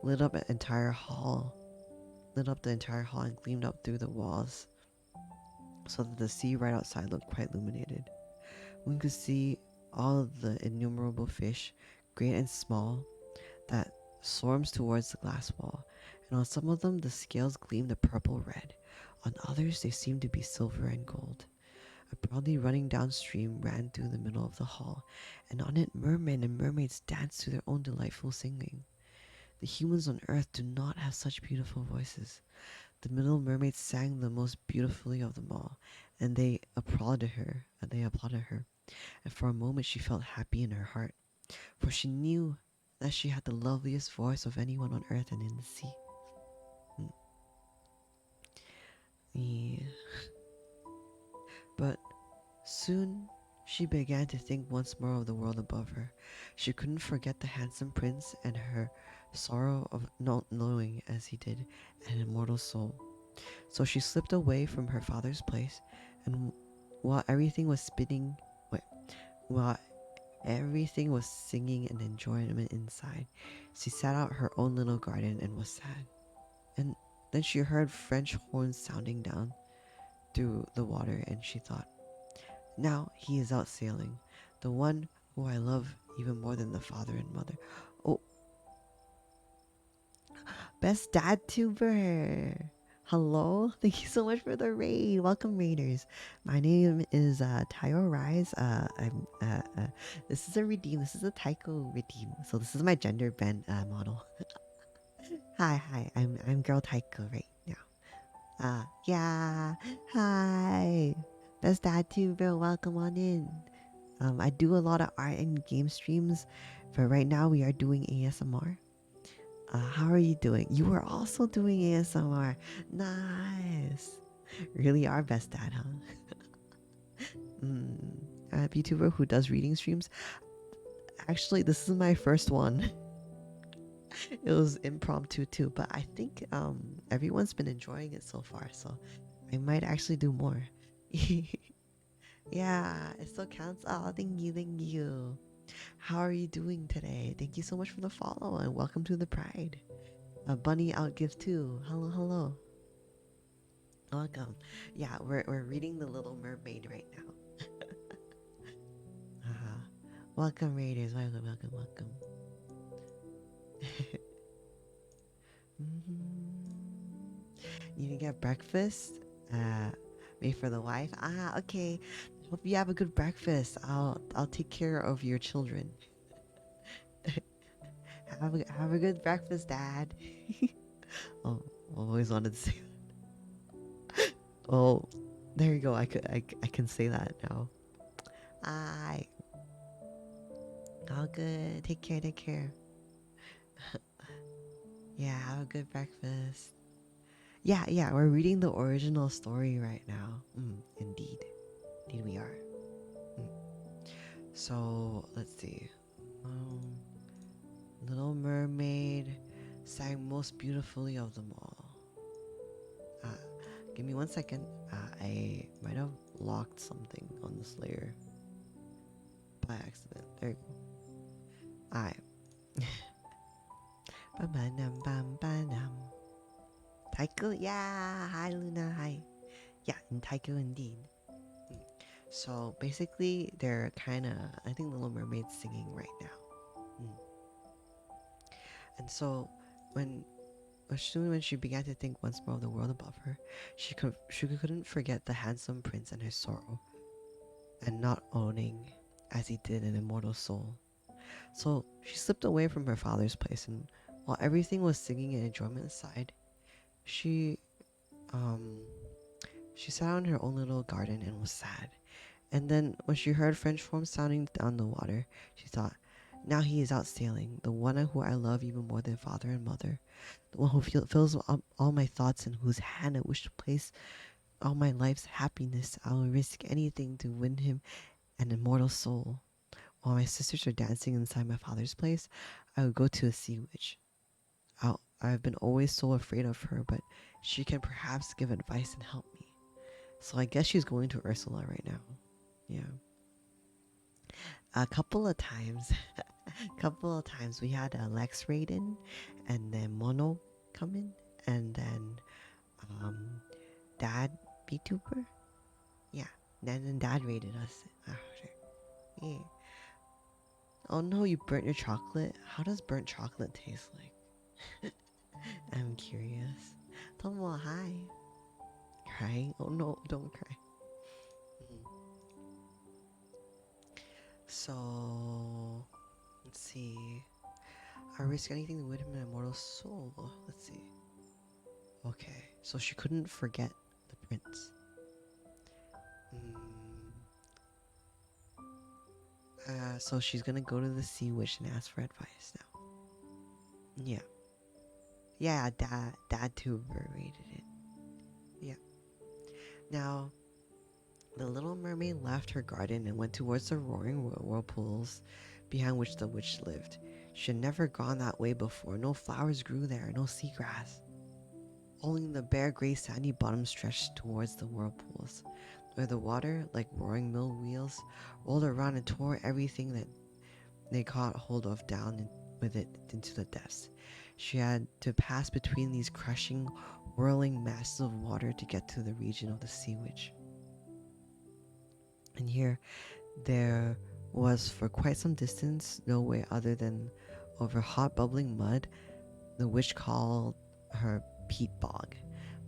lit up the entire hall, and gleamed up through the walls, so that the sea right outside looked quite illuminated. One could see all of the innumerable fish, great and small, that swarms towards the glass wall, and on some of them the scales gleamed a purple red. On others they seemed to be silver and gold. A broadly running downstream ran through the middle of the hall, and on it mermen and mermaids danced to their own delightful singing. The humans on earth do not have such beautiful voices. The middle mermaid sang the most beautifully of them all, and they applauded her. And for a moment she felt happy in her heart, for she knew that she had the loveliest voice of anyone on earth and in the sea. Mm. Yeah. But soon she began to think once more of the world above her. She couldn't forget the handsome prince and her sorrow of not knowing, as he did, an immortal soul. So she slipped away from her father's place, and while everything was spinning, wait, while everything was singing and enjoyment inside, she sat out her own little garden and was sad. And then she heard French horns sounding down through the water, and she thought, now he is out sailing, the one who I love even more than the father and mother. Oh, best dad tuber! Hello, thank you so much for the raid. Welcome, raiders. My name is Taiyo Rise. This is a redeem. This is a Taiko redeem. So this is my gender bent model. Hi. I'm girl Taiko right now. Yeah. Hi. Best dad tuber. Welcome on in. I do a lot of art and game streams, but right now we are doing ASMR. How are you doing? You are also doing ASMR. Nice. Really our best dad, huh? A YouTuber who does reading streams. Actually, this is my first one. It was impromptu too, but I think everyone's been enjoying it so far, so I might actually do more. Yeah, it still counts. Oh, thank you. How are you doing today? Thank you so much for the follow and welcome to the Pride. A bunny out gift too. Hello. Welcome. Yeah, we're reading The Little Mermaid right now. uh, welcome, Raiders. Welcome. You can get breakfast. Made for the wife. Okay. Hope you have a good breakfast. I'll take care of your children. Have a good breakfast, Dad. Oh, I always wanted to say that. Oh, there you go. I can say that now. I all good. Take care. Yeah, have a good breakfast. Yeah. We're reading the original story right now. Indeed we are. Mm. So let's see. Um, Little Mermaid sang most beautifully of them all. Uh, Give me 1 second. I might have locked something on this layer by accident. There you go. Alright. Ba-ba-dum-bum-ba-dum. Taiko? Yeah! Hi, Luna. Hi. Yeah, in Taiko indeed. So basically, they're kind of, I think Little Mermaid's singing right now. And so when soon when she began to think once more of the world above her, she couldn't forget the handsome prince and his sorrow, and not owning, as he did, an immortal soul. So she slipped away from her father's place, and while everything was singing and enjoyment aside, she um she sat on her own little garden and was sad. And then when she heard French forms sounding down the water, she thought, now he is out sailing, the one who I love even more than father and mother, the one who fills up all my thoughts and whose hand I wish to place all my life's happiness. I will risk anything to win him an immortal soul. While my sisters are dancing inside my father's place, I will go to a sea witch. I've been always so afraid of her, but she can perhaps give advice and help me. So I guess she's going to Ursula right now. Yeah. A couple of times, we had Lex raid in, and then Mono come in, and then um, Dad VTuber. Yeah. Then Dad raided us after. Yeah. Oh no, you burnt your chocolate? How does burnt chocolate taste like? I'm curious. Tomo, hi. Crying? Oh no, don't cry. Mhm. So, let's see. I risk anything to win him an immortal soul. Let's see. Okay, so she couldn't forget the prince. Mm. So she's gonna go to the sea witch and ask for advice now. Yeah. Yeah, Dad Tuber rated it. Yeah. Now, the little mermaid left her garden and went towards the roaring whirlpools behind which the witch lived. She had never gone that way before. No flowers grew there, no seagrass. Only the bare gray sandy bottom stretched towards the whirlpools, where the water, like roaring mill wheels, rolled around and tore everything that they caught hold of down with it into the depths. She had to pass between these crushing, whirling masses of water to get to the region of the sea witch. And here, there was for quite some distance no way other than over hot bubbling mud the witch called her peat bog.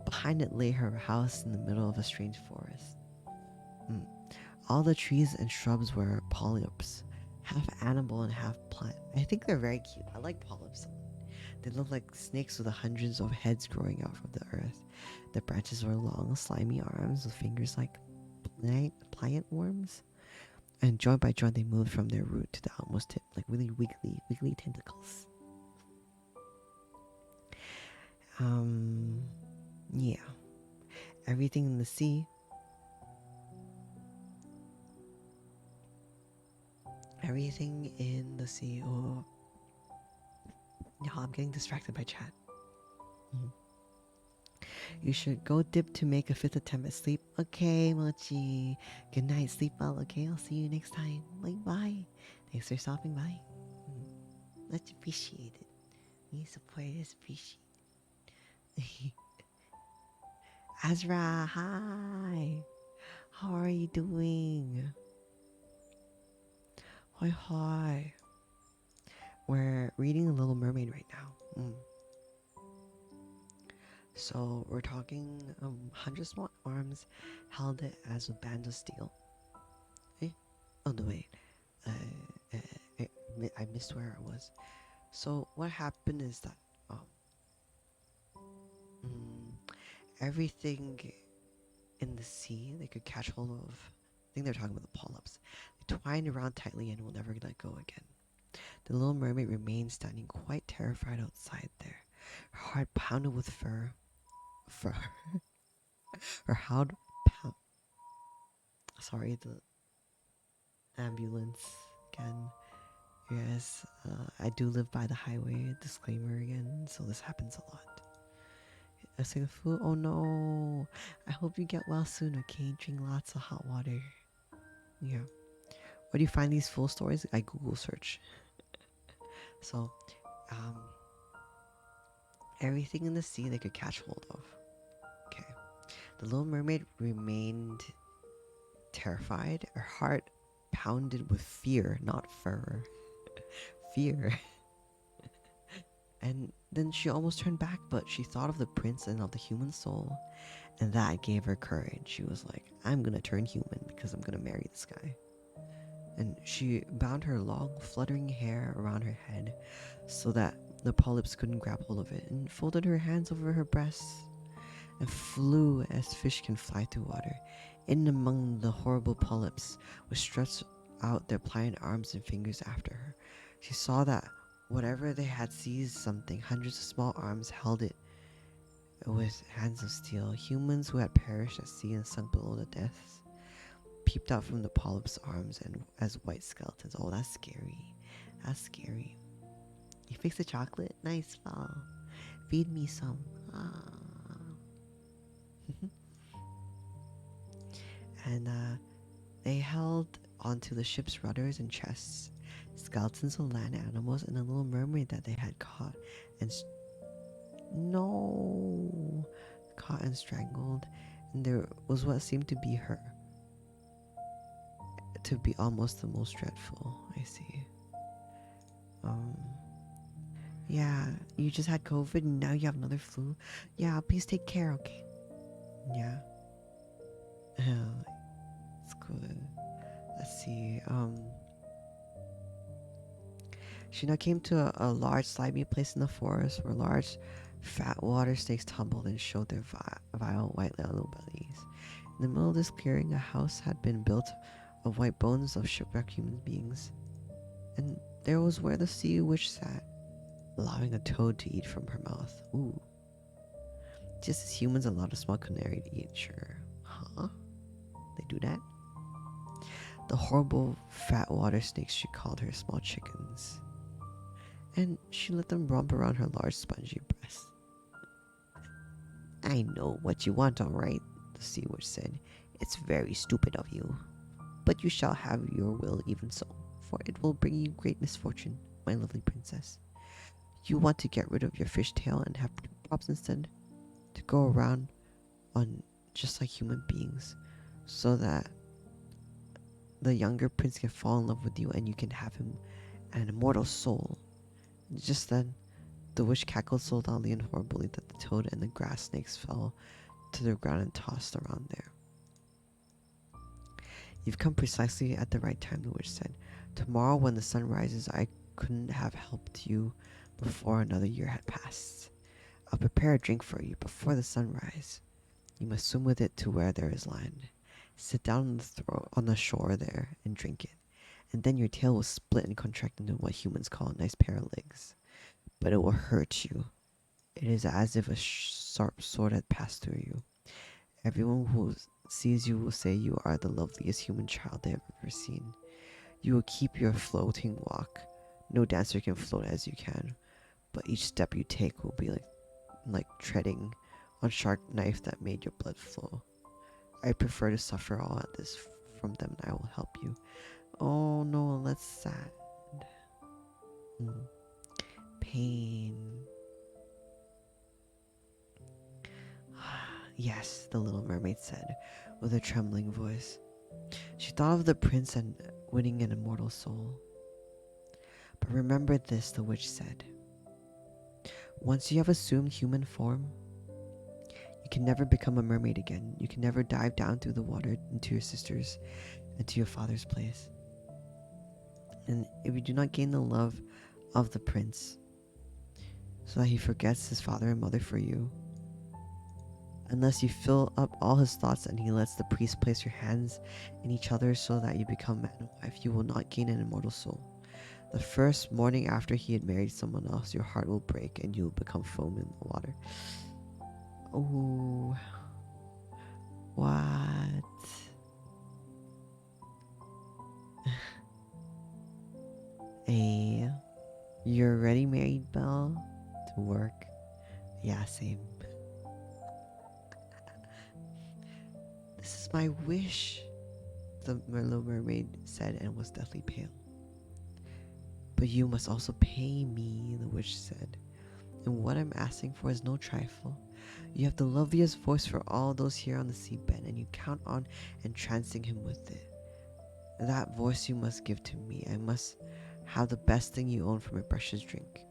Behind it lay her house in the middle of a strange forest. Mm. All the trees and shrubs were polyps, half animal and half plant. I think they're very cute. I like polyps. They look like snakes with hundreds of heads growing out from the earth. The branches were long, slimy arms with fingers like pliant worms. And joint by joint, they moved from their root to the outmost tip, like really wiggly tentacles. Yeah. Everything in the sea. Everything in the sea. Oh, yeah, I'm getting distracted by chat. Mhm. You should go dip to make a fifth attempt at sleep. Okay, Mochi. Good night. Sleep well. Okay, I'll see you next time. Bye. Thanks for stopping by. Much appreciated. Your support is appreciated. Azra, hi. How are you doing? Hi. We're reading The Little Mermaid right now. So we're talking 100 small arms held it as a band of steel. Eh? Oh no wait. I missed where I was. So what happened is that mm, everything in the sea they could catch hold of. I think they're talking about the polyps. They twined around tightly and will never let go again. The little mermaid remained standing quite terrified outside there. Her heart pounded with fur. Her heart pound. Sorry, the ambulance again. Yes, I do live by the highway. Disclaimer again, so this happens a lot. I say the food. Oh no! I hope you get well soon. Okay, drink lots of hot water. Yeah. Where do you find these full stories? I Google search. So, everything in the sea they could catch hold of. Okay. The little mermaid remained terrified. Her heart pounded with fear, not fur. Fear. And Then she almost turned back, but she thought of the prince and of the human soul, and that gave her courage. She was like, I'm gonna turn human because I'm gonna marry this guy. And she bound her long, fluttering hair around her head so that the polyps couldn't grab hold of it, and folded her hands over her breasts and flew as fish can fly through water, in among the horrible polyps, which stretched out their pliant arms and fingers after her. She saw that whatever they had seized something, hundreds of small arms held it with hands of steel. Humans who had perished at sea and sunk below the depths peeped out from the polyps' arms and as white skeletons. Oh, that's scary. That's scary. You fix the chocolate? Nice, Val. Feed me some. Ah. And they held onto the ship's rudders and chests, skeletons of land animals, and a little mermaid that they had caught and caught and strangled. And there was what seemed to be her, to be almost the most dreadful. I see. Yeah, you just had COVID and now you have another flu. Yeah, please take care, okay? Yeah. It's good. Let's see. She now came to a large, slimy place in the forest where large, fat water snakes tumbled and showed their vile white little bellies. In the middle of this clearing, a house had been built of white bones of shipwrecked human beings. And there was where the sea witch sat, allowing a toad to eat from her mouth. Ooh. Just as humans allowed a small canary to eat, sure. Huh? They do that? The horrible fat water snakes, she called her small chickens. And she let them romp around her large spongy breasts. I know what you want, all right, the sea witch said. It's very stupid of you. But you shall have your will even so, for it will bring you great misfortune, my lovely princess. You want to get rid of your fish tail and have props instead, to go around on just like human beings, so that the younger prince can fall in love with you and you can have him an immortal soul. Just then, the witch cackled so loudly and horribly that the toad and the grass snakes fell to the ground and tossed around there. You've come precisely at the right time, the witch said. Tomorrow when the sun rises, I couldn't have helped you before another year had passed. I'll prepare a drink for you before the sunrise. You must swim with it to where there is land. Sit down on the shore there and drink it, and then your tail will split and contract into what humans call a nice pair of legs. But it will hurt you. It is as if a sharp sword had passed through you. Everyone who sees you will say you are the loveliest human child they have ever seen. You will keep your floating walk. No dancer can float as you can, but each step you take will be like treading on sharp knife that made your blood flow. I prefer to suffer all at this from them, and I will help you. Oh no, that's sad. Pain. Yes, the little mermaid said, with a trembling voice. She thought of the prince and winning an immortal soul. But remember this, the witch said. Once you have assumed human form, you can never become a mermaid again. You can never dive down through the water into your sister's and to your father's place. And if you do not gain the love of the prince, so that he forgets his father and mother for you, unless you fill up all his thoughts and he lets the priest place your hands in each other so that you become man and wife, you will not gain an immortal soul. The first morning after he had married someone else, your heart will break and you will become foam in the water. Oh, what? Hey, you're already married, Belle? To work? Yeah, same. This is my wish, the little mermaid said and was deathly pale. But you must also pay me, the witch said. And what I'm asking for is no trifle. You have the loveliest voice for all those here on the seabed, and you count on entrancing him with it. That voice you must give to me. I must have the best thing you own for my precious drink.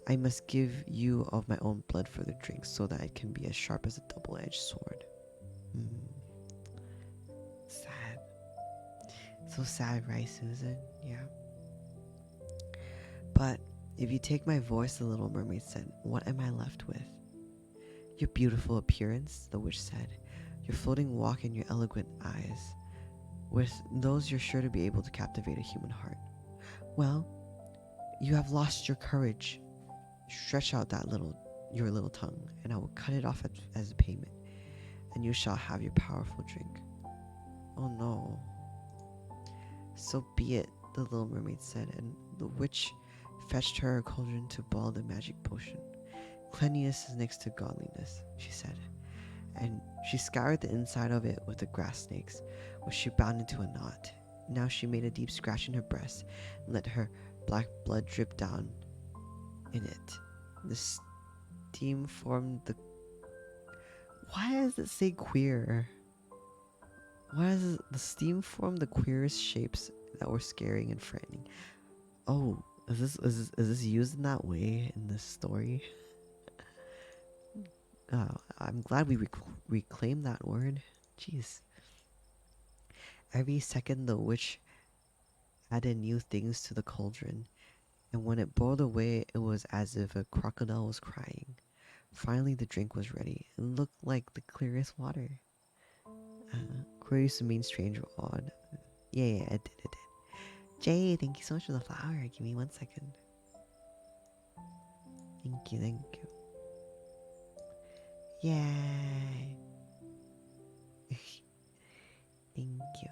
I must give you of my own blood for the drink so that it can be as sharp as a double-edged sword. Hmm. Sad. So sad, right, Susan? Yeah. But if you take my voice, the little mermaid said, what am I left with? Your beautiful appearance, the witch said, your floating walk and your eloquent eyes. With those, you're sure to be able to captivate a human heart. Well, you have lost your courage. Stretch out your little tongue, and I will cut it off as a payment, and you shall have your powerful drink. Oh no. So be it, the little mermaid said, and the witch fetched her a cauldron to boil the magic potion. Cleanliness is next to godliness, she said, and she scoured the inside of it with the grass snakes, which she bound into a knot. Now she made a deep scratch in her breast and let her black blood drip down in it. The steam formed the... Why does it say queer? Why does the steam form the queerest shapes that were scaring and frightening? Oh, is this used in that way in this story? I'm glad we reclaimed that word. Jeez. Every second the witch added new things to the cauldron, and when it boiled away, it was as if a crocodile was crying. Finally, the drink was ready. It looked like the clearest water. Queer used to mean strange or odd. Yeah, it did. Jay, thank you so much for the flower. Give me 1 second. Thank you. Yay. Thank you.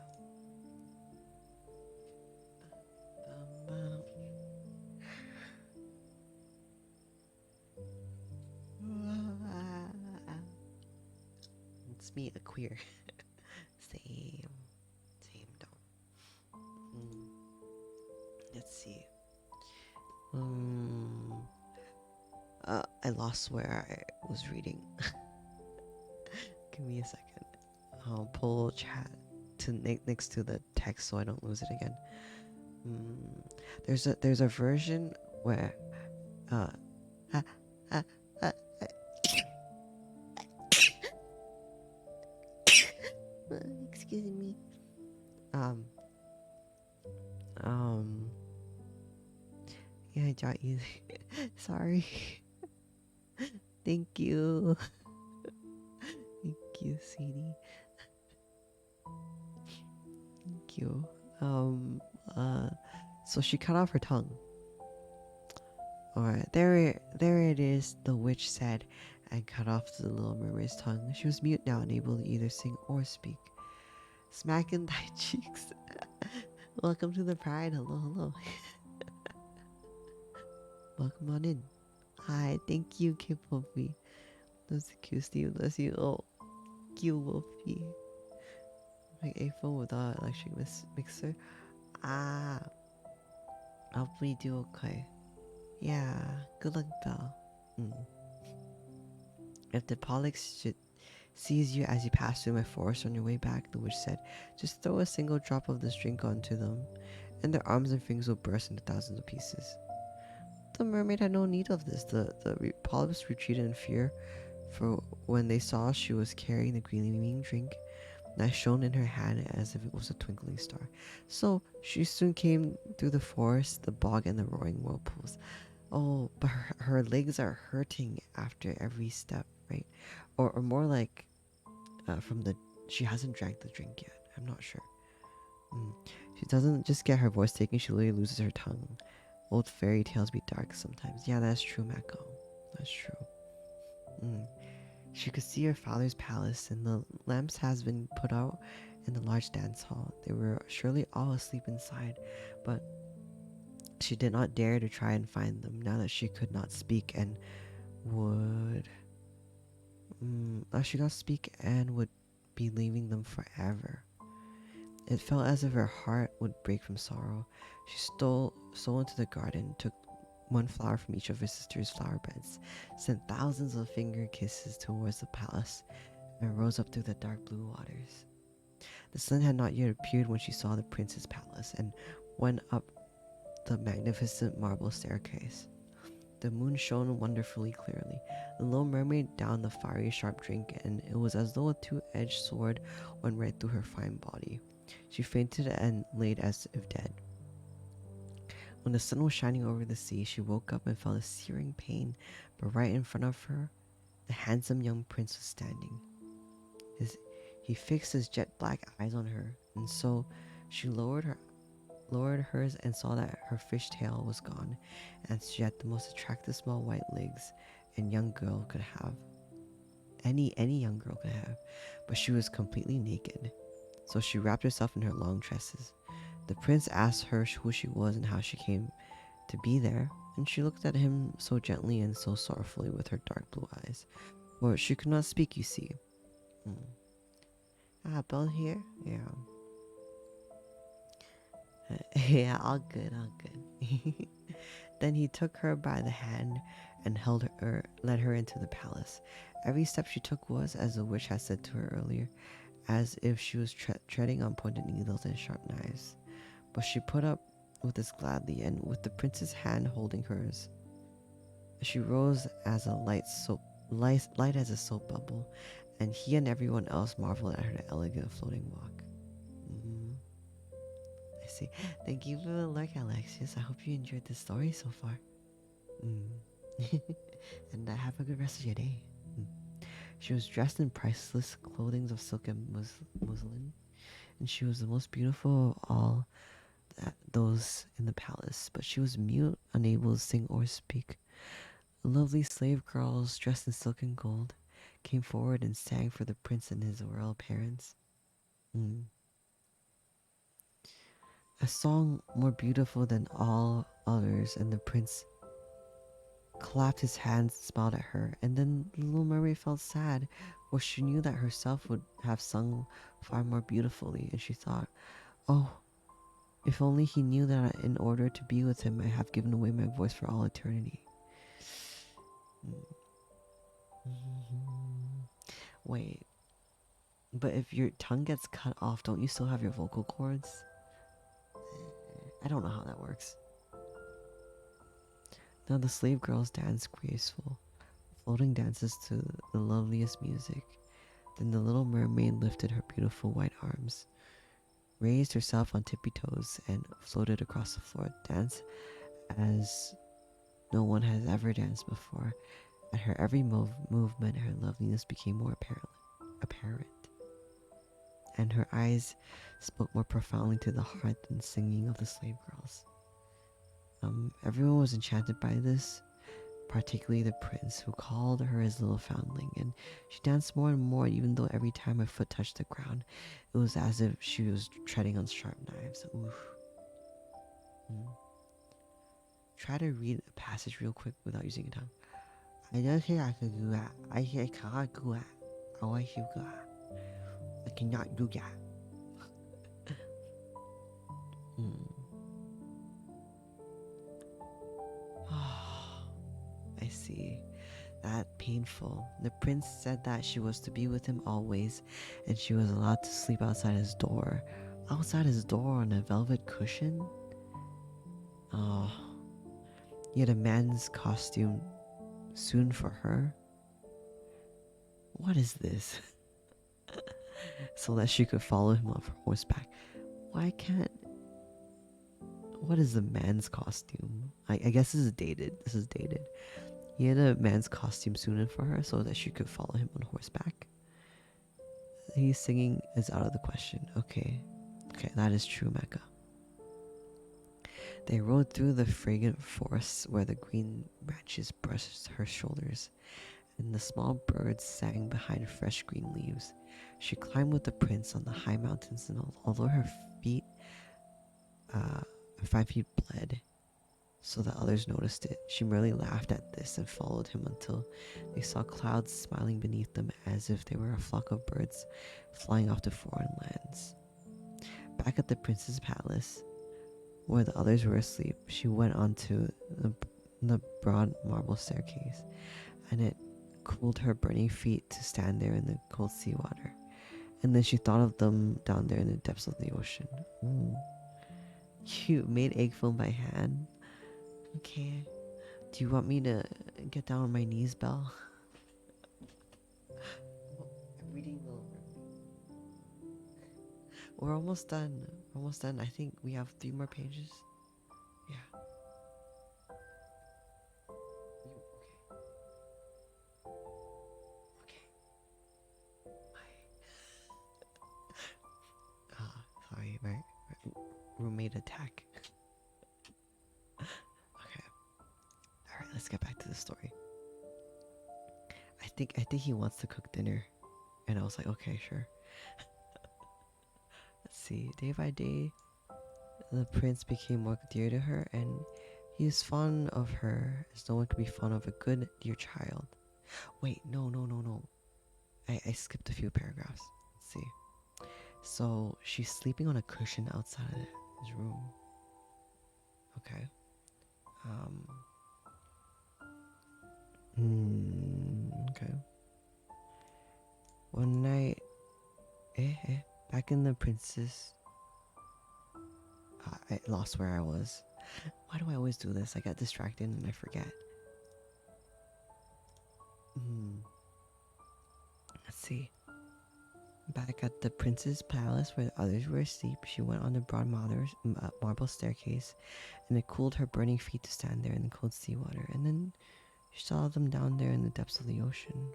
It's me, a queer. Same though. Let's see. I lost where I was reading. Give me a second. I'll pull chat to next to the text so I don't lose it again. There's a version where uh, uh, uh, uh, excuse me. Yeah, I got you. Sorry. Thank you. Thank you, sweetie. Thank you. So she cut off her tongue. Alright, there it is, the witch said, and cut off the little mermaid's tongue. She was mute now, unable to either sing or speak. Smack in thy cheeks. Welcome to the pride. Hello. Welcome on in. Hi, thank you, Kid Wolfie. That's the cute Steve. Bless you. Oh, cute Wolfie. Like iPhone without electric mixer. Hopefully do okay. Yeah, good luck, Belle. If the Pollux should sees you as you pass through my forest on your way back, the witch said, just throw a single drop of this drink onto them, and their arms and fingers will burst into thousands of pieces. The mermaid had no need of this. The Polyps retreated in fear, for when they saw she was carrying the gleaming drink that shone in her hand as if it was a twinkling star. So she soon came through the forest, the bog, and the roaring whirlpools. Oh, but her legs are hurting after every step, right? Or more like she hasn't drank the drink yet. I'm not sure. She doesn't just get her voice taken, she literally loses her tongue. Old fairy tales be dark sometimes. Yeah, that's true, Mako. That's true. She could see her father's palace, and the lamps has been put out in the large dance hall. They were surely all asleep inside, but she did not dare to try and find them now that she could not speak and would be leaving them forever. It felt as if her heart would break from sorrow. She stole into the garden, took one flower from each of her sister's flower beds, sent thousands of finger kisses towards the palace, and rose up through the dark blue waters. The sun had not yet appeared when she saw the prince's palace and went up the magnificent marble staircase. The moon shone wonderfully clearly. The little mermaid downed the fiery sharp drink, and it was as though a two-edged sword went right through her fine body. She fainted and laid as if dead. When the sun was shining over the sea, she woke up and felt a searing pain, but right in front of her, the handsome young prince was standing. He fixed his jet black eyes on her, and so she lowered hers and saw that her fish tail was gone, and she had the most attractive small white legs any young girl could have. Any young girl could have, but she was completely naked. So she wrapped herself in her long tresses. The prince asked her who she was and how she came to be there, and she looked at him so gently and so sorrowfully with her dark blue eyes. For she could not speak, you see. Bill here? Yeah. Yeah, all good, all good. Then he took her by the hand and led her into the palace. Every step she took was, as the witch had said to her earlier, as if she was treading on pointed needles and sharp knives. But she put up with this gladly, and with the prince's hand holding hers, she rose as light as a soap bubble, and he and everyone else marveled at her elegant floating walk. I see. Thank you for the lurk, Alexius. I hope you enjoyed the story so far. And have a good rest of your day. She was dressed in priceless clothing of silk and muslin, and she was the most beautiful of all those in the palace, but she was mute, unable to sing or speak. Lovely slave girls dressed in silk and gold came forward and sang for the prince and his royal parents. A song more beautiful than all others, and the prince clapped his hands and smiled at her. And then the little mermaid felt sad, for she knew that herself would have sung far more beautifully, and she thought, oh, if only he knew that in order to be with him I have given away my voice for all eternity. Wait, but if your tongue gets cut off, don't you still have your vocal cords? I don't know how that works. Now the slave girls danced graceful, floating dances to the loveliest music. Then the little mermaid lifted her beautiful white arms, raised herself on tippy toes, and floated across the floor, danced as no one has ever danced before. At her every movement, her loveliness became more apparent, and her eyes spoke more profoundly to the heart than singing of the slave girls. Everyone was enchanted by this, particularly the prince, who called her his little foundling, and she danced more and more, even though every time her foot touched the ground, it was as if she was treading on sharp knives. Oof. Try to read a passage real quick without using your tongue. I don't think I can do that. I cannot do that. I want you to. I cannot do that. I see. That painful. The prince said that she was to be with him always, and she was allowed to sleep outside his door. Outside his door on a velvet cushion? Oh. He had a man's costume soon for her? What is this? So that she could follow him off horseback. Why can't... What is the man's costume? I guess this is dated. He had a man's costume soon for her so that she could follow him on horseback. He's singing is out of the question. Okay, that is true, Mecca. They rode through the fragrant forests where the green branches brushed her shoulders, and the small birds sang behind fresh green leaves. She climbed with the prince on the high mountains, and although her 5 feet bled, so that others noticed it, she merely laughed at this and followed him until they saw clouds smiling beneath them as if they were a flock of birds flying off to foreign lands. Back at the prince's palace, where the others were asleep, she went onto the broad marble staircase, and it cooled her burning feet to stand there in the cold seawater. And then she thought of them down there in the depths of the ocean. Cute, made egg foam by hand. Okay. Do you want me to get down on my knees, Belle? Oh, I'm reading Little Mermaid. We're almost done. We're almost done. I think we have 3 more pages. Yeah. You okay? Okay. Sorry, my roommate attack. Okay. All right, let's get back to the story. I think he wants to cook dinner, and I was like, okay, sure. Let's see. Day by day, the prince became more dear to her, and he is fond of her as no one could be fond of a good, dear child. Wait, no. I skipped a few paragraphs. Let's see. So she's sleeping on a cushion outside of his room. Okay. Um. Okay. One night, back in the princess. I lost where I was. Why do I always do this? I get distracted and I forget. Let's see. Back at the prince's palace where the others were asleep, she went on the broad marble staircase, and it cooled her burning feet to stand there in the cold seawater. And then she saw them down there in the depths of the ocean.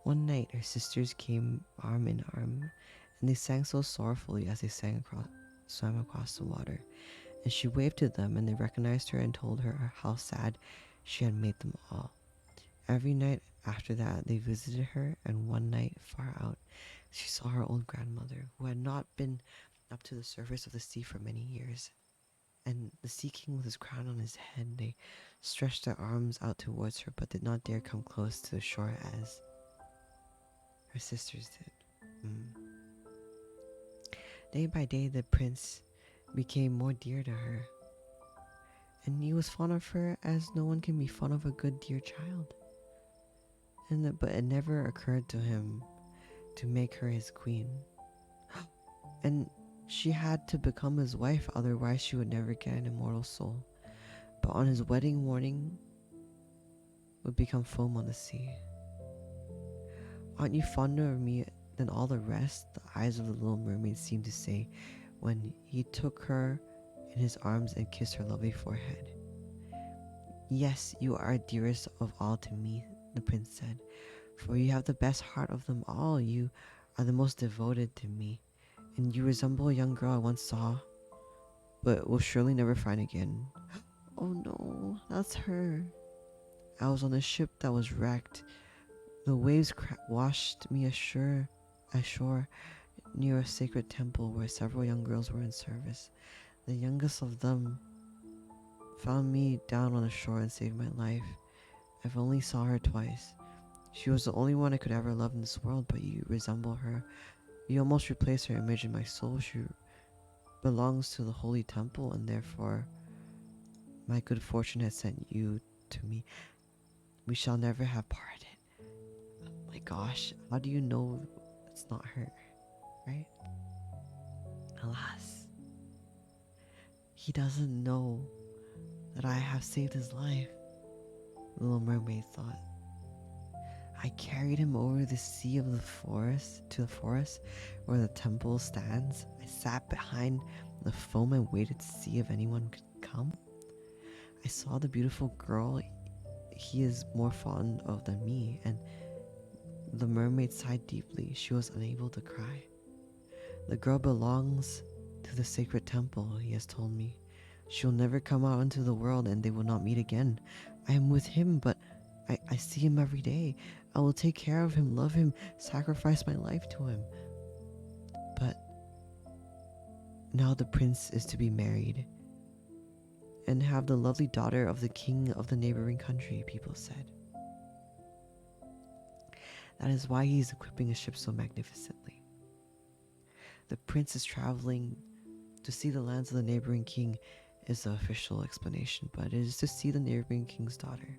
One night, her sisters came arm in arm, and they sang so sorrowfully as they swam across the water. And she waved to them, and they recognized her and told her how sad she had made them all. Every night after that, they visited her, and one night, far out, she saw her old grandmother, who had not been up to the surface of the sea for many years. And the Sea King with his crown on his head, they stretched their arms out towards her, but did not dare come close to the shore as her sisters did. Day by day, the prince became more dear to her, and he was fond of her as no one can be fond of a good, dear child. But it never occurred to him to make her his queen. And she had to become his wife, otherwise she would never get an immortal soul. But on his wedding morning, would become foam on the sea. Aren't you fonder of me than all the rest? The eyes of the little mermaid seemed to say when he took her in his arms and kissed her lovely forehead. Yes, you are dearest of all to me, the prince said, for you have the best heart of them all. You are the most devoted to me, and you resemble a young girl I once saw, but will surely never find again. Oh no, that's her. I was on a ship that was wrecked. The waves washed me ashore near a sacred temple where several young girls were in service. The youngest of them found me down on the shore and saved my life. I've only saw her twice. She was the only one I could ever love in this world, but you resemble her. You almost replaced her image in my soul. She belongs to the holy temple, and therefore my good fortune has sent you to me. We shall never have parted. Oh my gosh, how do you know it's not her, right? Alas, he doesn't know that I have saved his life, the little mermaid thought. I carried him over the sea of the forest to the forest where the temple stands. I sat behind the foam and waited to see if anyone could come. I saw the beautiful girl he is more fond of than me, and the mermaid sighed deeply. She was unable to cry. The girl belongs to the sacred temple, he has told me. She'll never come out into the world, and they will not meet again. I am with him, but I see him every day. I will take care of him, love him, sacrifice my life to him. But now the prince is to be married and have the lovely daughter of the king of the neighboring country, people said. That is why he is equipping a ship so magnificently. The prince is traveling to see the lands of the neighboring king is the official explanation, but it is to see the neighboring king's daughter.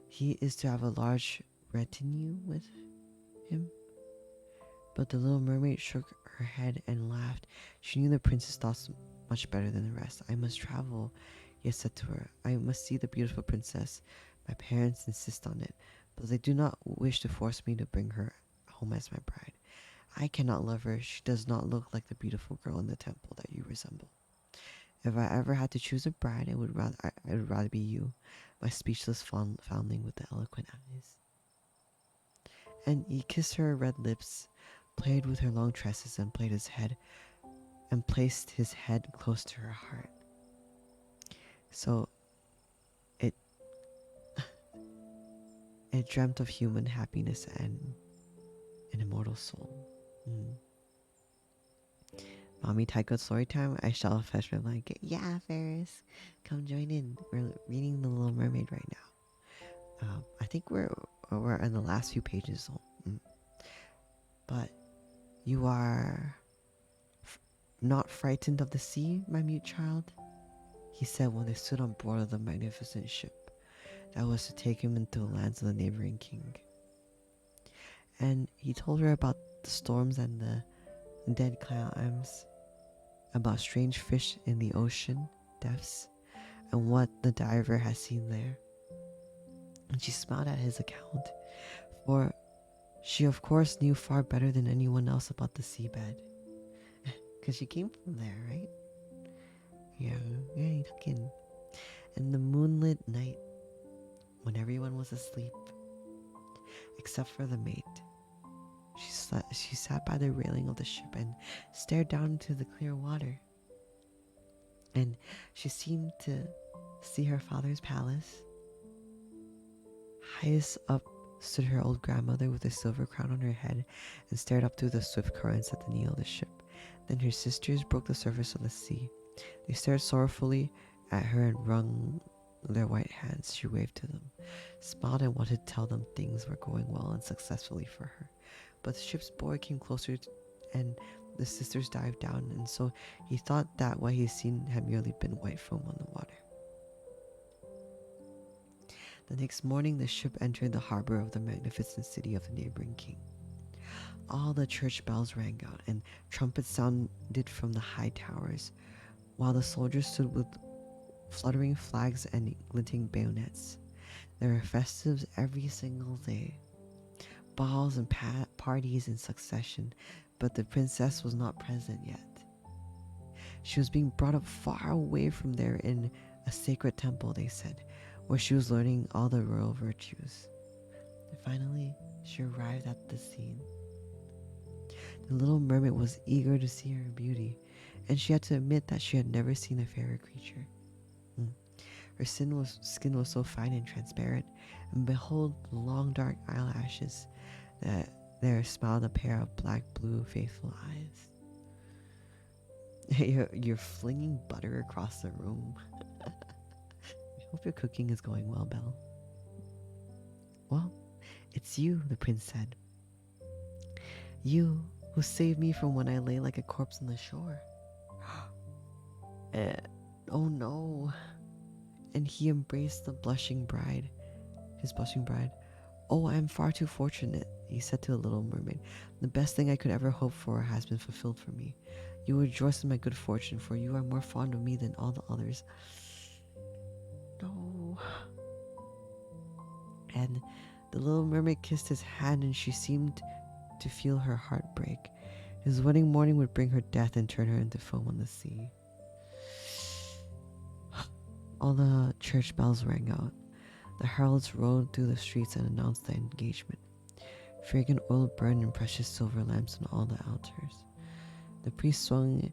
He is to have a large retinue with him. But the little mermaid shook her head and laughed. She knew the prince's thoughts much better than the rest. I must travel, He had said to her, I must see the beautiful princess. My parents insist on it, but they do not wish to force me to bring her home as my bride. I cannot love her. She does not look like the beautiful girl in the temple that you resemble. If I ever had to choose a bride, I would rather be you, my speechless foundling with the eloquent eyes. And he kissed her red lips, played with her long tresses, and placed his head close to her heart. So it it dreamt of human happiness and an immortal soul. Mm. Mommy Taiko story time. I shall fetch my blanket. Yeah, Ferris, come join in. We're reading The Little Mermaid right now. I think we're in the last few pages. So, but you are not frightened of the sea, my mute child? He said when they stood on board of the magnificent ship that was to take him into the lands of the neighboring king. And he told her about the storms and the dead clams, about strange fish in the ocean depths, and what the diver had seen there. And she smiled at his account, for she of course knew far better than anyone else about the seabed. Because she came from there, right? Yeah, you took in. In the moonlit night, when everyone was asleep, except for the mate, she sat by the railing of the ship and stared down into the clear water. And she seemed to see her father's palace. Highest up stood her old grandmother with a silver crown on her head and stared up through the swift currents at the knee of the ship. Then her sisters broke the surface of the sea. They stared sorrowfully at her and wrung their white hands. She waved to them, smiled, and wanted to tell them things were going well and successfully for her. But the ship's boy came closer and the sisters dived down, and so he thought that what he had seen had merely been white foam on the water. The next morning, the ship entered the harbor of the magnificent city of the neighboring king. All the church bells rang out, and trumpets sounded from the high towers, while the soldiers stood with fluttering flags and glinting bayonets. There were festives every single day, balls and parties in succession, but the princess was not present yet. She was being brought up far away from there in a sacred temple, they said, where she was learning all the royal virtues. And finally, she arrived at the scene. The little mermaid was eager to see her beauty, and she had to admit that she had never seen a fairer creature. Her skin was so fine and transparent, and behold the long dark eyelashes that there smiled a pair of black blue faithful eyes. You're flinging butter across the room. I hope your cooking is going well, Belle. Well, it's you, the prince said. You who saved me from when I lay like a corpse on the shore. Oh no. And he embraced his blushing bride. Oh, I am far too fortunate, he said to the little mermaid. The best thing I could ever hope for has been fulfilled for me. You rejoice in my good fortune, for you are more fond of me than all the others. No. And the little mermaid kissed his hand, and she seemed to feel her heart break. His wedding morning would bring her death and turn her into foam on the sea. All the church bells rang out. The heralds rode through the streets and announced the engagement. Fragrant oil burned in precious silver lamps on all the altars. The priest swung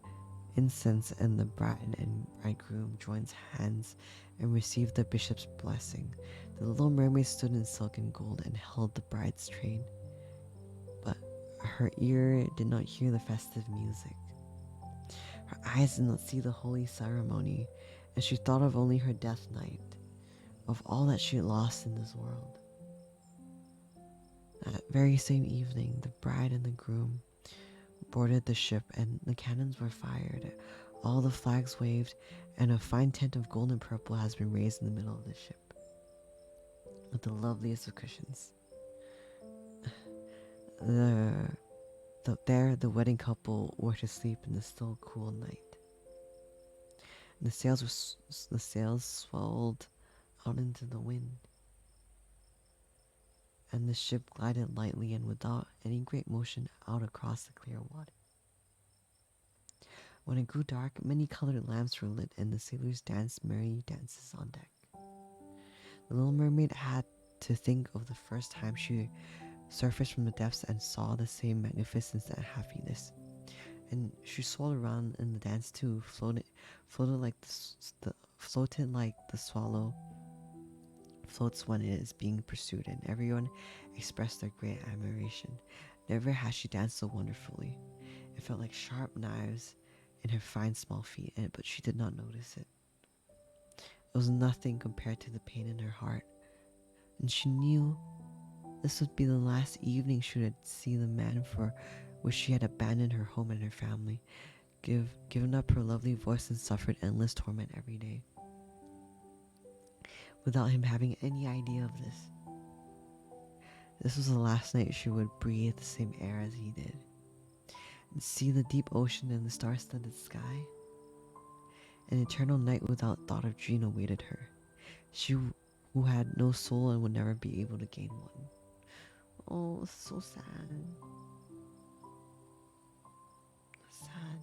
incense, and the bride and bridegroom joined hands and received the bishop's blessing. The little mermaid stood in silk and gold and held the bride's train, but her ear did not hear the festive music. Her eyes did not see the holy ceremony, and she thought of only her death night, of all that she had lost in this world. That very same evening, the bride and the groom boarded the ship, and the cannons were fired. All the flags waved, and a fine tent of gold and purple has been raised in the middle of the ship, with the loveliest of cushions. There, the wedding couple were to sleep in the still, cool night. The sails swelled out into the wind, and the ship glided lightly and without any great motion out across the clear water. When it grew dark, many colored lamps were lit, and the sailors danced merry dances on deck. The little mermaid had to think of the first time she surfaced from the depths and saw the same magnificence and happiness. And she swirled around in the dance too, floated like the swallow floats when it is being pursued, and everyone expressed their great admiration. Never had she danced so wonderfully. It felt like sharp knives in her fine small feet, but she did not notice it. It was nothing compared to the pain in her heart, and she knew this would be the last evening she would see the man for which she had abandoned her home and her family, given up her lovely voice, and suffered endless torment every day, without him having any idea of this. This was the last night she would breathe the same air as he did, and see the deep ocean and the star-studded sky. An eternal night without thought of dream awaited her. She who had no soul and would never be able to gain one. Oh, so sad. Sad.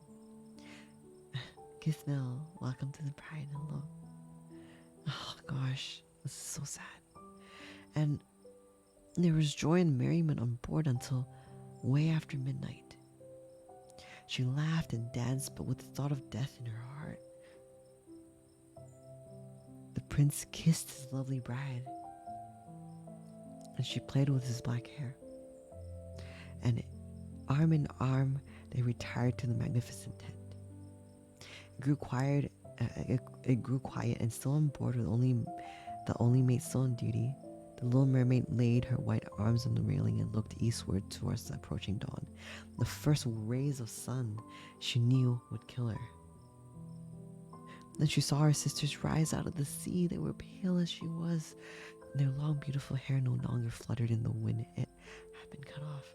Gizmel, welcome to the Pride. Hello. Oh gosh, this is so sad. And there was joy and merriment on board until way after midnight. She laughed and danced, but with the thought of death in her heart. The prince kissed his lovely bride, and she played with his black hair. And arm in arm, they retired to the magnificent tent. It grew quiet. And still on board, with the only mate still on duty. The little mermaid laid her white arms on the railing and looked eastward towards the approaching dawn. The first rays of sun she knew would kill her. Then she saw her sisters rise out of the sea. They were pale as she was, and their long, beautiful hair no longer fluttered in the wind. It had been cut off.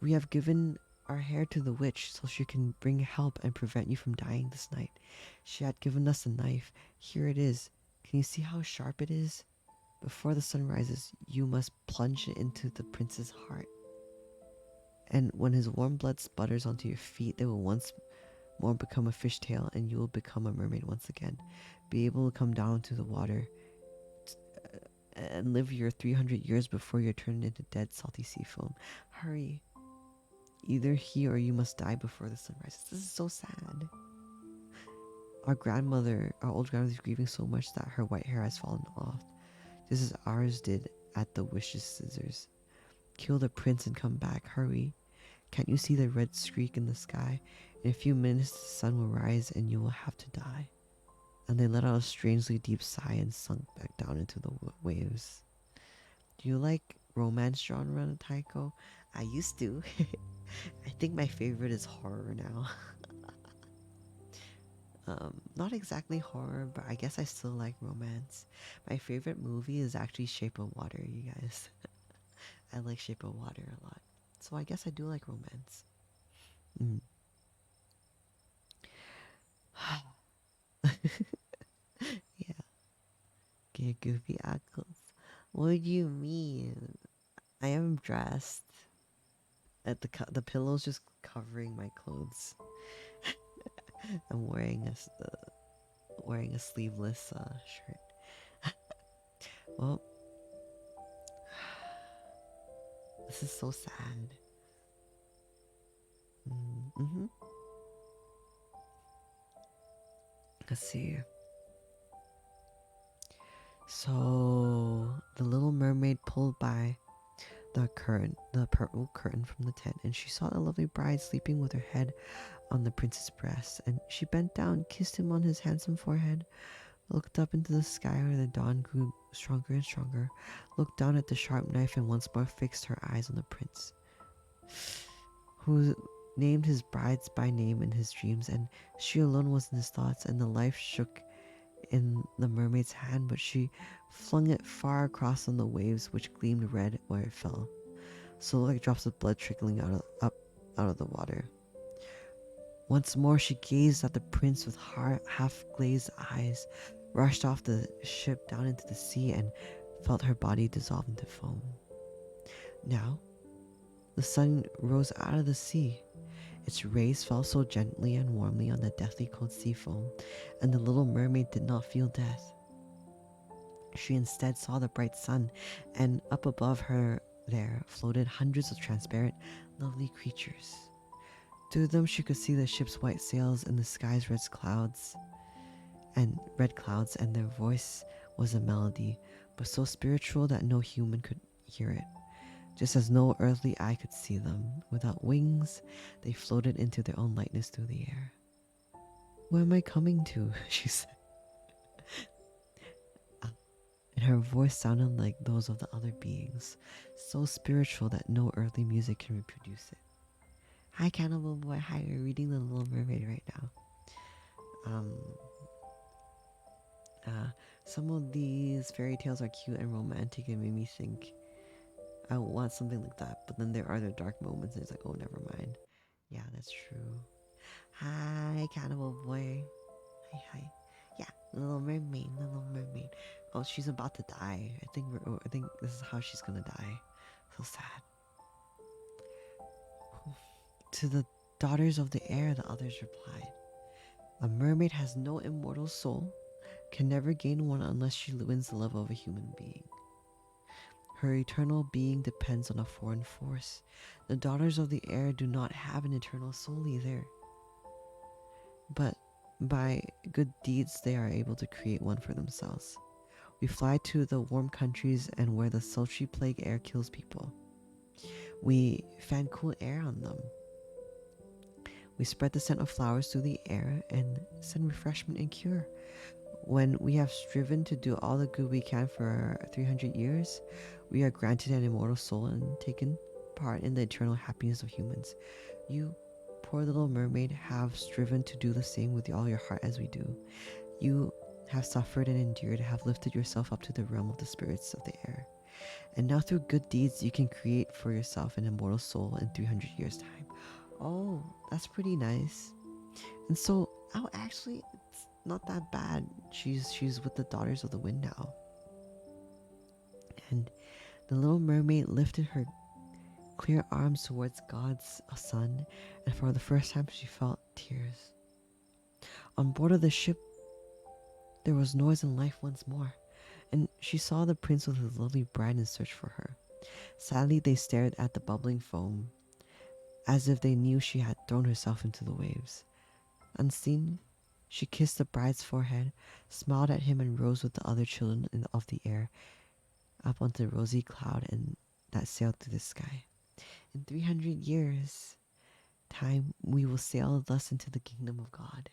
We have given our hair to the witch so she can bring help and prevent you from dying this night. She had given us a knife. Here it is. Can you see how sharp it is? Before the sun rises, you must plunge it into the prince's heart. And when his warm blood sputters onto your feet, they will once more become a fishtail, and you will become a mermaid once again. Be able to come down to the water and live your 300 years before you're turned into dead salty sea foam. Hurry. Either he or you must die before the sun rises. This is so sad. Our old grandmother is grieving so much that her white hair has fallen off, just as ours did at the witch's scissors. Kill the prince and come back. Hurry. Can't you see the red streak in the sky? In a few minutes the sun will rise and you will have to die. And they let out a strangely deep sigh and sunk back down into the waves. Do you like romance genre, Taiko? I used to. I think my favorite is horror now. Not exactly horror, but I guess I still like romance. My favorite movie is actually Shape of Water, you guys. I like Shape of Water a lot. So I guess I do like romance. Yeah. Get goofy ankles. What do you mean? I am dressed. The pillow's just covering my clothes. I'm wearing a sleeveless shirt. Well, this is so sad. Let's see. So the little mermaid pulled by the purple curtain from the tent, and she saw the lovely bride sleeping with her head on the prince's breast. And she bent down, kissed him on his handsome forehead, looked up into the sky where the dawn grew stronger and stronger, looked down at the sharp knife, and once more fixed her eyes on the prince, who named his brides by name in his dreams, and she alone was in his thoughts. And the life shook in the mermaid's hand, but she flung it far across on the waves, which gleamed red where it fell, so like drops of blood trickling out of the water. Once more she gazed at the prince with half-glazed eyes, rushed off the ship down into the sea, and felt her body dissolve into foam. Now, the sun rose out of the sea. Its rays fell so gently and warmly on the deathly cold sea foam, and the little mermaid did not feel death. She instead saw the bright sun, and up above her there floated hundreds of transparent, lovely creatures. Through them she could see the ship's white sails and the sky's red clouds, and their voice was a melody, but so spiritual that no human could hear it. Just as no earthly eye could see them, without wings, they floated into their own lightness through the air. "Where am I coming to?" she said. And her voice sounded like those of the other beings, so spiritual that no earthly music can reproduce it. Hi, Cannibal Boy. Hi, we're reading The Little Mermaid right now. Some of these fairy tales are cute and romantic and made me think I want something like that. But then there are the dark moments and it's like, oh, never mind. Yeah, that's true. Hi, Cannibal Boy. Hi. Yeah, Little Mermaid, Little Mermaid. Oh, she's about to die. I think this is how she's gonna die. So sad. To the daughters of the air, the others replied, "A mermaid has no immortal soul, can never gain one unless she wins the love of a human being. Her eternal being depends on a foreign force. The daughters of the air do not have an eternal soul either. But by good deeds they are able to create one for themselves. We fly to the warm countries and where the sultry plague air kills people. We fan cool air on them. We spread the scent of flowers through the air and send refreshment and cure. When we have striven to do all the good we can for 300 years, we are granted an immortal soul and taken part in the eternal happiness of humans. You, poor little mermaid, have striven to do the same with all your heart as we do. You have suffered and endured, have lifted yourself up to the realm of the spirits of the air. And now through good deeds you can create for yourself an immortal soul in 300 years' time." Oh, that's pretty nice. And so, actually, it's not that bad. She's with the daughters of the wind now. And the little mermaid lifted her clear arms towards God's sun, and for the first time she felt tears. On board of the ship, there was noise and life once more, and she saw the prince with his lovely bride in search for her. Sadly, they stared at the bubbling foam, as if they knew she had thrown herself into the waves. Unseen, she kissed the bride's forehead, smiled at him, and rose with the other children of the air up onto the rosy cloud and that sailed through the sky. In 300 years' time, we will sail thus into the kingdom of God.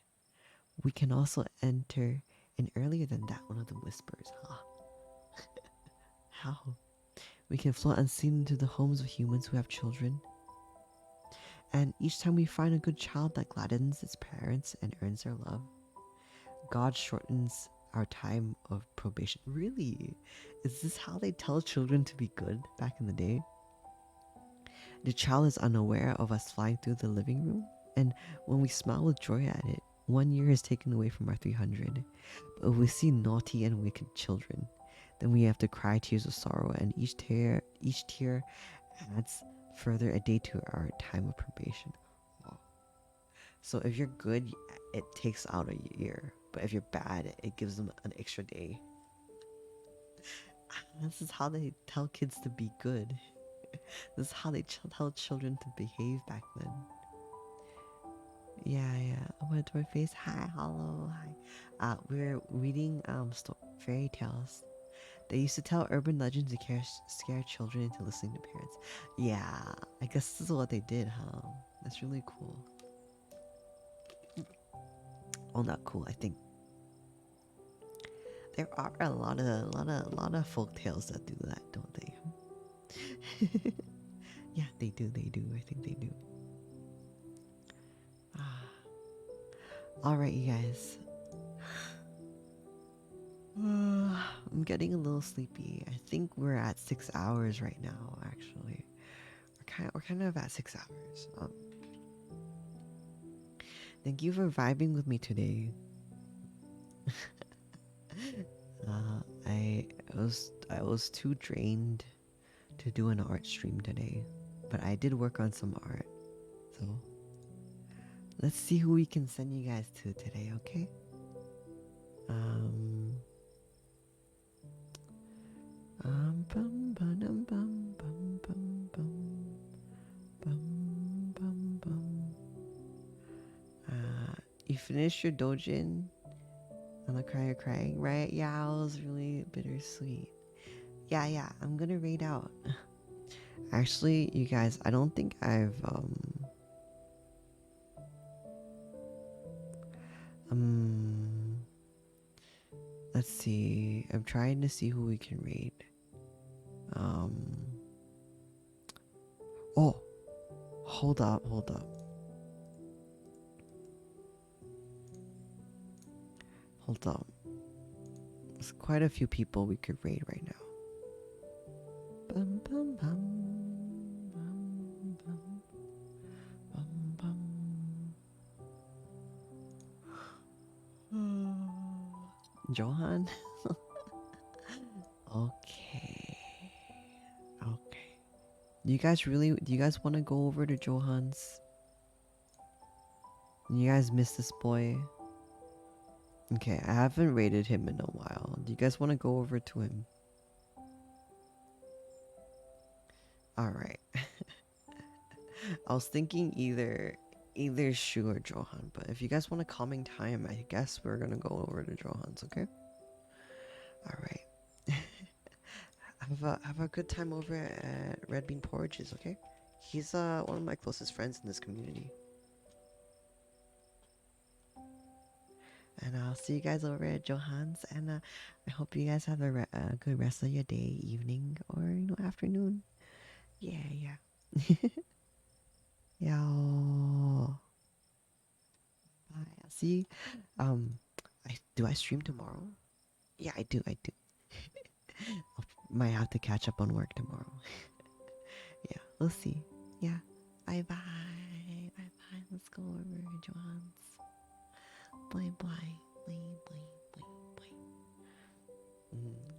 We can also enter in earlier than that, one of them whispers. Huh? How? We can float unseen into the homes of humans who have children. And each time we find a good child that gladdens its parents and earns their love, God shortens our time of probation. Really? Is this how they tell children to be good back in the day? The child is unaware of us flying through the living room, and when we smile with joy at it, 1 year is taken away from our 300. But if we see naughty and wicked children, then we have to cry tears of sorrow, and each tear adds further a day to our time of probation. Wow. So if you're good, it takes out a year, but if you're bad, it gives them an extra day. This is how they tell kids to be good. This is how they tell children to behave back then. Yeah. I went to my face. Hi, hello, hi. We're reading fairy tales. They used to tell urban legends to scare children into listening to parents. Yeah, I guess this is what they did, huh? That's really cool. Well, not cool. I think there are a lot of folk tales that do that, don't they? Yeah, they do. I think they do. All right, you guys. I'm getting a little sleepy. I think we're at 6 hours right now. Actually, we're kind of at 6 hours. Thank you for vibing with me today. I was too drained to do an art stream today, but I did work on some art. So let's see who we can send you guys to today, okay? Um, bum, ba-dum, bum, bum, bum, bum, bum, bum. You finished your dojin on the Cry You're Crying, right? Yeah, it was really bittersweet. Yeah, I'm gonna raid out. Actually, you guys, I don't think I've um let's see. I'm trying to see who we can raid. Um oh, hold up. Hold up. There's quite a few people we could raid right now. Bum bum bum bum bum bum bum. Johan? Okay. Okay. Do you guys want to go over to Johan's? You guys miss this boy? Okay, I haven't rated him in a while. Do you guys want to go over to him? Alright. I was thinking either Shu or Johan, but if you guys want a calming time, I guess we're gonna go over to Johan's, okay? Alright. Have a good time over at Red Bean Porridges, okay? He's one of my closest friends in this community. And I'll see you guys over at Johan's, and I hope you guys have a good rest of your day, evening, or afternoon. Yeah. Yo. Bye. I'll see you. I stream tomorrow? Yeah, I do. I might have to catch up on work tomorrow. Yeah, we'll see. Yeah. Bye bye. Bye bye. Let's go over Johan's. Bye bye. Bye bye. Bye bye.